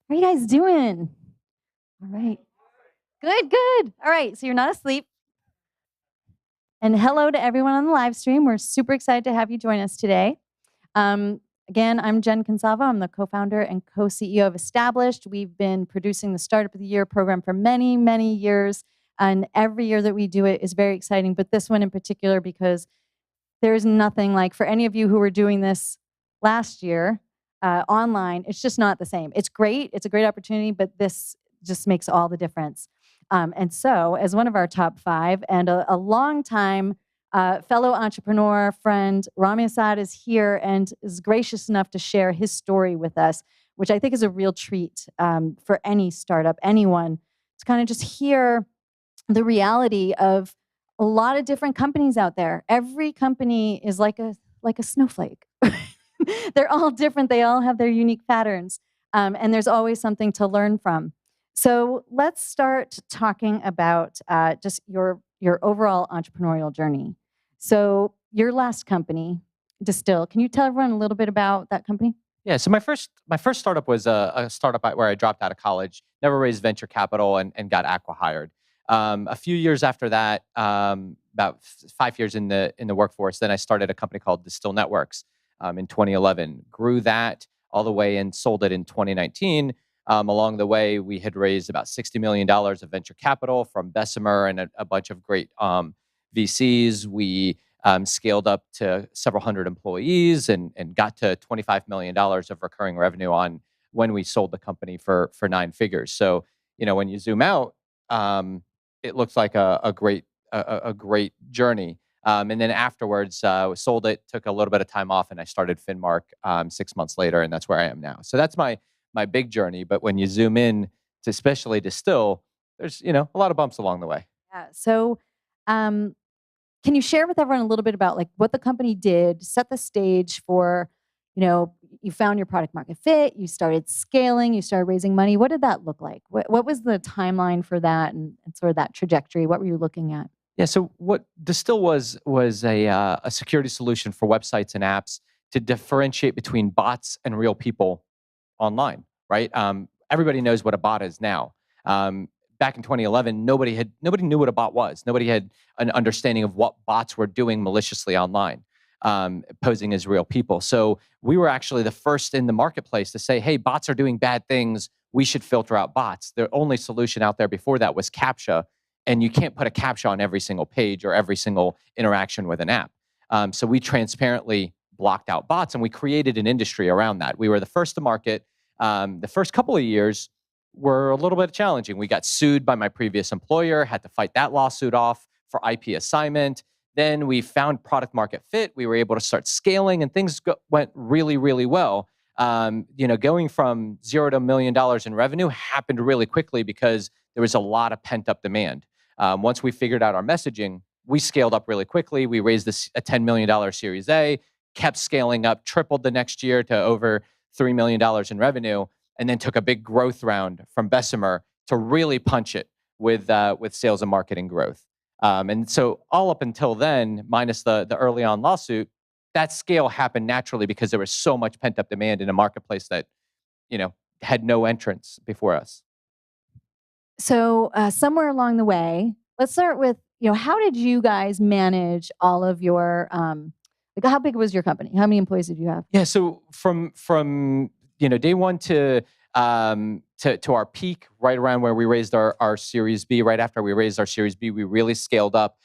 are you guys doing? All right. Good. All right, so you're not asleep. And hello to everyone on the live stream. We're super excited to have you join us today. Again, I'm Jenn Consalvo. I'm the co-founder and co-CEO of Established. We've been producing the Startup of the Year program for many, many years. And every year that we do it is very exciting, but this one in particular because there's nothing like, for any of you who were doing this last year online, it's just not the same. It's great. It's a great opportunity, but this just makes all the difference. And so, as one of our top 5 and a long-time fellow entrepreneur friend, Rami Assad is here and is gracious enough to share his story with us, which I think is a real treat for any startup, anyone, to kind of just hear the reality of a lot of different companies out there. Every company is like a snowflake. They're all different. They all have their unique patterns, and there's always something to learn from. So let's start talking about just your overall entrepreneurial journey. So your last company, Distill, can you tell everyone a little bit about that company? Yeah, so my first startup was a startup where I dropped out of college, never raised venture capital, and got acqui-hired. A few years after that, about 5 years in the workforce, then I started a company called Distill Networks in 2011. Grew that all the way and sold it in 2019. Along the way, we had raised about $60 million of venture capital from Bessemer and a bunch of great VCs. We scaled up to several hundred employees and got to $25 million of recurring revenue on when we sold the company for 9 figures. So, when you zoom out, it looks like a great journey. And then afterwards, we sold it, took a little bit of time off, and I started Embarc 6 months later, and that's where I am now. So that's my big journey. But when you zoom in to especially Distill, there's a lot of bumps along the way. Yeah. So can you share with everyone a little bit about what the company did, set the stage for, you found your product market fit, you started scaling, you started raising money. What did that look like? What was the timeline for that and sort of that trajectory? What were you looking at? Yeah, so what Distill was a security solution for websites and apps to differentiate between bots and real people online, right? Everybody knows what a bot is now. Back in 2011, nobody knew what a bot was. Nobody had an understanding of what bots were doing maliciously online, posing as real people. So we were actually the first in the marketplace to say, hey, bots are doing bad things. We should filter out bots. The only solution out there before that was CAPTCHA, and you can't put a CAPTCHA on every single page or every single interaction with an app. So we transparently blocked out bots, and we created an industry around that. We were the first to market. The first couple of years were a little bit challenging. We got sued by my previous employer, had to fight that lawsuit off for IP assignment. Then we found product market fit. We were able to start scaling, and things went really, really well. Going from $0 to $1 million in revenue happened really quickly because there was a lot of pent up demand. Once we figured out our messaging, we scaled up really quickly. We raised a $10 million Series A, kept scaling up, tripled the next year to over $3 million in revenue, and then took a big growth round from Bessemer to really punch it with sales and marketing growth. And so all up until then, minus the early on lawsuit, that scale happened naturally because there was so much pent up demand in a marketplace that, had no entrance before us. So somewhere along the way, let's start with, how did you guys manage all of your, how big was your company? How many employees did you have? Yeah, so from day one to our peak, right around where we raised our Series B, right after we raised our Series B, we really scaled up.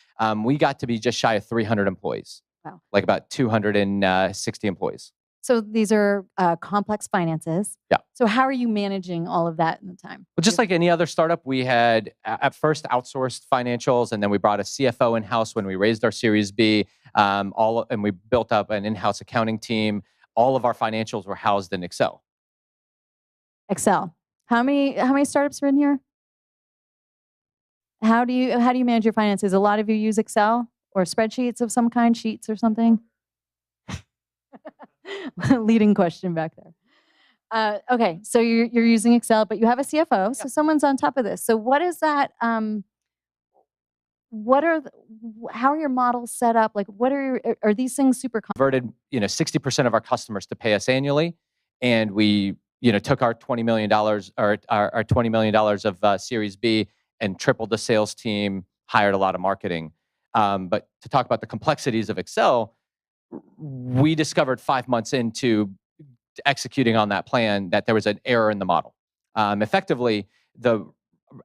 We got to be just shy of 300 employees. Wow. Like about 260 employees. So these are complex finances. Yeah. So how are you managing all of that in the time? Well, just like any other startup, we had at first outsourced financials, and then we brought a CFO in-house when we raised our Series B. And we built up an in-house accounting team. All of our financials were housed in Excel. Excel. How many startups are in here? How do you manage your finances? A lot of you use Excel or spreadsheets of some kind, sheets or something. Leading question back there. Okay, so you're using Excel, but you have a CFO, so someone's on top of this. So what is that? How are your models set up? Like, are these things super converted? 60% of our customers to pay us annually, and we took our $20 million or our $20 million of Series B and tripled the sales team, hired a lot of marketing. But to talk about the complexities of Excel, we discovered 5 months into executing on that plan that there was an error in the model. Effectively, the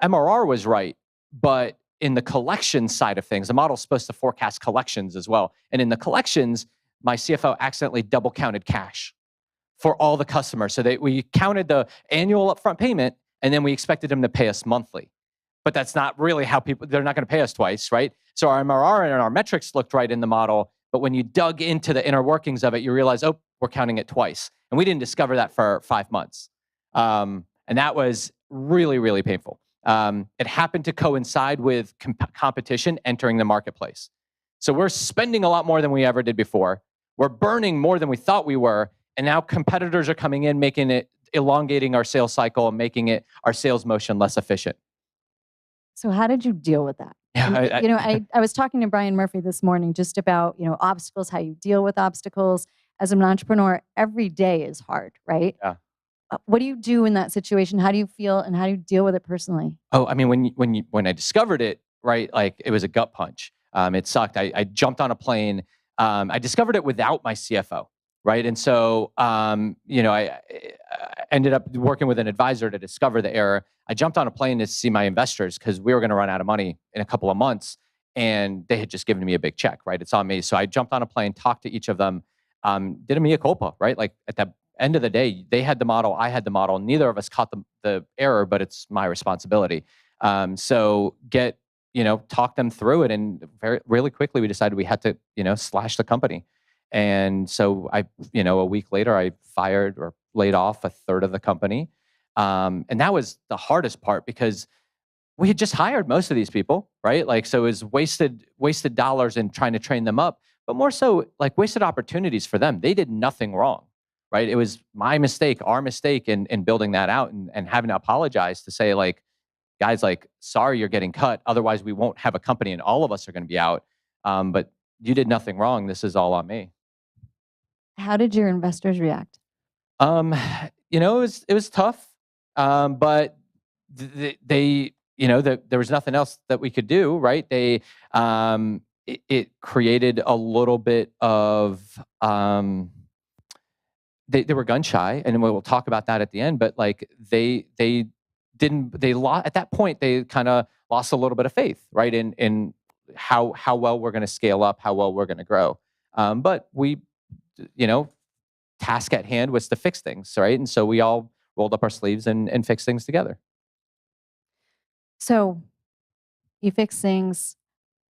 MRR was right, but in the collection side of things, the model's supposed to forecast collections as well. And in the collections, my CFO accidentally double counted cash for all the customers. So we counted the annual upfront payment, and then we expected them to pay us monthly. But that's not really how they're not going to pay us twice, right? So our MRR and our metrics looked right in the model, but when you dug into the inner workings of it, you realize, oh, we're counting it twice. And we didn't discover that for 5 months. And that was really, really painful. It happened to coincide with competition entering the marketplace. So we're spending a lot more than we ever did before. We're burning more than we thought we were. And now competitors are coming in, elongating our sales cycle and making our sales motion less efficient. So how did you deal with that? Yeah, I was talking to Brian Murphy this morning just about, obstacles, how you deal with obstacles. As an entrepreneur, every day is hard, right? Yeah. What do you do in that situation? How do you feel, and how do you deal with it personally? Oh, I mean, when I discovered it, right, like it was a gut punch. It sucked. I jumped on a plane. I discovered it without my CFO, right? And so, I ended up working with an advisor to discover the error. I jumped on a plane to see my investors because we were going to run out of money in a couple of months, and they had just given me a big check, right? It's on me. So I jumped on a plane, talked to each of them, did a mea culpa, right? Like at the end of the day, they had the model, I had the model. Neither of us caught the error, but it's my responsibility. So talk them through it, and really quickly we decided we had to, slash the company. And so a week later, I fired or laid off a third of the company. And that was the hardest part because we had just hired most of these people, right? Like, so it was wasted dollars in trying to train them up, but more so like wasted opportunities for them. They did nothing wrong, right? It was my mistake, our mistake in building that out and having to apologize to say like, guys, like, sorry, you're getting cut. Otherwise we won't have a company and all of us are going to be out. But you did nothing wrong. This is all on me. How did your investors react? It was tough. But they there was nothing else that we could do, right? It created a little bit of, they were gun shy, and we'll talk about that at the end, but like at that point, they kind of lost a little bit of faith, right? In how well we're going to scale up, how well we're going to grow. But we task at hand was to fix things, right? And so we all rolled up our sleeves and fixed things together. So you fix things,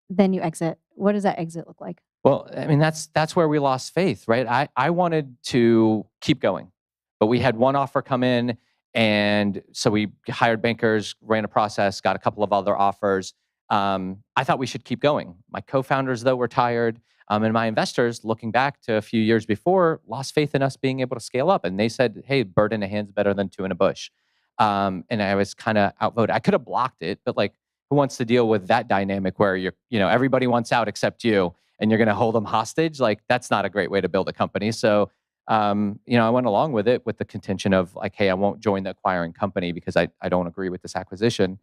then you exit. What does that exit look like? Well, I mean, that's where we lost faith, right? I wanted to keep going, but we had one offer come in, and so we hired bankers, ran a process, got a couple of other offers. I thought we should keep going. My co-founders, though, were tired, and my investors, looking back to a few years before, lost faith in us being able to scale up, and they said, "Hey, bird in a hand's better than two in a bush." And I was kind of outvoted. I could have blocked it, but like, who wants to deal with that dynamic where everybody wants out except you, and you're going to hold them hostage? Like, that's not a great way to build a company. So, I went along with it with the contention of like, hey, I won't join the acquiring company because I don't agree with this acquisition.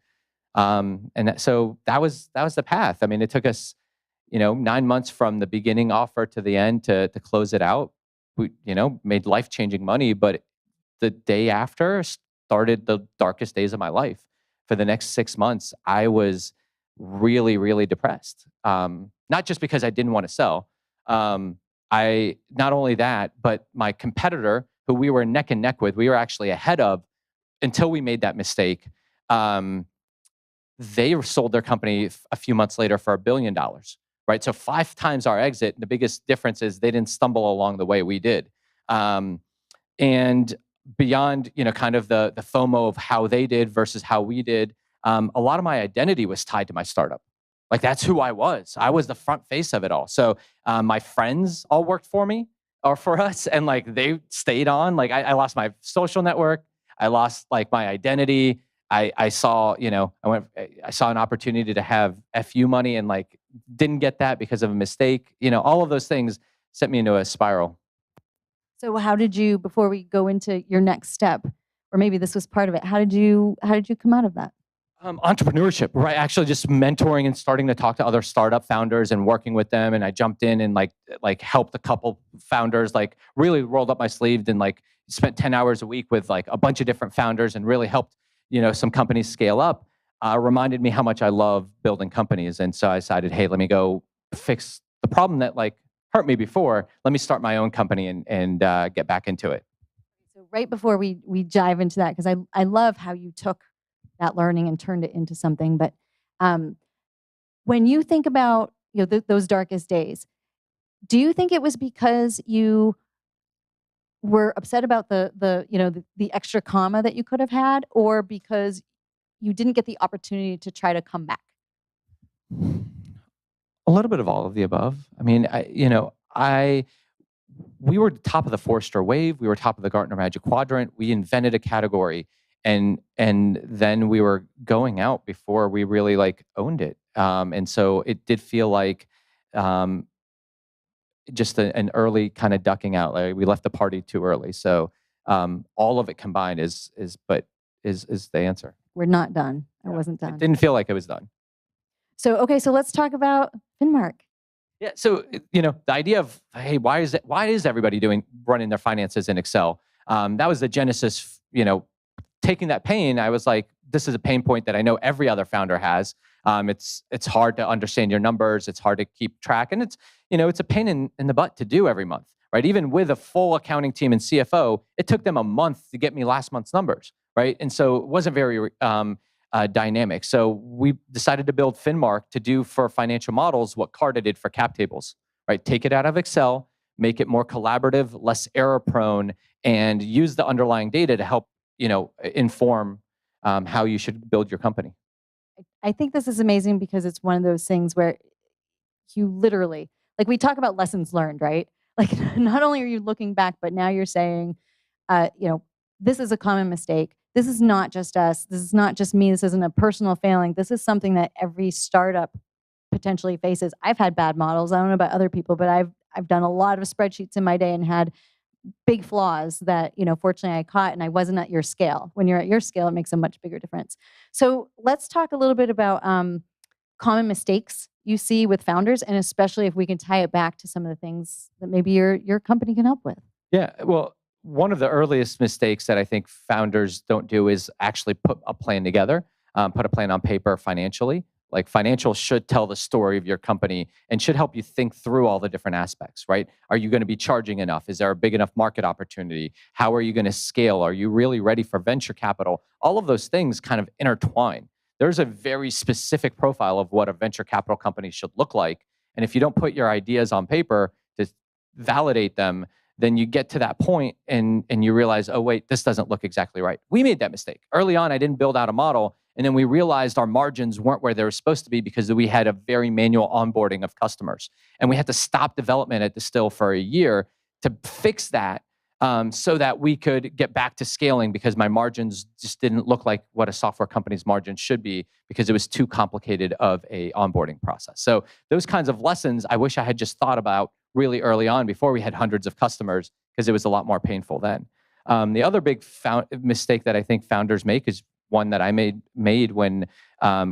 So that was the path. I mean, it took us, 9 months from the beginning offer to the end to close it out. We, made life-changing money, but the day after started the darkest days of my life. For the next 6 months, I was really, really depressed. Not just because I didn't want to sell. Not only that, but my competitor, who we were neck and neck with, we were actually ahead of until we made that mistake. They sold their company a few months later for $1 billion, right? So 5 times our exit. The biggest difference is they didn't stumble along the way we did. And beyond, kind of the FOMO of how they did versus how we did, a lot of my identity was tied to my startup. Like, that's who I was. I was the front face of it all. So my friends all worked for me or for us, and like they stayed on. Like I lost my social network. I lost like my identity. I saw, I saw an opportunity to have FU money and like didn't get that because of a mistake. All of those things sent me into a spiral. So how did you, before we go into your next step, or maybe this was part of it, how did you come out of that? Entrepreneurship, right? Actually just mentoring and starting to talk to other startup founders and working with them. And I jumped in and like helped a couple founders, like really rolled up my sleeves and like spent 10 hours a week with like a bunch of different founders and really helped, some companies scale up. Reminded me how much I love building companies. And so I decided, hey, let me go fix the problem that like hurt me before. Let me start my own company and get back into it. So right before we dive into that, because I love how you took that learning and turned it into something. But when you think about those darkest days, do you think it was because you were upset about the extra comma that you could have had, or because you didn't get the opportunity to try to come back? A little bit of all of the above. I mean, we were top of the Forrester Wave. We were top of the Gartner Magic Quadrant. We invented a category. And then we were going out before we really like owned it. And so it did feel like just an early kind of ducking out. Like we left the party too early. So all of it combined is the answer. We're not done. I wasn't done. It didn't feel like it was done. So, okay, so let's talk about Embarc. Yeah. So, the idea of, hey, why is everybody running their finances in Excel? That was the genesis, taking that pain. I was like, this is a pain point that I know every other founder has. It's hard to understand your numbers. It's hard to keep track. And it's a pain in the butt to do every month, right? Even with a full accounting team and CFO, it took them a month to get me last month's numbers, right? And so it wasn't very dynamic. So we decided to build Embarc to do for financial models what Carta did for cap tables, right? Take it out of Excel, make it more collaborative, less error prone, and use the underlying data to help inform how you should build your company. I think this is amazing because it's one of those things where you literally, like we talk about lessons learned, right? Like not only are you looking back, but now you're saying, this is a common mistake. This is not just us. This is not just me. This isn't a personal failing. This is something that every startup potentially faces. I've had bad models. I don't know about other people, but I've done a lot of spreadsheets in my day and had big flaws that, fortunately I caught, and I wasn't at your scale. When you're at your scale, it makes a much bigger difference. So let's talk a little bit about common mistakes you see with founders, and especially if we can tie it back to some of the things that maybe your company can help with. Yeah, well, one of the earliest mistakes that I think founders don't do is actually put a plan together, put a plan on paper financially. Like financials should tell the story of your company and should help you think through all the different aspects, right? Are you going to be charging enough? Is there a big enough market opportunity? How are you going to scale? Are you really ready for venture capital? All of those things kind of intertwine. There's a very specific profile of what a venture capital company should look like. And if you don't put your ideas on paper to validate them, then you get to that point and you realize, oh, wait, this doesn't look exactly right. We made that mistake. Early on, I didn't build out a model. And then we realized our margins weren't where they were supposed to be because we had a very manual onboarding of customers. And we had to stop development at Distill for a year to fix that so that we could get back to scaling because my margins just didn't look like what a software company's margins should be because it was too complicated of a onboarding process. So those kinds of lessons, I wish I had just thought about really early on before we had hundreds of customers because it was a lot more painful then. The other big mistake that I think founders make is one that I made when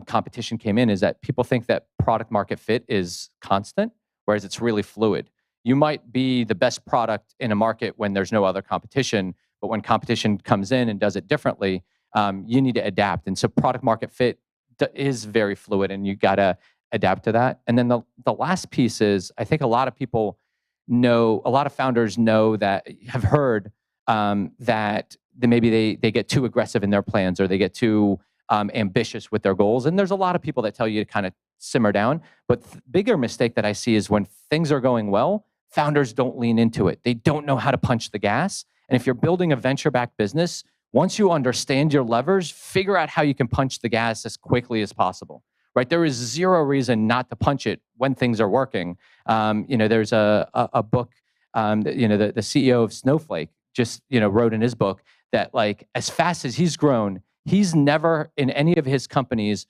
competition came in is that people think that product market fit is constant, whereas it's really fluid. You might be the best product in a market when there's no other competition, but when competition comes in and does it differently, you need to adapt. And so product market fit is very fluid and you got to adapt to that. And then the last piece is, I think a lot of people know, a lot of founders know that, have heard that maybe they get too aggressive in their plans or they get too ambitious with their goals. And there's a lot of people that tell you to kind of simmer down. But the bigger mistake that I see is when things are going well, founders don't lean into it. They don't know how to punch the gas. And if you're building a venture-backed business, once you understand your levers, figure out how you can punch the gas as quickly as possible. Right? There is zero reason not to punch it when things are working. There's a book, the CEO of Snowflake just, wrote in his book that like as fast as he's grown, he's never in any of his companies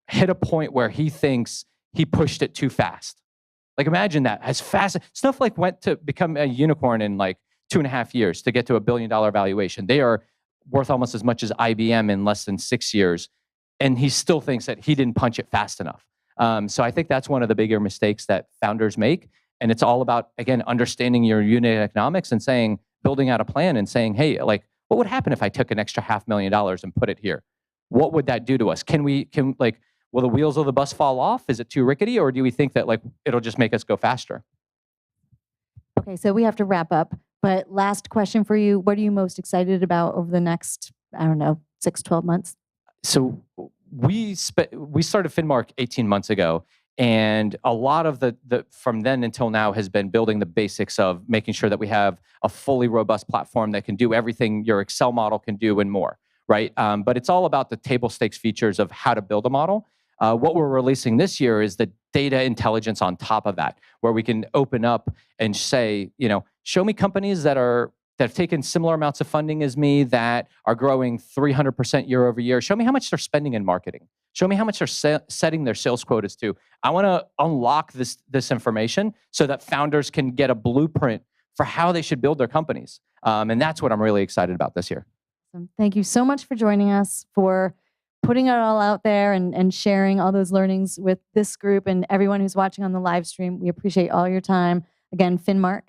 hit a point where he thinks he pushed it too fast. Like imagine that as fast Snowflake went to become a unicorn in like 2.5 years to get to $1 billion valuation. They are worth almost as much as IBM in less than 6 years. And he still thinks that he didn't punch it fast enough. So I think that's one of the bigger mistakes that founders make. And it's all about, again, understanding your unit economics and building out a plan and saying, hey, like, what would happen if I took an extra $500,000 and put it here? What would that do to us? Will the wheels of the bus fall off? Is it too rickety? Or do we think that like it'll just make us go faster? Okay, so we have to wrap up. But last question for you. What are you most excited about over the next, 6, 12 months? So we started Finmark 18 months ago, and a lot of the from then until now has been building the basics of making sure that we have a fully robust platform that can do everything your Excel model can do and more, right? But it's all about the table stakes features of how to build a model. What we're releasing this year is the data intelligence on top of that, where we can open up and say, show me companies that have taken similar amounts of funding as me that are growing 300% year over year. Show me how much they're spending in marketing. Show me how much they're setting their sales quotas to. I want to unlock this information so that founders can get a blueprint for how they should build their companies. And that's what I'm really excited about this year. Thank you so much for joining us, for putting it all out there and sharing all those learnings with this group and everyone who's watching on the live stream. We appreciate all your time. Again, Finmark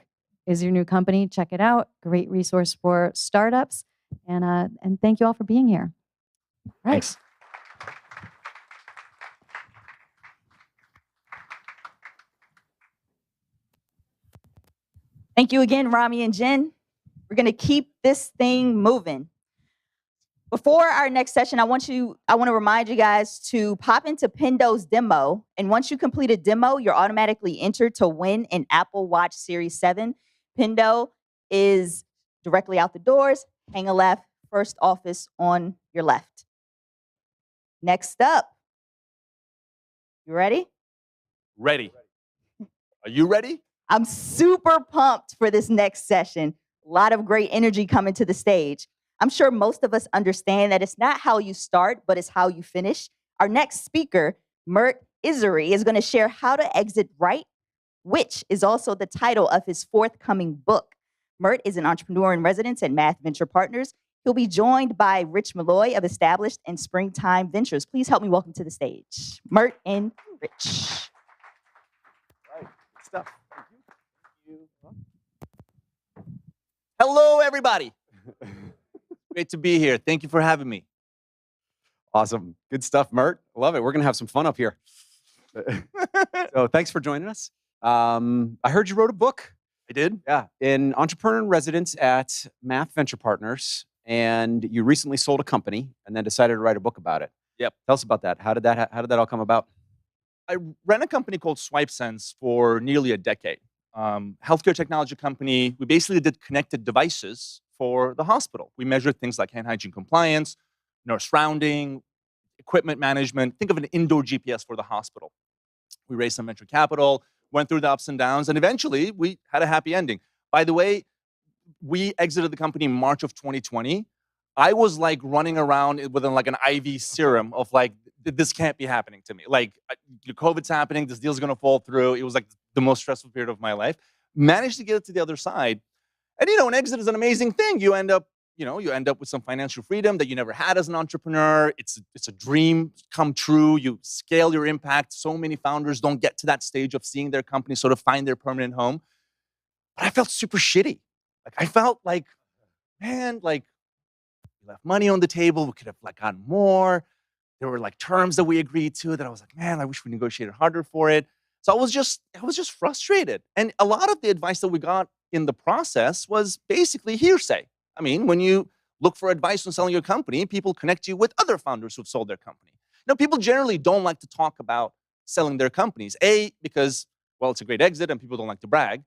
is your new company. Check it out. Great resource for startups. And thank you all for being here. All right. Thanks. Thank you again, Rami and Jenn. We're going to keep this thing moving. Before our next session, I want to remind you guys to pop into Pindo's demo. And once you complete a demo, you're automatically entered to win an Apple Watch Series 7. Pindo is directly out the doors, hang a left, first office on your left. Next up, you ready? Ready. Are you ready? I'm super pumped for this next session. A lot of great energy coming to the stage. I'm sure most of us understand that it's not how you start, but it's how you finish. Our next speaker, Mert Iseri, is going to share how to exit right, which is also the title of his forthcoming book. Mert is an entrepreneur in residence at Math Venture Partners. He'll be joined by Rich Malloy of Established and Springtime Ventures. Please help me welcome to the stage, Mert and Rich. All right, good stuff. Thank you. Hello, everybody. Great to be here. Thank you for having me. Awesome. Good stuff, Mert. Love it. We're going to have some fun up here. So thanks for joining us. I heard you wrote a book. I did? Yeah. In entrepreneur in residence at Math Venture Partners. And you recently sold a company and then decided to write a book about it. Yep. Tell us about that. How did that all come about? I ran a company called SwipeSense for nearly a decade. Healthcare technology company. We basically did connected devices for the hospital. We measured things like hand hygiene compliance, nurse rounding, equipment management. Think of an indoor GPS for the hospital. We raised some venture capital, went through the ups and downs, and eventually we had a happy ending. By the way, we exited the company in March of 2020. I was like running around with like an IV serum of like, this can't be happening to me. Like, COVID's happening, this deal's gonna fall through. It was like the most stressful period of my life. Managed to get it to the other side. And an exit is an amazing thing. You end up with some financial freedom that you never had as an entrepreneur. It's a dream come true. You scale your impact. So many founders don't get to that stage of seeing their company sort of find their permanent home. But I felt super shitty. Like I felt like, man, like we left money on the table. We could have like gotten more. There were like terms that we agreed to that I was like, man, I wish we negotiated harder for it. So I was just frustrated. And a lot of the advice that we got in the process was basically hearsay. I mean, when you look for advice on selling your company, people connect you with other founders who've sold their company. People generally don't like to talk about selling their companies. A, because, well, it's a great exit and people don't like to brag.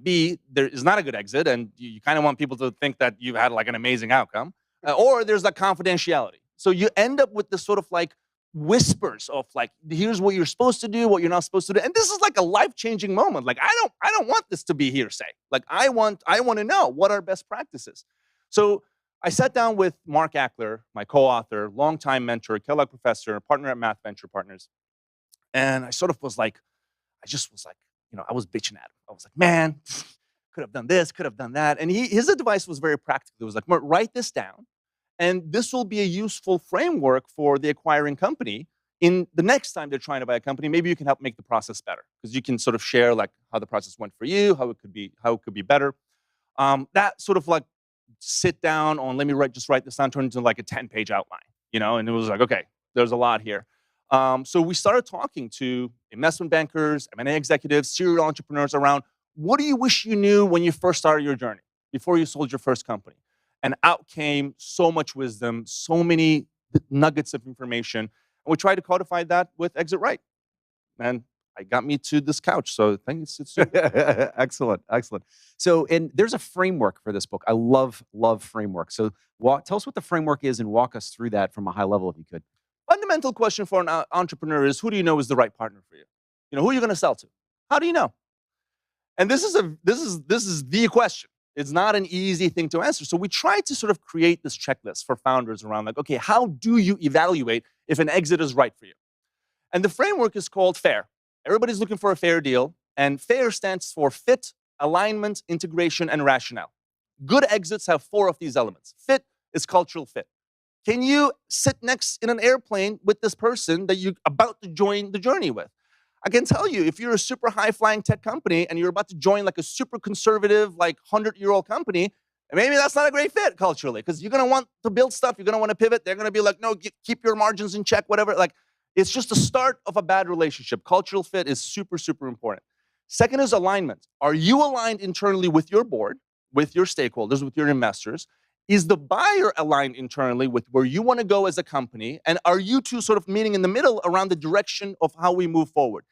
B, there is not a good exit and you kind of want people to think that you've had like an amazing outcome. Or there's like confidentiality. So you end up with this sort of like whispers of like, here's what you're supposed to do, what you're not supposed to do. And this is like a life-changing moment. Like, I don't want this to be hearsay. Like, I want to know what are best practices. So I sat down with Mark Hunckler, my co-author, longtime mentor, Kellogg professor, partner at Math Venture Partners. And I sort of was like, I was bitching at him. I was like, man, could have done this, could have done that. And his advice was very practical. It was like, Mert, write this down. And this will be a useful framework for the acquiring company. In the next time they're trying to buy a company, maybe you can help make the process better. Because you can sort of share like how the process went for you, how it could be better. That sort of like sit down on, let me just write this down, turn into like a 10-page outline, and it was like, okay, there's a lot here. So we started talking to investment bankers, M&A executives, serial entrepreneurs around, what do you wish you knew when you first started your journey, before you sold your first company? And out came so much wisdom, so many nuggets of information. And we tried to codify that with Exit Right. And it got me to this couch. So I think it's excellent. So, and there's a framework for this book. I love framework. So tell us what the framework is and walk us through that from a high level if you could. Fundamental question for an entrepreneur is, who do you know is the right partner for you? Who are you going to sell to? How do you know? And this is the question. It's not an easy thing to answer. So we tried to sort of create this checklist for founders around like, okay, how do you evaluate if an exit is right for you? And the framework is called FAIR. Everybody's looking for a fair deal. And FAIR stands for fit, alignment, integration, and rationale. Good exits have 4 of these elements. Fit is cultural fit. Can you sit next in an airplane with this person that you're about to join the journey with? I can tell you, if you're a super high-flying tech company and you're about to join like a super conservative, like 100-year-old company, maybe that's not a great fit culturally, because you're going to want to build stuff, you're going to want to pivot, they're going to be like, no, keep your margins in check, whatever. Like, it's just the start of a bad relationship. Cultural fit is super, super important. Second is alignment. Are you aligned internally with your board, with your stakeholders, with your investors? Is the buyer aligned internally with where you want to go as a company? And are you two sort of meeting in the middle around the direction of how we move forward?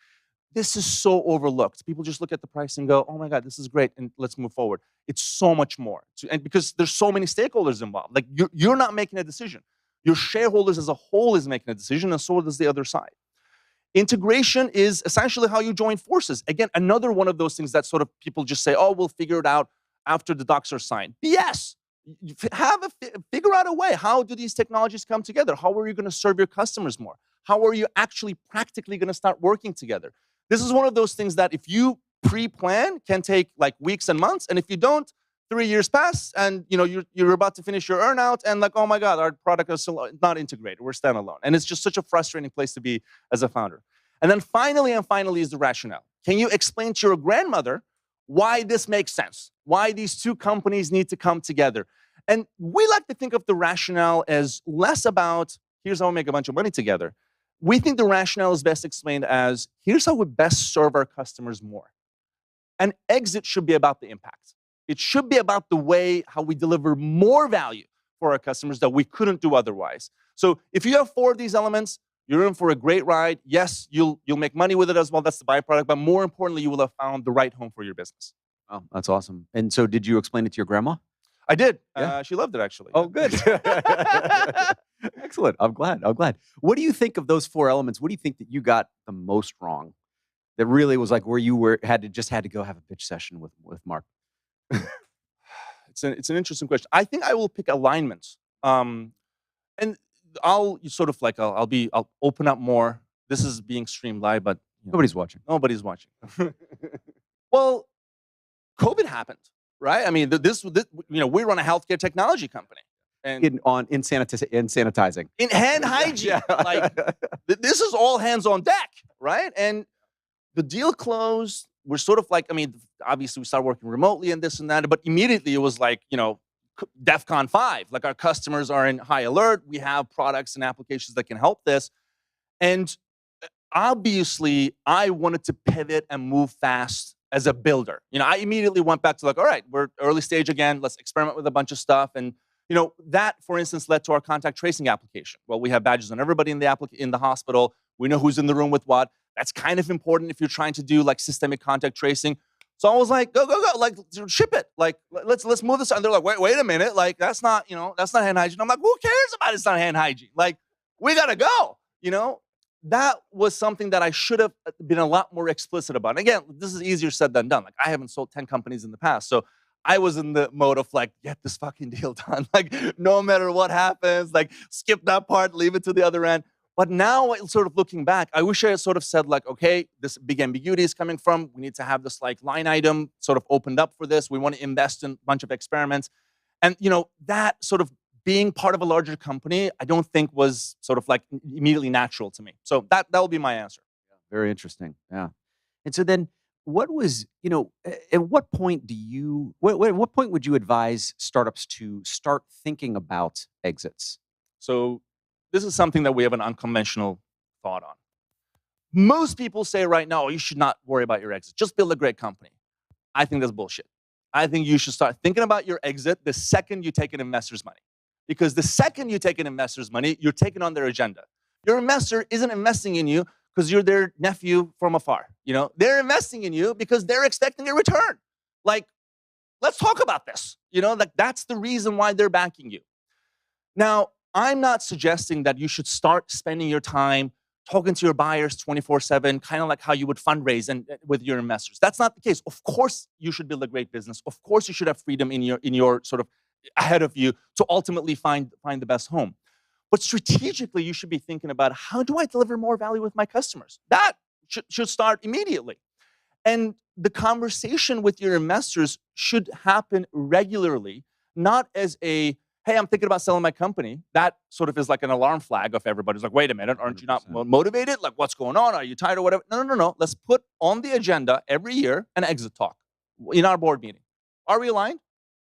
This is so overlooked. People just look at the price and go, oh my God, this is great, and let's move forward. It's so much more. And because there's so many stakeholders involved. Like, you're not making a decision. Your shareholders as a whole is making a decision, and so does the other side. Integration is essentially how you join forces. Again, another one of those things that sort of people just say, oh, we'll figure it out after the docs are signed. BS. Figure out a way. How do these technologies come together? How are you going to serve your customers more? How are you actually practically going to start working together? This is one of those things that if you pre-plan can take like weeks and months, and if you don't, 3 years pass, and you're about to finish your earnout, and like, oh my God, our product is still not integrated. We're standalone, and it's just such a frustrating place to be as a founder. And then finally is the rationale. Can you explain to your grandmother why this makes sense? Why these two companies need to come together? And we like to think of the rationale as less about, here's how we make a bunch of money together. We think the rationale is best explained as, here's how we best serve our customers more. And exit should be about the impact. It should be about the way how we deliver more value for our customers that we couldn't do otherwise. So if you have 4 of these elements, you're in for a great ride. Yes, you'll make money with it as well. That's the byproduct. But more importantly, you will have found the right home for your business. Oh, that's awesome. And so did you explain it to your grandma? I did. Yeah. She loved it, actually. Oh, good. Excellent. I'm glad. What do you think of those 4 elements? What do you think that you got the most wrong? That really was like where you had to go have a pitch session with Mark. It's an interesting question. I think I will pick alignment. And I'll sort of like I'll open up more. This is being streamed live, but nobody's watching. Nobody's watching. Well, COVID happened, right? I mean, we run a healthcare technology company, and in sanitizing, in hand hygiene. Like this is all hands on deck, right? And the deal closed. We're sort of like, I mean, obviously we started working remotely and this and that, but immediately it was like, DEFCON 5. Like our customers are in high alert. We have products and applications that can help this. And obviously I wanted to pivot and move fast as a builder. I immediately went back to like, all right, we're early stage again. Let's experiment with a bunch of stuff. And that, for instance, led to our contact tracing application. Well, we have badges on everybody in the hospital. We know who's in the room with what. That's kind of important if you're trying to do like systemic contact tracing. So I was like, go, like ship it. Like let's move this on. They're like, wait a minute. Like that's not hand hygiene. I'm like, who cares about it's not hand hygiene? Like we gotta go. That was something that I should have been a lot more explicit about. And again, this is easier said than done. Like I haven't sold 10 companies in the past. So I was in the mode of like, get this fucking deal done. Like no matter what happens, like skip that part, leave it to the other end. But now, sort of looking back, I wish I had sort of said like, okay, this big ambiguity is coming from, we need to have this like line item sort of opened up for this. We want to invest in a bunch of experiments. And that sort of being part of a larger company, I don't think was sort of like immediately natural to me. So that will be my answer. Very interesting. Yeah. And so then what was, at what point what point would you advise startups to start thinking about exits? So this is something that we have an unconventional thought on. Most people say right now, you should not worry about your exit. Just build a great company. I think that's bullshit. I think you should start thinking about your exit the second you take an investor's money. Because the second you take an investor's money, you're taking on their agenda. Your investor isn't investing in you because you're their nephew from afar. They're investing in you because they're expecting a return. Like, let's talk about this. Like that's the reason why they're backing you. Now, I'm not suggesting that you should start spending your time talking to your buyers 24/7, kind of like how you would fundraise and with your investors. That's not the case. Of course, you should build a great business. Of course, you should have freedom in your sort of ahead of you to ultimately find the best home. But strategically, you should be thinking about how do I deliver more value with my customers? That should start immediately. And the conversation with your investors should happen regularly, not as a hey, I'm thinking about selling my company. That sort of is like an alarm flag of everybody's like, wait a minute, aren't you not motivated? Like, what's going on? Are you tired or whatever? No. Let's put on the agenda every year an exit talk in our board meeting. Are we aligned?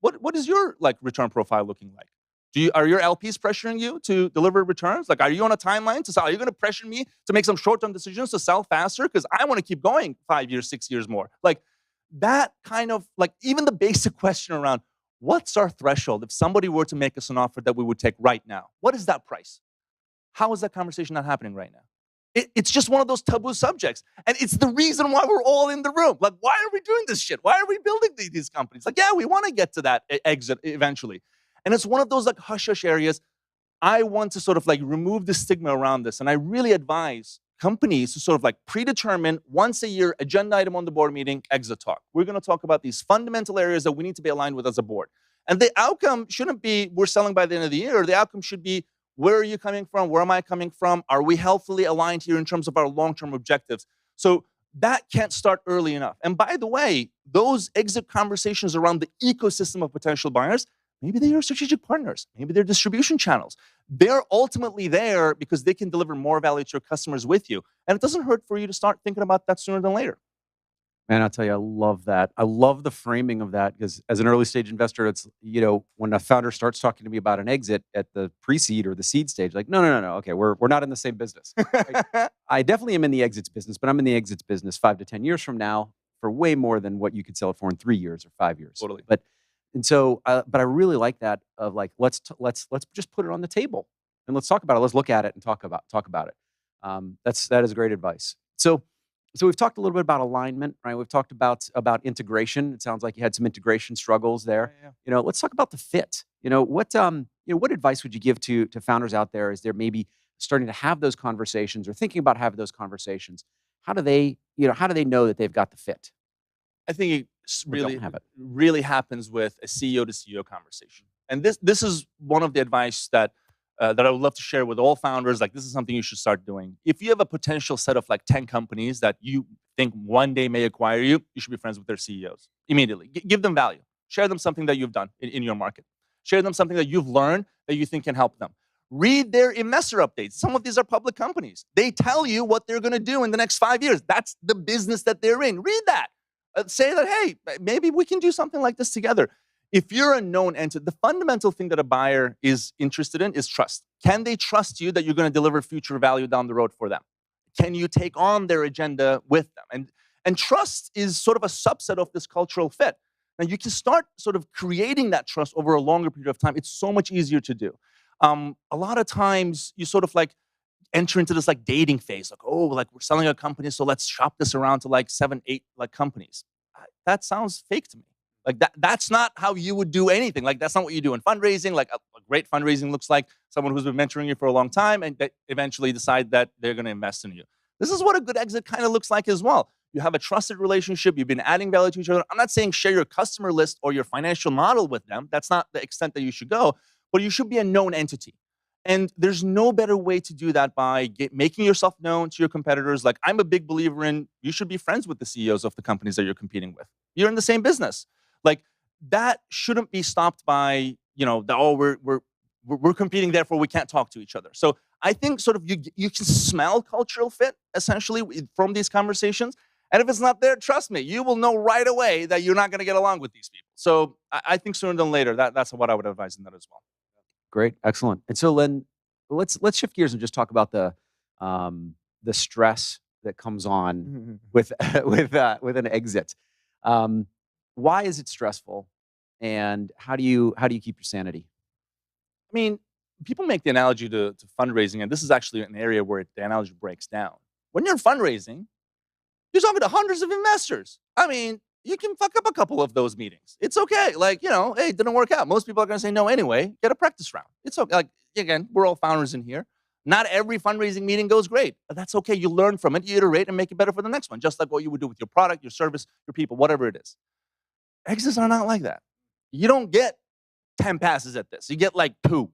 What is your like return profile looking like? Are your LPs pressuring you to deliver returns? Like, are you on a timeline to sell? Are you going to pressure me to make some short-term decisions to sell faster? Because I want to keep going 5 years, 6 years more. Like that kind of like even the basic question around what's our threshold if somebody were to make us an offer that we would take right now? What is that price? How is that conversation not happening right now? It's just one of those taboo subjects. And it's the reason why we're all in the room. Like, why are we doing this shit? Why are we building these companies? Like, yeah, we want to get to that exit eventually. And it's one of those like hush-hush areas. I want to sort of like remove the stigma around this. And I really advise companies to sort of like predetermine once a year agenda item on the board meeting, exit talk. We're going to talk about these fundamental areas that we need to be aligned with as a board. And the outcome shouldn't be we're selling by the end of the year. The outcome should be where are you coming from? Where am I coming from? Are we healthily aligned here in terms of our long-term objectives? So that can't start early enough. And by the way, those exit conversations around the ecosystem of potential buyers, maybe they are strategic partners. Maybe they're distribution channels. They're ultimately there because they can deliver more value to your customers with you. And it doesn't hurt for you to start thinking about that sooner than later. Man, I'll tell you, I love that. I love the framing of that because as an early stage investor, it's, when a founder starts talking to me about an exit at the pre-seed or the seed stage, like, no. Okay, we're not in the same business. I definitely am in the exits business, but I'm in the exits business 5 to 10 years from now for way more than what you could sell it for in 3 years or 5 years. Totally. But I really like that of like, let's just put it on the table and let's talk about it. Let's look at it and talk about it. That is great advice. So we've talked a little bit about alignment, right? We've talked about integration. It sounds like you had some integration struggles there. Yeah. Let's talk about the fit. What advice would you give to founders out there as they're maybe starting to have those conversations or thinking about having those conversations? How do they know that they've got the fit? I think Or don't have it? really happens with a CEO to CEO conversation. And this is one of the advice that I would love to share with all founders. Like, this is something you should start doing. If you have a potential set of like 10 companies that you think one day may acquire you, you should be friends with their CEOs immediately. Give them value. Share them something that you've done in your market. Share them something that you've learned that you think can help them. Read their investor updates. Some of these are public companies. They tell you what they're going to do in the next 5 years. That's the business that they're in. Read that. Say that, hey, maybe we can do something like this together. If you're a known entity, the fundamental thing that a buyer is interested in is trust. Can they trust you that you're going to deliver future value down the road for them? Can you take on their agenda with them? And trust is sort of a subset of this cultural fit. Now, you can start sort of creating that trust over a longer period of time. It's so much easier to do. A lot of times, you sort of like enter into this like dating phase. Like, oh, like we're selling a company, so let's shop this around to like 7, 8 like companies. That sounds fake to me. Like that's not how you would do anything. Like that's not what you do in fundraising. Like a great fundraising looks like someone who's been mentoring you for a long time and they eventually decide that they're going to invest in you. This is what a good exit kind of looks like as well. You have a trusted relationship. You've been adding value to each other. I'm not saying share your customer list or your financial model with them. That's not the extent that you should go, but you should be a known entity. And there's no better way to do that by making yourself known to your competitors. Like, I'm a big believer in you should be friends with the CEOs of the companies that you're competing with. You're in the same business. Like, that shouldn't be stopped by, we're competing, therefore we can't talk to each other. So I think sort of you can smell cultural fit essentially from these conversations. And if it's not there, trust me, you will know right away that you're not going to get along with these people. So I think sooner than later, that's what I would advise in that as well. Great, excellent. And so then let's shift gears and just talk about the stress that comes on with an exit. Why is it stressful, and how do you keep your sanity? I mean, people make the analogy to fundraising, and this is actually an area where the analogy breaks down. When you're fundraising, you're talking to hundreds of investors. I mean, you can fuck up a couple of those meetings. It's okay. Like, hey, it didn't work out. Most people are going to say no anyway. Get a practice round. It's okay. Like, again, we're all founders in here. Not every fundraising meeting goes great, but that's okay. You learn from it, you iterate, and make it better for the next one, just like what you would do with your product, your service, your people, whatever it is. Exits are not like that. You don't get 10 passes at this. You get like 2,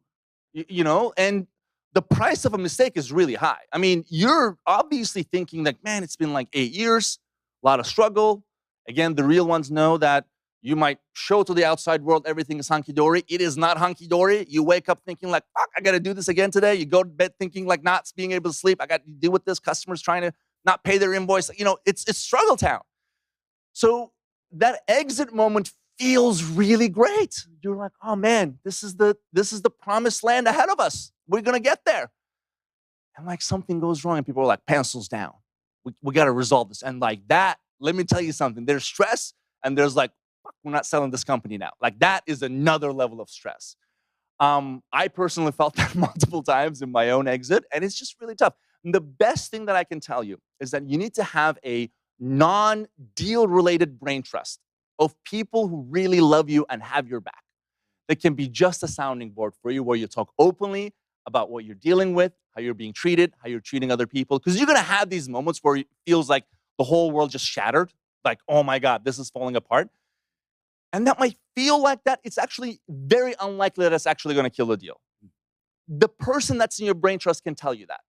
and the price of a mistake is really high. I mean, you're obviously thinking like, man, it's been like 8 years, a lot of struggle. Again, the real ones know that you might show to the outside world everything is hunky-dory. It is not hunky-dory. You wake up thinking like, fuck, I got to do this again today. You go to bed thinking like not being able to sleep. I got to deal with this. Customers trying to not pay their invoice. It's struggle town. So that exit moment feels really great. You're like, oh man, this is the promised land ahead of us. We're going to get there. And like something goes wrong and people are like, pencils down. We got to resolve this. And like that, let me tell you something. There's stress and there's like, fuck, we're not selling this company now. Like that is another level of stress. I personally felt that multiple times in my own exit, and it's just really tough. And the best thing that I can tell you is that you need to have a non-deal related brain trust of people who really love you and have your back. That can be just a sounding board for you where you talk openly about what you're dealing with, how you're being treated, how you're treating other people. Because you're going to have these moments where it feels like the whole world just shattered. Like, oh my God, this is falling apart. And that might feel like that. It's actually very unlikely that it's actually going to kill the deal. The person that's in your brain trust can tell you that.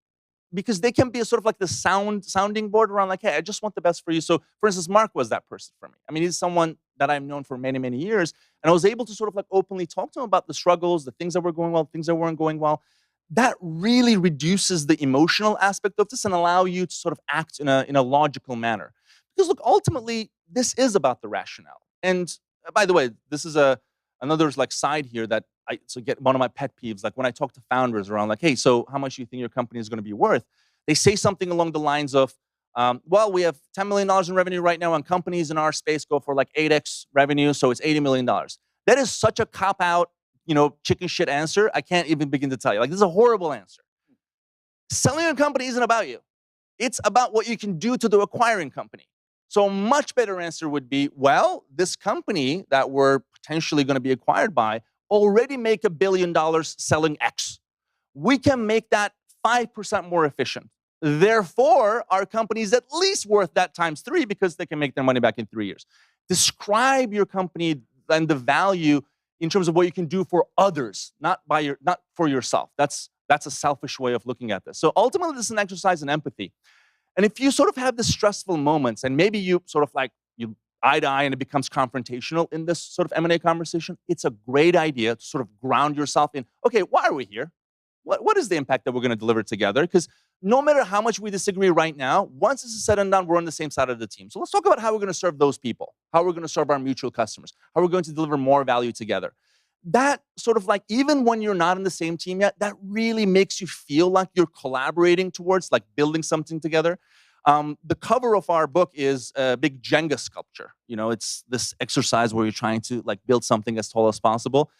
Because they can be a sort of like the sounding board around like, hey, I just want the best for you. So for instance, Mark was that person for me. I mean, he's someone that I've known for many, many years. And I was able to sort of like openly talk to him about the struggles, the things that were going well, things that weren't going well. That really reduces the emotional aspect of this and allow you to sort of act in a logical manner. Because look, ultimately, this is about the rationale. And by the way, this is another like side here that get one of my pet peeves. Like when I talk to founders around like, hey, so how much do you think your company is going to be worth? They say something along the lines of, well, we have $10 million in revenue right now, and companies in our space go for like 8x revenue, so it's $80 million. That is such a cop-out, chicken shit answer. I can't even begin to tell you. Like, this is a horrible answer. Selling a company isn't about you. It's about what you can do to the acquiring company. So a much better answer would be, well, this company that we're potentially going to be acquired by already make $1 billion selling X. We can make that 5% more efficient. Therefore, our company is at least worth that ×3 because they can make their money back in 3 years. Describe your company and the value in terms of what you can do for others, not for yourself. That's a selfish way of looking at this. So ultimately, this is an exercise in empathy. And if you sort of have the stressful moments, and maybe you sort of like you eye to eye and it becomes confrontational in this sort of M&A conversation, it's a great idea to sort of ground yourself in, okay, why are we here? What is the impact that we're going to deliver together? Because no matter how much we disagree right now, once this is said and done, we're on the same side of the team. So let's talk about how we're going to serve those people, how we're going to serve our mutual customers, how we're going to deliver more value together. That sort of like, even when you're not in the same team yet, that really makes you feel like you're collaborating towards like building something together. The cover of our book is a big Jenga sculpture. It's this exercise where you're trying to like build something as tall as possible.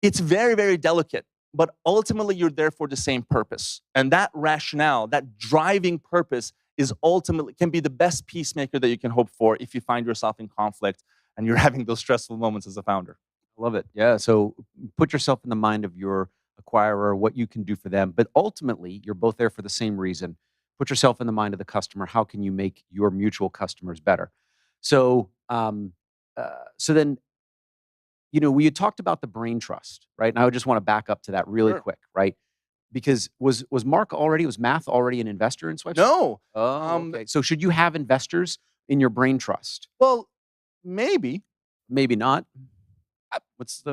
It's very, very delicate. But ultimately, you're there for the same purpose. And that rationale, that driving purpose can be the best peacemaker that you can hope for if you find yourself in conflict and you're having those stressful moments as a founder. I love it. Yeah. So put yourself in the mind of your acquirer, what you can do for them. But ultimately, you're both there for the same reason. Put yourself in the mind of the customer. How can you make your mutual customers better? So, then, we had talked about the brain trust, right? And I would just want to back up to that really quick, right? Because was math already an investor in Swipe? No. Okay. So should you have investors in your brain trust? Well, maybe. Maybe not.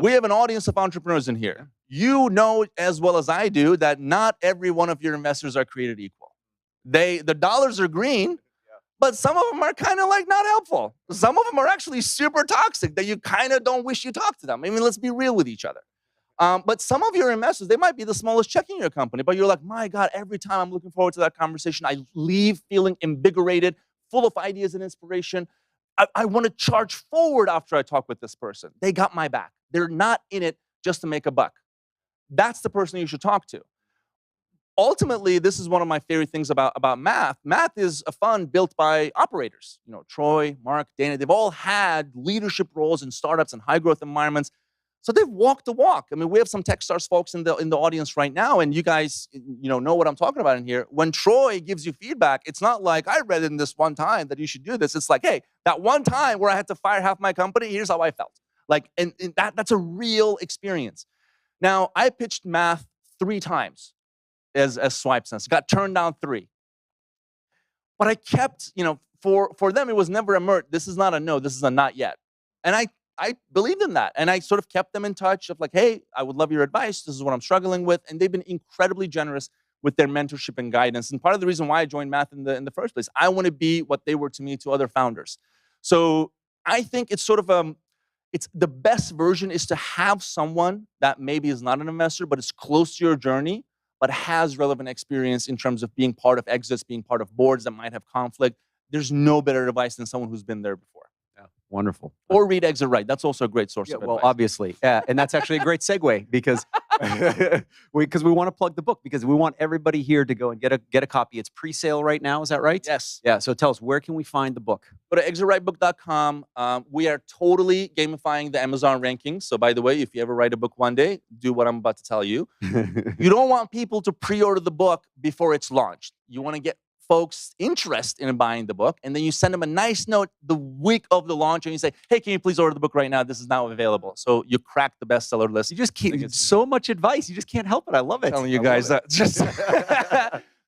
We have an audience of entrepreneurs in here. You know as well as I do that not every one of your investors are created equal. The dollars are green, but some of them are kind of like not helpful. Some of them are actually super toxic that you kind of don't wish you talked to them. I mean, let's be real with each other. But some of your investors, they might be the smallest check in your company, but you're like, my God, every time I'm looking forward to that conversation, I leave feeling invigorated, full of ideas and inspiration. I want to charge forward after I talk with this person. They got my back. They're not in it just to make a buck. That's the person you should talk to. Ultimately, this is one of my favorite things about math. Math is a fund built by operators. Troy, Mark, Dana, they've all had leadership roles in startups and high growth environments. So they've walked the walk. I mean, we have some Techstars folks in the audience right now, and you guys know what I'm talking about in here. When Troy gives you feedback, it's not like, I read in this one time that you should do this. It's like, hey, that one time where I had to fire half my company, here's how I felt. Like, and that's a real experience. Now, I pitched math 3 times as SwipeSense. Got turned down 3. But I kept, for them, it was never a Mert. This is not a no. This is a not yet. And I believed in that. And I sort of kept them in touch of like, hey, I would love your advice. This is what I'm struggling with. And they've been incredibly generous with their mentorship and guidance. And part of the reason why I joined math in the first place, I want to be what they were to me, to other founders. So I think it's sort of it's the best version is to have someone that maybe is not an investor, but is close to your journey, but has relevant experience in terms of being part of exits, being part of boards that might have conflict. There's no better advice than someone who's been there before. Yeah, wonderful. Or read Exit Right. That's also a great source of advice. Well, obviously. Yeah, and that's actually a great segue because we want to plug the book because we want everybody here to go and get a copy. It's pre-sale right now. Is that right? Yes. Yeah. So tell us, where can we find the book? Go to exitrightbook.com. We are totally gamifying the Amazon rankings. So by the way, if you ever write a book one day, do what I'm about to tell you. You don't want people to pre-order the book before it's launched. You want to get folks' interest in buying the book, and then you send them a nice note the week of the launch, and you say, hey, can you please order the book right now? This is now available. So you crack the bestseller list. You just keep so much advice. You just can't help it. I love it. I'm telling you guys that.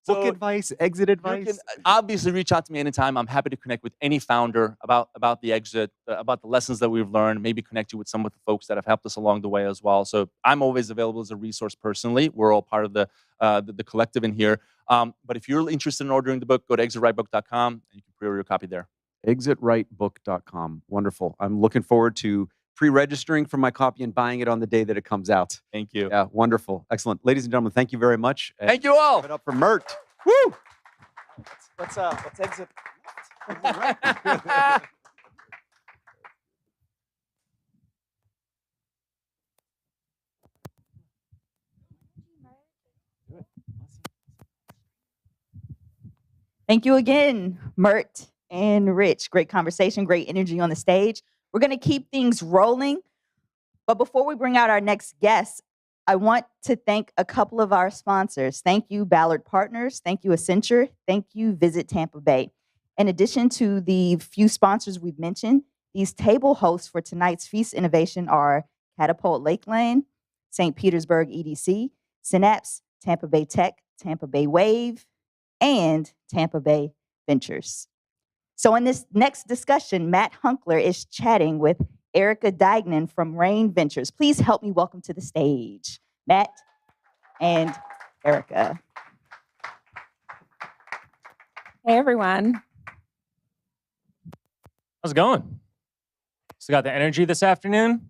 Book advice, exit advice. You can obviously reach out to me anytime. I'm happy to connect with any founder about the exit, about the lessons that we've learned, maybe connect you with some of the folks that have helped us along the way as well. So I'm always available as a resource personally. We're all part of the collective in here. But if you're interested in ordering the book, go to exitrightbook.com and you can pre-order your copy there. ExitRightBook.com. Wonderful. I'm looking forward to pre-registering for my copy and buying it on the day that it comes out. Thank you. Yeah, wonderful. Excellent. Ladies and gentlemen, thank you very much. Thank you all. Give it up for Mert. Woo! Let's exit. Thank you again, Mert and Rich. Great conversation, great energy on the stage. We're going to keep things rolling. But before we bring out our next guest, I want to thank a couple of our sponsors. Thank you, Ballard Partners. Thank you, Accenture. Thank you, Visit Tampa Bay. In addition to the few sponsors we've mentioned, these table hosts for tonight's Feast Innovation are Catapult Lakeland, St. Petersburg EDC, Synapse, Tampa Bay Tech, Tampa Bay Wave, and Tampa Bay Ventures. So in this next discussion, Matt Hunckler is chatting with Erica Duignan from Rain Ventures. Please help me welcome to the stage, Matt and Erica. Hey, everyone. How's it going? Still got the energy this afternoon?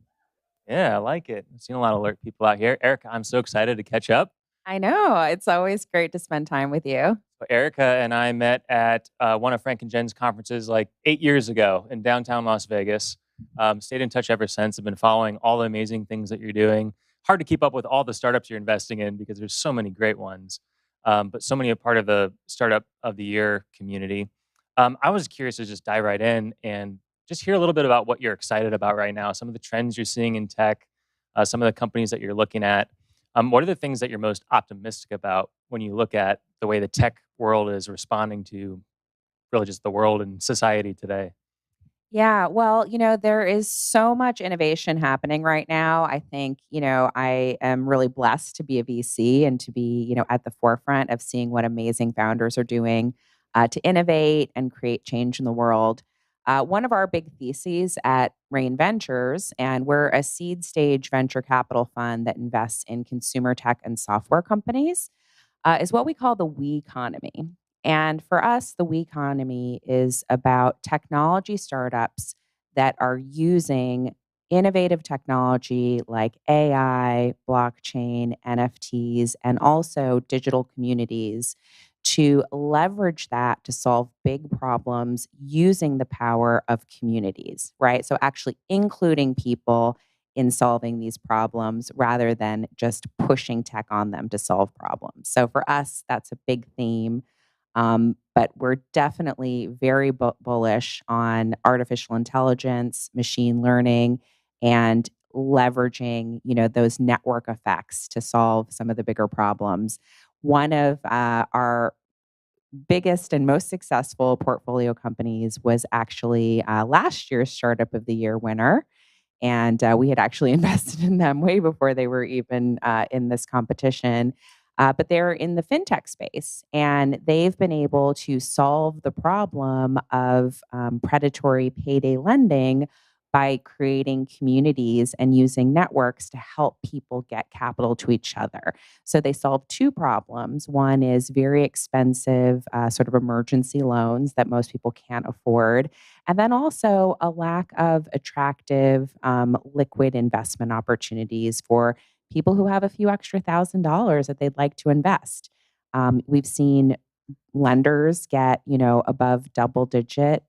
Yeah, I like it. I've seen a lot of alert people out here. Erica, I'm so excited to catch up. I know. It's always great to spend time with you. Erica and I met at one of Frank and Jenn's conferences like 8 years ago in downtown Las Vegas. Stayed in touch ever since. I've been following all the amazing things that you're doing. Hard to keep up with all the startups you're investing in because there's so many great ones, but so many a part of the Startup of the Year community. I was curious to just dive right in and just hear a little bit about what you're excited about right now, some of the trends you're seeing in tech, some of the companies that you're looking at. What are the things that you're most optimistic about when you look at the way the tech world is responding to really just the world and society today? Yeah, well, there is so much innovation happening right now. I think, I am really blessed to be a VC and to be, at the forefront of seeing what amazing founders are doing to innovate and create change in the world. One of our big theses at Rain Ventures, and we're a seed stage venture capital fund that invests in consumer tech and software companies, is what we call the we economy. And for us, the we economy is about technology startups that are using innovative technology like AI, blockchain, NFTs, and also digital communities to leverage that to solve big problems using the power of communities, right? So actually including people in solving these problems rather than just pushing tech on them to solve problems. So for us, that's a big theme. But we're definitely very bullish on artificial intelligence, machine learning, and leveraging, those network effects to solve some of the bigger problems. One of our biggest and most successful portfolio companies was actually last year's Startup of the Year winner. And we had actually invested in them way before they were even in this competition. But they're in the fintech space, and they've been able to solve the problem of predatory payday lending by creating communities and using networks to help people get capital to each other. So they solve two problems. One is very expensive sort of emergency loans that most people can't afford. And then also a lack of attractive liquid investment opportunities for people who have a few extra $1,000s that they'd like to invest. We've seen lenders get, above double-digit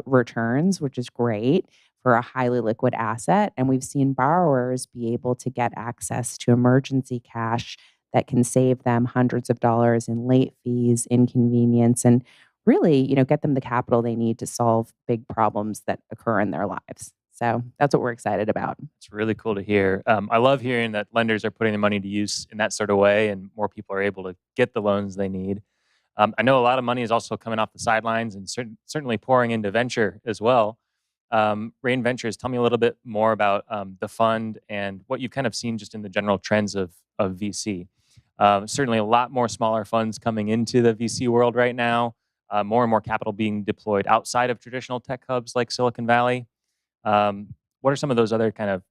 returns, which is great for a highly liquid asset. And we've seen borrowers be able to get access to emergency cash that can save them hundreds of dollars in late fees, inconvenience, and really, get them the capital they need to solve big problems that occur in their lives. So that's what we're excited about. It's really cool to hear. I love hearing that lenders are putting the money to use in that sort of way and more people are able to get the loans they need. I know a lot of money is also coming off the sidelines and certainly pouring into venture as well. Rain Ventures, tell me a little bit more about the fund and what you've kind of seen just in the general trends of VC. Certainly a lot more smaller funds coming into the VC world right now, more and more capital being deployed outside of traditional tech hubs like Silicon Valley. What are some of those other kind of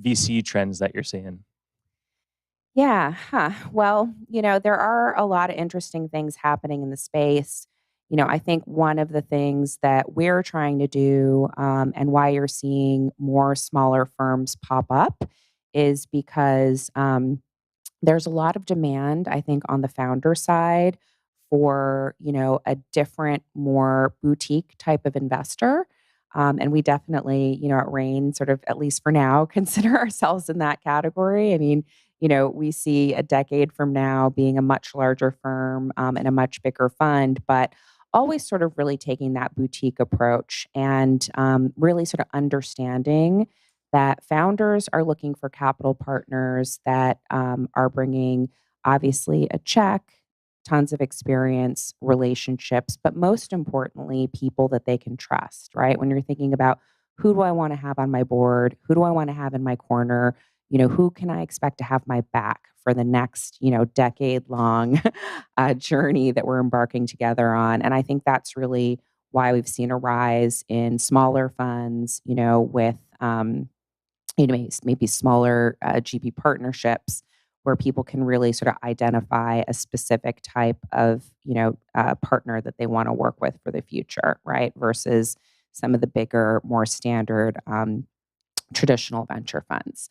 VC trends that you're seeing? Yeah. Well, there are a lot of interesting things happening in the space. I think one of the things that we're trying to do, and why you're seeing more smaller firms pop up, is because there's a lot of demand, I think, on the founder side for, a different, more boutique type of investor. And we definitely, at Rain, sort of, at least for now, consider ourselves in that category. I mean, we see a decade from now being a much larger firm and a much bigger fund, but always sort of really taking that boutique approach and really sort of understanding that founders are looking for capital partners that are bringing, obviously, a check, tons of experience, relationships, but most importantly, people that they can trust, right? When you're thinking about who do I want to have on my board? Who do I want to have in my corner? Who can I expect to have my back for the next, decade long journey that we're embarking together on? And I think that's really why we've seen a rise in smaller funds, with, maybe smaller GP partnerships where people can really sort of identify a specific type of, partner that they want to work with for the future, right? Versus some of the bigger, more standard traditional venture funds.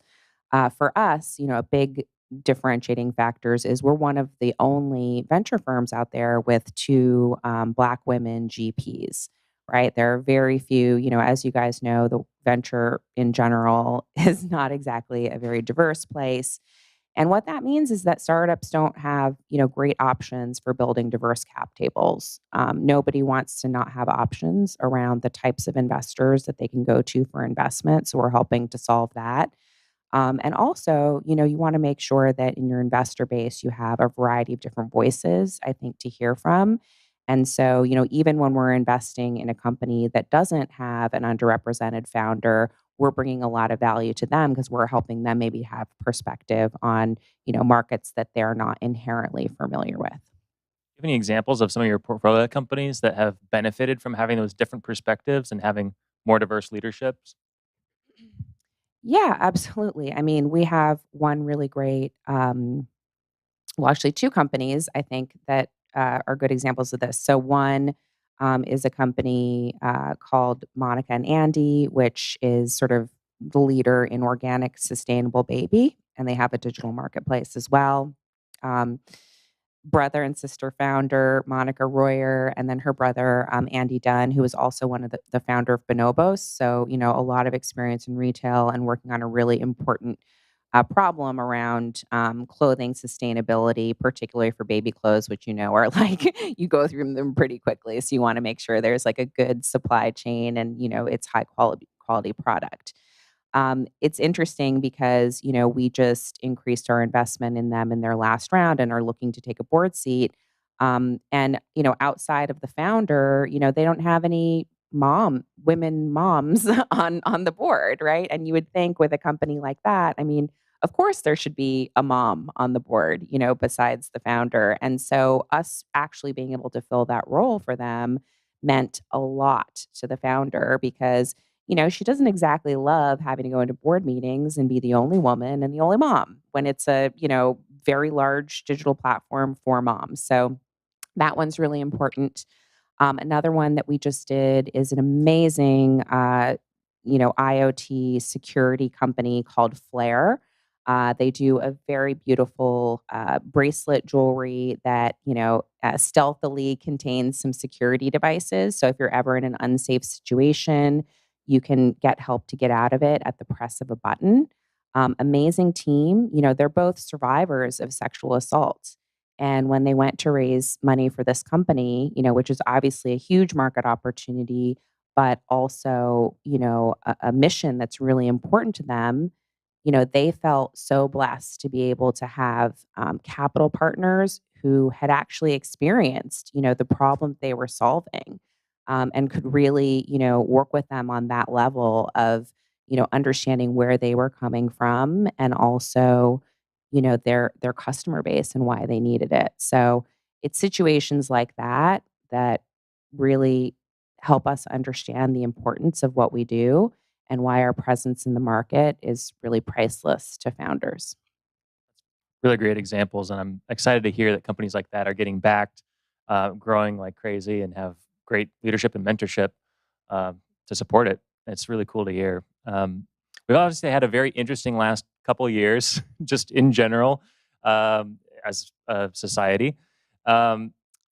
For us, a big differentiating factors is we're one of the only venture firms out there with two Black women GPs, right? There are very few, as you guys know, the venture in general is not exactly a very diverse place. And what that means is that startups don't have, great options for building diverse cap tables. Nobody wants to not have options around the types of investors that they can go to for investment. So we're helping to solve that. And also, you want to make sure that in your investor base, you have a variety of different voices, I think, to hear from. And so, even when we're investing in a company that doesn't have an underrepresented founder, we're bringing a lot of value to them because we're helping them maybe have perspective on, markets that they're not inherently familiar with. Do you have any examples of some of your portfolio companies that have benefited from having those different perspectives and having more diverse leaderships? Yeah, absolutely. I mean, we have one really great, actually two companies, I think, that are good examples of this. So one is a company called Monica and Andy, which is sort of the leader in organic, sustainable baby, and they have a digital marketplace as well. Brother and sister founder, Monica Royer, and then her brother, Andy Dunn, who is also one of the founder of Bonobos. So, a lot of experience in retail and working on a really important problem around clothing sustainability, particularly for baby clothes, which, are like, you go through them pretty quickly. So you want to make sure there's like a good supply chain and, it's high quality product. It's interesting because, we just increased our investment in them in their last round and are looking to take a board seat. And, outside of the founder, they don't have any women moms on the board, right? And you would think with a company like that, I mean, of course there should be a mom on the board, besides the founder. And so us actually being able to fill that role for them meant a lot to the founder because she doesn't exactly love having to go into board meetings and be the only woman and the only mom when it's a, very large digital platform for moms. So that one's really important. Another one that we just did is an amazing, IoT security company called Flare. They do a very beautiful bracelet jewelry that, stealthily contains some security devices. So if you're ever in an unsafe situation, you can get help to get out of it at the press of a button. Amazing team. They're both survivors of sexual assault. And when they went to raise money for this company, which is obviously a huge market opportunity, but also, a mission that's really important to them, they felt so blessed to be able to have capital partners who had actually experienced, the problem they were solving. And could really, work with them on that level of, understanding where they were coming from and also, their customer base and why they needed it. So it's situations like that that really help us understand the importance of what we do and why our presence in the market is really priceless to founders. Really great examples, and I'm excited to hear that companies like that are getting backed growing like crazy and have great leadership and mentorship to support it. It's really cool to hear. We've obviously had a very interesting last couple of years, just in general, as a society. And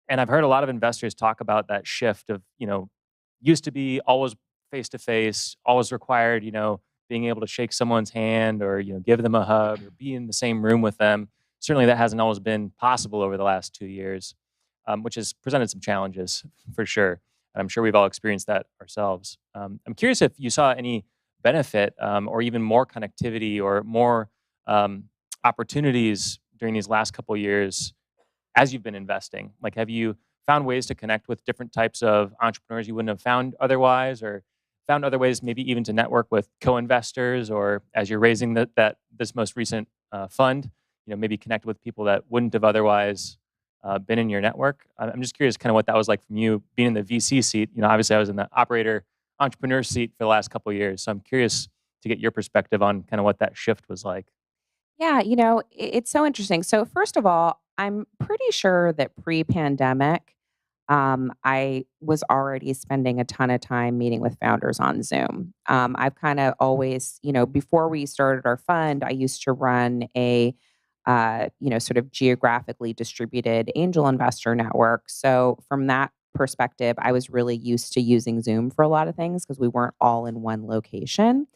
I've heard a lot of investors talk about that shift of, used to be always face to face, always required, being able to shake someone's hand or, give them a hug or be in the same room with them. Certainly that hasn't always been possible over the last 2 years, which has presented some challenges for sure. And I'm sure we've all experienced that ourselves. I'm curious if you saw any benefit or even more connectivity or more opportunities during these last couple of years as you've been investing. Like, have you found ways to connect with different types of entrepreneurs you wouldn't have found otherwise, or found other ways maybe even to network with co-investors, or as you're raising this most recent fund, maybe connect with people that wouldn't have otherwise been in your network? I'm just curious kind of what that was like from you being in the VC seat. Obviously I was in the operator entrepreneur seat for the last couple of years. So I'm curious to get your perspective on kind of what that shift was like. Yeah, it's so interesting. So first of all, I'm pretty sure that pre-pandemic, I was already spending a ton of time meeting with founders on Zoom. I've kind of always, before we started our fund, I used to run a, sort of geographically distributed angel investor network. So from that perspective, I was really used to using Zoom for a lot of things because we weren't all in one location.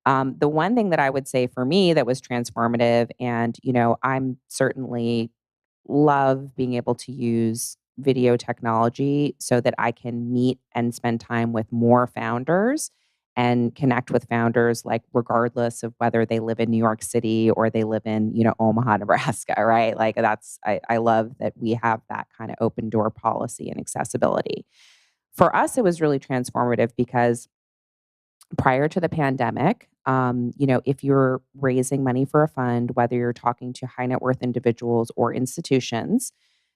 The one thing that I would say for me that was transformative, and I'm certainly love being able to use video technology so that I can meet and spend time with more founders and connect with founders, like regardless of whether they live in New York City or they live in, Omaha, Nebraska, right? Like I love that we have that kind of open door policy and accessibility. For us, it was really transformative because prior to the pandemic, if you're raising money for a fund, whether you're talking to high net worth individuals or institutions,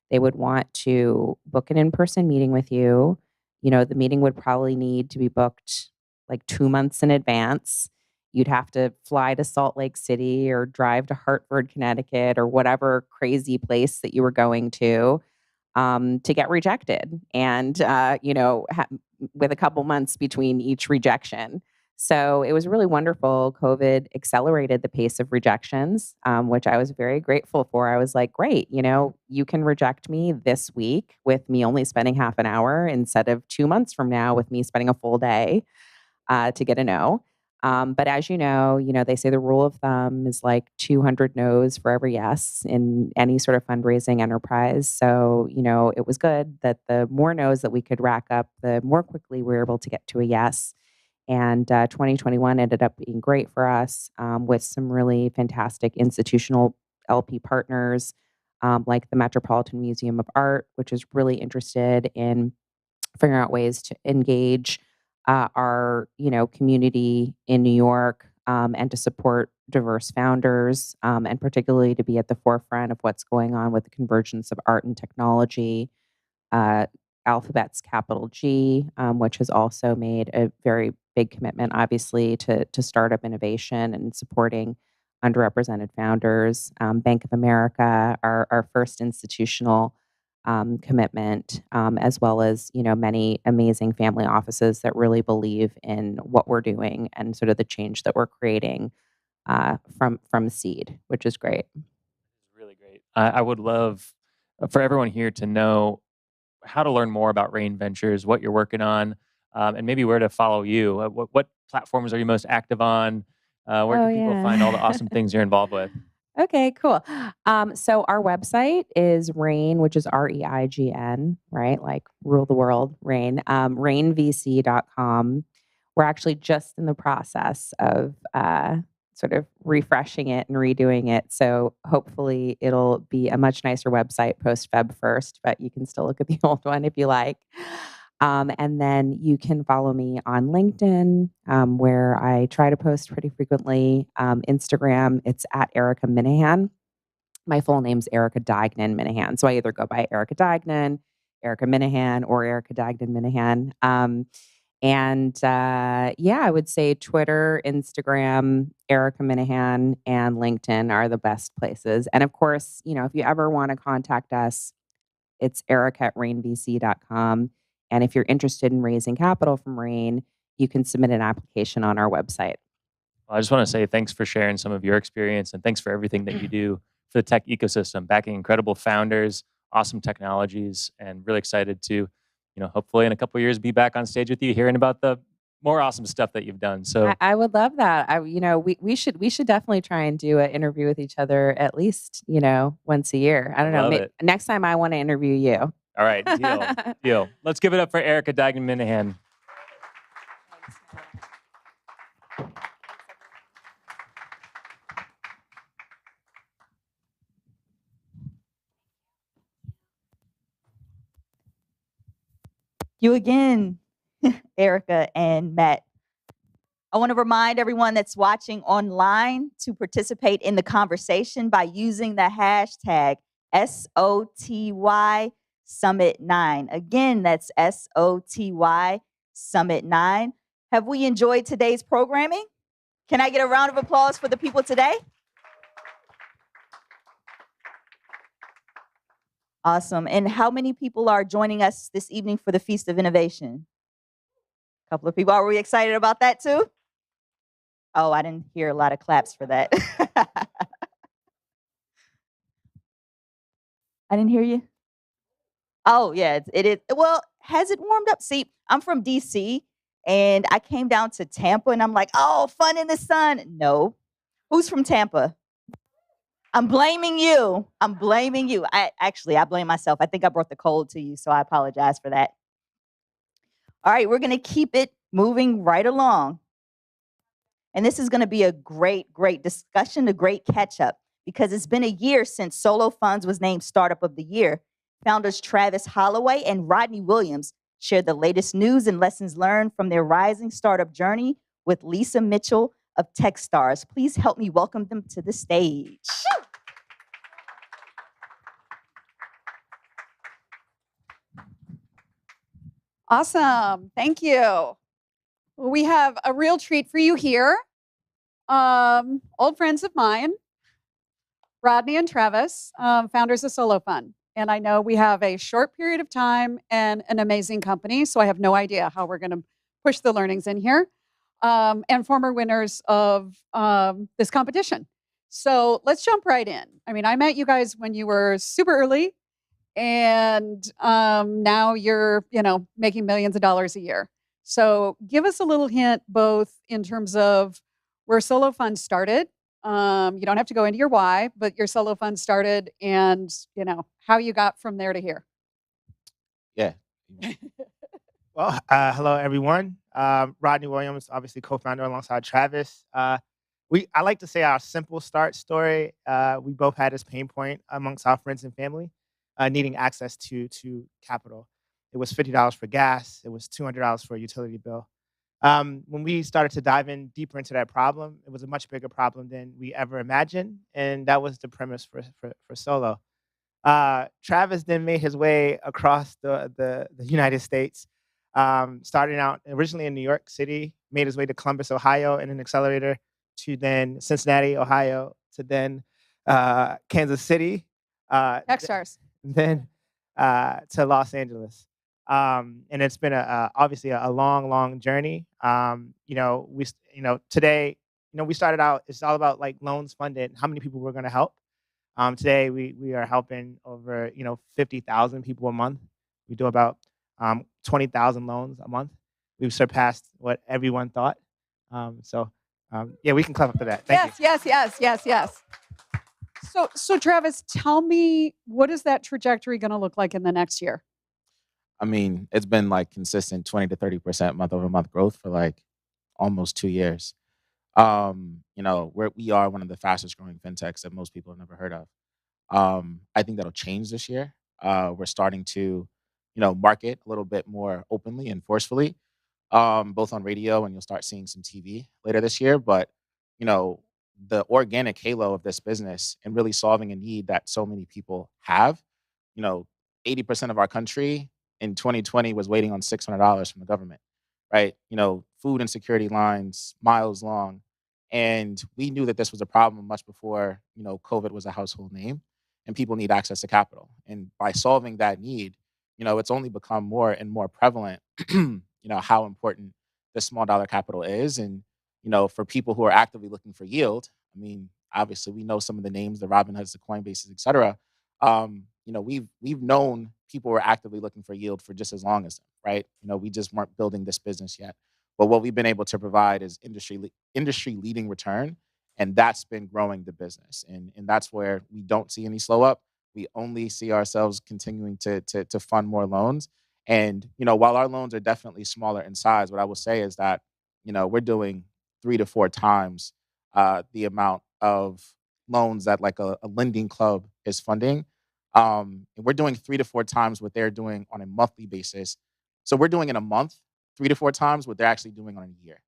they would want to book an in-person meeting with you. The meeting would probably need to be booked like 2 months in advance. You'd have to fly to Salt Lake City or drive to Hartford, Connecticut, or whatever crazy place that you were going to get rejected. And, with a couple months between each rejection. So it was really wonderful. COVID accelerated the pace of rejections, which I was very grateful for. I was like, great, you can reject me this week with me only spending half an hour instead of 2 months from now with me spending a full day to get a no. But as you know, they say the rule of thumb is like 200 no's for every yes in any sort of fundraising enterprise. So, it was good that the more no's that we could rack up, the more quickly we were able to get to a yes. And 2021 ended up being great for us with some really fantastic institutional LP partners, like the Metropolitan Museum of Art, which is really interested in figuring out ways to engage our community in New York and to support diverse founders, and particularly to be at the forefront of what's going on with the convergence of art and technology. Alphabet's Capital G, which has also made a very big commitment, obviously, to startup innovation and supporting underrepresented founders. Bank of America, our first institutional commitment, as well as many amazing family offices that really believe in what we're doing and sort of the change that we're creating from seed, which is great. Really great. I would love for everyone here to know how to learn more about Rain Ventures, what you're working on, and maybe where to follow you. What platforms are you most active on? Where can people find all the awesome things you're involved with? Okay, cool. So our website is Rain, which is REIGN, right? Like rule the world, Rain, rainvc.com. We're actually just in the process of sort of refreshing it and redoing it. So hopefully it'll be a much nicer website post Feb 1st, but you can still look at the old one if you like. And then you can follow me on LinkedIn, where I try to post pretty frequently. Instagram, it's at Erica Minahan. My full name's Erica Duignan Minahan. So I either go by Erica Duignan, Erica Minahan, or Erica Duignan Minahan. I would say Twitter, Instagram, Erica Minahan, and LinkedIn are the best places. And of course, if you ever want to contact us It's eric@rainvc.com. And if you're interested in raising capital from Rain, you can submit an application on our website. Well, I just want to say thanks for sharing some of your experience and thanks for everything that you do for the tech ecosystem, backing incredible founders, awesome technologies, and really excited to, hopefully in a couple of years be back on stage with you, hearing about the more awesome stuff that you've done. So I would love that. We should definitely try and do an interview with each other at least, once a year. I don't know. love it. Next time I want to interview you. All right, deal. Let's give it up for Erica Duignan-Minahan. You again, Erica and Mert. I want to remind everyone that's watching online to participate in the conversation by using the hashtag SOTY Summit 9. Again, that's SOTY Summit 9. Have we enjoyed today's programming? Can I get a round of applause for the people today? Awesome. And how many people are joining us this evening for the Feast of Innovation? A couple of people. Are we excited about that too? Oh, I didn't hear a lot of claps for that. I didn't hear you. Oh, yeah, it is. Well, has it warmed up? See, I'm from DC and I came down to Tampa and I'm like, oh, fun in the sun. No. Who's from Tampa? I'm blaming you. I blame myself. I think I brought the cold to you, so I apologize for that. All right, we're going to keep it moving right along. And this is going to be a great, great discussion, a great catch-up, because it's been a year since Solo Funds was named Startup of the Year. Founders Travis Holloway and Rodney Williams shared the latest news and lessons learned from their rising startup journey with Lisa Mitchell of Techstars. Please help me welcome them to the stage. Awesome. Thank you. We have a real treat for you here. Old friends of mine, Rodney and Travis, founders of Solo Fund. And I know we have a short period of time and an amazing company, so I have no idea how we're going to push the learnings in here. And former winners of this competition. So let's jump right in. I mean, I met you guys when you were super early. And now you're, making millions of dollars a year. So give us a little hint, both in terms of where Solo Fund started. You don't have to go into your why, but your Solo Fund started and, how you got from there to here. Yeah. Well, hello, everyone. Rodney Williams, obviously co-founder alongside Travis. I like to say our simple start story. We both had this pain point amongst our friends and family. Needing access to capital. It was $50 for gas. It was $200 for a utility bill. When we started to dive in deeper into that problem, it was a much bigger problem than we ever imagined, and that was the premise for Solo. Travis then made his way across the United States, starting out originally in New York City, made his way to Columbus, Ohio, in an accelerator, to then Cincinnati, Ohio, to then Kansas City. Techstars. Then to Los Angeles. And it's been obviously a long, long journey. Today, we started out, it's all about like loans funded, how many people we're going to help. Today, we are helping over, 50,000 people a month. We do about 20,000 loans a month. We've surpassed what everyone thought. Yeah, we can clap up for that. Thank you. Yes. So Travis, tell me, what is that trajectory going to look like in the next year? I mean, it's been like consistent 20 to 30% month over month growth for like almost 2 years. We are one of the fastest growing fintechs that most people have never heard of. I think that'll change this year. We're starting to, market a little bit more openly and forcefully, both on radio, and you'll start seeing some TV later this year. But, the organic halo of this business and really solving a need that so many people have. 80% of our country in 2020 was waiting on $600 from the government, right? Food insecurity lines, miles long. And we knew that this was a problem much before, COVID was a household name. and people need access to capital. And by solving that need, it's only become more and more prevalent, how important the small dollar capital is. And, for people who are actively looking for yield, I mean, obviously we know some of the names, the Robinhoods, the Coinbases, et cetera. We've known people were actively looking for yield for just as long as them, right? We just weren't building this business yet. But what we've been able to provide is industry leading return, and that's been growing the business. And that's where we don't see any slow up. We only see ourselves continuing to fund more loans. And while our loans are definitely smaller in size, what I will say is that we're doing 3 to 4 times the amount of loans that like a lending club is funding. And we're doing 3 to 4 times what they're doing on a monthly basis. So we're doing in a month 3 to 4 times what they're actually doing on a year.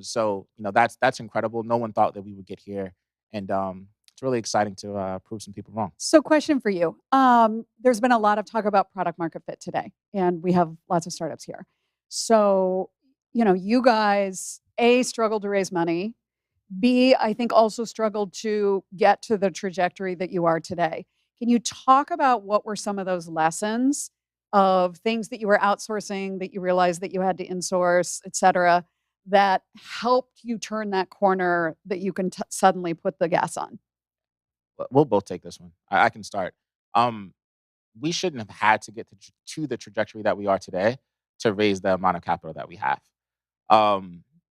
So that's incredible. No one thought that we would get here, and it's really exciting to prove some people wrong. So, question for you: there's been a lot of talk about product market fit today, and we have lots of startups here. So, you guys struggled to raise money. B, I think also struggled to get to the trajectory that you are today. Can you talk about what were some of those lessons of things that you were outsourcing, that you realized that you had to insource, et cetera, that helped you turn that corner that you can suddenly put the gas on? We'll both take this one. I can start. We shouldn't have had to get to the trajectory that we are today to raise the amount of capital that we have.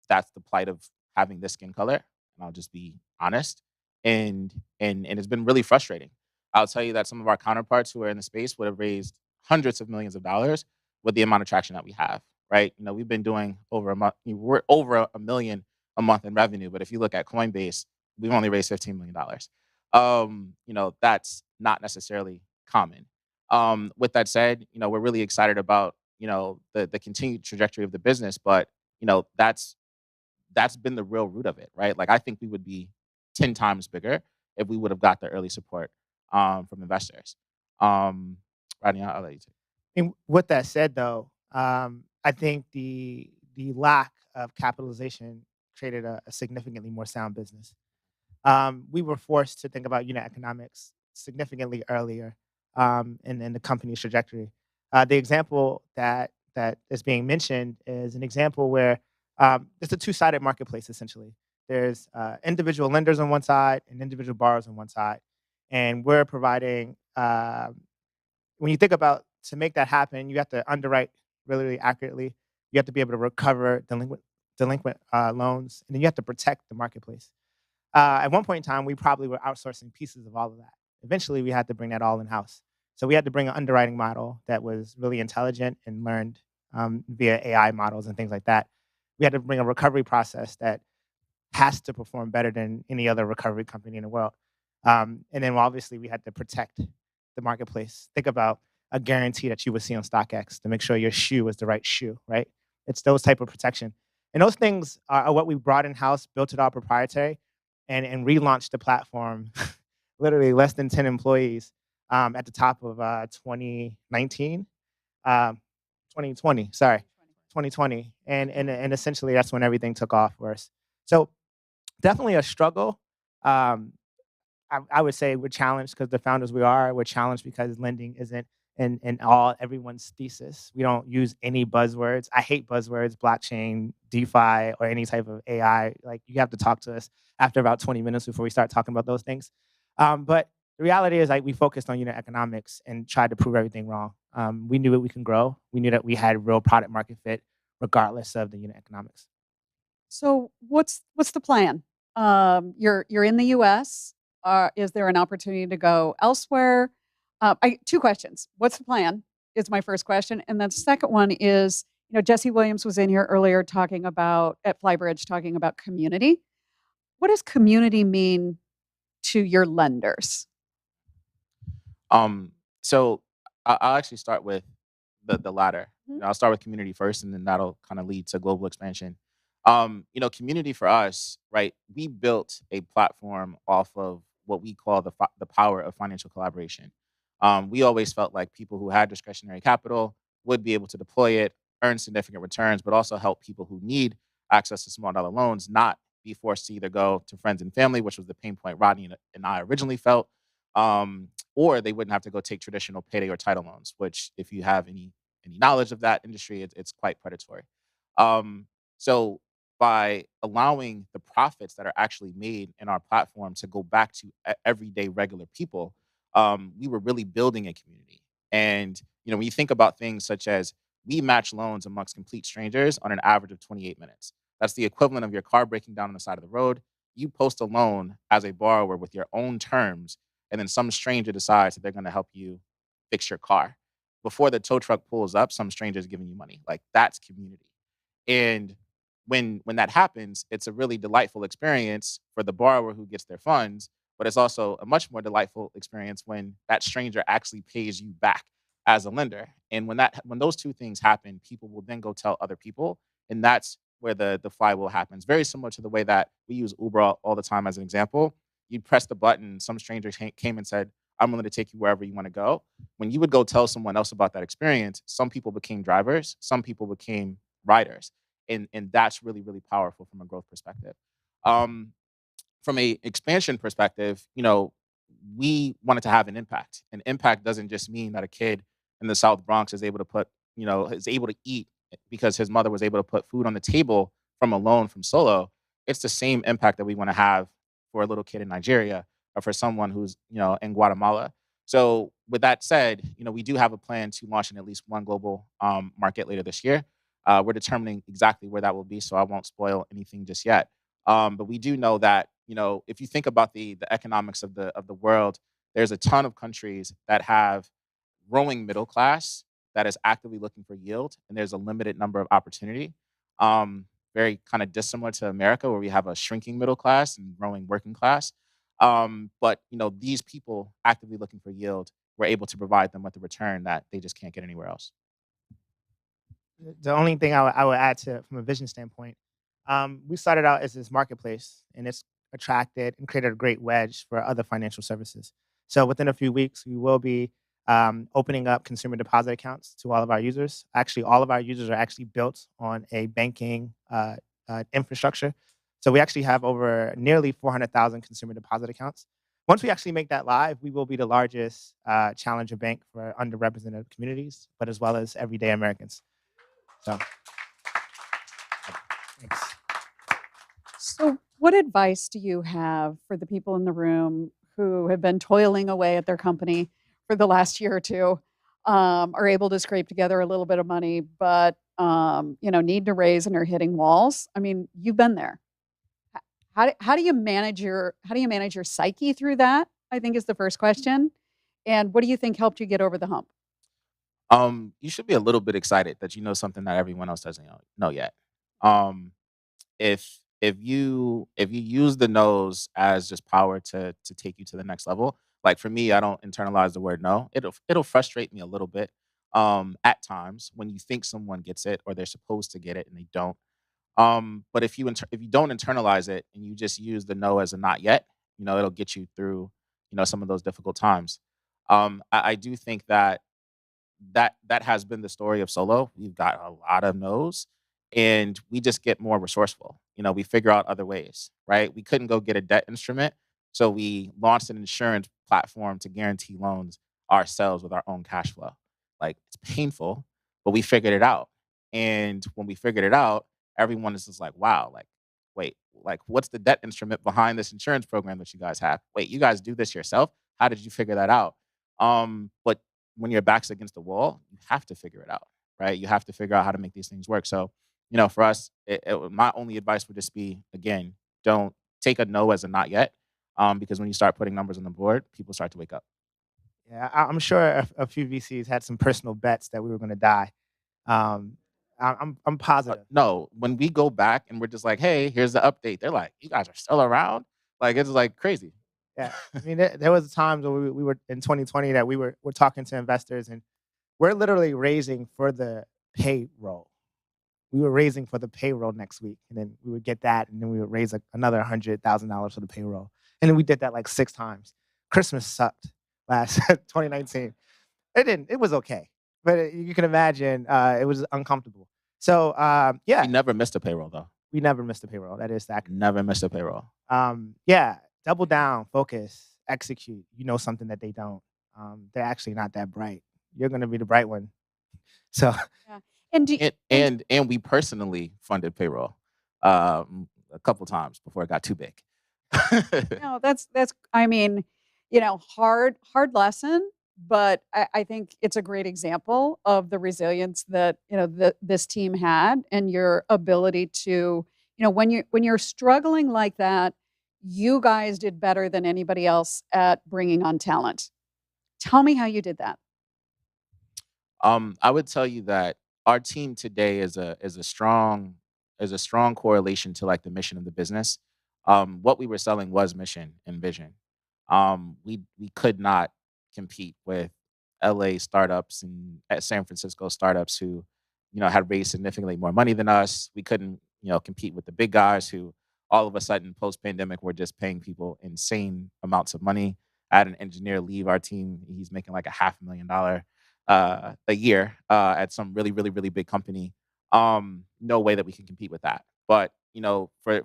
That's the plight of having this skin color, and I'll just be honest. And it's been really frustrating. I'll tell you that some of our counterparts who are in the space would have raised hundreds of millions of dollars with the amount of traction that we have, right? We've been doing over a month. We're over $1 million a month in revenue, but if you look at Coinbase, we've only raised $15 million. That's not necessarily common. With that said, we're really excited about the continued trajectory of the business, but that's been the real root of it, right? Like I think we would be 10 times bigger if we would have got the early support from investors. Rodney, I'll let you take. And with that said, though, I think the lack of capitalization created a significantly more sound business. We were forced to think about unit economics significantly earlier in the company's trajectory. The example that is being mentioned is an example where it's a two-sided marketplace, essentially. There's individual lenders on one side and individual borrowers on one side. And we're providing, when you think about to make that happen, you have to underwrite really accurately. You have to be able to recover delinquent loans, and then you have to protect the marketplace. At one point in time, we probably were outsourcing pieces of all of that. Eventually, we had to bring that all in-house. So we had to bring an underwriting model that was really intelligent and learned via AI models and things like that. We had to bring a recovery process that has to perform better than any other recovery company in the world. And then obviously, we had to protect the marketplace. Think about a guarantee that you would see on StockX to make sure your shoe is the right shoe, right? It's those type of protection. And those things are what we brought in-house, built it all proprietary, and relaunched the platform, literally less than 10 employees at the top of 2020. And essentially that's when everything took off for us. So definitely a struggle. I would say we're challenged because the founders we're challenged because lending isn't in everyone's thesis. We don't use any buzzwords. I hate buzzwords, blockchain, DeFi, or any type of AI. Like you have to talk to us after about 20 minutes before we start talking about those things. But the reality is we focused on unit economics and tried to prove everything wrong. We knew that we can grow. We knew that we had real product market fit regardless of the unit economics. So what's the plan? You're in the U.S. Is there an opportunity to go elsewhere? Two questions. What's the plan is my first question. And then the second one is, Jesse Williams was in here earlier at Flybridge talking about community. What does community mean to your lenders? So I'll actually start with the latter. I'll start with community first, and then that'll kind of lead to global expansion. Community for us, right? We built a platform off of what we call the power of financial collaboration. We always felt like people who had discretionary capital would be able to deploy it, earn significant returns, but also help people who need access to small dollar loans not be forced to either go to friends and family, which was the pain point Rodney and I originally felt, Or they wouldn't have to go take traditional payday or title loans, which if you have any knowledge of that industry, it's quite predatory. So by allowing the profits that are actually made in our platform to go back to everyday regular people, we were really building a community. And when you think about things such as we match loans amongst complete strangers on an average of 28 minutes. That's the equivalent of your car breaking down on the side of the road. You post a loan as a borrower with your own terms, and then some stranger decides that they're going to help you fix your car. Before the tow truck pulls up, some stranger is giving you money. Like, that's community. And when that happens, it's a really delightful experience for the borrower who gets their funds, but it's also a much more delightful experience when that stranger actually pays you back as a lender. And when those two things happen, people will then go tell other people, and that's where the flywheel happens. Very similar to the way that we use Uber all the time as an example. You press the button, some stranger came and said, I'm willing to take you wherever you want to go. When you would go tell someone else about that experience, some people became drivers, some people became riders. And that's really, really powerful from a growth perspective. From a expansion perspective, we wanted to have an impact. And impact doesn't just mean that a kid in the South Bronx is able to eat because his mother was able to put food on the table from a loan from Solo. It's the same impact that we want to have for a little kid in Nigeria or for someone who's, in Guatemala. So with that said, we do have a plan to launch in at least one global market later this year. We're determining exactly where that will be, so I won't spoil anything just yet. But we do know that, if you think about the economics of the world, there's a ton of countries that have growing middle class that is actively looking for yield, and there's a limited number of opportunity. Very kind of dissimilar to America, where we have a shrinking middle class and growing working class. But these people actively looking for yield, we're able to provide them with a return that they just can't get anywhere else. The only thing I would add to from a vision standpoint, we started out as this marketplace, and it's attracted and created a great wedge for other financial services. So within a few weeks, we will be opening up consumer deposit accounts to all of our users. Actually, all of our users are actually built on a banking infrastructure. So we actually have over nearly 400,000 consumer deposit accounts. Once we actually make that live, we will be the largest challenger bank for underrepresented communities, but as well as everyday Americans. So, thanks. So what advice do you have for the people in the room who have been toiling away at their company for the last year or two, are able to scrape together a little bit of money, but need to raise and are hitting walls? I mean, you've been there. How do you manage your psyche through that? I think is the first question. And what do you think helped you get over the hump? You should be a little bit excited that you know something that everyone else doesn't know yet. If you use the no's as just power to take you to the next level, like for me, I don't internalize the word no. It'll frustrate me a little bit at times when you think someone gets it or they're supposed to get it and they don't. But if you don't internalize it and you just use the no as a not yet, it'll get you through some of those difficult times. I do think that has been the story of Solo. We've got a lot of no's, and we just get more resourceful. We figure out other ways, right? We couldn't go get a debt instrument, so we launched an insurance platform to guarantee loans ourselves with our own cash flow. Like, it's painful, but we figured it out. And when we figured it out, everyone is just like, wow, like, wait, like, what's the debt instrument behind this insurance program that you guys have? Wait, you guys do this yourself? How did you figure that out? But when your back's against the wall, you have to figure it out, right? You have to figure out how to make these things work. So, for us, my only advice would just be, again, don't take a no as a not yet, because when you start putting numbers on the board, people start to wake up. Yeah, I'm sure a few VCs had some personal bets that we were going to die. I'm positive. No, when we go back and we're just like, hey, here's the update, they're like, you guys are still around? Like, it's like crazy. Yeah, I mean, there was times where we were in 2020 that we're talking to investors, and we're literally raising for the payroll. We were raising for the payroll next week, and then we would get that, and then we would raise another $100,000 for the payroll, and then we did that like 6 times. Christmas sucked last 2019. It didn't. It was okay, but you can imagine it was uncomfortable. So yeah, we never missed a payroll though. We never missed a payroll. That is accurate. Never missed a payroll. Yeah. Double down, focus. execute, you know something that they don't. They're actually not that bright. You're going to be the bright one. So, Yeah. And we personally funded payroll a couple times before it got too big. no, that's I mean, hard lesson, but I think it's a great example of the resilience that this team had, and your ability to, when you're struggling like that, you guys did better than anybody else at bringing on talent. Tell me how you did that. I would tell you that our team today is a strong correlation to like the mission of the business. What we were selling was mission and vision. We could not compete with LA startups and San Francisco startups who, had raised significantly more money than us. We couldn't, compete with the big guys who all of a sudden post pandemic were just paying people insane amounts of money. I had an engineer leave our team. He's making like $500,000 a year at some really, really, really big company. No way that we can compete with that. But for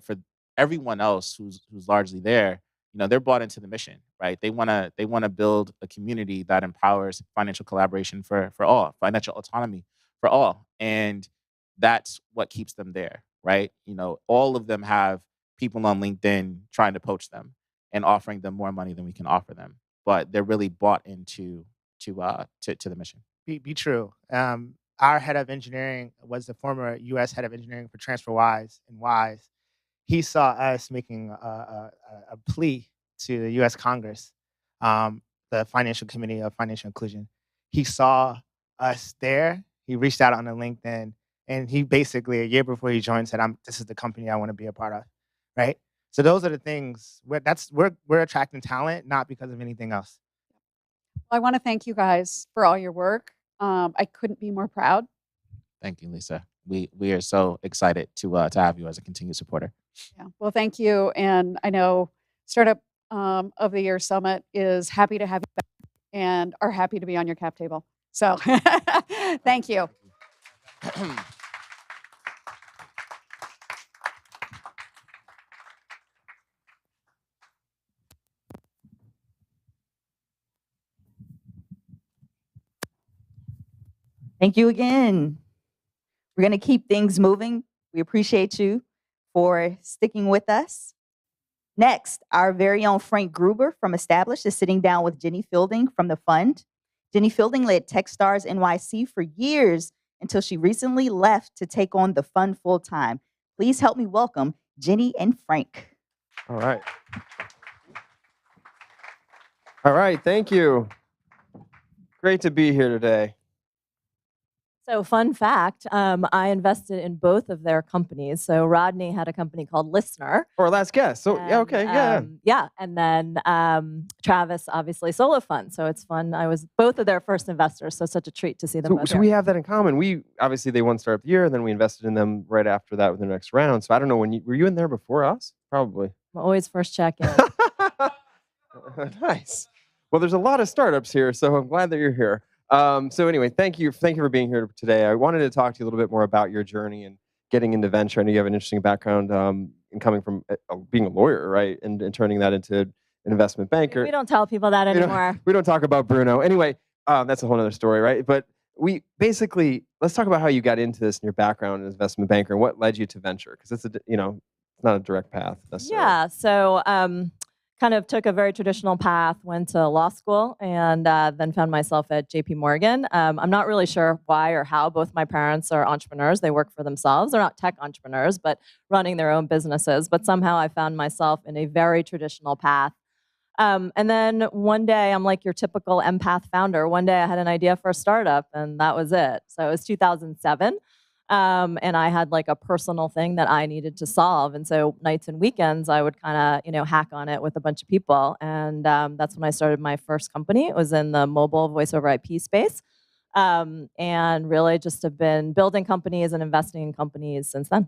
everyone else who's largely there, they're bought into the mission, right? They wanna build a community that empowers financial collaboration for all, financial autonomy for all, and that's what keeps them there, right? All of them have people on LinkedIn trying to poach them and offering them more money than we can offer them, but they're really bought into to the mission. Be true. Our head of engineering was the former U.S. head of engineering for TransferWise and Wise. He saw us making a plea to the U.S. Congress, the Financial Committee of Financial Inclusion. He saw us there. He reached out on the LinkedIn, and he basically, a year before he joined, said, "This is the company I want to be a part of," right? So those are the things. We're attracting talent, not because of anything else. I want to thank you guys for all your work. I couldn't be more proud. Thank you, Lisa. We are so excited to have you as a continued supporter. Yeah. Well, thank you. And I know Startup of the Year Summit is happy to have you back and are happy to be on your cap table. So thank you. Thank you again. We're going to keep things moving. We appreciate you for sticking with us. Next, our very own Frank Gruber from Established is sitting down with Jenny Fielding from the fund. Jenny Fielding led Techstars NYC for years until she recently left to take on the fund full time. Please help me welcome Jenny and Frank. All right. All right, thank you. Great to be here today. So fun fact, I invested in both of their companies. So Rodney had a company called Listener. Or last guess. So yeah, okay, yeah. Yeah, and then Travis, obviously, Solo Fund. So it's fun. I was both of their first investors, so such a treat to see them both So here. we have that in common. We obviously they won Startup of the Year, and then we invested in them right after that with the next round. So I don't know were you in there before us? Probably. I'm always first check in. Nice. Well, there's a lot of startups here, so I'm glad that you're here. So anyway, thank you for being here today. I wanted to talk to you a little bit more about your journey and getting into venture. I know you have an interesting background in coming from being a lawyer, right, and turning that into an investment banker. We don't tell people that anymore. We don't talk about Bruno. Anyway, that's a whole other story, right? But let's talk about how you got into this and your background as an investment banker and what led you to venture, because it's it's not a direct path necessarily. Yeah. So kind of took a very traditional path, went to law school, and then found myself at JP Morgan. I'm not really sure why or how. Both my parents are entrepreneurs. They work for themselves. They're not tech entrepreneurs, but running their own businesses. But somehow I found myself in a very traditional path. And then one day, I'm like your typical empath founder. One day I had an idea for a startup, and that was it. So it was 2007. And I had like a personal thing that I needed to solve. And so nights and weekends, I would kind of, hack on it with a bunch of people. And that's when I started my first company. It was in the mobile voice over IP space. And really just have been building companies and investing in companies since then.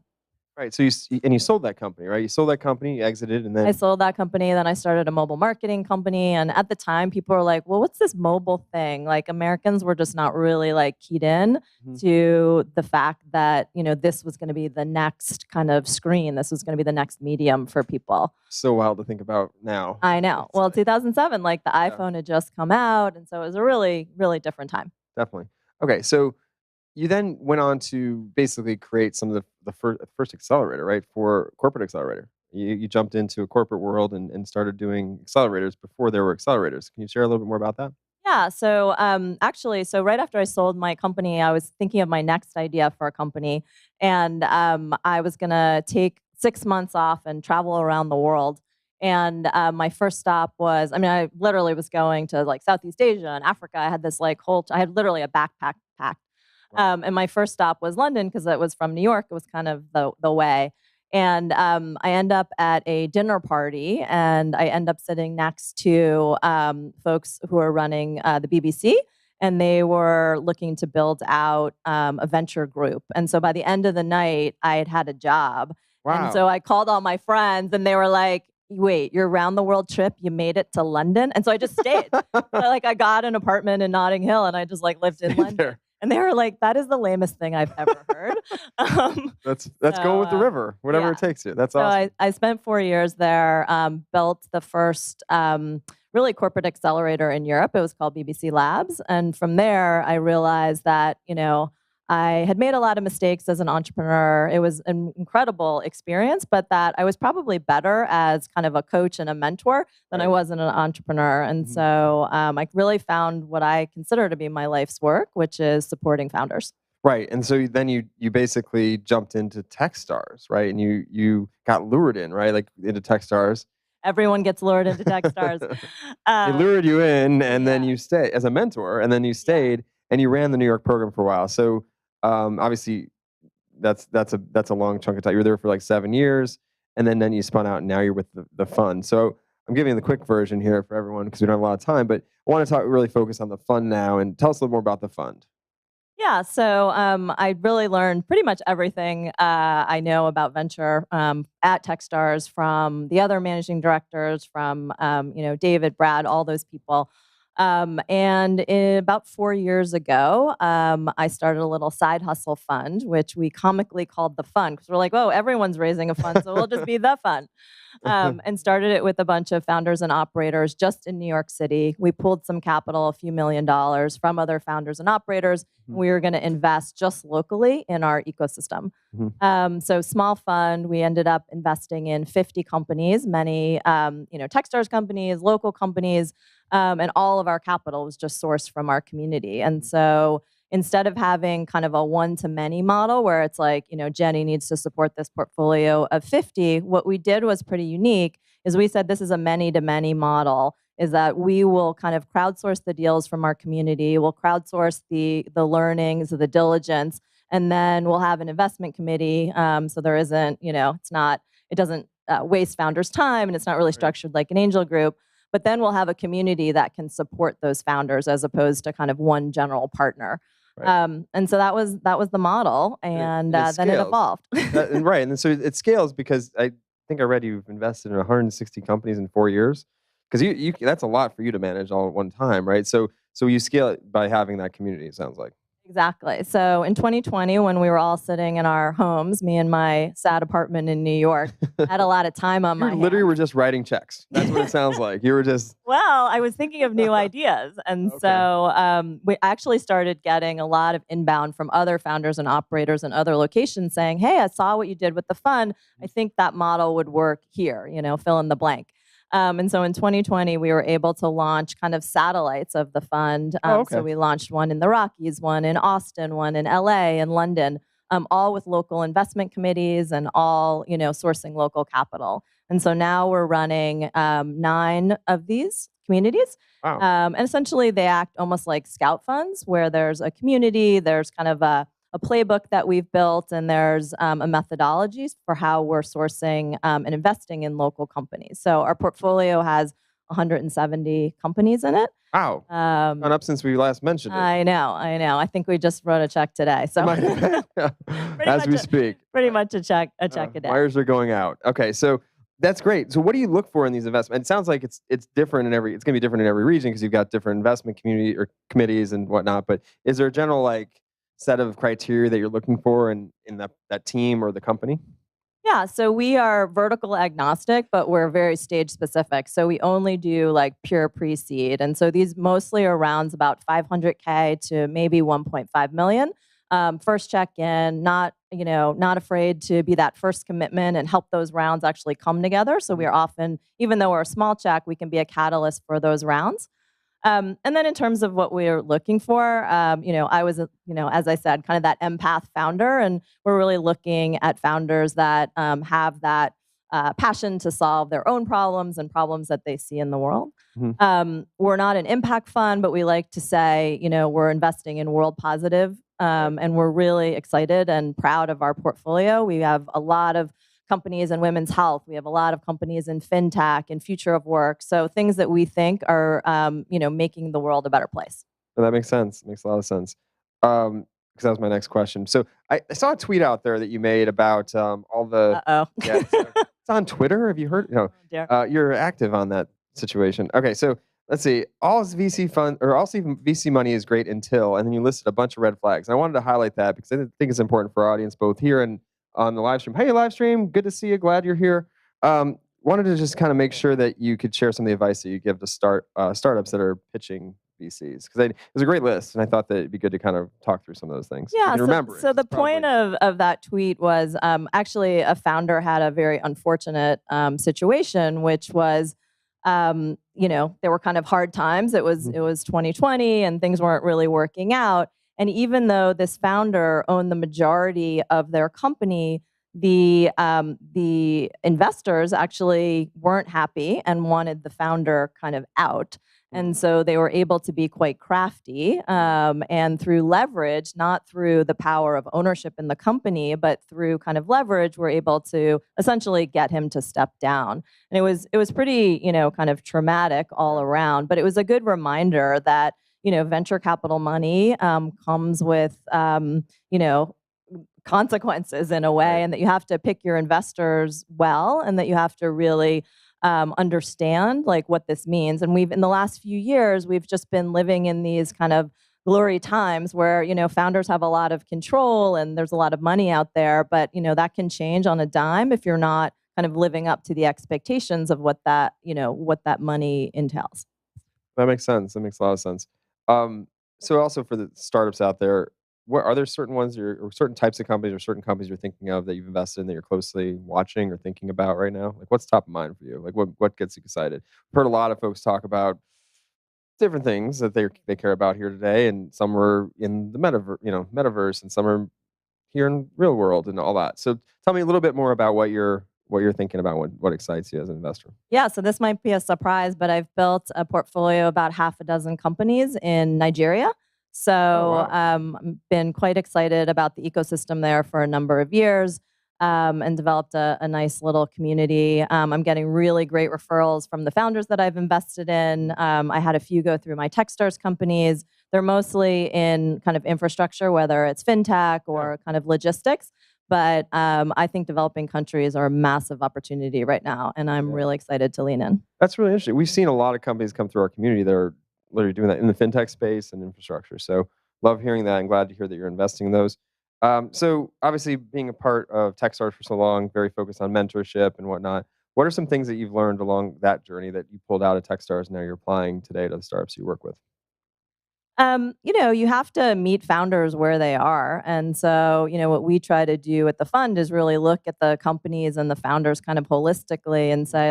Right. So you sold that company, right? You sold that company, you exited, and then I sold that company. Then I started a mobile marketing company. And at the time, people were like, well, what's this mobile thing? Like Americans were just not really like keyed in to the fact that, this was going to be the next kind of screen. This was going to be the next medium for people. So wild to think about now. I know. Well, 2007, like the iPhone had just come out. And so it was a really, really different time. Definitely. Okay. So you then went on to basically create some of the first accelerator, right? For corporate accelerator. You jumped into a corporate world and started doing accelerators before there were accelerators. Can you share a little bit more about that? Yeah. So actually, right after I sold my company, I was thinking of my next idea for a company. And I was going to take 6 months off and travel around the world. And my first stop was, I literally was going to like Southeast Asia and Africa. I had this I had literally a backpack packed. And my first stop was London because it was from New York. It was kind of the way. And I end up at a dinner party, and I end up sitting next to folks who are running the BBC, and they were looking to build out a venture group. And so by the end of the night, I had a job. Wow. And so I called all my friends, and they were like, wait, your round the world trip, you made it to London? And so I just stayed. I got an apartment in Notting Hill, and I just lived in London. There. And they were like, that is the lamest thing I've ever heard. Let's go with the river, whatever it takes you. That's awesome. I spent 4 years there, built the first really corporate accelerator in Europe. It was called BBC Labs. And from there, I realized that, I had made a lot of mistakes as an entrepreneur. It was an incredible experience, but that I was probably better as kind of a coach and a mentor than I was an entrepreneur. And so I really found what I consider to be my life's work, which is supporting founders. Right. And so then you basically jumped into Techstars, right? And you got lured in, right? Into Techstars. Everyone gets lured into Techstars. They lured you in, and then you stayed as a mentor, and then you stayed and you ran the New York program for a while. So obviously that's a long chunk of time. You were there for 7 years, and then you spun out, and now you're with the fund. So I'm giving the quick version here for everyone because we don't have a lot of time, but I want to really focus on the fund now, and tell us a little more about the fund. Yeah, so I really learned pretty much everything I know about venture at Techstars from the other managing directors, from David, Brad, all those people. And about 4 years ago, I started a little side hustle fund, which we comically called the fund because we're like, oh, everyone's raising a fund, so we'll just be the fund. And started it with a bunch of founders and operators just in New York City. We pulled some capital, a few $1 million from other founders and operators. And we were going to invest just locally in our ecosystem. So small fund, we ended up investing in 50 companies, many Techstars companies, local companies, and all of our capital was just sourced from our community. And so instead of having kind of a one-to-many model where it's like, Jenny needs to support this portfolio of 50, what we did was pretty unique is we said this is a many-to-many model, is that we will kind of crowdsource the deals from our community, we'll crowdsource the learnings, the diligence, and then we'll have an investment committee. So there isn't, it doesn't waste founders' time, and it's not really structured like an angel group. But then we'll have a community that can support those founders as opposed to kind of one general partner. Right. And so that was the model, and then it evolved. Right, and so it scales because I think I read you've invested in 160 companies in 4 years. Because you that's a lot for you to manage all at one time, right? So you scale it by having that community, it sounds like. Exactly. So in 2020, when we were all sitting in our homes, me and my sad apartment in New York, had a lot of time on my hands. You literally were just writing checks. That's what it sounds like. You were just... Well, I was thinking of new ideas. And so we actually started getting a lot of inbound from other founders and operators in other locations saying, hey, I saw what you did with the fund. I think that model would work here, fill in the blank. And so in 2020, we were able to launch kind of satellites of the fund. So we launched one in the Rockies, one in Austin, one in LA and London, all with local investment committees and all, sourcing local capital. And so now we're running 9 of these communities. Wow. And essentially they act almost like scout funds where there's a community, there's kind of a playbook that we've built, and there's a methodology for how we're sourcing and investing in local companies. So our portfolio has 170 companies in it. Wow. Gone up since we last mentioned it. I know. I think we just wrote a check today. So Might have been. As we speak. pretty much a check a day. Wires are going out. Okay, so that's great. So what do you look for in these investments? It sounds like it's different in every. It's going to be different in every region because you've got different investment community or committees and whatnot. But is there a general set of criteria that you're looking for in that team or the company? Yeah, so we are vertical agnostic, but we're very stage specific. So we only do pure pre-seed. And so these mostly are rounds about 500K to maybe 1.5 million. First check in, not afraid to be that first commitment and help those rounds actually come together. So we are often, even though we're a small check, we can be a catalyst for those rounds. And then in terms of what we're looking for, I was, as I said, kind of that empath founder, and we're really looking at founders that have that passion to solve their own problems and problems that they see in the world. We're not an impact fund, but we like to say, we're investing in world positive, and we're really excited and proud of our portfolio. We have a lot of companies in women's health. We have a lot of companies in fintech and future of work. So things that we think are, making the world a better place. Well, that makes sense. It makes a lot of sense. Because that was my next question. So I saw a tweet out there that you made about all the. Yeah, it's on Twitter. Have you heard? No. You're active on that situation. Okay, so let's see. All VC money is great until, and then you listed a bunch of red flags. And I wanted to highlight that because I think it's important for our audience, both here and on the live stream. Hey, live stream, good to see you. Glad you're here. Wanted to just kind of make sure that you could share some of the advice that you give to startups that are pitching VCs, because it was a great list, and I thought that it'd be good to kind of talk through some of those things. Yeah. Remember so the point of that tweet was actually a founder had a very unfortunate situation, which was, there were kind of hard times. It was 2020, and things weren't really working out. And even though this founder owned the majority of their company, the investors actually weren't happy and wanted the founder kind of out. And so they were able to be quite crafty, and through leverage, not through the power of ownership in the company, but through kind of leverage, were able to essentially get him to step down. And it was pretty, kind of traumatic all around. But it was a good reminder that venture capital money comes with, consequences in a way, and that you have to pick your investors well, and that you have to really understand what this means. And in the last few years, we've just been living in these kind of glory times where, founders have a lot of control and there's a lot of money out there, but, that can change on a dime if you're not kind of living up to the expectations of what that money entails. That makes sense. That makes a lot of sense. So also for the startups out there, are there certain ones or certain types of companies or certain companies you're thinking of that you've invested in that you're closely watching or thinking about right now? What's top of mind for you? What gets you excited? I've heard a lot of folks talk about different things that they care about here today, and some are in the metaverse, and some are here in real world and all that. So tell me a little bit more about what you're thinking about, what excites you as an investor. Yeah, so this might be a surprise, but I've built a portfolio about half a dozen companies in Nigeria. So I've been quite excited about the ecosystem there for a number of years, and developed a nice little community. I'm getting really great referrals from the founders that I've invested in. I had a few go through my Techstars companies. They're mostly in kind of infrastructure, whether it's fintech or kind of logistics. But I think developing countries are a massive opportunity right now, and I'm really excited to lean in. That's really interesting. We've seen a lot of companies come through our community that are literally doing that in the fintech space and infrastructure. So love hearing that. I'm glad to hear that you're investing in those. So obviously being a part of Techstars for so long, very focused on mentorship and whatnot. What are some things that you've learned along that journey that you pulled out of Techstars and now you're applying today to the startups you work with? You have to meet founders where they are. And so, what we try to do at the fund is really look at the companies and the founders kind of holistically and say,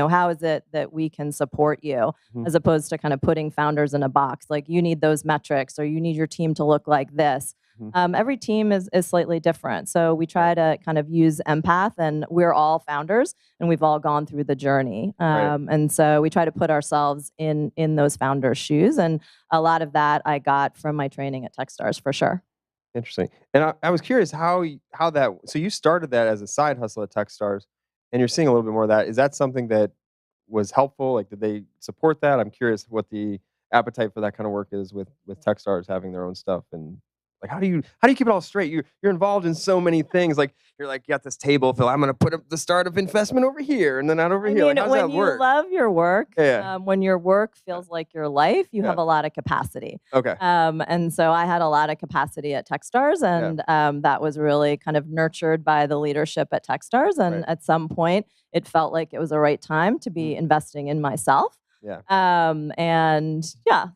how is it that we can support you, as opposed to kind of putting founders in a box. You need those metrics, or you need your team to look like this. Every team is slightly different. So we try to kind of use empath, and we're all founders and we've all gone through the journey. And so we try to put ourselves in those founders' shoes. And a lot of that I got from my training at Techstars for sure. Interesting. And I was curious how that, so you started that as a side hustle at Techstars, and you're seeing a little bit more of that. Is that something that was helpful? Like, did they support that? I'm curious what the appetite for that kind of work is with Techstars having their own stuff. And like, how do you keep it all straight? You're involved in so many things. Like, you're like, you got this table, Phil. I'm going to put up the startup investment over here and then out over here. Like, how does that work? When you love your work, Yeah. when your work feels like your life, you have a lot of capacity. Okay. And so I had a lot of capacity at Techstars, and that was really kind of nurtured by the leadership at Techstars. And at some point, it felt like it was the right time to be investing in myself. Yeah.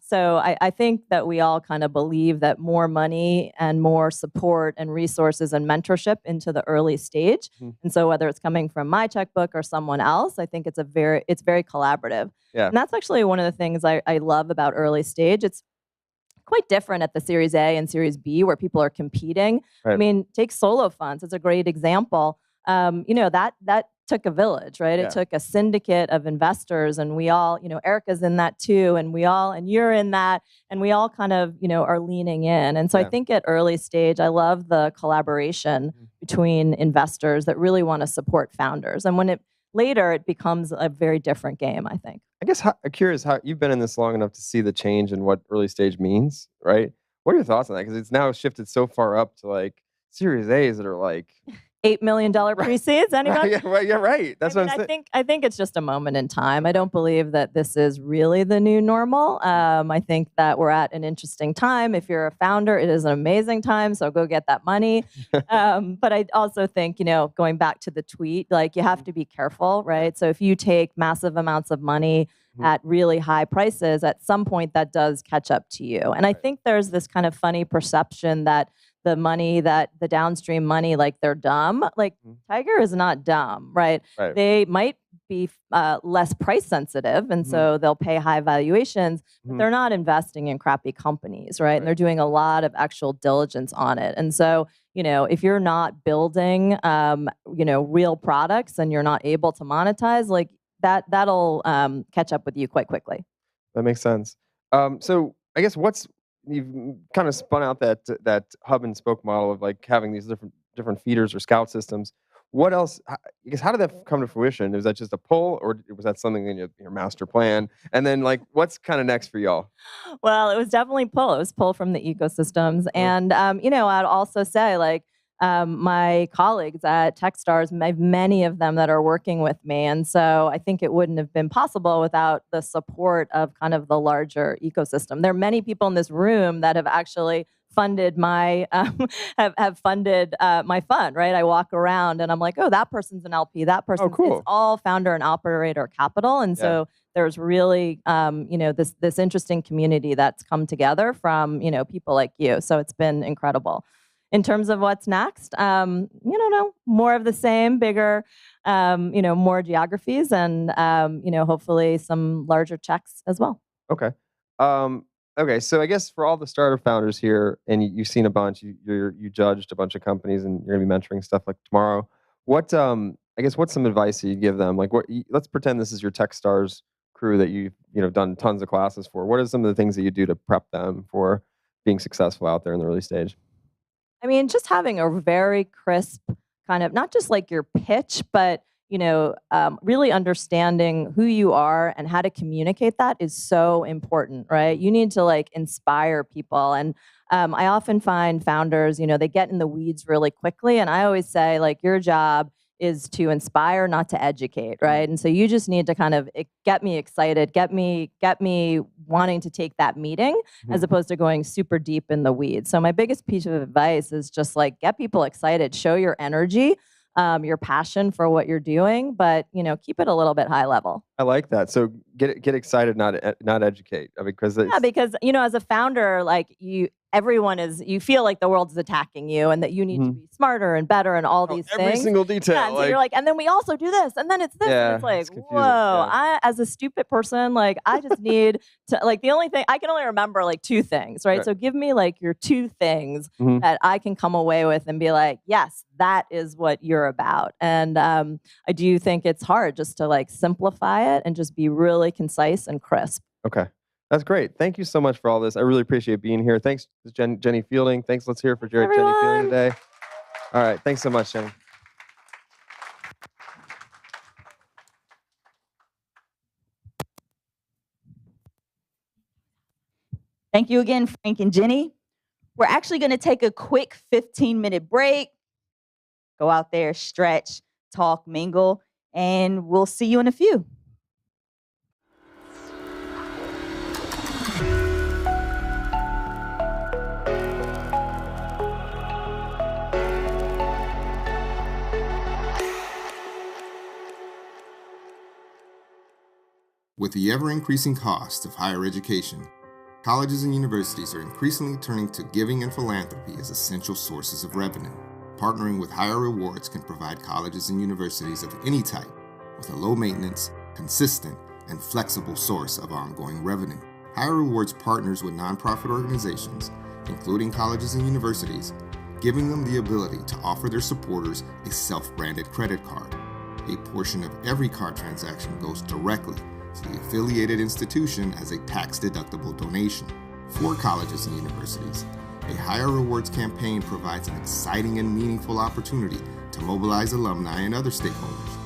So I think that we all kind of believe that more money and more support and resources and mentorship into the early stage. And so whether it's coming from my checkbook or someone else, I think it's very collaborative. Yeah. And that's actually one of the things I love about early stage. It's quite different at the Series A and Series B where people are competing. Right. I mean, take solo funds. It's a great example. That took a village, right? Yeah. It took a syndicate of investors, and we all, Erica's in that too, and you're in that, and we all kind of, are leaning in. And so I think at early stage, I love the collaboration between investors that really want to support founders. And when later it becomes a very different game, I think. I guess I'm curious how you've been in this long enough to see the change in what early stage means, right? What are your thoughts on that? Because it's now shifted so far up to like Series A's that are like $8 million pre-seeds, anyone? Yeah, right. That's what I'm saying. I think it's just a moment in time. I don't believe that this is really the new normal. I think that we're at an interesting time. If you're a founder, it is an amazing time, so go get that money. But I also think, going back to the tweet, like you have to be careful, right? So if you take massive amounts of money at really high prices, at some point that does catch up to you. And I think there's this kind of funny perception that the downstream money, like they're dumb. Like Tiger is not dumb, right? They might be less price sensitive, and so they'll pay high valuations, but they're not investing in crappy companies, right? And they're doing a lot of actual diligence on it. And so, if you're not building, real products and you're not able to monetize, like that'll catch up with you quite quickly. That makes sense. So I guess you've kind of spun out that hub and spoke model of like having these different feeders or scout systems. What else? I guess how did that come to fruition? Was that just a pull, or was that something in your master plan? And then like, what's kind of next for y'all? Well, it was definitely pull. It was pull from the ecosystems, and I'd also say like. My colleagues at Techstars, many of them that are working with me. And so I think it wouldn't have been possible without the support of kind of the larger ecosystem. There are many people in this room that have actually funded my have funded my fund, right? I walk around and I'm like, oh, that person's an LP, that person. Cool. It's all founder and operator capital. And so there's really this interesting community that's come together from people like you. So it's been incredible. In terms of what's next, more of the same, bigger, more geographies, and hopefully some larger checks as well. Okay. Okay. So I guess for all the startup founders here, and you've seen a bunch, you judged a bunch of companies, and you're gonna be mentoring stuff like tomorrow. What's some advice that you'd give them? Like, let's pretend this is your Techstars crew that you've done tons of classes for. What are some of the things that you do to prep them for being successful out there in the early stage? I mean, just having a very crisp kind of, not just like your pitch, but, really understanding who you are and how to communicate that is so important, right? You need to like inspire people. And I often find founders, they get in the weeds really quickly. And I always say like your job is to inspire, not to educate, right? And so you just need to kind of get me excited, get me wanting to take that meeting as opposed to going super deep in the weeds. So my biggest piece of advice is just like get people excited, show your energy, your passion for what you're doing, but keep it a little bit high level. I like that. So get excited, not educate, because as a founder, like you feel like the world is attacking you and that you need to be smarter and better and all these things. Every single detail. Yeah, and so you're like, and then we also do this, and then it's this. And it's like, whoa, I, as a stupid person, like I just need to, like the only thing, I can only remember like two things, right? So give me like your two things that I can come away with and be like, yes, that is what you're about. And I do think it's hard just to like simplify it and just be really concise and crisp. Okay. That's great. Thank you so much for all this. I really appreciate being here. Thanks, Jenny Fielding. Thanks. Let's hear it for Jenny Fielding today. All right. Thanks so much, Jenny. Thank you again, Frank and Jenny. We're actually going to take a quick 15-minute break. Go out there, stretch, talk, mingle, and we'll see you in a few. With the ever-increasing cost of higher education, colleges and universities are increasingly turning to giving and philanthropy as essential sources of revenue. Partnering with Higher Rewards can provide colleges and universities of any type with a low-maintenance, consistent, and flexible source of ongoing revenue. Higher Rewards partners with nonprofit organizations, including colleges and universities, giving them the ability to offer their supporters a self-branded credit card. A portion of every card transaction goes directly to the affiliated institution as a tax-deductible donation. For colleges and universities, a Higher Rewards campaign provides an exciting and meaningful opportunity to mobilize alumni and other stakeholders.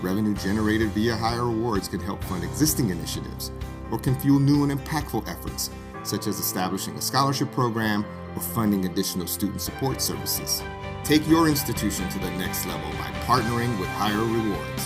Revenue generated via Higher Rewards can help fund existing initiatives or can fuel new and impactful efforts, such as establishing a scholarship program or funding additional student support services. Take your institution to the next level by partnering with Higher Rewards.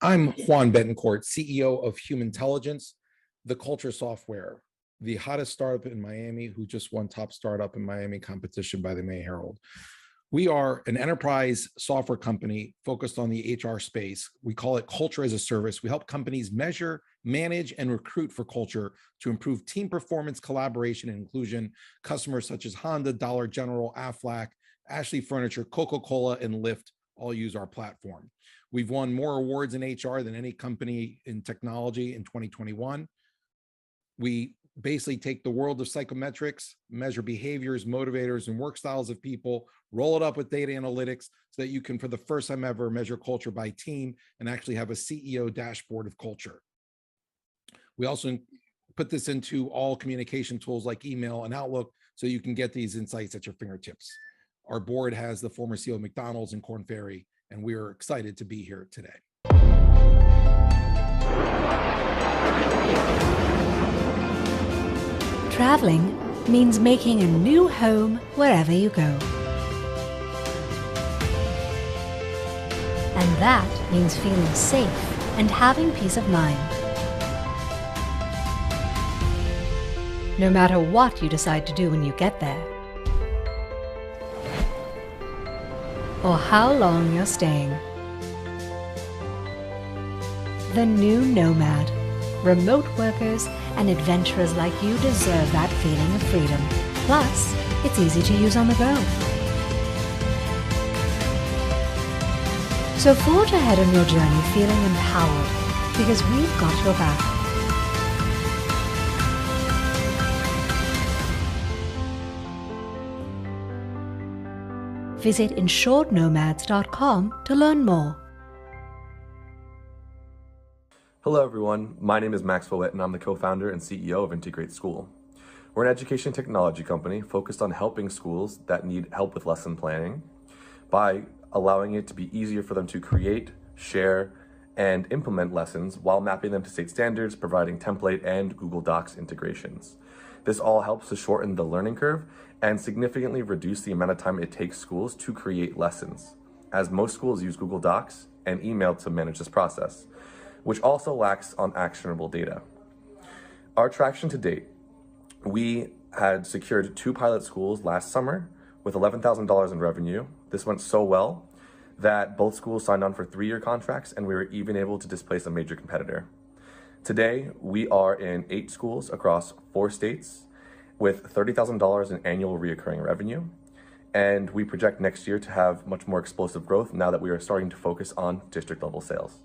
I'm Juan Betancourt, CEO of Human Intelligence, the culture software, the hottest startup in Miami who just won top startup in Miami competition by the May Herald. We are an enterprise software company focused on the HR space. We call it Culture as a Service. We help companies measure, manage, and recruit for culture to improve team performance, collaboration, and inclusion. Customers such as Honda, Dollar General, Aflac, Ashley Furniture, Coca-Cola, and Lyft all use our platform. We've won more awards in HR than any company in technology in 2021. We basically take the world of psychometrics, measure behaviors, motivators, and work styles of people, roll it up with data analytics so that you can, for the first time ever, measure culture by team and actually have a CEO dashboard of culture. We also put this into all communication tools like email and Outlook so you can get these insights at your fingertips. Our board has the former CEO of McDonald's and Korn Ferry, and we are excited to be here today. Traveling means making a new home wherever you go. And that means feeling safe and having peace of mind. No matter what you decide to do when you get there, or how long you're staying. The new Nomad. Remote workers and adventurers like you deserve that feeling of freedom. Plus, it's easy to use on the go. So forge ahead on your journey feeling empowered, because we've got your back. Visit insurednomads.com to learn more. Hello everyone, my name is Max Follett and I'm the co-founder and CEO of Integrate School. We're an education technology company focused on helping schools that need help with lesson planning by allowing it to be easier for them to create, share, and implement lessons while mapping them to state standards, providing template and Google Docs integrations. This all helps to shorten the learning curve and significantly reduce the amount of time it takes schools to create lessons. as most schools use Google Docs and email to manage this process, which also lacks on actionable data. Our traction to date, we had secured 2 pilot schools last summer with $11,000 in revenue. This went so well that both schools signed on for 3-year contracts, and we were even able to displace a major competitor. Today, we are in 8 schools across 4 states with $30,000 in annual reoccurring revenue. And we project next year to have much more explosive growth now that we are starting to focus on district level sales.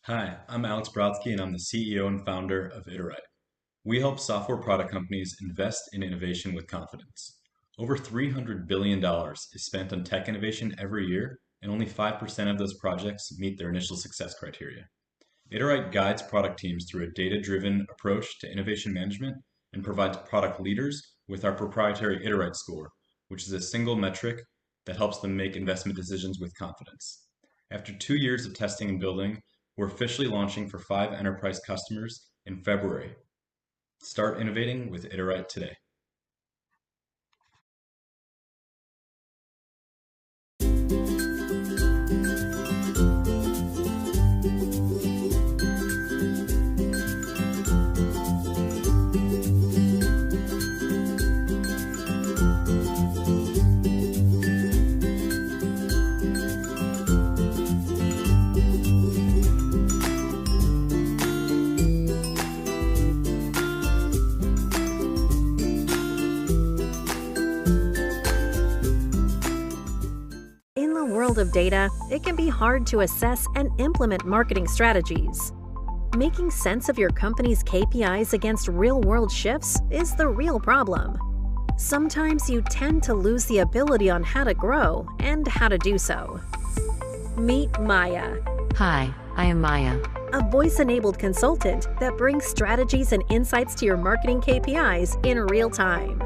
Hi, I'm Alex Brodsky, and I'm the CEO and founder of Iterite. We help software product companies invest in innovation with confidence. Over $300 billion is spent on tech innovation every year, and only 5% of those projects meet their initial success criteria. Iterite guides product teams through a data-driven approach to innovation management and provides product leaders with our proprietary Iterite score, which is a single metric that helps them make investment decisions with confidence. After 2 years of testing and building, we're officially launching for 5 enterprise customers in February. Start innovating with Iterite today. Of data, it can be hard to assess and implement marketing strategies. Making sense of your company's KPIs against real-world shifts is the real problem. Sometimes you tend to lose the ability on how to grow and how to do so. Meet Maya. Hi, I am Maya. A voice-enabled consultant that brings strategies and insights to your marketing KPIs in real time.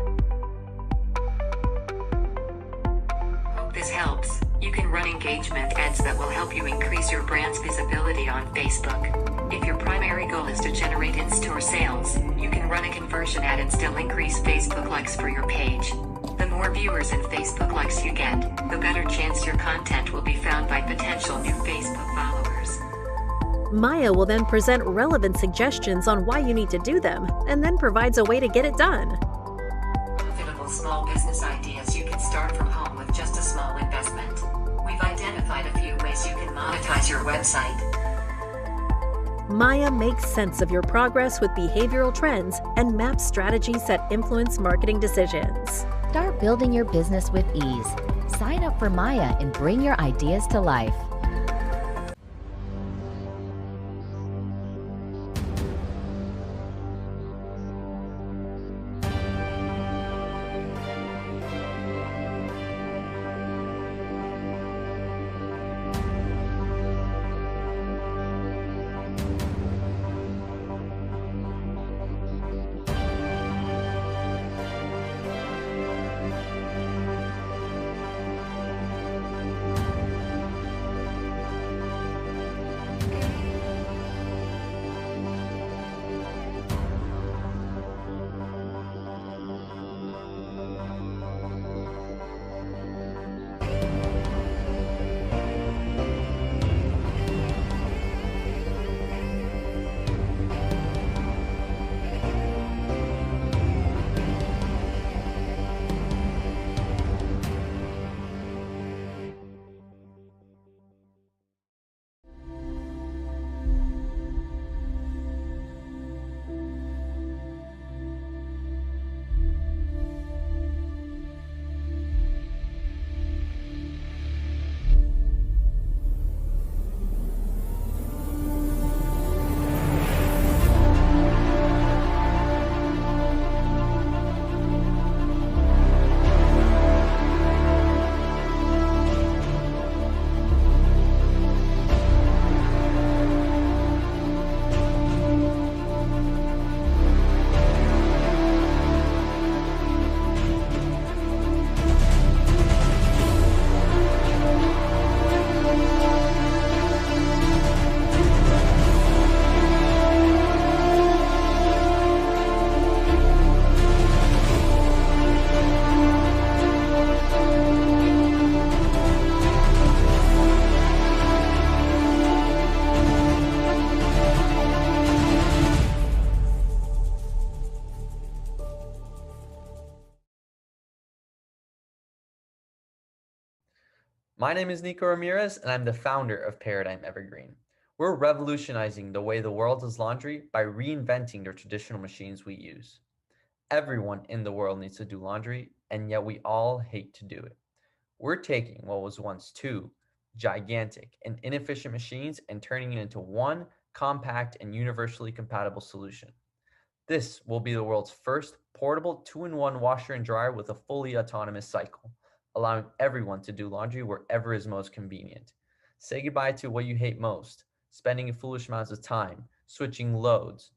Hope this helps. You can run engagement ads that will help you increase your brand's visibility on Facebook. If your primary goal is to generate in-store sales, you can run a conversion ad and still increase Facebook likes for your page. The more viewers and Facebook likes you get, the better chance your content will be found by potential new Facebook followers. Maya will then present relevant suggestions on why you need to do them, and then provides a way to get it done. Profitable small business ideas you can start from home with just a small investment. We've identified a few ways you can monetize your website. Maya makes sense of your progress with behavioral trends and maps strategies that influence marketing decisions. Start building your business with ease. Sign up for Maya and bring your ideas to life. My name is Nico Ramirez, and I'm the founder of Paradigm Evergreen. We're revolutionizing the way the world does laundry by reinventing the traditional machines we use. Everyone in the world needs to do laundry, and yet we all hate to do it. We're taking what was once two gigantic and inefficient machines and turning it into one compact and universally compatible solution. This will be the world's first portable 2-in-1 washer and dryer with a fully autonomous cycle, allowing everyone to do laundry wherever is most convenient. Say goodbye to what you hate most, spending foolish amounts of time, switching loads,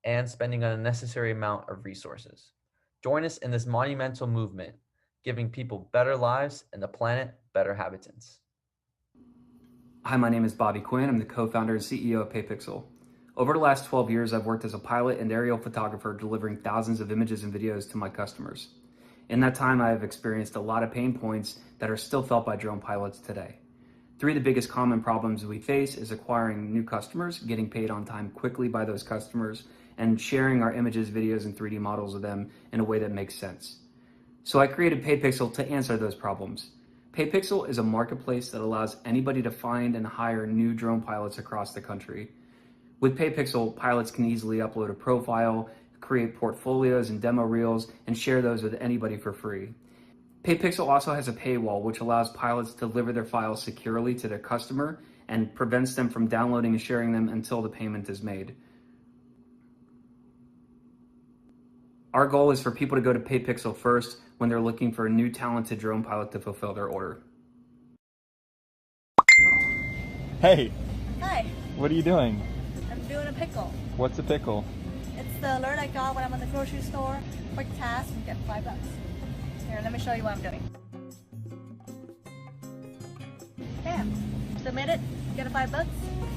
and spending an unnecessary amount of resources. Join us in this monumental movement, giving people better lives and the planet better habitants. Hi, my name is Bobby Quinn. I'm the co-founder and CEO of PayPixel. Over the last 12 years, I've worked as a pilot and aerial photographer delivering thousands of images and videos to my customers. In that time, I have experienced a lot of pain points that are still felt by drone pilots today. 3 of the biggest common problems we face is acquiring new customers, getting paid on time quickly by those customers, and sharing our images, videos, and 3D models with them in a way that makes sense. So I created PayPixel to answer those problems. PayPixel is a marketplace that allows anybody to find and hire new drone pilots across the country. With PayPixel, pilots can easily upload a profile, create portfolios and demo reels, and share those with anybody for free. PayPixel also has a paywall, which allows pilots to deliver their files securely to their customer and prevents them from downloading and sharing them until the payment is made. Our goal is for people to go to PayPixel first when they're looking for a new talented drone pilot to fulfill their order. Hey, Hi, what are you doing? I'm doing a pickle. What's a pickle? It's the alert I got when I'm in the grocery store. Quick task and get $5. Here, let me show you what I'm doing. Bam! Submit it, get a $5,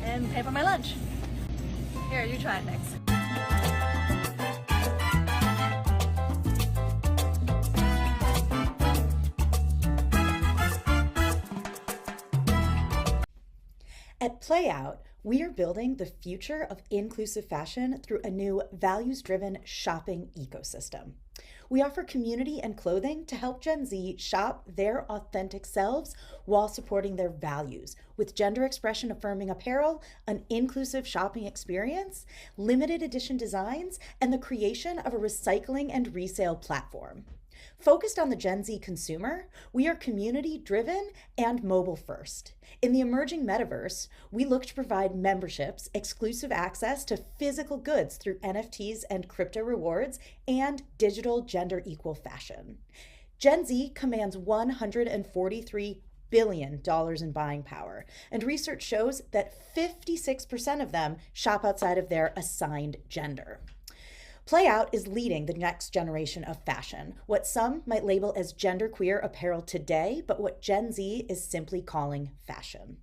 and pay for my lunch. Here, you try it next. At Playout, we are building the future of inclusive fashion through a new values-driven shopping ecosystem. We offer community and clothing to help Gen Z shop their authentic selves while supporting their values with gender expression affirming apparel, an inclusive shopping experience, limited edition designs, and the creation of a recycling and resale platform. Focused on the Gen Z consumer, we are community-driven and mobile-first. In the emerging metaverse, we look to provide memberships, exclusive access to physical goods through NFTs and crypto rewards, and digital gender-equal fashion. Gen Z commands $143 billion in buying power, and research shows that 56% of them shop outside of their assigned gender. Playout is leading the next generation of fashion, what some might label as genderqueer apparel today, but what Gen Z is simply calling fashion.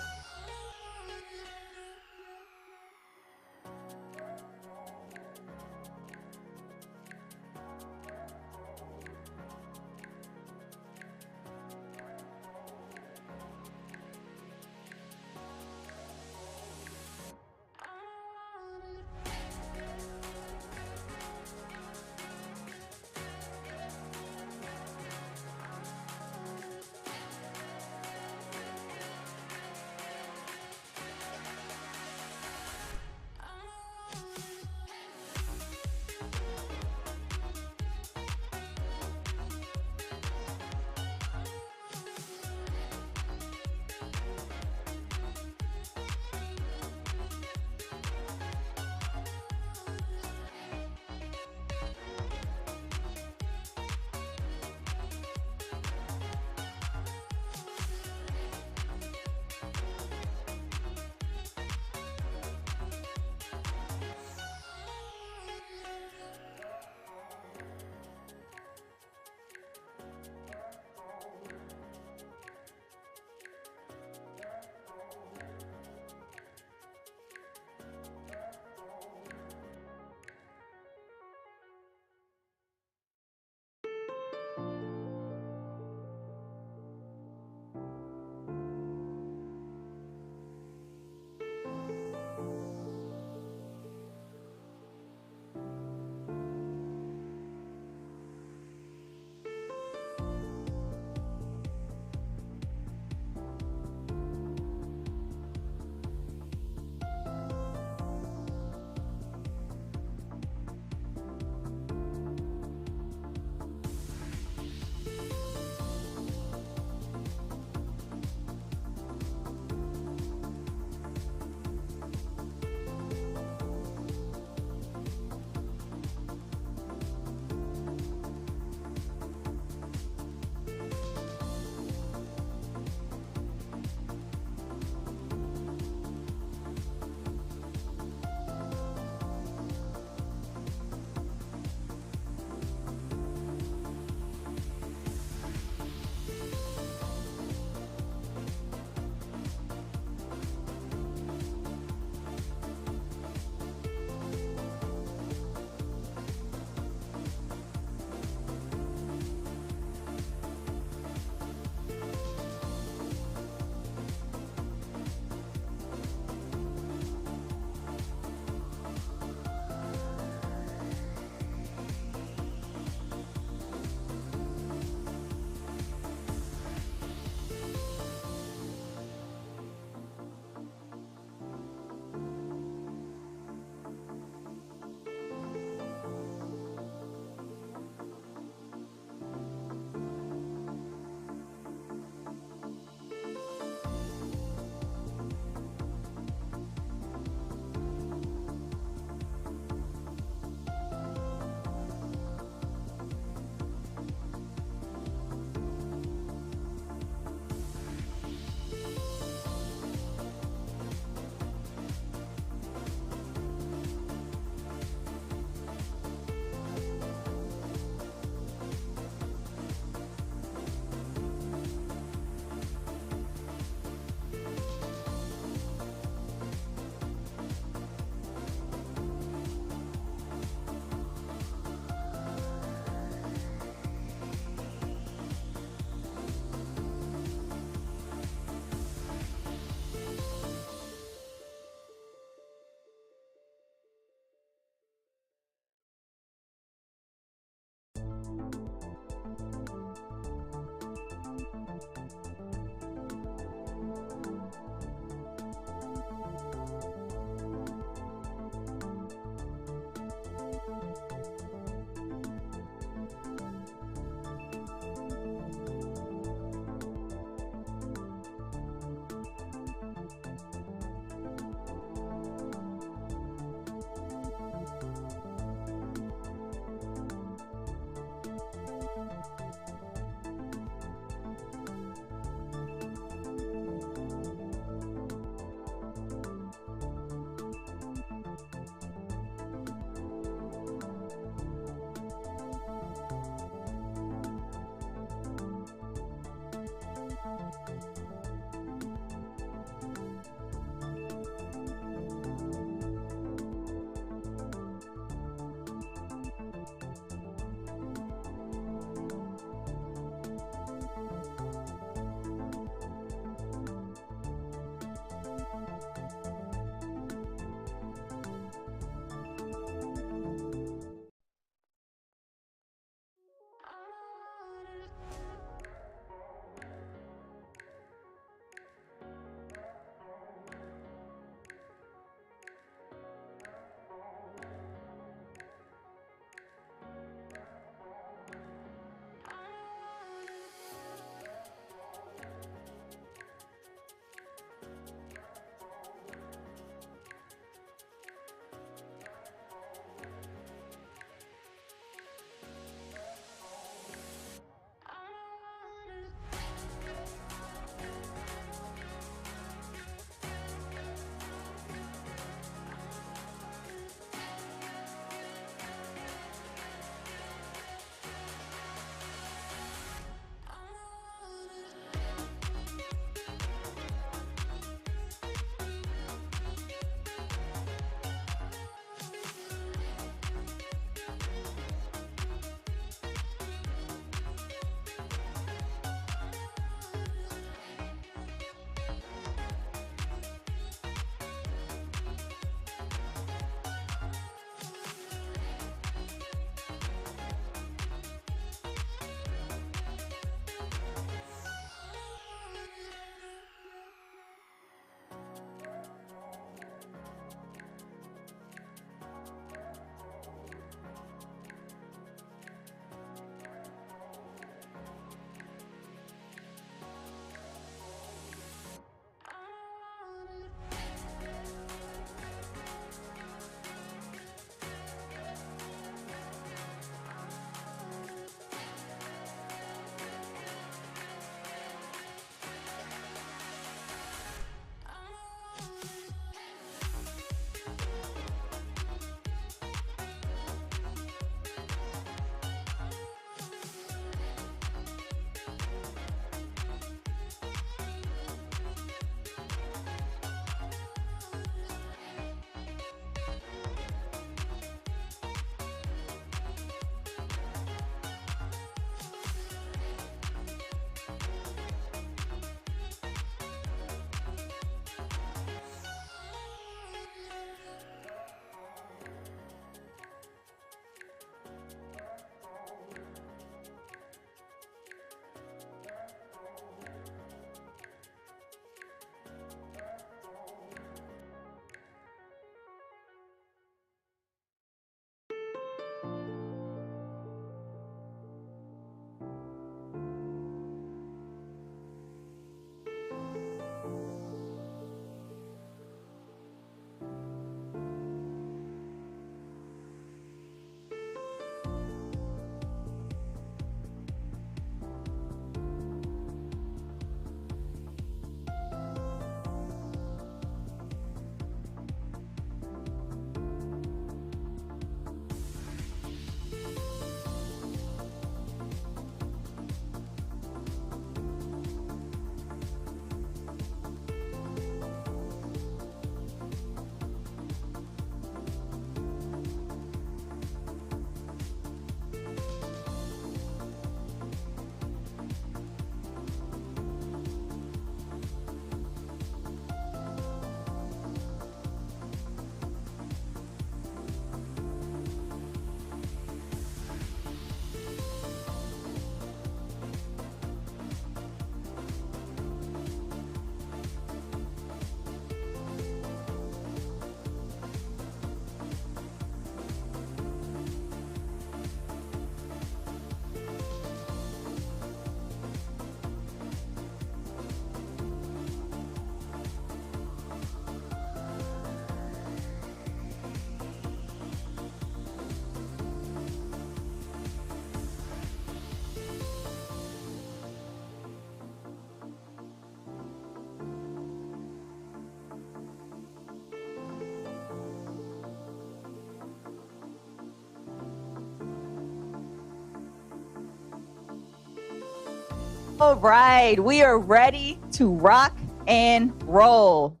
All right, we are ready to rock and roll.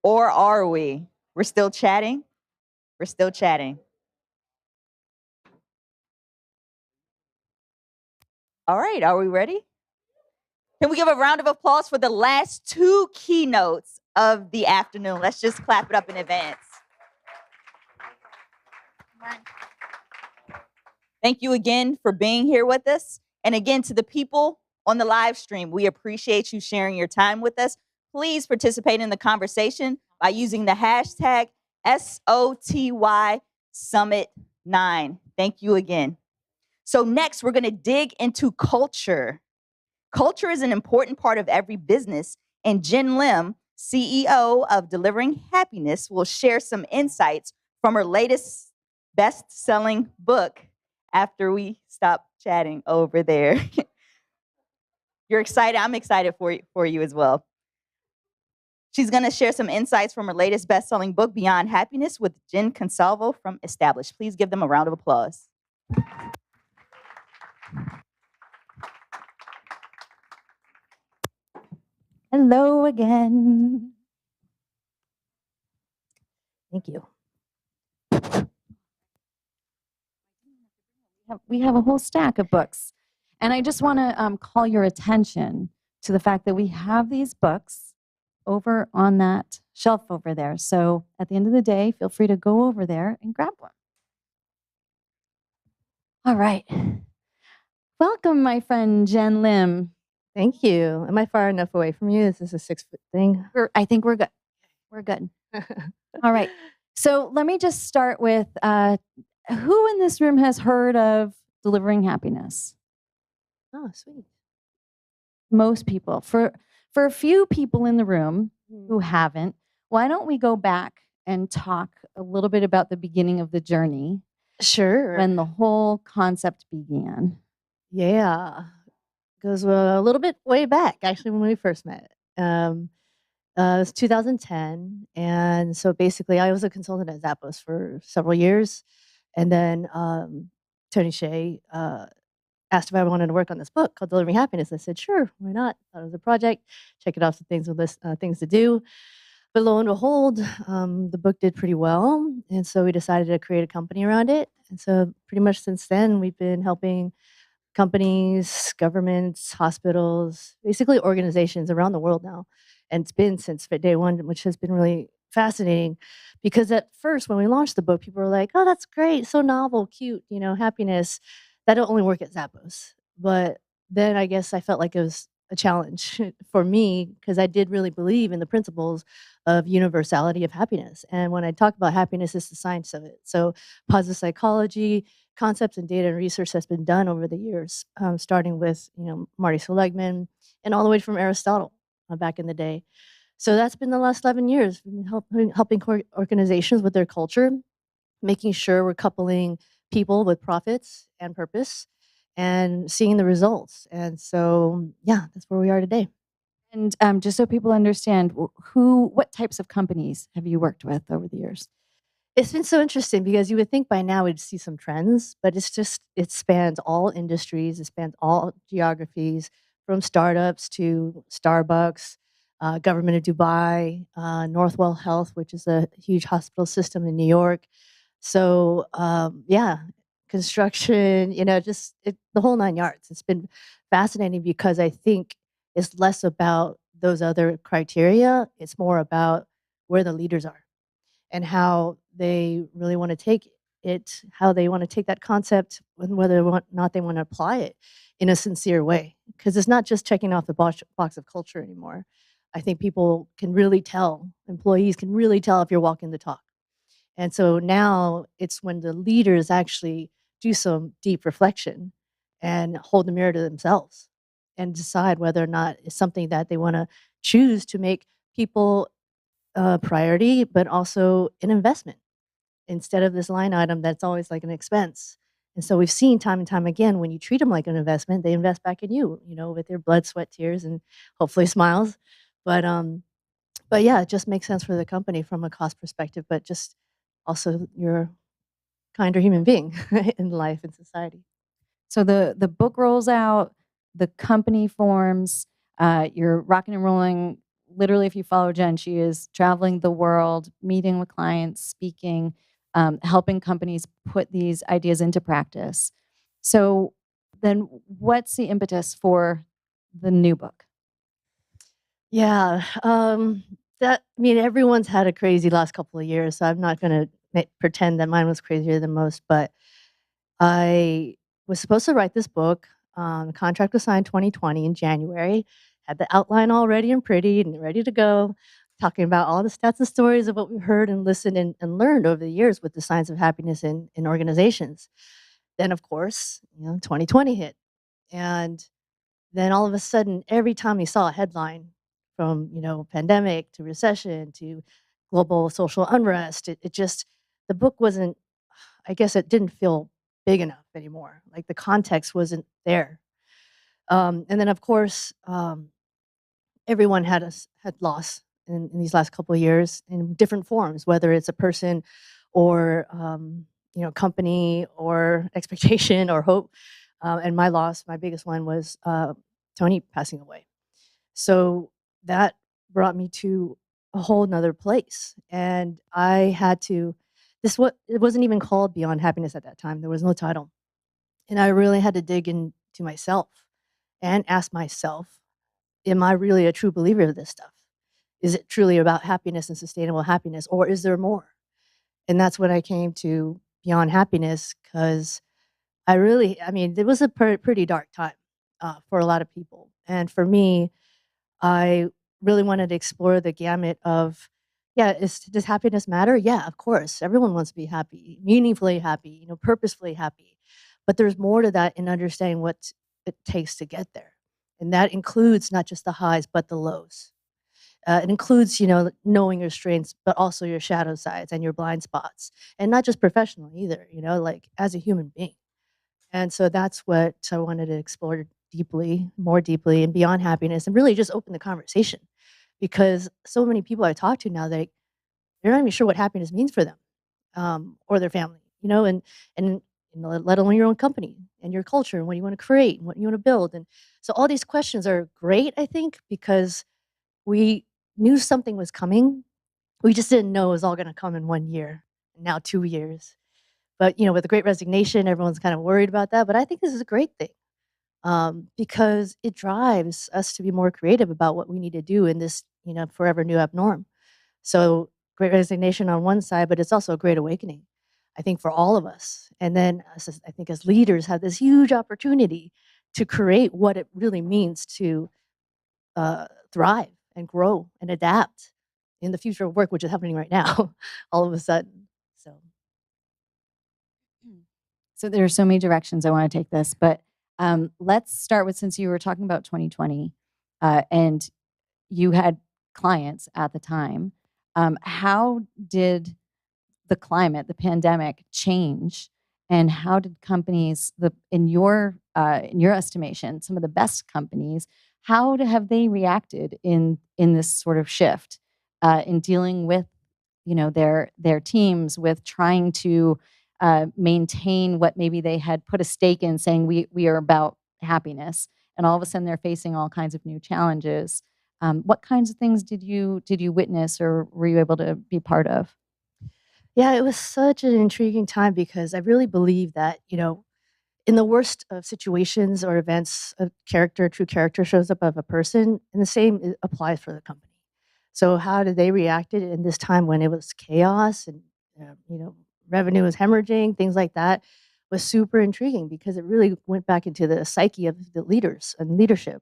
Or are we? We're still chatting? We're still chatting. All right, are we ready? Can we give a round of applause for the last two keynotes of the afternoon? Let's just clap it up in advance. Thank you again for being here with us. And again, to the people on the live stream, we appreciate you sharing your time with us. Please participate in the conversation by using the hashtag SOTY Summit9. Thank you again. So next, we're going to dig into culture. Culture is an important part of every business, and Jenn Lim, CEO of Delivering Happiness, will share some insights from her latest best-selling book after we stop chatting over there. You're excited? I'm excited for you as well. She's going to share some insights from her latest best-selling book, Beyond Happiness, with Jen Consalvo from Established. Please give them a round of applause. Hello again. Thank you. We have a whole stack of books. And I just want to call your attention to the fact that we have these books over on that shelf over there. So at the end of the day, feel free to go over there and grab one. All right. Welcome, my friend Jenn Lim. Thank you. Am I far enough away from you? Is this a 6-foot thing? I think we're good. We're good. All right. So let me just start with who in this room has heard of Delivering Happiness? Oh, sweet. Most people. For a few people in the room who haven't, why don't we go back and talk a little bit about the beginning of the journey? Sure. When the whole concept began. Yeah. Goes a little bit way back, actually, when we first met. It was 2010. And so basically, I was a consultant at Zappos for several years. And then Tony Shea asked if I wanted to work on this book called Delivering Happiness. I said, sure, why not? Thought it was a project. Check it off some things with this, things to do. But lo and behold, the book did pretty well. And so we decided to create a company around it. And so pretty much since then, we've been helping companies, governments, hospitals, basically organizations around the world now. And it's been since day one, which has been really fascinating. Because at first, when we launched the book, people were like, oh, that's great, so novel, cute, happiness. That'll only work at Zappos. But then I guess I felt like it was a challenge for me because I did really believe in the principles of universality of happiness. And when I talk about happiness, it's the science of it. So positive psychology, concepts and data and research has been done over the years, starting with Marty Seligman and all the way from Aristotle back in the day. So that's been the last 11 years. We've been helping organizations with their culture, making sure we're coupling people with profits and purpose and seeing the results. And so, yeah, that's where we are today. And just so people understand, what types of companies have you worked with over the years? It's been so interesting because you would think by now we'd see some trends, but it spans all industries, it spans all geographies, from startups to Starbucks, government of Dubai, Northwell Health, which is a huge hospital system in New York. So yeah, construction, the whole 9 yards. It's been fascinating because I think it's less about those other criteria. It's more about where the leaders are and how they really want to take it, how they want to take that concept and whether or not they want to apply it in a sincere way. Because it's not just checking off the box of culture anymore. I think people can really tell, employees can really tell if you're walking the talk. And so now it's when the leaders actually do some deep reflection and hold the mirror to themselves and decide whether or not it's something that they want to choose to make people a priority, but also an investment instead of this line item that's always like an expense. And so we've seen time and time again, when you treat them like an investment, they invest back in you, with their blood, sweat, tears, and hopefully smiles. But yeah, it just makes sense for the company from a cost perspective, but just also you're a kinder human being in life and society. So the book rolls out, the company forms. You're rocking and rolling. Literally, if you follow Jenn, she is traveling the world, meeting with clients, speaking, helping companies put these ideas into practice. So then what's the impetus for the new book? Yeah, everyone's had a crazy last couple of years, so I'm not gonna pretend that mine was crazier than most, but I was supposed to write this book. The contract was signed 2020 in January. Had the outline all ready and pretty and ready to go, talking about all the stats and stories of what we heard and listened and learned over the years with the science of happiness in organizations. Then, of course, 2020 hit. And then all of a sudden, every time you saw a headline from, pandemic to recession to global social unrest, it just, the book wasn't, I guess it didn't feel big enough anymore. Like the context wasn't there. And then, of course, everyone had loss in these last couple of years in different forms, whether it's a person or company or expectation or hope. And my loss, my biggest one was Tony passing away. So that brought me to a whole nother place, and I had to. It wasn't even called Beyond Happiness at that time. There was no title, and I really had to dig into myself and ask myself, am I really a true believer of this stuff? Is it truly about happiness and sustainable happiness, or is there more? And that's when I came to Beyond Happiness, because it was a pretty dark time for a lot of people. And for me, I really wanted to explore the gamut of, does happiness matter? Yeah, of course. Everyone wants to be happy, meaningfully happy, purposefully happy. But there's more to that in understanding what it takes to get there. And that includes not just the highs, but the lows. It includes, knowing your strengths, but also your shadow sides and your blind spots. And not just professionally either, like as a human being. And so that's what I wanted to explore more deeply and Beyond Happiness, and really just open the conversation. Because so many people I talk to now, they're not even sure what happiness means for them or their family, and let alone your own company and your culture and what you want to create and what you want to build. And so all these questions are great, I think, because we knew something was coming. We just didn't know it was all going to come in 1 year, and now 2 years. But, with the Great Resignation, everyone's kind of worried about that. But I think this is a great thing because it drives us to be more creative about what we need to do in this, forever new abnorm. So Great Resignation on one side, but it's also a great awakening, I think, for all of us. And then I think as leaders have this huge opportunity to create what it really means to thrive and grow and adapt in the future of work, which is happening right now, all of a sudden. So there are so many directions I want to take this, but let's start with, since you were talking about 2020 and you had clients at the time, how did the climate, the pandemic, change, and how did companies, in your estimation, some of the best companies, how have they reacted in this sort of shift in dealing with their teams, with trying to maintain what maybe they had put a stake in, saying we are about happiness, and all of a sudden they're facing all kinds of new challenges. What kinds of things did you witness, or were you able to be part of? Yeah, it was such an intriguing time because I really believe that, in the worst of situations or events, true character shows up of a person, and the same applies for the company. So how did they react in this time when it was chaos and, revenue was hemorrhaging, things like that, was super intriguing because it really went back into the psyche of the leaders and leadership.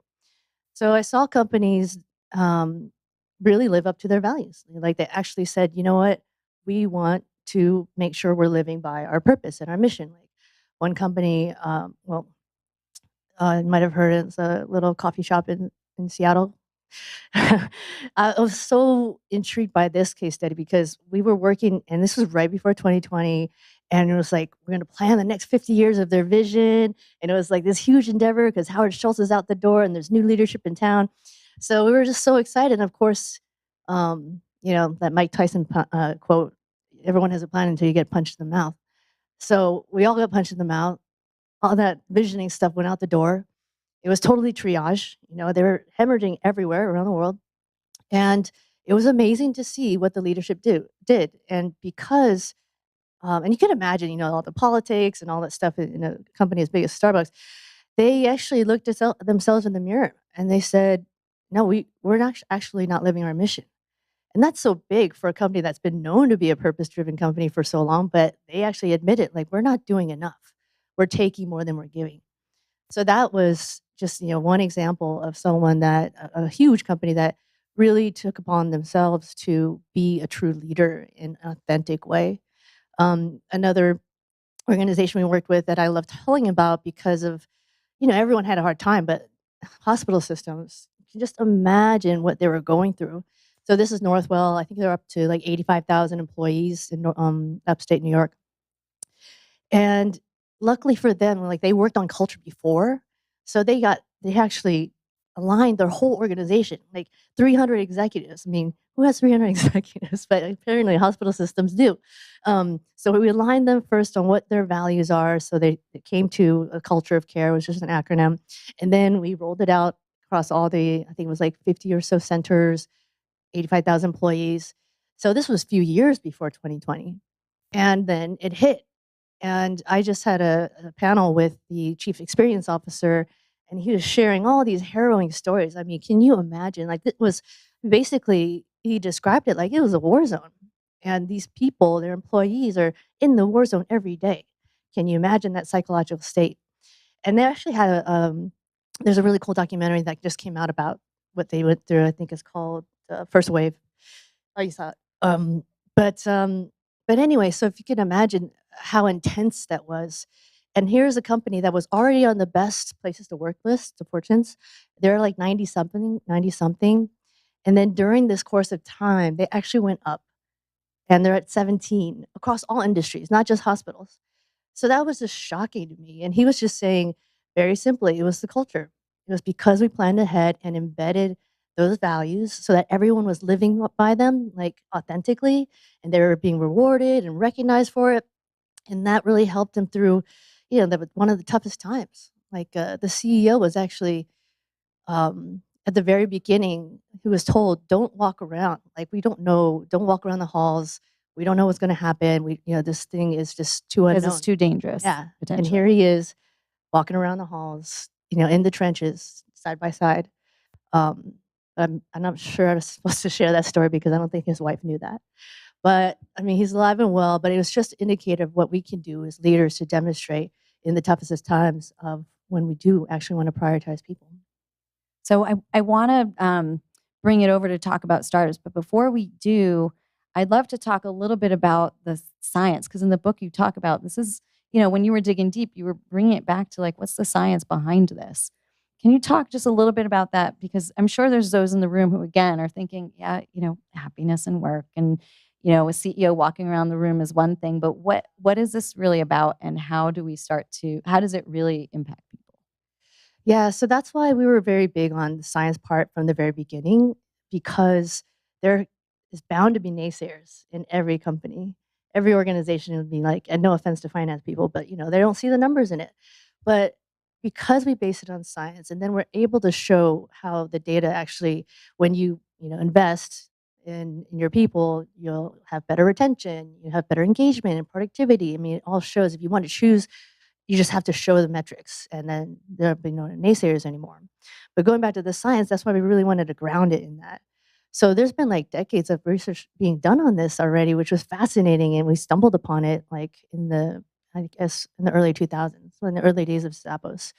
So I saw companies really live up to their values. Like they actually said, you know what, we want to make sure we're living by our purpose and our mission. Like one company, you might have heard it's a little coffee shop in Seattle. I was so intrigued by this case study because we were working, and this was right before 2020, and it was like, we're going to plan the next 50 years of their vision. And it was like this huge endeavor because Howard Schultz is out the door and there's new leadership in town. So we were just so excited. And of course, that Mike Tyson quote, everyone has a plan until you get punched in the mouth. So we all got punched in the mouth. All that visioning stuff went out the door. It was totally triage. They were hemorrhaging everywhere around the world. And it was amazing to see what the leadership did. And because, and you can imagine, all the politics and all that stuff in a company as big as Starbucks, they actually looked at themselves in the mirror and they said, no, we're not actually not living our mission. And that's so big for a company that's been known to be a purpose-driven company for so long, but they actually admit it, like, we're not doing enough. We're taking more than we're giving. So that was just, one example of someone that, a huge company that really took upon themselves to be a true leader in an authentic way. Another organization we worked with that I love telling about because of, everyone had a hard time, but hospital systems, you can just imagine what they were going through. So this is Northwell. I think they're up to like 85,000 employees in upstate New York. And luckily for them, like, they worked on culture before. So they actually aligned their whole organization, like 300 executives. I mean, who has 300 executives? But apparently hospital systems do. So we aligned them first on what their values are. So they came to a culture of care, which is an acronym. And then we rolled it out across all I think it was like 50 or so centers, 85,000 employees. So this was a few years before 2020. And then it hit. And I just had a panel with the chief experience officer, and he was sharing all these harrowing stories. I mean, can you imagine? Like, it was basically, he described it like it was a war zone. And these people, their employees, are in the war zone every day. Can you imagine that psychological state? And they actually had there's a really cool documentary that just came out about what they went through. I think it's called First Wave. Oh, you saw it. But anyway, so if you can imagine how intense that was. And here's a company that was already on the best places to work list, the Fortunes. They're like 90 something. And then during this course of time, they actually went up and they're at 17 across all industries, not just hospitals. So that was just shocking to me. And he was just saying, very simply, it was the culture. It was because we planned ahead and embedded those values so that everyone was living by them, like, authentically, and they were being rewarded and recognized for it. And that really helped them through, one of the toughest times. Like, the CEO was actually, at the very beginning, he was told, don't walk around. Like, we don't know, don't walk around the halls. We don't know what's going to happen. This thing is just too unknown. Because it's too dangerous. Yeah. And potentially. here he is walking around the halls, in the trenches, side by side. I'm not sure I was supposed to share that story because I don't think his wife knew that. But I mean, he's alive and well, but it was just indicative of what we can do as leaders to demonstrate in the toughest of times of when we do actually want to prioritize people. So I want to bring it over to talk about startups. But before we do, I'd love to talk a little bit about the science, because in the book you talk about this is, when you were digging deep, you were bringing it back to, like, what's the science behind this? Can you talk just a little bit about that? Because I'm sure there's those in the room who, again, are thinking, yeah, happiness and work and, a CEO walking around the room is one thing, but what is this really about, and how does it really impact people? Yeah, so that's why we were very big on the science part from the very beginning, because there is bound to be naysayers in every company. Every organization would be like, and no offense to finance people, but they don't see the numbers in it. But because we base it on science, and then we're able to show how the data actually, when you invest in your people, you'll have better retention, you have better engagement and productivity. I mean, it all shows. If you want to choose, you just have to show the metrics, and then there'll be no naysayers anymore. But going back to the science, that's why we really wanted to ground it in that. So there's been like decades of research being done on this already, which was fascinating, and we stumbled upon it like in the early 2000s, so in the early days of Zappos.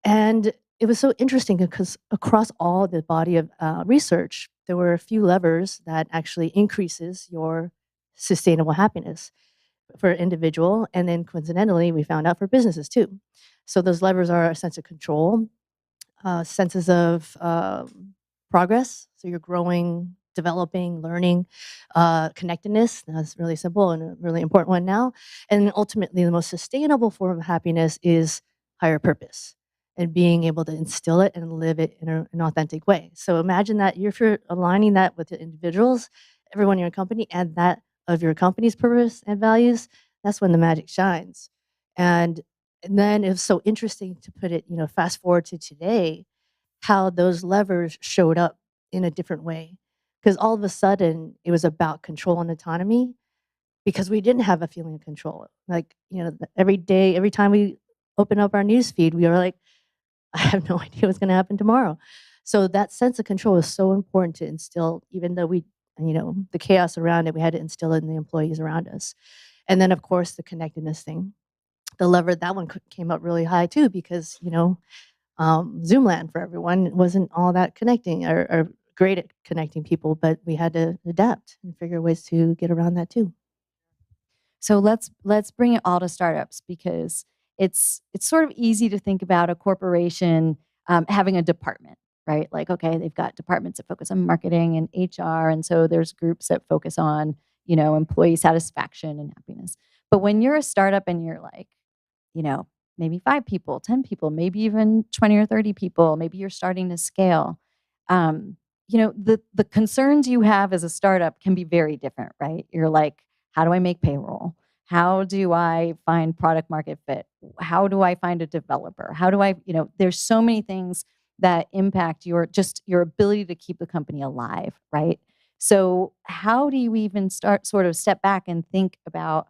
And it was so interesting because across all the body of research, there were a few levers that actually increases your sustainable happiness for individual, and then coincidentally, we found out for businesses too. So those levers are a sense of control, senses of progress. So you're growing, developing, learning, connectedness. That's really simple and a really important one now. And ultimately, the most sustainable form of happiness is higher purpose and being able to instill it and live it in an authentic way. So imagine that if you're aligning that with the individuals, everyone in your company, and that of your company's purpose and values, that's when the magic shines. And And then it's so interesting to put it, fast forward to today, how those levers showed up in a different way. Because all of a sudden, it was about control and autonomy because we didn't have a feeling of control. Like, every day, every time we open up our news feed, we were like, I have no idea what's going to happen tomorrow. So that sense of control is so important to instill, even though the chaos around it, we had to instill it in the employees around us. And then, of course, the connectedness thing. The lever, that one came up really high too, because, Zoomland for everyone wasn't all that connecting or great at connecting people, but we had to adapt and figure ways to get around that too. So let's bring it all to startups, because it's sort of easy to think about a corporation having a department, right? Like, okay, they've got departments that focus on marketing and HR, and so there's groups that focus on employee satisfaction and happiness. But when you're a startup and you're like, maybe 5 people, 10 people, maybe even 20 or 30 people, maybe you're starting to scale. The concerns you have as a startup can be very different, right? You're like, how do I make payroll? How do I find product market fit? How do I find a developer? How do I, there's so many things that impact your ability to keep the company alive, right? So how do you even sort of step back and think about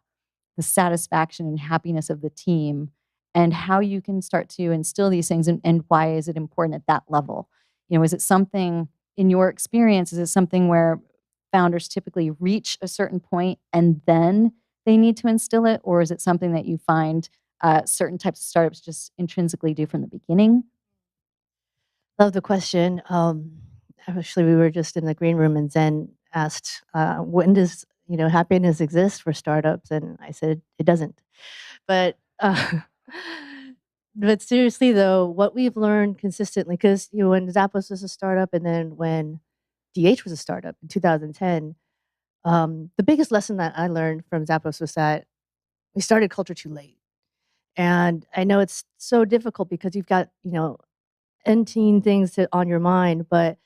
the satisfaction and happiness of the team, and how you can start to instill these things, and why is it important at that level? Is it something, in your experience, is it something where founders typically reach a certain point and then they need to instill it? Or is it something that you find certain types of startups just intrinsically do from the beginning? Love the question. Actually, we were just in the green room and Zen asked, when does happiness exist for startups? And I said, it doesn't. But but seriously though, what we've learned consistently, because when Zappos was a startup and then when DH was a startup in 2010, the biggest lesson that I learned from Zappos was that we started culture too late. And I know it's so difficult because you've got, umpteen things on your mind, but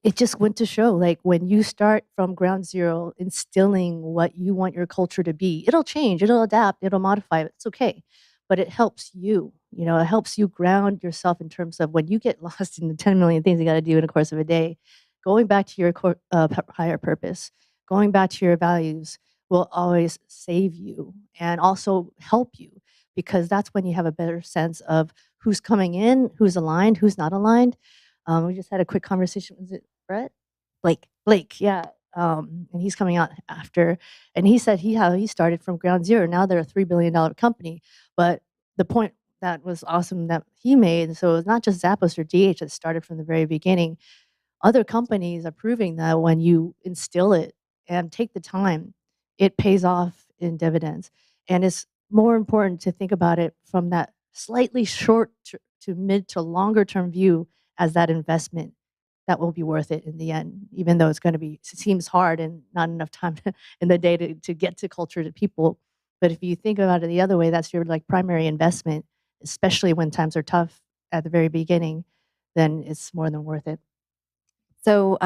it just went to show, like, when you start from ground zero, instilling what you want your culture to be, it'll change, it'll adapt, it'll modify. It's okay, but it helps you. It helps you ground yourself in terms of when you get lost in the 10 million things you got to do in the course of a day. Going back to your higher purpose, going back to your values will always save you and also help you, because that's when you have a better sense of who's coming in, who's aligned, who's not aligned. We just had a quick conversation. Was it Brett? Blake, yeah. And he's coming out after. And he said how he started from ground zero. Now they're a $3 billion company. But the point that was awesome that he made, so it's not just Zappos or DH that started from the very beginning. Other companies are proving that when you instill it and take the time, it pays off in dividends. And it's more important to think about it from that slightly short to mid to longer term view as that investment that will be worth it in the end, even though it seems hard and not enough time in the day to get to culture to people. But if you think about it the other way, that's your primary investment, especially when times are tough at the very beginning, then it's more than worth it. So,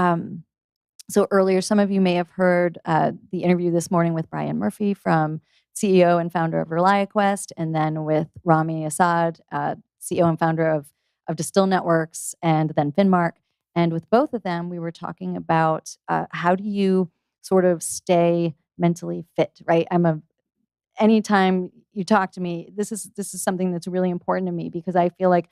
so earlier, some of you may have heard the interview this morning with Brian Murphy, from CEO and founder of ReliaQuest, and then with Rami Assad, CEO and founder of Distill Networks, and then Finmark. And with both of them, we were talking about how do you sort of stay mentally fit, right? Anytime you talk to me, this is something that's really important to me, because I feel like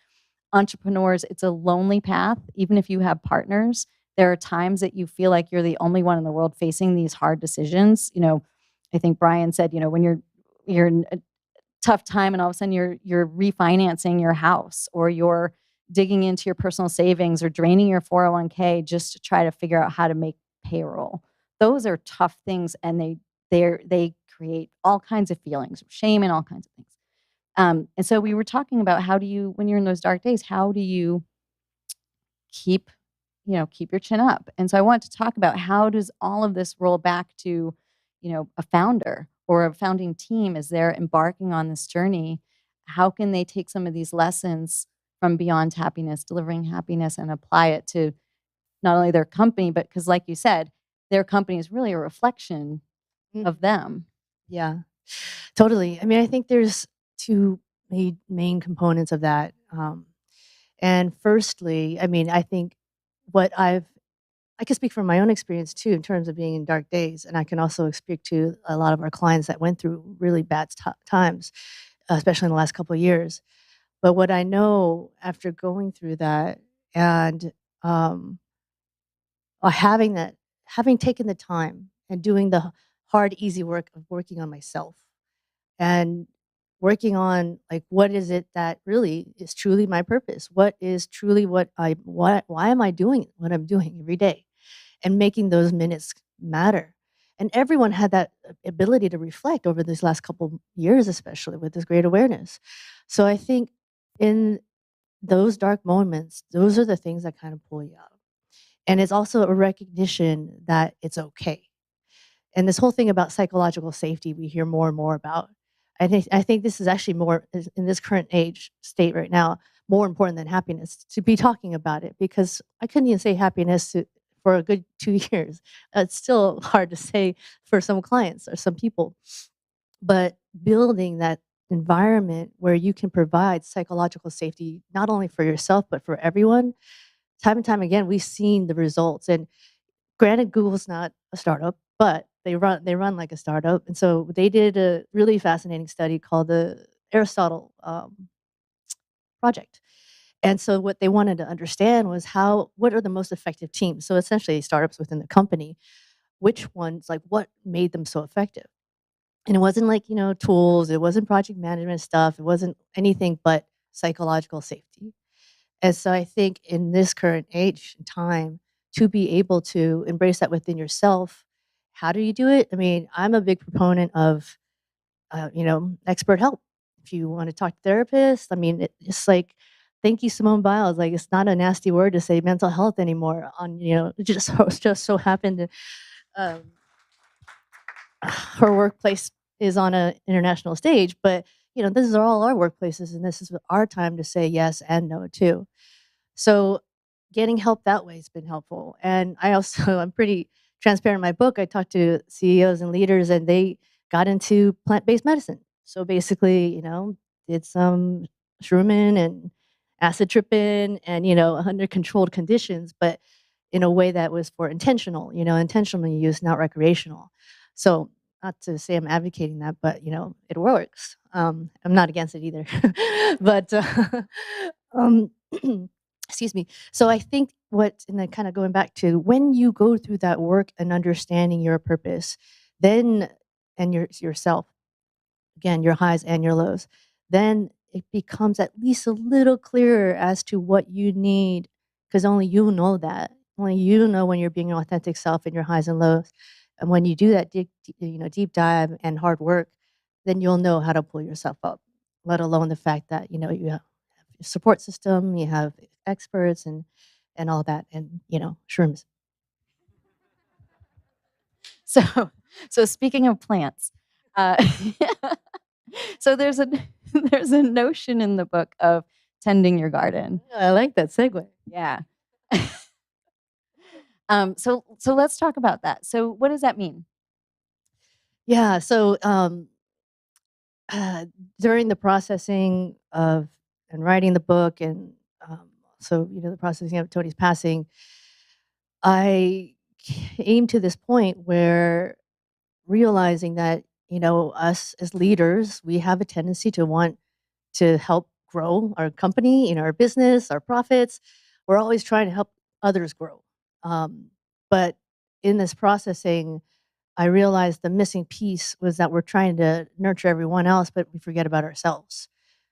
entrepreneurs, it's a lonely path. Even if you have partners, there are times that you feel like you're the only one in the world facing these hard decisions. I think Brian said, when you're in a tough time and all of a sudden you're refinancing your house, or you're digging into your personal savings, or draining your 401k just to try to figure out how to make payroll. Those are tough things, and they create all kinds of feelings, shame and all kinds of things. And so we were talking about, how do you, when you're in those dark days, how do you keep your chin up? And so I want to talk about, how does all of this roll back to, a founder or a founding team as they're embarking on this journey? How can they take some of these lessons from Beyond Happiness, delivering happiness, and apply it to not only their company, but, because like you said, their company is really a reflection of them. Yeah, totally. I mean, I think there's two main components of that. And firstly, I mean, I think what I can speak from my own experience too, in terms of being in dark days, and I can also speak to a lot of our clients that went through really bad times, especially in the last couple of years. But what I know after going through that and um, having taken the time and doing the hard, easy work of working on myself and working on like what is it that really is truly my purpose? What is truly why am I doing what I'm doing every day? And making those minutes matter. And everyone had that ability to reflect over these last couple years, especially with this great awareness. So I think in those dark moments, those are the things that kind of pull you out. And it's also a recognition that it's okay. And this whole thing about psychological safety, we hear more and more about. I think this is actually more in this current age state right now, more important than happiness to be talking about it, because I couldn't even say happiness for a good 2 years. It's still hard to say for some clients or some people, but building that environment where you can provide psychological safety, not only for yourself, but for everyone. Time and time again, we've seen the results. And granted, Google's not a startup, but they run like a startup. And so they did a really fascinating study called the Aristotle project. And so what they wanted to understand was what are the most effective teams? So essentially startups within the company, which ones, like what made them so effective? And it wasn't like, tools, it wasn't project management stuff, it wasn't anything but psychological safety. And so I think in this current age and time, to be able to embrace that within yourself, how do you do it? I mean, I'm a big proponent of, expert help. If you want to talk to therapists, I mean, it's like, thank you, Simone Biles. Like, it's not a nasty word to say mental health anymore. It just so happened to, her workplace is on an international stage, but this is all our workplaces, and this is our time to say yes and no too. So getting help that way has been helpful. And I'm pretty transparent in my book. I talked to CEOs and leaders, and they got into plant-based medicine. So basically, did some shrooming and acid tripping and, under controlled conditions, but in a way that was for intentional use, not recreational. So not to say I'm advocating that, but, it works. I'm not against it either. But excuse me. So I think and then kind of going back to when you go through that work and understanding your purpose, then and yourself, again, your highs and your lows, then it becomes at least a little clearer as to what you need, because only you know that. Only you know when you're being your authentic self in your highs and lows. And when you do that deep dive and hard work, then you'll know how to pull yourself up, let alone the fact that, you have a support system, you have experts and all that, and, shrooms. So speaking of plants, so there's a notion in the book of tending your garden. I like that segue. Yeah. So let's talk about that. So what does that mean? Yeah. So during the processing of and writing the book, and the processing of Tony's passing, I came to this point where realizing that us as leaders, we have a tendency to want to help grow our company, our business, our profits. We're always trying to help others grow. But in this processing, I realized the missing piece was that we're trying to nurture everyone else, but we forget about ourselves.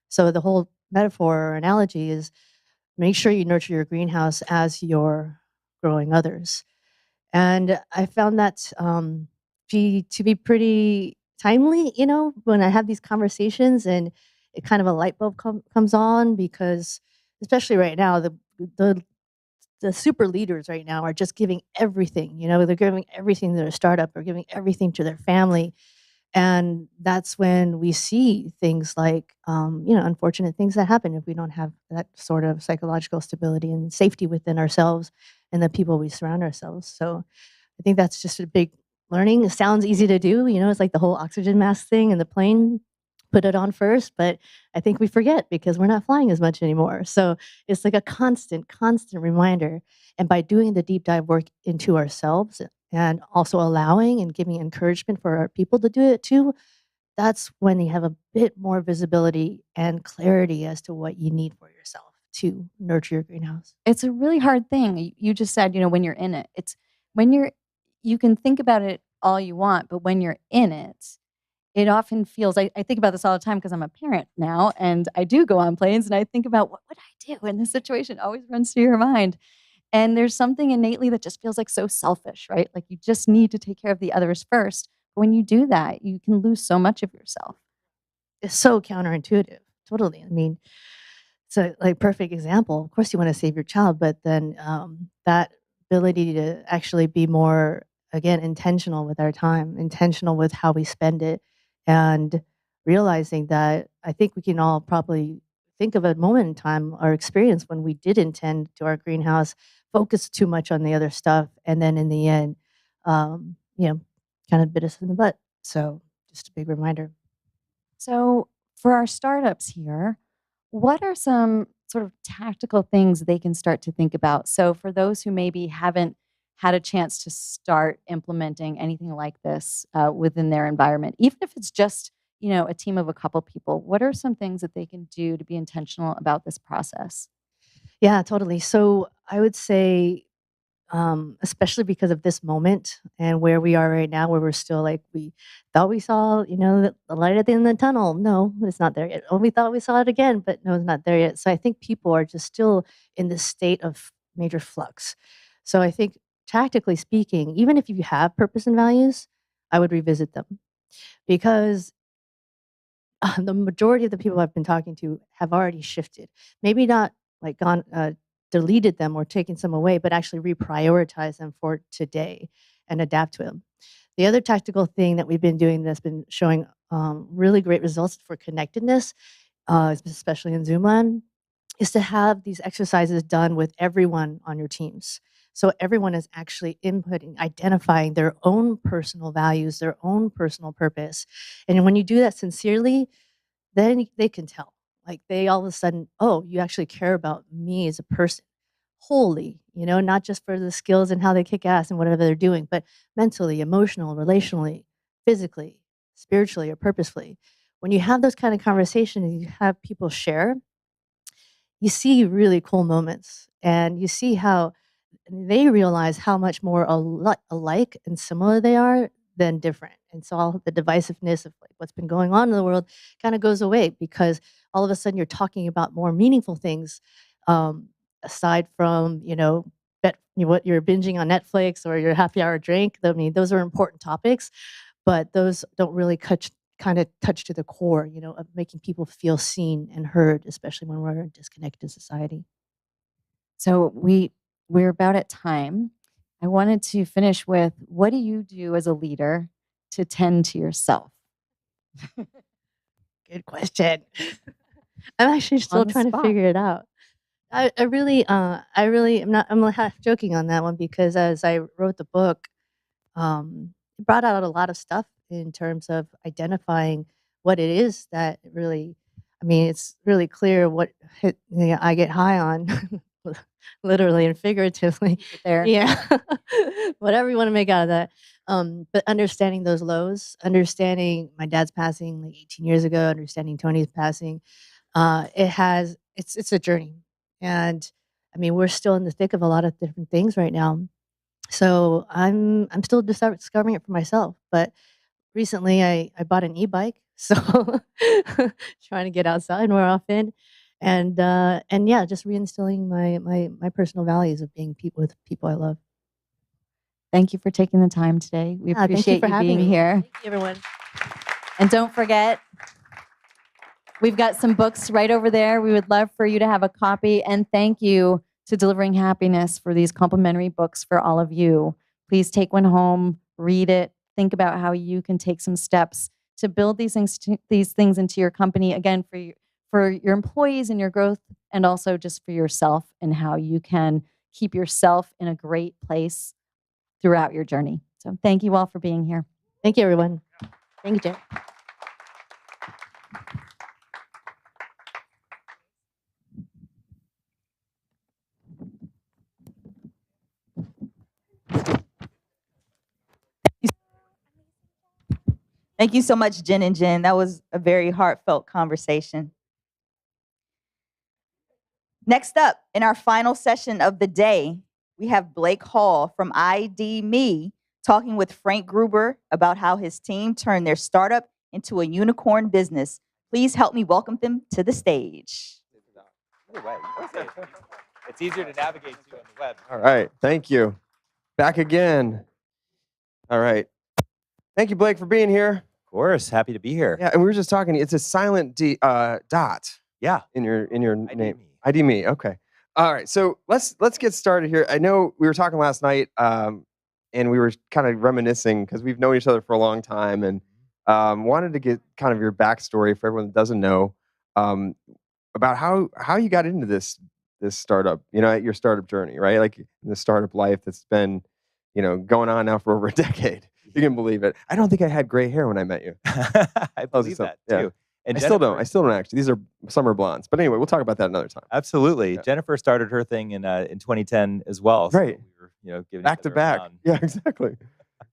So the whole metaphor or analogy is make sure you nurture your greenhouse as you're growing others. And I found that to be pretty timely, when I have these conversations, and it kind of a light bulb comes on, because especially right now, the super leaders right now are just giving everything. They're giving everything to their startup, or giving everything to their family. And that's when we see things like, unfortunate things that happen if we don't have that sort of psychological stability and safety within ourselves and the people we surround ourselves. So I think that's just a big learning. It sounds easy to do. It's like the whole oxygen mask thing in the plane. put it on first, but I think we forget because we're not flying as much anymore. So it's like a constant reminder. And by doing the deep dive work into ourselves and also allowing and giving encouragement for our people to do it too, that's when you have a bit more visibility and clarity as to what you need for yourself to nurture your greenhouse. It's a really hard thing. You just said, when you're in it. It's when you can think about it all you want, but when you're in it, it often feels, I think about this all the time because I'm a parent now and I do go on planes and I think about what would I do in this situation. It always runs through your mind. And there's something innately that just feels like so selfish, right? Like you just need to take care of the others first. But when you do that, you can lose so much of yourself. It's so counterintuitive. Totally. I mean, so like perfect example. Of course, you want to save your child, but then that ability to actually be more, again, intentional with our time, intentional with how we spend it, and realizing that I think we can all probably think of a moment in time or experience when we did intend to our greenhouse, focus too much on the other stuff, and then in the end, kind of bit us in the butt. So just a big reminder. So for our startups here, what are some sort of tactical things they can start to think about? So for those who maybe haven't had a chance to start implementing anything like this within their environment, even if it's just, a team of a couple people, what are some things that they can do to be intentional about this process? Yeah, totally. So I would say, especially because of this moment and where we are right now, where we're still like, we thought we saw, the light at the end of the tunnel. No, it's not there yet. Oh, we thought we saw it again, but no, it's not there yet. So I think people are just still in this state of major flux. So I think tactically speaking, even if you have purpose and values, I would revisit them because the majority of the people I've been talking to have already shifted. Maybe not like gone, deleted them or taken some away, but actually reprioritize them for today and adapt to them. The other tactical thing that we've been doing that's been showing really great results for connectedness, especially in Zoomland, is to have these exercises done with everyone on your teams. So everyone is actually inputting, identifying their own personal values, their own personal purpose. And when you do that sincerely, then they can tell. Like they all of a sudden, oh, you actually care about me as a person wholly, not just for the skills and how they kick ass and whatever they're doing, but mentally, emotional, relationally, physically, spiritually, or purposefully. When you have those kind of conversations and you have people share, you see really cool moments and you see how they realize how much more alike and similar they are than different. And so all the divisiveness of like what's been going on in the world kind of goes away because all of a sudden you're talking about more meaningful things aside from, what you're binging on Netflix or your happy hour drink. I mean, those are important topics, but those don't really kind of touch to the core, of making people feel seen and heard, especially when we're in a disconnected society. So we're about at time. I wanted to finish with, what do you do as a leader to tend to yourself? Good question. I'm actually still trying to figure it out. I really, I'm half joking on that one because as I wrote the book, it brought out a lot of stuff in terms of identifying what it is that really, it's really clear what I get high on, literally and figuratively. There. Yeah. Whatever you want to make out of that. But understanding those lows, understanding my dad's passing like 18 years ago, understanding Tony's passing, it's a journey. And we're still in the thick of a lot of different things right now. So I'm still discovering it for myself. But recently I bought an e-bike, so trying to get outside more often, and yeah, just reinstilling my personal values of being with people I love. Thank you for taking the time today. We appreciate you being here. Thank you, everyone. And don't forget, we've got some books right over there. We would love for you to have a copy. And thank you to Delivering Happiness for these complimentary books for all of you. Please take one home, read it, think about how you can take some steps to build these things into your company. Again, for your employees and your growth, and also just for yourself and how you can keep yourself in a great place throughout your journey. So thank you all for being here. Thank you, everyone. Thank you, Jen. Thank you so much, Jen and Jen. That was a very heartfelt conversation. Next up, in our final session of the day, we have Blake Hall from ID Me talking with Frank Gruber about how his team turned their startup into a unicorn business. Please help me welcome them to the stage. Either way, you can say it. It's easier to navigate to on the web. All right, thank you. Back again. All right. Thank you, Blake, for being here. Of course, happy to be here. Yeah, and we were just talking. It's a silent dot. Yeah. In your name. ID me. Okay. All right. So let's get started here. I know we were talking last night, and we were kind of reminiscing because we've known each other for a long time, and wanted to get kind of your backstory for everyone that doesn't know about how you got into this startup. You know, your startup journey, right? Like the startup life that's been, going on now for over a decade. You can believe it. I don't think I had gray hair when I met you. I believe that too. Yeah. And I still don't actually. These are summer blondes. But anyway, we'll talk about that another time. Absolutely. Yeah. Jennifer started her thing in 2010 as well. Right. So we were, giving back each to other a back. round. Yeah, exactly.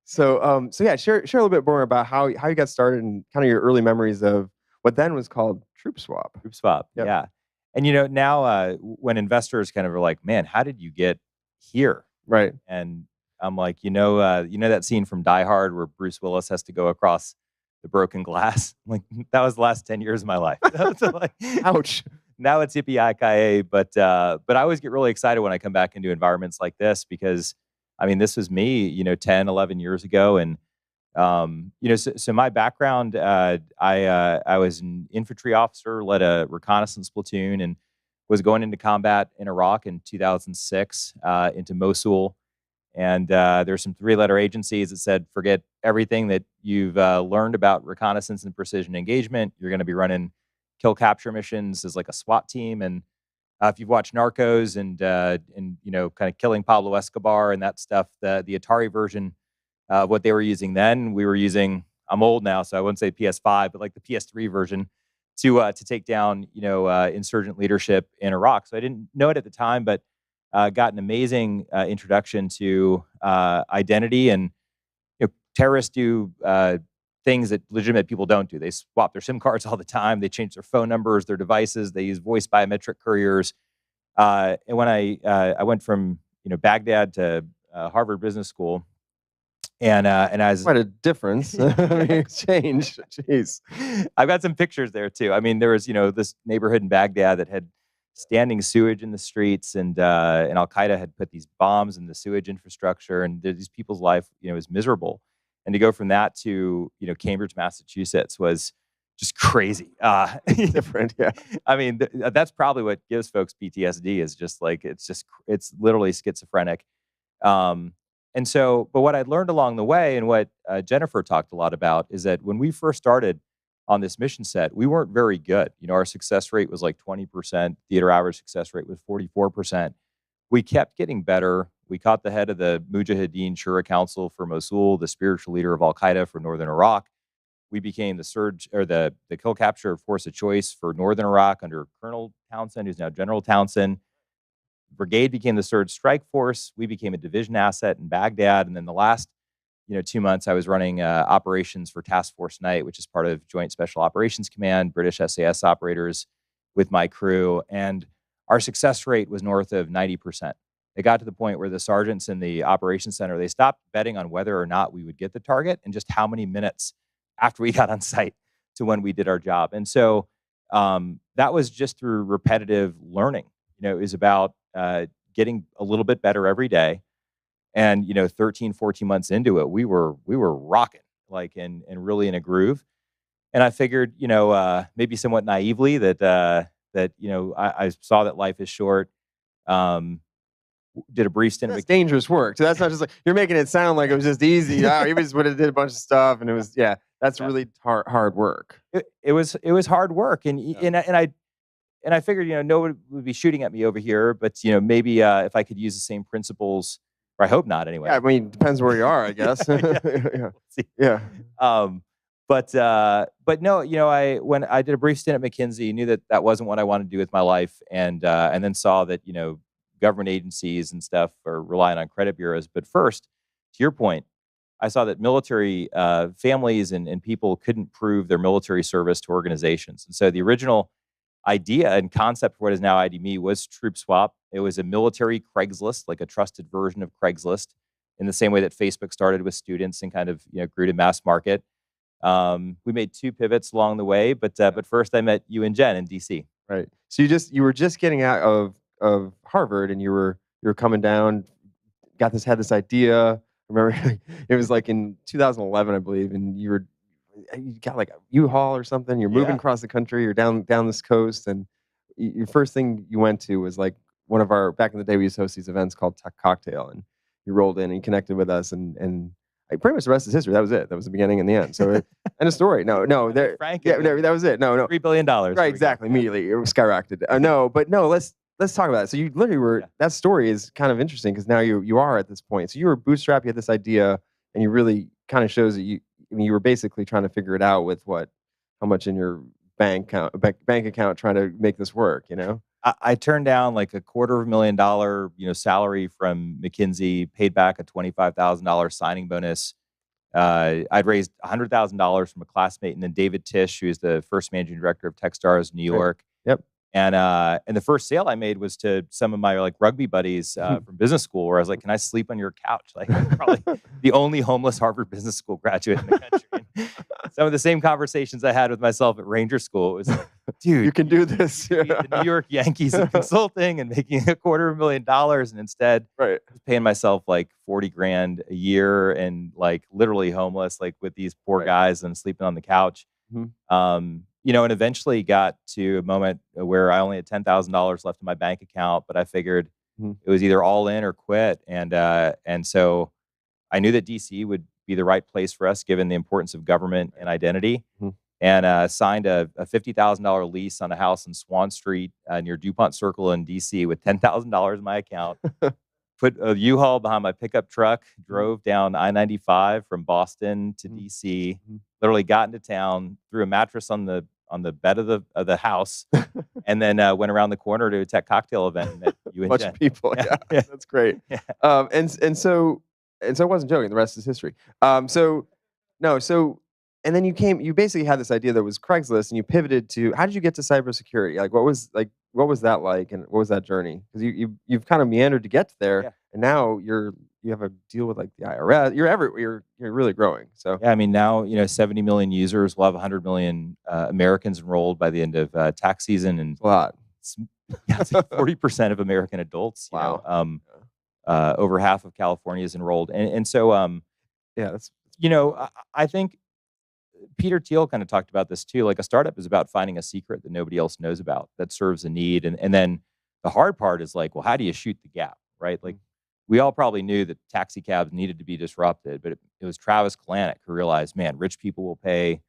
So yeah, share a little bit more about how you got started and kind of your early memories of what then was called Troop Swap. Troop Swap. Yep. Yeah. And now when investors kind of are like, "Man, how did you get here?" Right. And I'm like, that scene from Die Hard where Bruce Willis has to go across the broken glass. I'm like, that was the last 10 years of my life. So like, ouch. Now it's yippee-ki-yay, but I always get really excited when I come back into environments like this because, I mean, this was me, 10, 11 years ago. And, so my background, I was an infantry officer, led a reconnaissance platoon, and was going into combat in Iraq in 2006 into Mosul. And there's some 3-letter agencies that said, forget everything that you've learned about reconnaissance and precision engagement. You're going to be running kill capture missions as like a SWAT team. And if you've watched Narcos and kind of killing Pablo Escobar and that stuff, the Atari version of what they were using then, we were using, I'm old now, so I wouldn't say PS5, but like the PS3 version to take down, insurgent leadership in Iraq. So I didn't know it at the time, but got an amazing introduction to identity. And terrorists do things that legitimate people don't do. They swap their SIM cards all the time. They change their phone numbers, their devices. They use voice biometric couriers. And when I went from Baghdad to Harvard Business School, and as quite a difference. I mean, it's changed. Jeez, I've got some pictures there too. I mean, there was this neighborhood in Baghdad that had standing sewage in the streets, and Al Qaeda had put these bombs in the sewage infrastructure, and these people's life, was miserable. And to go from that to Cambridge, Massachusetts was just crazy. Different, yeah. I mean, that's probably what gives folks PTSD is just like it's literally schizophrenic. And so, but what I learned along the way, and what Jennifer talked a lot about, is that when we first started on this mission set, we weren't very good. Our success rate was like 20%. Theater average success rate was 44%. We kept getting better. We caught the head of the Mujahideen Shura Council for Mosul, the spiritual leader of Al Qaeda for northern Iraq. We became the kill capture force of choice for northern Iraq under Colonel Townsend, who's now General Townsend. Brigade became the Surge Strike Force. We became a division asset in Baghdad. And then the last 2 months, I was running operations for Task Force Night, which is part of Joint Special Operations Command, British SAS operators with my crew. And our success rate was north of 90%. It got to the point where the sergeants in the operations center, they stopped betting on whether or not we would get the target and just how many minutes after we got on site to when we did our job. And so that was just through repetitive learning. It was about getting a little bit better every day. And 13, 14 months into it, we were rocking, like and really in a groove. And I figured, maybe somewhat naively that I saw that life is short. Did a brief stint. That's dangerous work. So that's not just like you're making it sound like it was just easy. You just would have did a bunch of stuff, and it was that's really hard work. It was hard work, and I figured no one would be shooting at me over here, but maybe if I could use the same principles. Or I hope not, anyway. Yeah, I mean, depends where you are, I guess. Yeah. But no, when I did a brief stint at McKinsey, knew that wasn't what I wanted to do with my life, and then saw that government agencies and stuff are relying on credit bureaus. But first, to your point, I saw that military families and people couldn't prove their military service to organizations. And so the original idea and concept for what is now ID.me was Troop Swap. It was a military Craigslist, like a trusted version of Craigslist, in the same way that Facebook started with students and kind of grew to mass market. We made 2 pivots along the way, but first I met you and Jenn in DC. Right. So you were just getting out of Harvard, and you were coming down, had this idea. Remember, it was like in 2011, I believe, and you got like a U-Haul or something. You're moving across the country. You're down this coast, and your first thing you went to was like one of our, back in the day, we used to host these events called Tech Cocktail, and you rolled in and you connected with us, and pretty much the rest is history. That was it. That was the beginning and the end. So, end of story. No, Frank, that was it. No, $3 billion. Right, exactly. Immediately, it skyrocketed. Let's talk about it. So you literally were. That story is kind of interesting because now you are at this point. So you were bootstrapped. You had this idea, and you really kind of shows that you were basically trying to figure it out with how much in your bank account trying to make this work. I turned down like $250,000 salary from McKinsey, paid back a $25,000 signing bonus. I'd raised $100,000 from a classmate, and then David Tisch, who is the first managing director of Techstars New York. Yep. And the first sale I made was to some of my like rugby buddies from business school, where I was like, "Can I sleep on your couch?" Like, I'm probably the only homeless Harvard Business School graduate in the country. And some of the same conversations I had with myself at Ranger School. It was like, dude, you can do this. The New York Yankees of consulting and making $250,000, and instead paying myself like $40,000 a year and like literally homeless, like with these poor guys and sleeping on the couch. And eventually got to a moment where I only had $10,000 left in my bank account, but I figured it was either all in or quit. And so I knew that DC would be the right place for us, given the importance of government and identity, and signed a $50,000 lease on a house in Swan Street near DuPont Circle in DC with $10,000 in my account. Put a U-Haul behind my pickup truck, drove down I-95 from Boston to DC, literally got into town, threw a mattress on the bed of the house, and then went around the corner to a tech cocktail event and met you and bunch Jenn. of people. Yeah, that's great. And so I wasn't joking. The rest is history. And then you basically had this idea that was Craigslist, and you pivoted to, how did you get to cybersecurity? Like, what was that like, and what was that journey? Because you've kind of meandered to get there, and now you have a deal with like the IRS. You're really growing. So yeah, I mean, now 70 million users. We'll have 100 million Americans enrolled by the end of tax season, and a lot. It's like 40% of American adults. Wow. Over half of California is enrolled, and so that's I think Peter Thiel kind of talked about this too. Like, a startup is about finding a secret that nobody else knows about that serves a need. And then the hard part is like, well, how do you shoot the gap, right? Like, we all probably knew that taxi cabs needed to be disrupted, but it was Travis Kalanick who realized, man, rich people will pay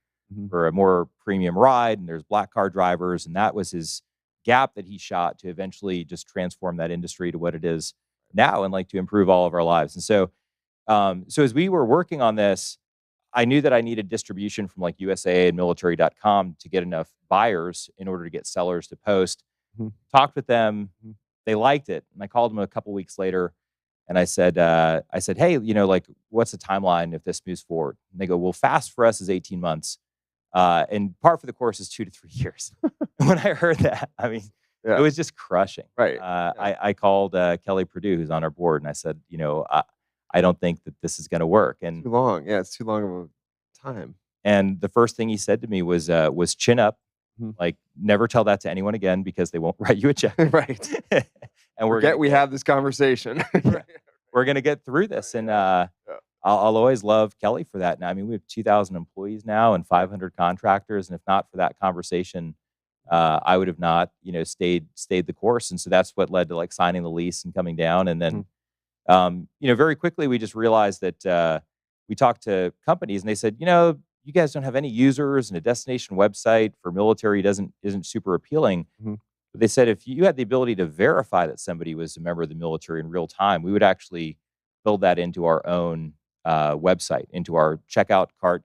for a more premium ride, and there's black car drivers. And that was his gap that he shot to eventually just transform that industry to what it is now, and like to improve all of our lives. And so as we were working on this, I knew that I needed distribution from like USA and military.com to get enough buyers in order to get sellers to post. Talked with them. They liked it. And I called them a couple weeks later, and I said, hey, like, what's the timeline if this moves forward? And they go, well, fast for us is 18 months. And par for the course is 2 to 3 years. When I heard that, I mean, it was just crushing. Right. I called Kelly Purdue, who's on our board, and I said, I don't think that this is going to work. And too long. Yeah, it's too long of a time. And the first thing he said to me was chin up, like, never tell that to anyone again, because they won't write you a check. Right. And we have this conversation. We're going to get through this. And I'll always love Kelly for that. Now, I mean, we have 2,000 employees now and 500 contractors. And if not for that conversation, I would have not, stayed the course. And so that's what led to like signing the lease and coming down. And then, very quickly, we just realized that we talked to companies, and they said, you guys don't have any users, and a destination website for military isn't super appealing. But they said, if you had the ability to verify that somebody was a member of the military in real time, we would actually build that into our own website, into our checkout cart.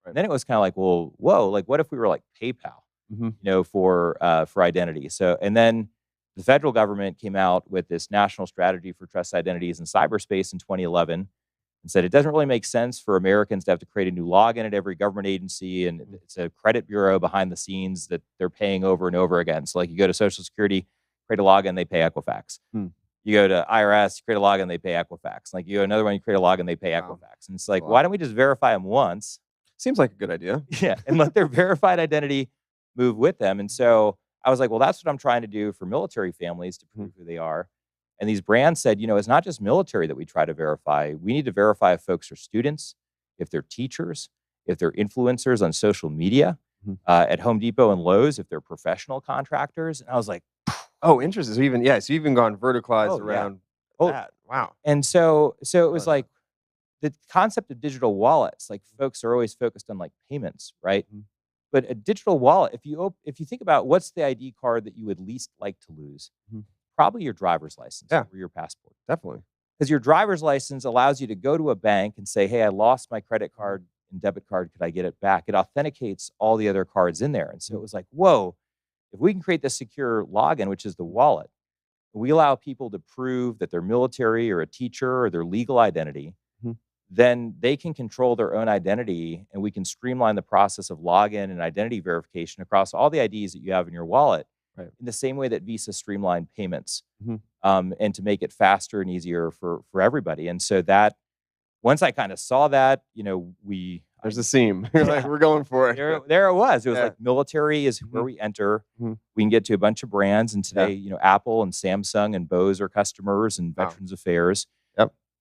And then it was kind of like, well, whoa, like, what if we were like PayPal, for identity? So, and then the federal government came out with this national strategy for trust identities in cyberspace in 2011. and said it doesn't really make sense for Americans to have to create a new login at every government agency, and it's a credit bureau behind the scenes that they're paying over and over again. So like you go to Social Security, create a login, they pay Equifax. You go to IRS, you create a login, they pay Equifax. Like you go another one, you create a login, they pay Equifax. And it's like, why don't we just verify them once? Seems like a good idea. Yeah, and let their verified identity move with them. And so I was like, well, that's what I'm trying to do for military families to prove who they are. And these brands said, it's not just military that we try to verify. We need to verify if folks are students, if they're teachers, if they're influencers on social media, at Home Depot and Lowe's, if they're professional contractors. And I was like, oh, interesting. So you've even gone verticalized around that. Wow. And so it was like the concept of digital wallets, like folks are always focused on like payments, right? But a digital wallet, if you think about what's the ID card that you would least like to lose, probably your driver's license or your passport. Definitely. Because your driver's license allows you to go to a bank and say, hey, I lost my credit card and debit card. Could I get it back? It authenticates all the other cards in there. And so it was like, whoa, if we can create this secure login, which is the wallet, we allow people to prove that they're military or a teacher or their legal identity, then they can control their own identity, and we can streamline the process of login and identity verification across all the IDs that you have in your wallet in the same way that Visa streamlined payments, and to make it faster and easier for everybody. And so that, once I kind of saw that, there's a seam. Like, we're going for it. There it was. It was like military is where we enter. We can get to a bunch of brands. And today, Apple and Samsung and Bose are customers, and Veterans Affairs.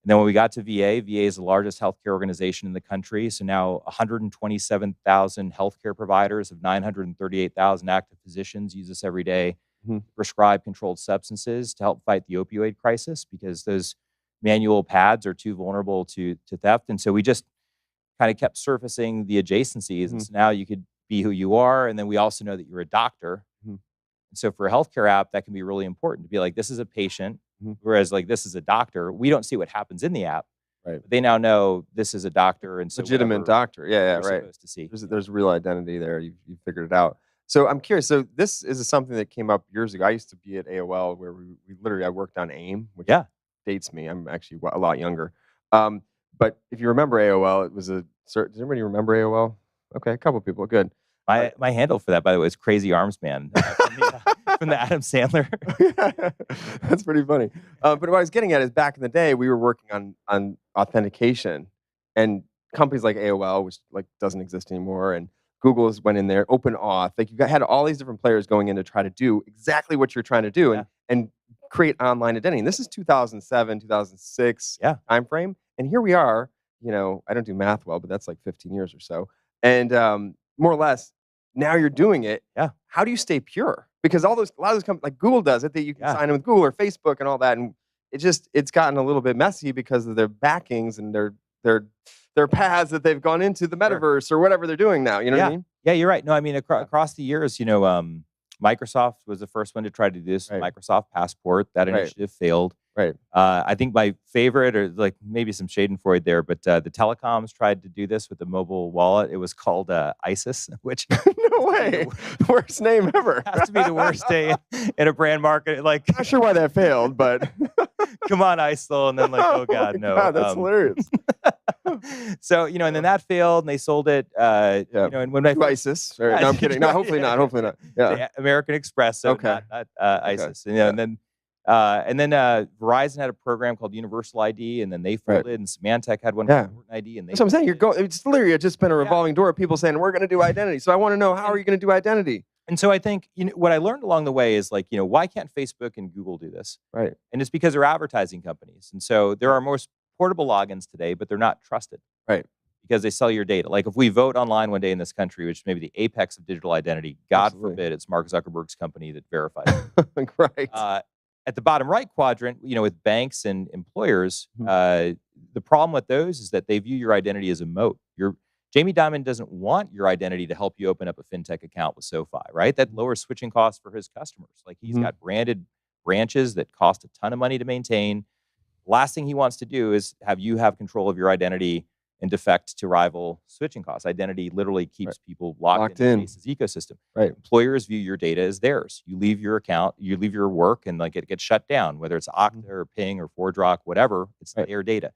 And then when we got to VA is the largest healthcare organization in the country. So now 127,000 healthcare providers of 938,000 active physicians use us every day to prescribe controlled substances to help fight the opioid crisis, because those manual pads are too vulnerable to theft. And so we just kind of kept surfacing the adjacencies. And so now you could be who you are. And then we also know that you're a doctor. And so for a healthcare app, that can be really important to be like, this is a patient. Whereas like, this is a doctor. We don't see what happens in the app. Right. But they now know this is a doctor. And so legitimate doctor. Yeah, right. Supposed to see. There's real identity there. You've figured it out. So I'm curious. So this is something that came up years ago. I used to be at AOL, where I worked on AIM, which dates me. I'm actually a lot younger. But if you remember AOL, it was does anybody remember AOL? Okay, a couple people. Good. My handle for that, by the way, is Crazy Arms Man from the Adam Sandler. That's pretty funny. But what I was getting at is, back in the day, we were working on authentication, and companies like AOL, which like doesn't exist anymore, and Google went in there, OpenAuth. Like, you had all these different players going in to try to do exactly what you're trying to do and create online identity. And this is 2007, 2006 timeframe. And here we are. I don't do math well, but that's like 15 years or so. And more or less, now you're doing it. How do you stay pure? Because a lot of those companies, like Google does it, that you can sign in with Google or Facebook and all that, and it's gotten a little bit messy because of their backings and their paths that they've gone into the metaverse or whatever they're doing now. You know what I mean? Yeah, you're right. No, I mean, across the years, Microsoft was the first one to try to do this. Microsoft Passport, that initiative failed. Right. I think my favorite, or like maybe some Schadenfreude there, but the telecoms tried to do this with the mobile wallet. It was called ISIS, which no way, worst name ever. Has to be the worst day in a brand market. Like, not sure why that failed, but come on, ISIL, and then like, oh God, no, God, that's hilarious. So and then that failed, and they sold it. And when I ISIS, no, I'm kidding. No, hopefully not. Hopefully not. Yeah, American Express. So not ISIS. And then. And then Verizon had a program called Universal ID, and then they folded, and Symantec had one called Norton ID. And that's what I'm saying. It's literally just been a revolving door of people saying, we're going to do identity. So I want to know, how are you going to do identity? And so I think what I learned along the way is like, why can't Facebook and Google do this? Right. And it's because they're advertising companies. And so there are most portable logins today, but they're not trusted. Right. Because they sell your data. Like, if we vote online one day in this country, which may be the apex of digital identity, God forbid it's Mark Zuckerberg's company that verifies it. Right. At the bottom right quadrant, with banks and employers, the problem with those is that they view your identity as a moat. Jamie Dimon doesn't want your identity to help you open up a fintech account with SoFi, right? That lowers switching costs for his customers. Like, he's got branded branches that cost a ton of money to maintain. Last thing he wants to do is have you have control of your identity and defect to rival switching costs. Identity literally keeps people locked in his ecosystem. Right. Employers view your data as theirs. You leave your account, you leave your work, and like, it gets shut down, whether it's Okta or Ping or ForgeRock, whatever, it's their data.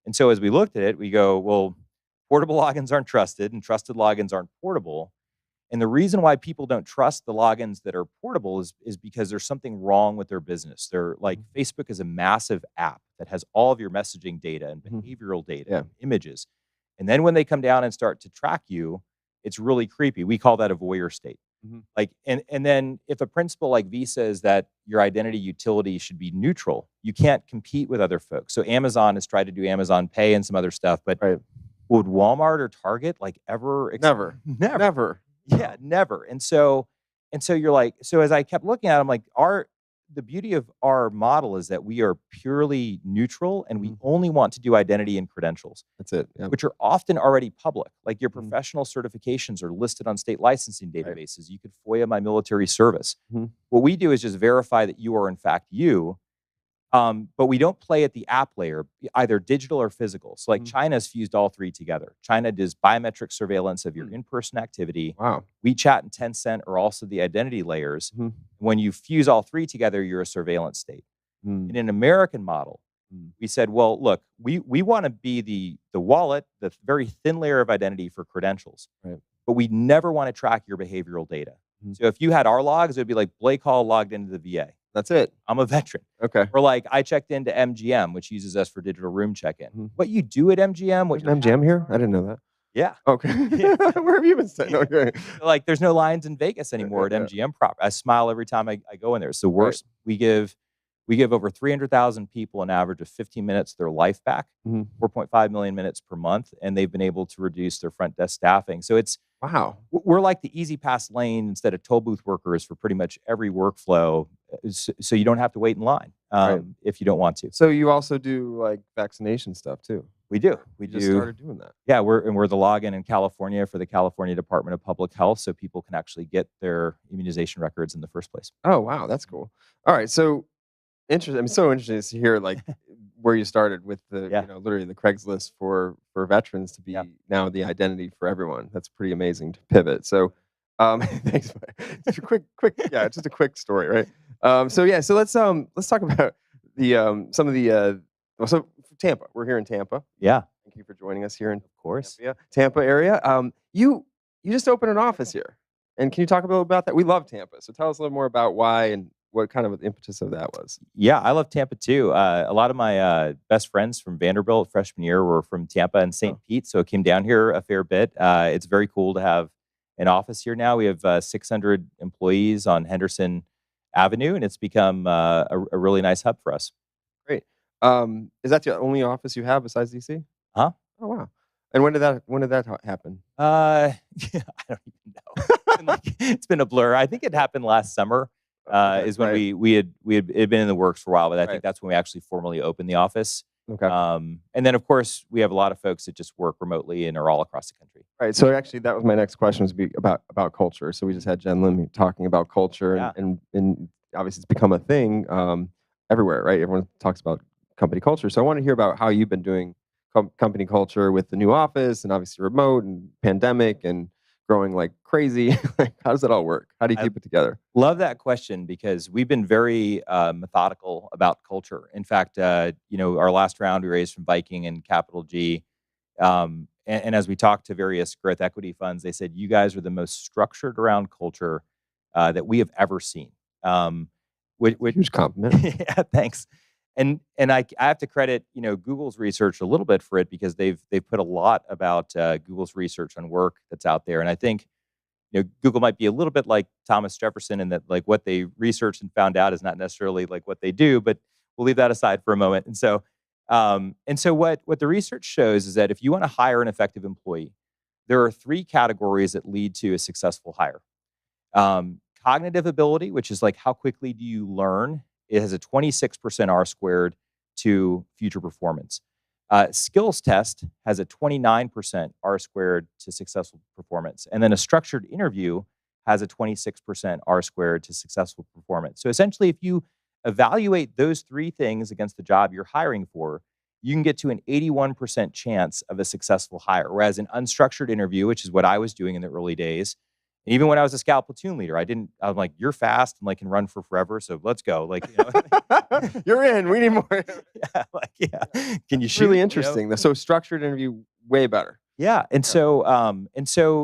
And so as we looked at it, we go, well, portable logins aren't trusted and trusted logins aren't portable. And the reason why people don't trust the logins that are portable is because there's something wrong with their business. They're like, Facebook is a massive app that has all of your messaging data and behavioral data and images. And then when they come down and start to track you, it's really creepy. We call that a voyeur state. Like, and then if a principle like V says that your identity utility should be neutral, you can't compete with other folks. So Amazon has tried to do Amazon Pay and some other stuff, but would Walmart or Target like ever? Never. Yeah, never. And so you're like, so as I kept looking at it, I'm like, the beauty of our model is that we are purely neutral and we only want to do identity and credentials. That's it. Which are often already public. Like your professional certifications are listed on state licensing databases. You could FOIA my military service. What we do is just verify that you are in fact you. But we don't play at the app layer, either digital or physical. So like China's fused all three together. China does biometric surveillance of your in-person activity. Wow. WeChat and Tencent are also the identity layers. When you fuse all three together, you're a surveillance state. In an American model, we said, well, look, we want to be the wallet, the very thin layer of identity for credentials. But we never want to track your behavioral data. So if you had our logs, it would be like Blake Hall logged into the VA. That's it. I'm a veteran. Okay. Or like I checked into MGM, which uses us for digital room check-in. What you do at MGM? There's an MGM here? I didn't know that. Yeah. Okay. Where have you been staying? Okay. Like there's no lines in Vegas anymore at MGM proper. I smile every time I go in there. It's the worst. We give over 300,000 people an average of 15 minutes of their life back, 4.5 million minutes per month, and they've been able to reduce their front desk staffing. So it's we're like the easy pass lane instead of toll booth workers for pretty much every workflow, so you don't have to wait in line if you don't want to. So you also do like vaccination stuff too? We do. We just started doing that. Yeah, we're the login in California for the California Department of Public Health, so people can actually get their immunization records in the first place. Oh wow, that's cool. All right, so interesting. I'm so interested to hear like where you started with the literally the Craigslist for veterans to be now the identity for everyone. That's pretty amazing to pivot. So thanks. Just a quick story, right? So let's talk about the some of the so Tampa. We're here in Tampa. Yeah. Thank you for joining us here in Tampa area. You just opened an office here, and can you talk a little about that? We love Tampa, so tell us a little more about why and what kind of impetus of that was. Yeah, I love Tampa too. A lot of my best friends from Vanderbilt freshman year were from Tampa and St. Pete, so I came down here a fair bit. It's very cool to have an office here now. We have 600 employees on Henderson Avenue, and it's become a really nice hub for us. Great. Is that the only office you have besides DC? Huh? Oh wow. And when did that happen? I don't even know. It's been a blur. I think it happened last summer. Is when we had been in the works for a while, but I think that's when we actually formally opened the office. Okay. And then of course we have a lot of folks that just work remotely and are all across the country. Right. So actually that was my next question, was about culture. So we just had Jenn Lim talking about culture, and obviously it's become a thing everywhere, right? Everyone talks about company culture. So I want to hear about how you've been doing company culture with the new office and obviously remote and pandemic and growing like crazy. How does it all work? How do you keep it together? Love that question, because we've been very methodical about culture. In fact, our last round we raised from Viking and Capital G. And as we talked to various growth equity funds, they said, you guys are the most structured around culture that we have ever seen. Huge compliment. Yeah, thanks. And I have to credit Google's research a little bit for it, because they've put a lot about Google's research on work that's out there. And I think Google might be a little bit like Thomas Jefferson in that like what they researched and found out is not necessarily like what they do, but we'll leave that aside for a moment. And so what the research shows is that if you want to hire an effective employee, there are 3 categories that lead to a successful hire. Cognitive ability, which is like how quickly do you learn. It has a 26% R-squared to future performance. Skills test has a 29% R-squared to successful performance. And then a structured interview has a 26% R-squared to successful performance. So essentially, if you evaluate those 3 things against the job you're hiring for, you can get to an 81% chance of a successful hire. Whereas an unstructured interview, which is what I was doing in the early days, And even when I was a scout platoon leader, I'm like, you're fast and like can run for forever, so let's go. Like, you know, you're in. We need more. yeah, like, yeah. Can you shoot? Really You know? interesting. So structured interview, way better. Yeah, and so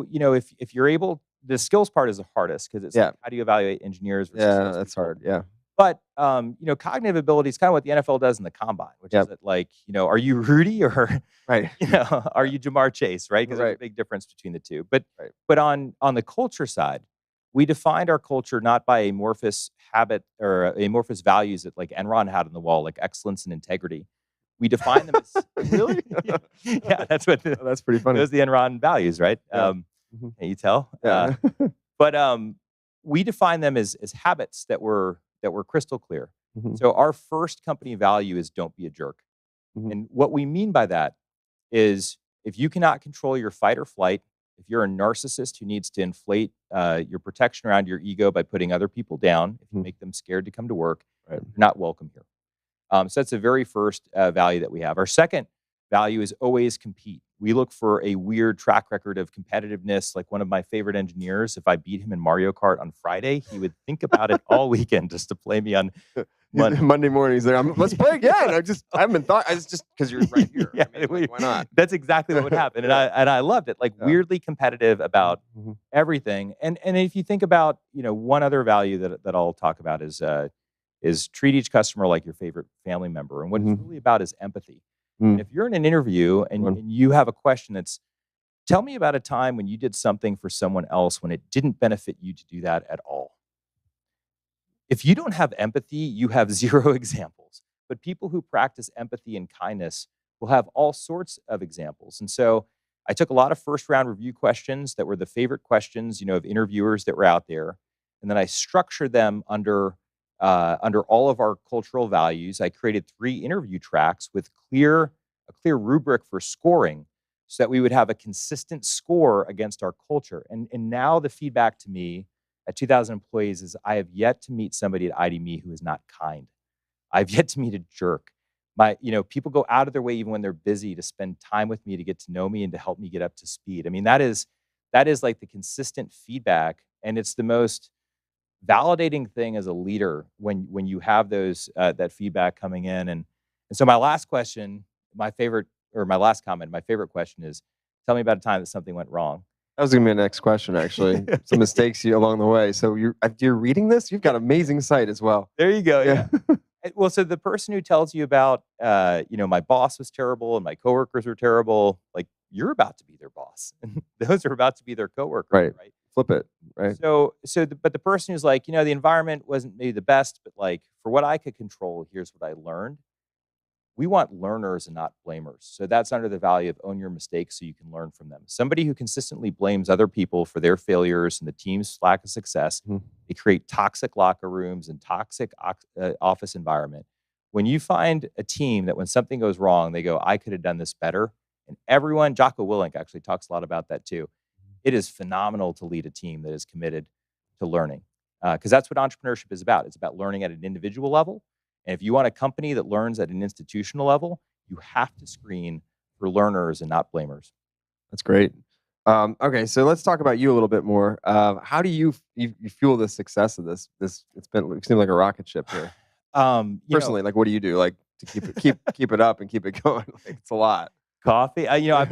you know, if you're able, the skills part is the hardest because it's like, how do you evaluate engineers? Versus Yeah, that's hard. Yeah. But you know, cognitive ability is kind of what the NFL does in the combine, which is that, like, you know, are you Rudy or right? You know, are you Jamar Chase? Right? Because there's a big difference between the two. But on the culture side, we defined our culture not by amorphous habit or amorphous values that like Enron had on the wall, like excellence and integrity. We define them as really. Yeah, that's what. That's pretty funny. Those are the Enron values, right? Yeah. Can you tell? Yeah. But we define them as habits that were crystal clear. So our first company value is don't be a jerk. And what we mean by that is if you cannot control your fight or flight, if you're a narcissist who needs to inflate your protection around your ego by putting other people down, if you make them scared to come to work, you're not welcome here. So that's the very first value that we have. Our second value is always compete. We look for a weird track record of competitiveness. Like one of my favorite engineers, if I beat him in Mario Kart on Friday, he would think about it all weekend just to play me on Monday morning. He's like, let's play again. I haven't thought. It's just because you're right here. Yeah, I mean, why not? That's exactly what would happen, and I loved it. Like weirdly competitive about everything. And if you think about, you know, one other value that I'll talk about is treat each customer like your favorite family member. And what it's really about is empathy. And if you're in an interview and you have a question that's, tell me about a time when you did something for someone else when it didn't benefit you to do that at all. If you don't have empathy, you have zero examples. But people who practice empathy and kindness will have all sorts of examples. And so I took a lot of first round review questions that were the favorite questions, you know, of interviewers that were out there. And then I structured them under all of our cultural values. I created 3 interview tracks with a clear rubric for scoring so that we would have a consistent score against our culture. And now the feedback to me at 2,000 employees is I have yet to meet somebody at IDMe who is not kind. I've yet to meet a jerk. People go out of their way even when they're busy to spend time with me, to get to know me and to help me get up to speed. I mean, that is like the consistent feedback, and it's the most validating thing as a leader when you have those that feedback coming in. And so my last question, my favorite question is, tell me about a time that something went wrong. That was going to be my next question, actually. Some mistakes along the way. So you're reading this? You've got amazing sight as well. There you go. Yeah. Well, so the person who tells you about, my boss was terrible and my coworkers were terrible, like you're about to be their boss, and those are about to be their coworkers, right? Flip it, right? But the person who's like, the environment wasn't maybe the best, but like for what I could control, here's what I learned. We want learners and not blamers. So that's under the value of own your mistakes so you can learn from them. Somebody who consistently blames other people for their failures and the team's lack of success, they create toxic locker rooms and toxic office environment. When you find a team that when something goes wrong, they go, I could have done this better. And everyone, Jocko Willink actually talks a lot about that too. It is phenomenal to lead a team that is committed to learning, because that's what entrepreneurship is about. It's about learning at an individual level. And if you want a company that learns at an institutional level, you have to screen for learners and not blamers. That's great. Okay, so let's talk about you a little bit more. How do you fuel the success of this? It seems like a rocket ship here. Personally, like, what do you do, like, to keep it up and keep it going? Like, it's a lot. Coffee. I've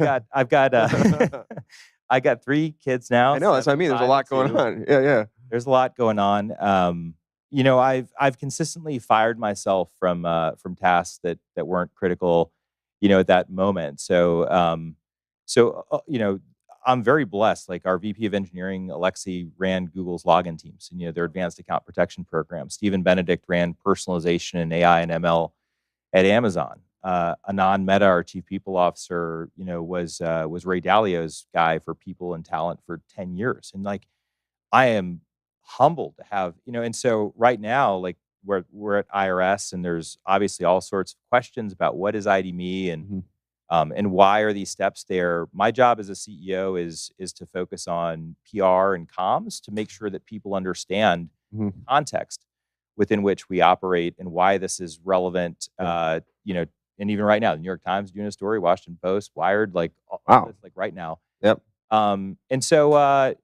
got 3 kids now. I know, that's what I mean. There's a lot going on. Yeah. There's a lot going on. I've consistently fired myself from tasks that weren't critical, at that moment. So I'm very blessed. Like our VP of engineering, Alexi, ran Google's login teams and their advanced account protection program. Stephen Benedict ran personalization and AI and ML at Amazon. Anand Mehta, our chief people officer, was Ray Dalio's guy for people and talent for 10 years. And like, I am humbled to have, and so right now, like we're at IRS and there's obviously all sorts of questions about what is IDMe and why are these steps there. My job as a CEO is to focus on PR and comms to make sure that people understand context within which we operate and why this is relevant. And even right now, the New York Times doing a story, Washington Post, Wired, like all this, like right now. Yep. And so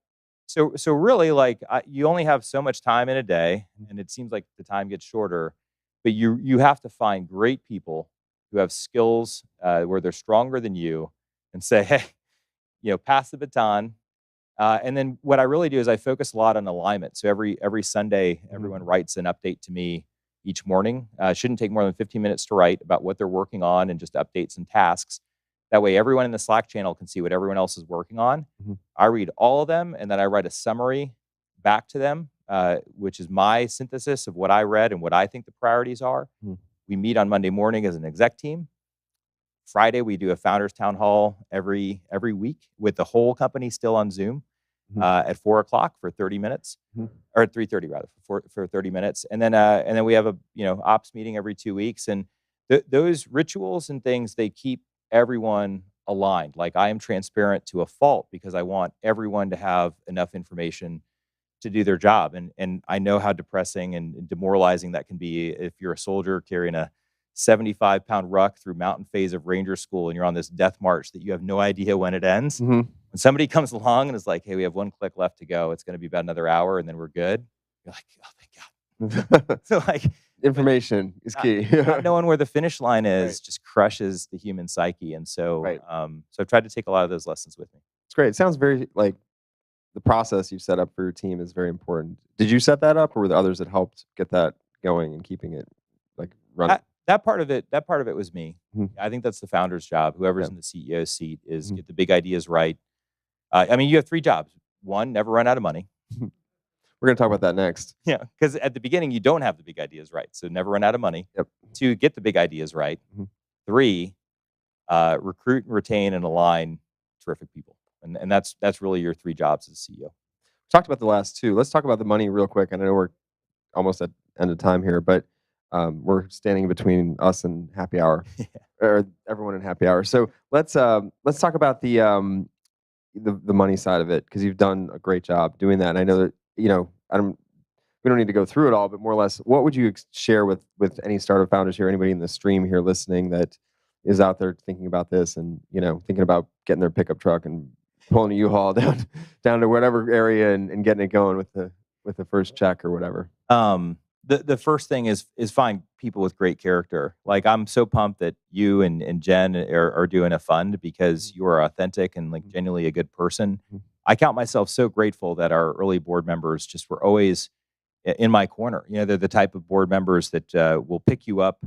So really, like you only have so much time in a day, and it seems like the time gets shorter. But you have to find great people who have skills where they're stronger than you, and say, hey, pass the baton. And then what I really do is I focus a lot on alignment. So every Sunday, everyone writes an update to me each morning. It shouldn't take more than 15 minutes to write about what they're working on and just updates and tasks. That way, everyone in the Slack channel can see what everyone else is working on. I read all of them, and then I write a summary back to them, which is my synthesis of what I read and what I think the priorities are. We meet on Monday morning as an exec team. Friday, we do a founders town hall every week with the whole company still on Zoom at 4 o'clock for 30 minutes, or at 3:30 rather, for 30 minutes, and then we have a ops meeting every 2 weeks. And those rituals and things, they keep everyone aligned. Like I am transparent to a fault because I want everyone to have enough information to do their job. And I know how depressing and demoralizing that can be if you're a soldier carrying a 75-pound ruck through mountain phase of Ranger School and you're on this death march that you have no idea when it ends. When somebody comes along and is like, hey, we have 1 click left to go. It's going to be about another hour and then we're good. You're like, oh, thank God. So like information is key. Not knowing where the finish line is just crushes the human psyche. And so, so I've tried to take a lot of those lessons with me. It's great. It sounds very like the process you've set up for your team is very important. Did you set that up, or were there others that helped get that going and keeping it like running? That part of it was me. I think that's the founder's job. Whoever's in the CEO seat is get the big ideas right. I mean, you have 3 jobs. 1, never run out of money. We're going to talk about that next. Yeah, because at the beginning, you don't have the big ideas right. So never run out of money. 2, get the big ideas right. 3, recruit and retain and align terrific people. And that's really your 3 jobs as a CEO. We talked about the last 2. Let's talk about the money real quick. I know we're almost at end of time here, but we're standing between us and happy hour, or everyone in happy hour. So let's talk about the money side of it, because you've done a great job doing that. And I know that we don't need to go through it all, but more or less, what would you share with any startup founders here, anybody in the stream here listening that is out there thinking about this and thinking about getting their pickup truck and pulling a U-Haul down to whatever area and getting it going with the first check or whatever? The first thing is find people with great character. Like I'm so pumped that you and Jenn are doing a fund because you are authentic and like genuinely a good person. I count myself so grateful that our early board members just were always in my corner. They're the type of board members that will pick you up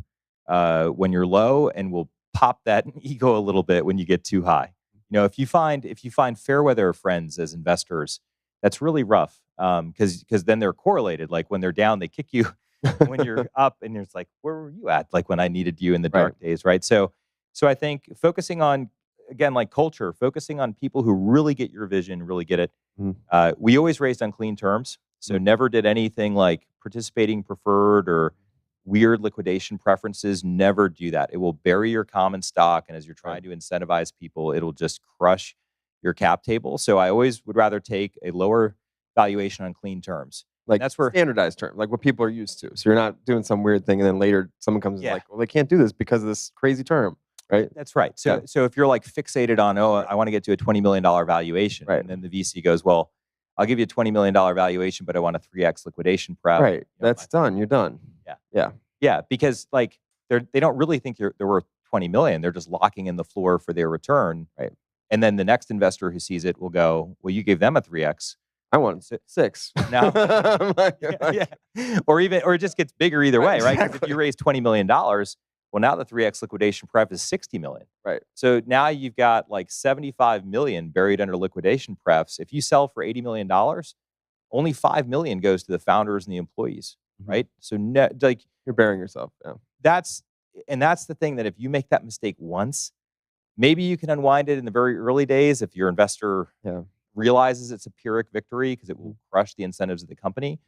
when you're low and will pop that ego a little bit when you get too high. If you find fair weather friends as investors, that's really rough. Because then they're correlated. Like when they're down, they kick you. When you're up, and it's like, where were you at? Like when I needed you in the dark days, right? So I think focusing on, again, like culture, focusing on people who really get your vision, really get it. We always raised on clean terms, so never did anything like participating preferred or weird liquidation preferences. Never do that. It will bury your common stock, and as you're trying to incentivize people, it'll just crush your cap table. So I always would rather take a lower valuation on clean terms. Like that's where standardized term, like what people are used to. So you're not doing some weird thing and then later someone comes and like, well, they can't do this because of this crazy term, right? That's right. So if you're like fixated on, I want to get to a $20 million valuation, and then the VC goes, well, I'll give you a $20 million valuation, but I want a 3x liquidation prep. Right. That's done. You're done. Yeah. Because like they don't really think they're worth 20 million. They're just locking in the floor for their return. Right. And then the next investor who sees it will go, well, you gave them a 3x. I want 6. Now, or it just gets bigger either way, right? Because if you raise $20 million, well, now the 3x liquidation prep is $60 million. Right. So now you've got like $75 million buried under liquidation preps. If you sell for $80 million, only $5 million goes to the founders and the employees, right? So like you're burying yourself. Yeah. That's the thing, that if you make that mistake once, maybe you can unwind it in the very early days if your investor realizes it's a Pyrrhic victory, because it will crush the incentives of the company,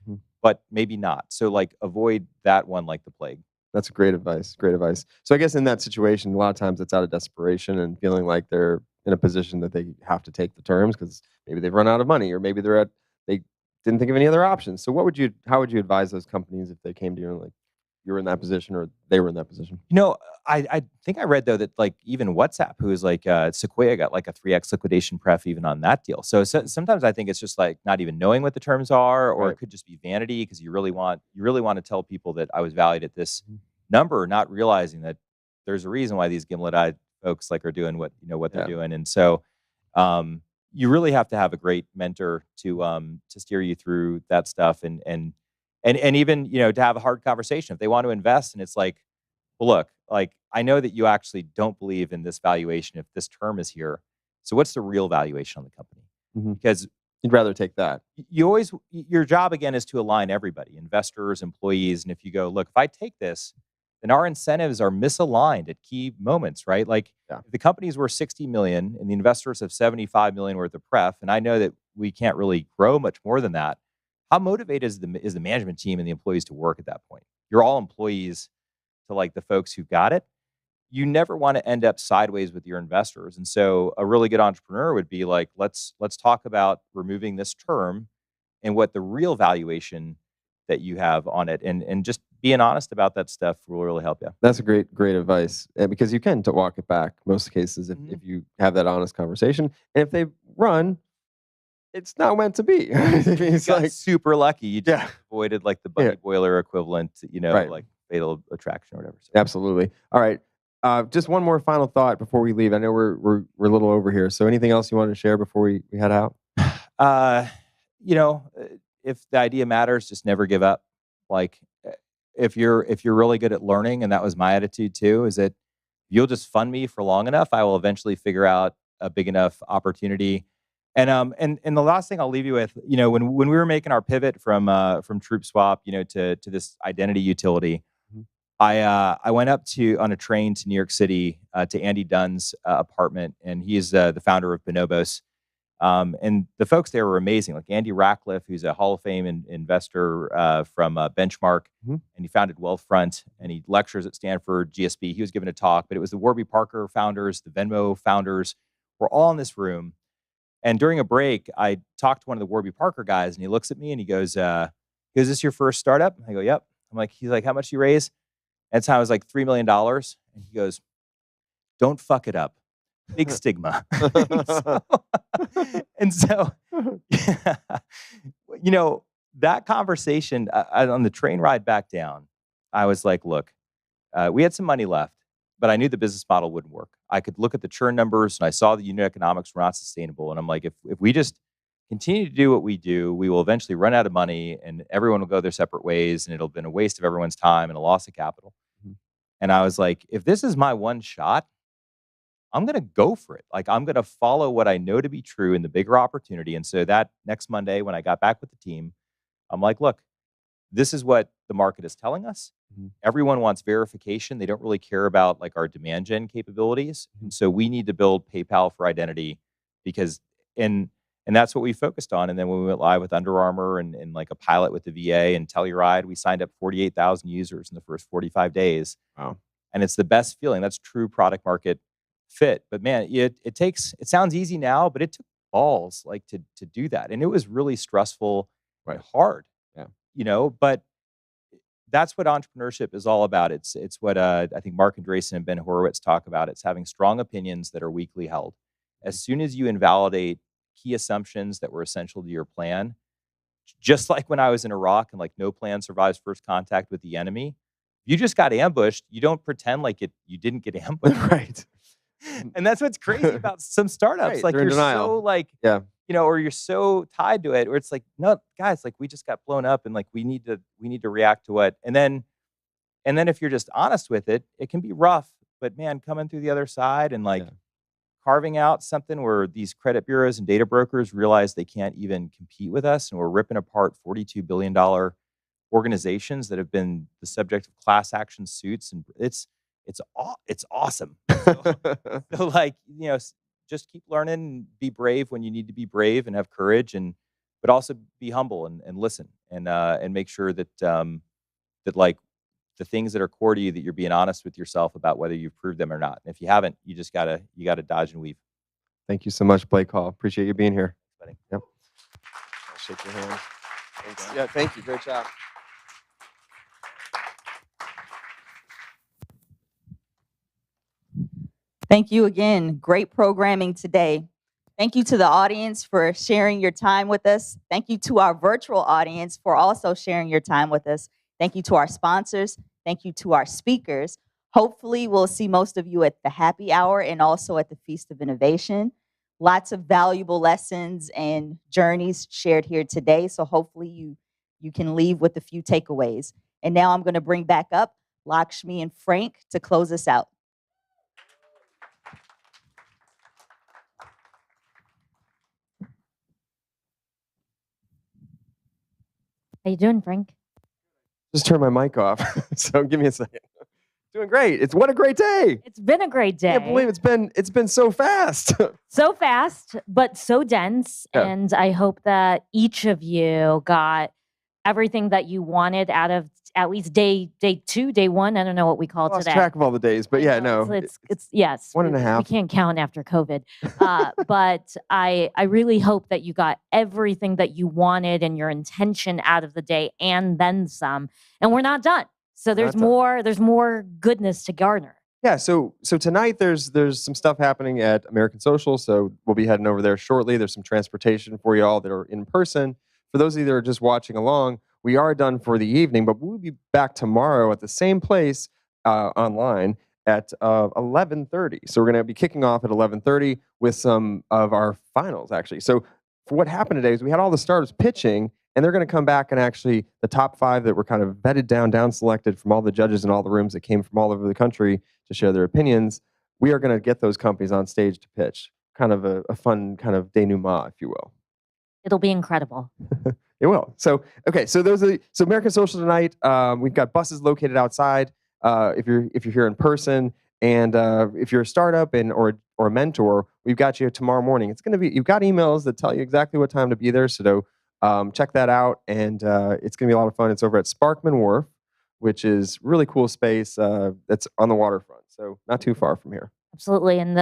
but maybe not. So like avoid that one like the plague. That's great advice. Great advice. So I guess in that situation, a lot of times it's out of desperation and feeling like they're in a position that they have to take the terms because maybe they've run out of money, or maybe they didn't think of any other options. So how would you advise those companies if they came to you and like, you were in that position or they were in that position? You know, I think I read though that like even WhatsApp, who is like Sequoia, got like a 3x liquidation pref even on that deal. So sometimes I think it's just like not even knowing what the terms are, or it could just be vanity because you really want to tell people that I was valued at this number, not realizing that there's a reason why these gimlet-eyed folks like are doing what they're doing. And so you really have to have a great mentor to steer you through that stuff and even to have a hard conversation if they want to invest. And it's like, well, look, like I know that you actually don't believe in this valuation if this term is here. So what's the real valuation on the company? Because you'd rather take that. Your job again is to align everybody, investors, employees. And if you go, look, if I take this, then our incentives are misaligned at key moments, right? Like if the company's worth 60 million and the investors have 75 million worth of pref, and I know that we can't really grow much more than that. How motivated is the management team and the employees to work at that point? You're all employees to like the folks who got it. You never want to end up sideways with your investors. And so a really good entrepreneur would be like, let's talk about removing this term and what the real valuation that you have on it, and just being honest about that stuff will really help you. That's a great advice, because you can walk it back most cases if you have that honest conversation. And if they run, it's not meant to be. It's like super lucky. You just avoided like the bunny boiler equivalent, like fatal attraction or whatever. So. Absolutely. All right. Just one more final thought before we leave. I know we're a little over here. So anything else you want to share before we head out? If the idea matters, just never give up. Like if you're really good at learning, and that was my attitude too, is that you'll just fund me for long enough, I will eventually figure out a big enough opportunity. And the last thing I'll leave you with, when we were making our pivot from Troop Swap, to this identity utility, I went up on a train to New York City to Andy Dunn's apartment, and he is the founder of Bonobos. And the folks there were amazing, like Andy Ratcliffe, who's a Hall of Fame investor from Benchmark, and he founded Wealthfront, and he lectures at Stanford, GSB. He was giving a talk, but it was the Warby Parker founders, the Venmo founders, were all in this room. And during a break, I talked to one of the Warby Parker guys, and he looks at me and he goes, "Is this your first startup?" I go, "Yep." He's like, "How much you raise?" And so I was like, $3 million. And he goes, "Don't fuck it up. Big stigma." So, that conversation on the train ride back down, I was like, look, we had some money left, but I knew the business model wouldn't work. I could look at the churn numbers and I saw the unit economics were not sustainable. And I'm like, if we just continue to do what we do, we will eventually run out of money and everyone will go their separate ways and it'll have been a waste of everyone's time and a loss of capital. And I was like, if this is my one shot, I'm going to go for it. Like, I'm going to follow what I know to be true in the bigger opportunity. And so that next Monday, when I got back with the team, I'm like, look, this is what the market is telling us. Everyone wants verification. They don't really care about like our demand gen capabilities. And so we need to build PayPal for identity because, and that's what we focused on. And then when we went live with Under Armour and like a pilot with the VA and Telluride, we signed up 48,000 users in the first 45 days. Wow. And it's the best feeling. That's true product market fit. But man, it sounds easy now, but it took balls like to do that. And it was really stressful and hard, but that's what entrepreneurship is all about. It's what I think Mark Andreessen and Ben Horowitz talk about. It's having strong opinions that are weakly held. As soon as you invalidate key assumptions that were essential to your plan, just like when I was in Iraq and like no plan survives first contact with the enemy, you just got ambushed. You don't pretend like you didn't get ambushed. Right. And that's what's crazy about some startups. Right, like you're in you're denial. so like, or you're so tied to it, or it's like, no, guys, like we just got blown up, and like we need to react to what, and then if you're just honest with it, it can be rough. But man, coming through the other side and like carving out something where these credit bureaus and data brokers realize they can't even compete with us, and we're ripping apart $42 billion organizations that have been the subject of class action suits, and it's awesome. So like, just keep learning and be brave when you need to be brave and have courage, but also be humble and listen and make sure that that like the things that are core to you, that you're being honest with yourself about whether you've proved them or not. And if you haven't, you gotta dodge and weave. Thank you so much, Blake Hall. Appreciate you being here. Buddy. Yep. I'll shake your hand. Thanks. Yeah, thank you. Great job. Thank you again. Great programming today. Thank you to the audience for sharing your time with us. Thank you to our virtual audience for also sharing your time with us. Thank you to our sponsors. Thank you to our speakers. Hopefully, we'll see most of you at the happy hour and also at the Feast of Innovation. Lots of valuable lessons and journeys shared here today. So hopefully you can leave with a few takeaways. And now I'm going to bring back up Lakshmi and Frank to close us out. How you doing, Frank? Just turn my mic off. So give me a second. Doing great. What a great day. It's been a great day. I can't believe it's been so fast. So fast, but so dense. Yeah. And I hope that each of you got everything that you wanted out of at least day 2, day 1. I don't know what we call Lost today. track of all the days, but yeah, no. It's yes. 1.5. We can't count after COVID. But I really hope that you got everything that you wanted and your intention out of the day and then some. And we're not done. So there's more goodness to garner. Yeah, so tonight there's some stuff happening at American Social, so we'll be heading over there shortly. There's some transportation for you all that are in person. For those of you that are just watching along, we are done for the evening, but we'll be back tomorrow at the same place online at 11:30. So we're going to be kicking off at 11:30 with some of our finals, actually. So for what happened today is we had all the startups pitching, and they're going to come back and actually the top 5 that were kind of vetted down selected from all the judges in all the rooms that came from all over the country to share their opinions. We are going to get those companies on stage to pitch. Kind of a fun kind of denouement, if you will. It'll be incredible. It will. So, okay. So so American Social tonight. We've got buses located outside. If you're here in person, and if you're a startup or a mentor, we've got you tomorrow morning. It's going to be. You've got emails that tell you exactly what time to be there. So check that out, and it's going to be a lot of fun. It's over at Sparkman Wharf, which is really cool space. That's on the waterfront, so not too far from here. Absolutely. And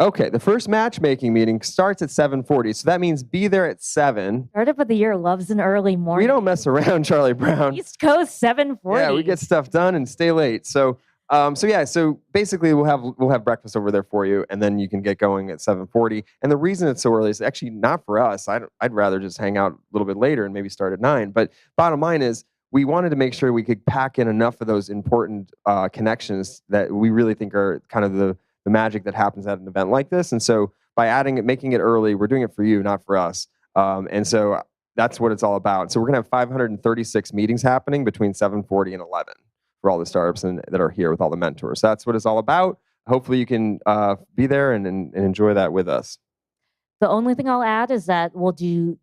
Okay, the first matchmaking meeting starts at 7:40, so that means be there at 7. Startup of the Year loves an early morning. We don't mess around, Charlie Brown. East Coast 7:40. Yeah, we get stuff done and stay late. So basically we'll have breakfast over there for you, and then you can get going at 7:40. And the reason it's so early is actually not for us. I'd rather just hang out a little bit later and maybe start at 9. But bottom line is, we wanted to make sure we could pack in enough of those important connections that we really think are kind of the magic that happens at an event like this. And so by making it early, we're doing it for you, not for us. And so that's what it's all about. So we're going to have 536 meetings happening between 7:40 and 11 for all the startups that are here with all the mentors. That's what it's all about. Hopefully you can be there and enjoy that with us. The only thing I'll add is that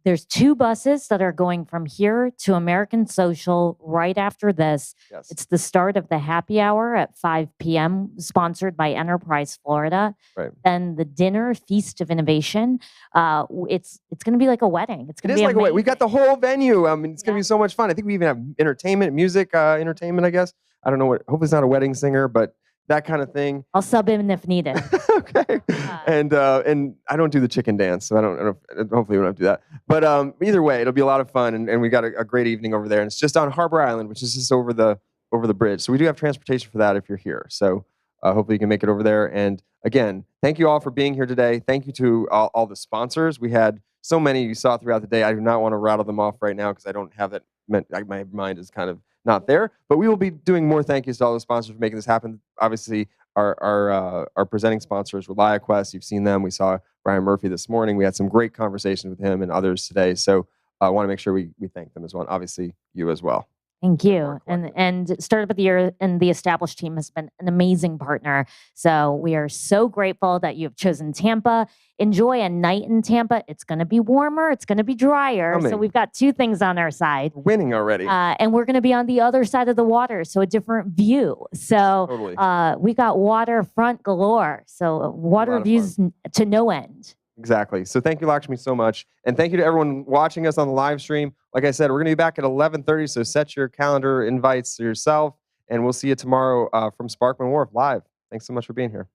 there's 2 buses that are going from here to American Social right after this. Yes. It's the start of the happy hour at 5 p.m., sponsored by Enterprise Florida. Right. Then the dinner, Feast of Innovation. It's going to be like a wedding. It's going to be like a wedding. amazing. We got the whole venue. I mean, it's going to be so much fun. I think we even have entertainment, music, entertainment, I guess. I don't know hopefully it's not a wedding singer, but that kind of thing. I'll sub in if needed. Okay. And I don't do the chicken dance, so I don't hopefully we don't have to do that. But either way, it'll be a lot of fun, and we got a great evening over there. And it's just on Harbor Island, which is just over the bridge. So we do have transportation for that if you're here. So hopefully you can make it over there. And again, thank you all for being here today. Thank you to all the sponsors. We had so many you saw throughout the day. I do not want to rattle them off right now because I don't have it. My mind is kind of not there, but we will be doing more thank yous to all the sponsors for making this happen. Obviously, our presenting sponsors, ReliaQuest, you've seen them. We saw Brian Murphy this morning. We had some great conversations with him and others today. So I want to make sure we thank them as well. And obviously, you as well. Thank you. And Startup of the Year and the Established team has been an amazing partner. So we are so grateful that you have chosen Tampa. Enjoy a night in Tampa. It's going to be warmer. It's going to be drier. So we've got 2 things on our side. We're winning already. And we're going to be on the other side of the water. So a different view. So Totally. We got waterfront galore. So water views to no end. Exactly. So thank you, Lakshmi, so much. And thank you to everyone watching us on the live stream. Like I said, we're going to be back at 11:30, so set your calendar invites to yourself, and we'll see you tomorrow from Sparkman Wharf live. Thanks so much for being here.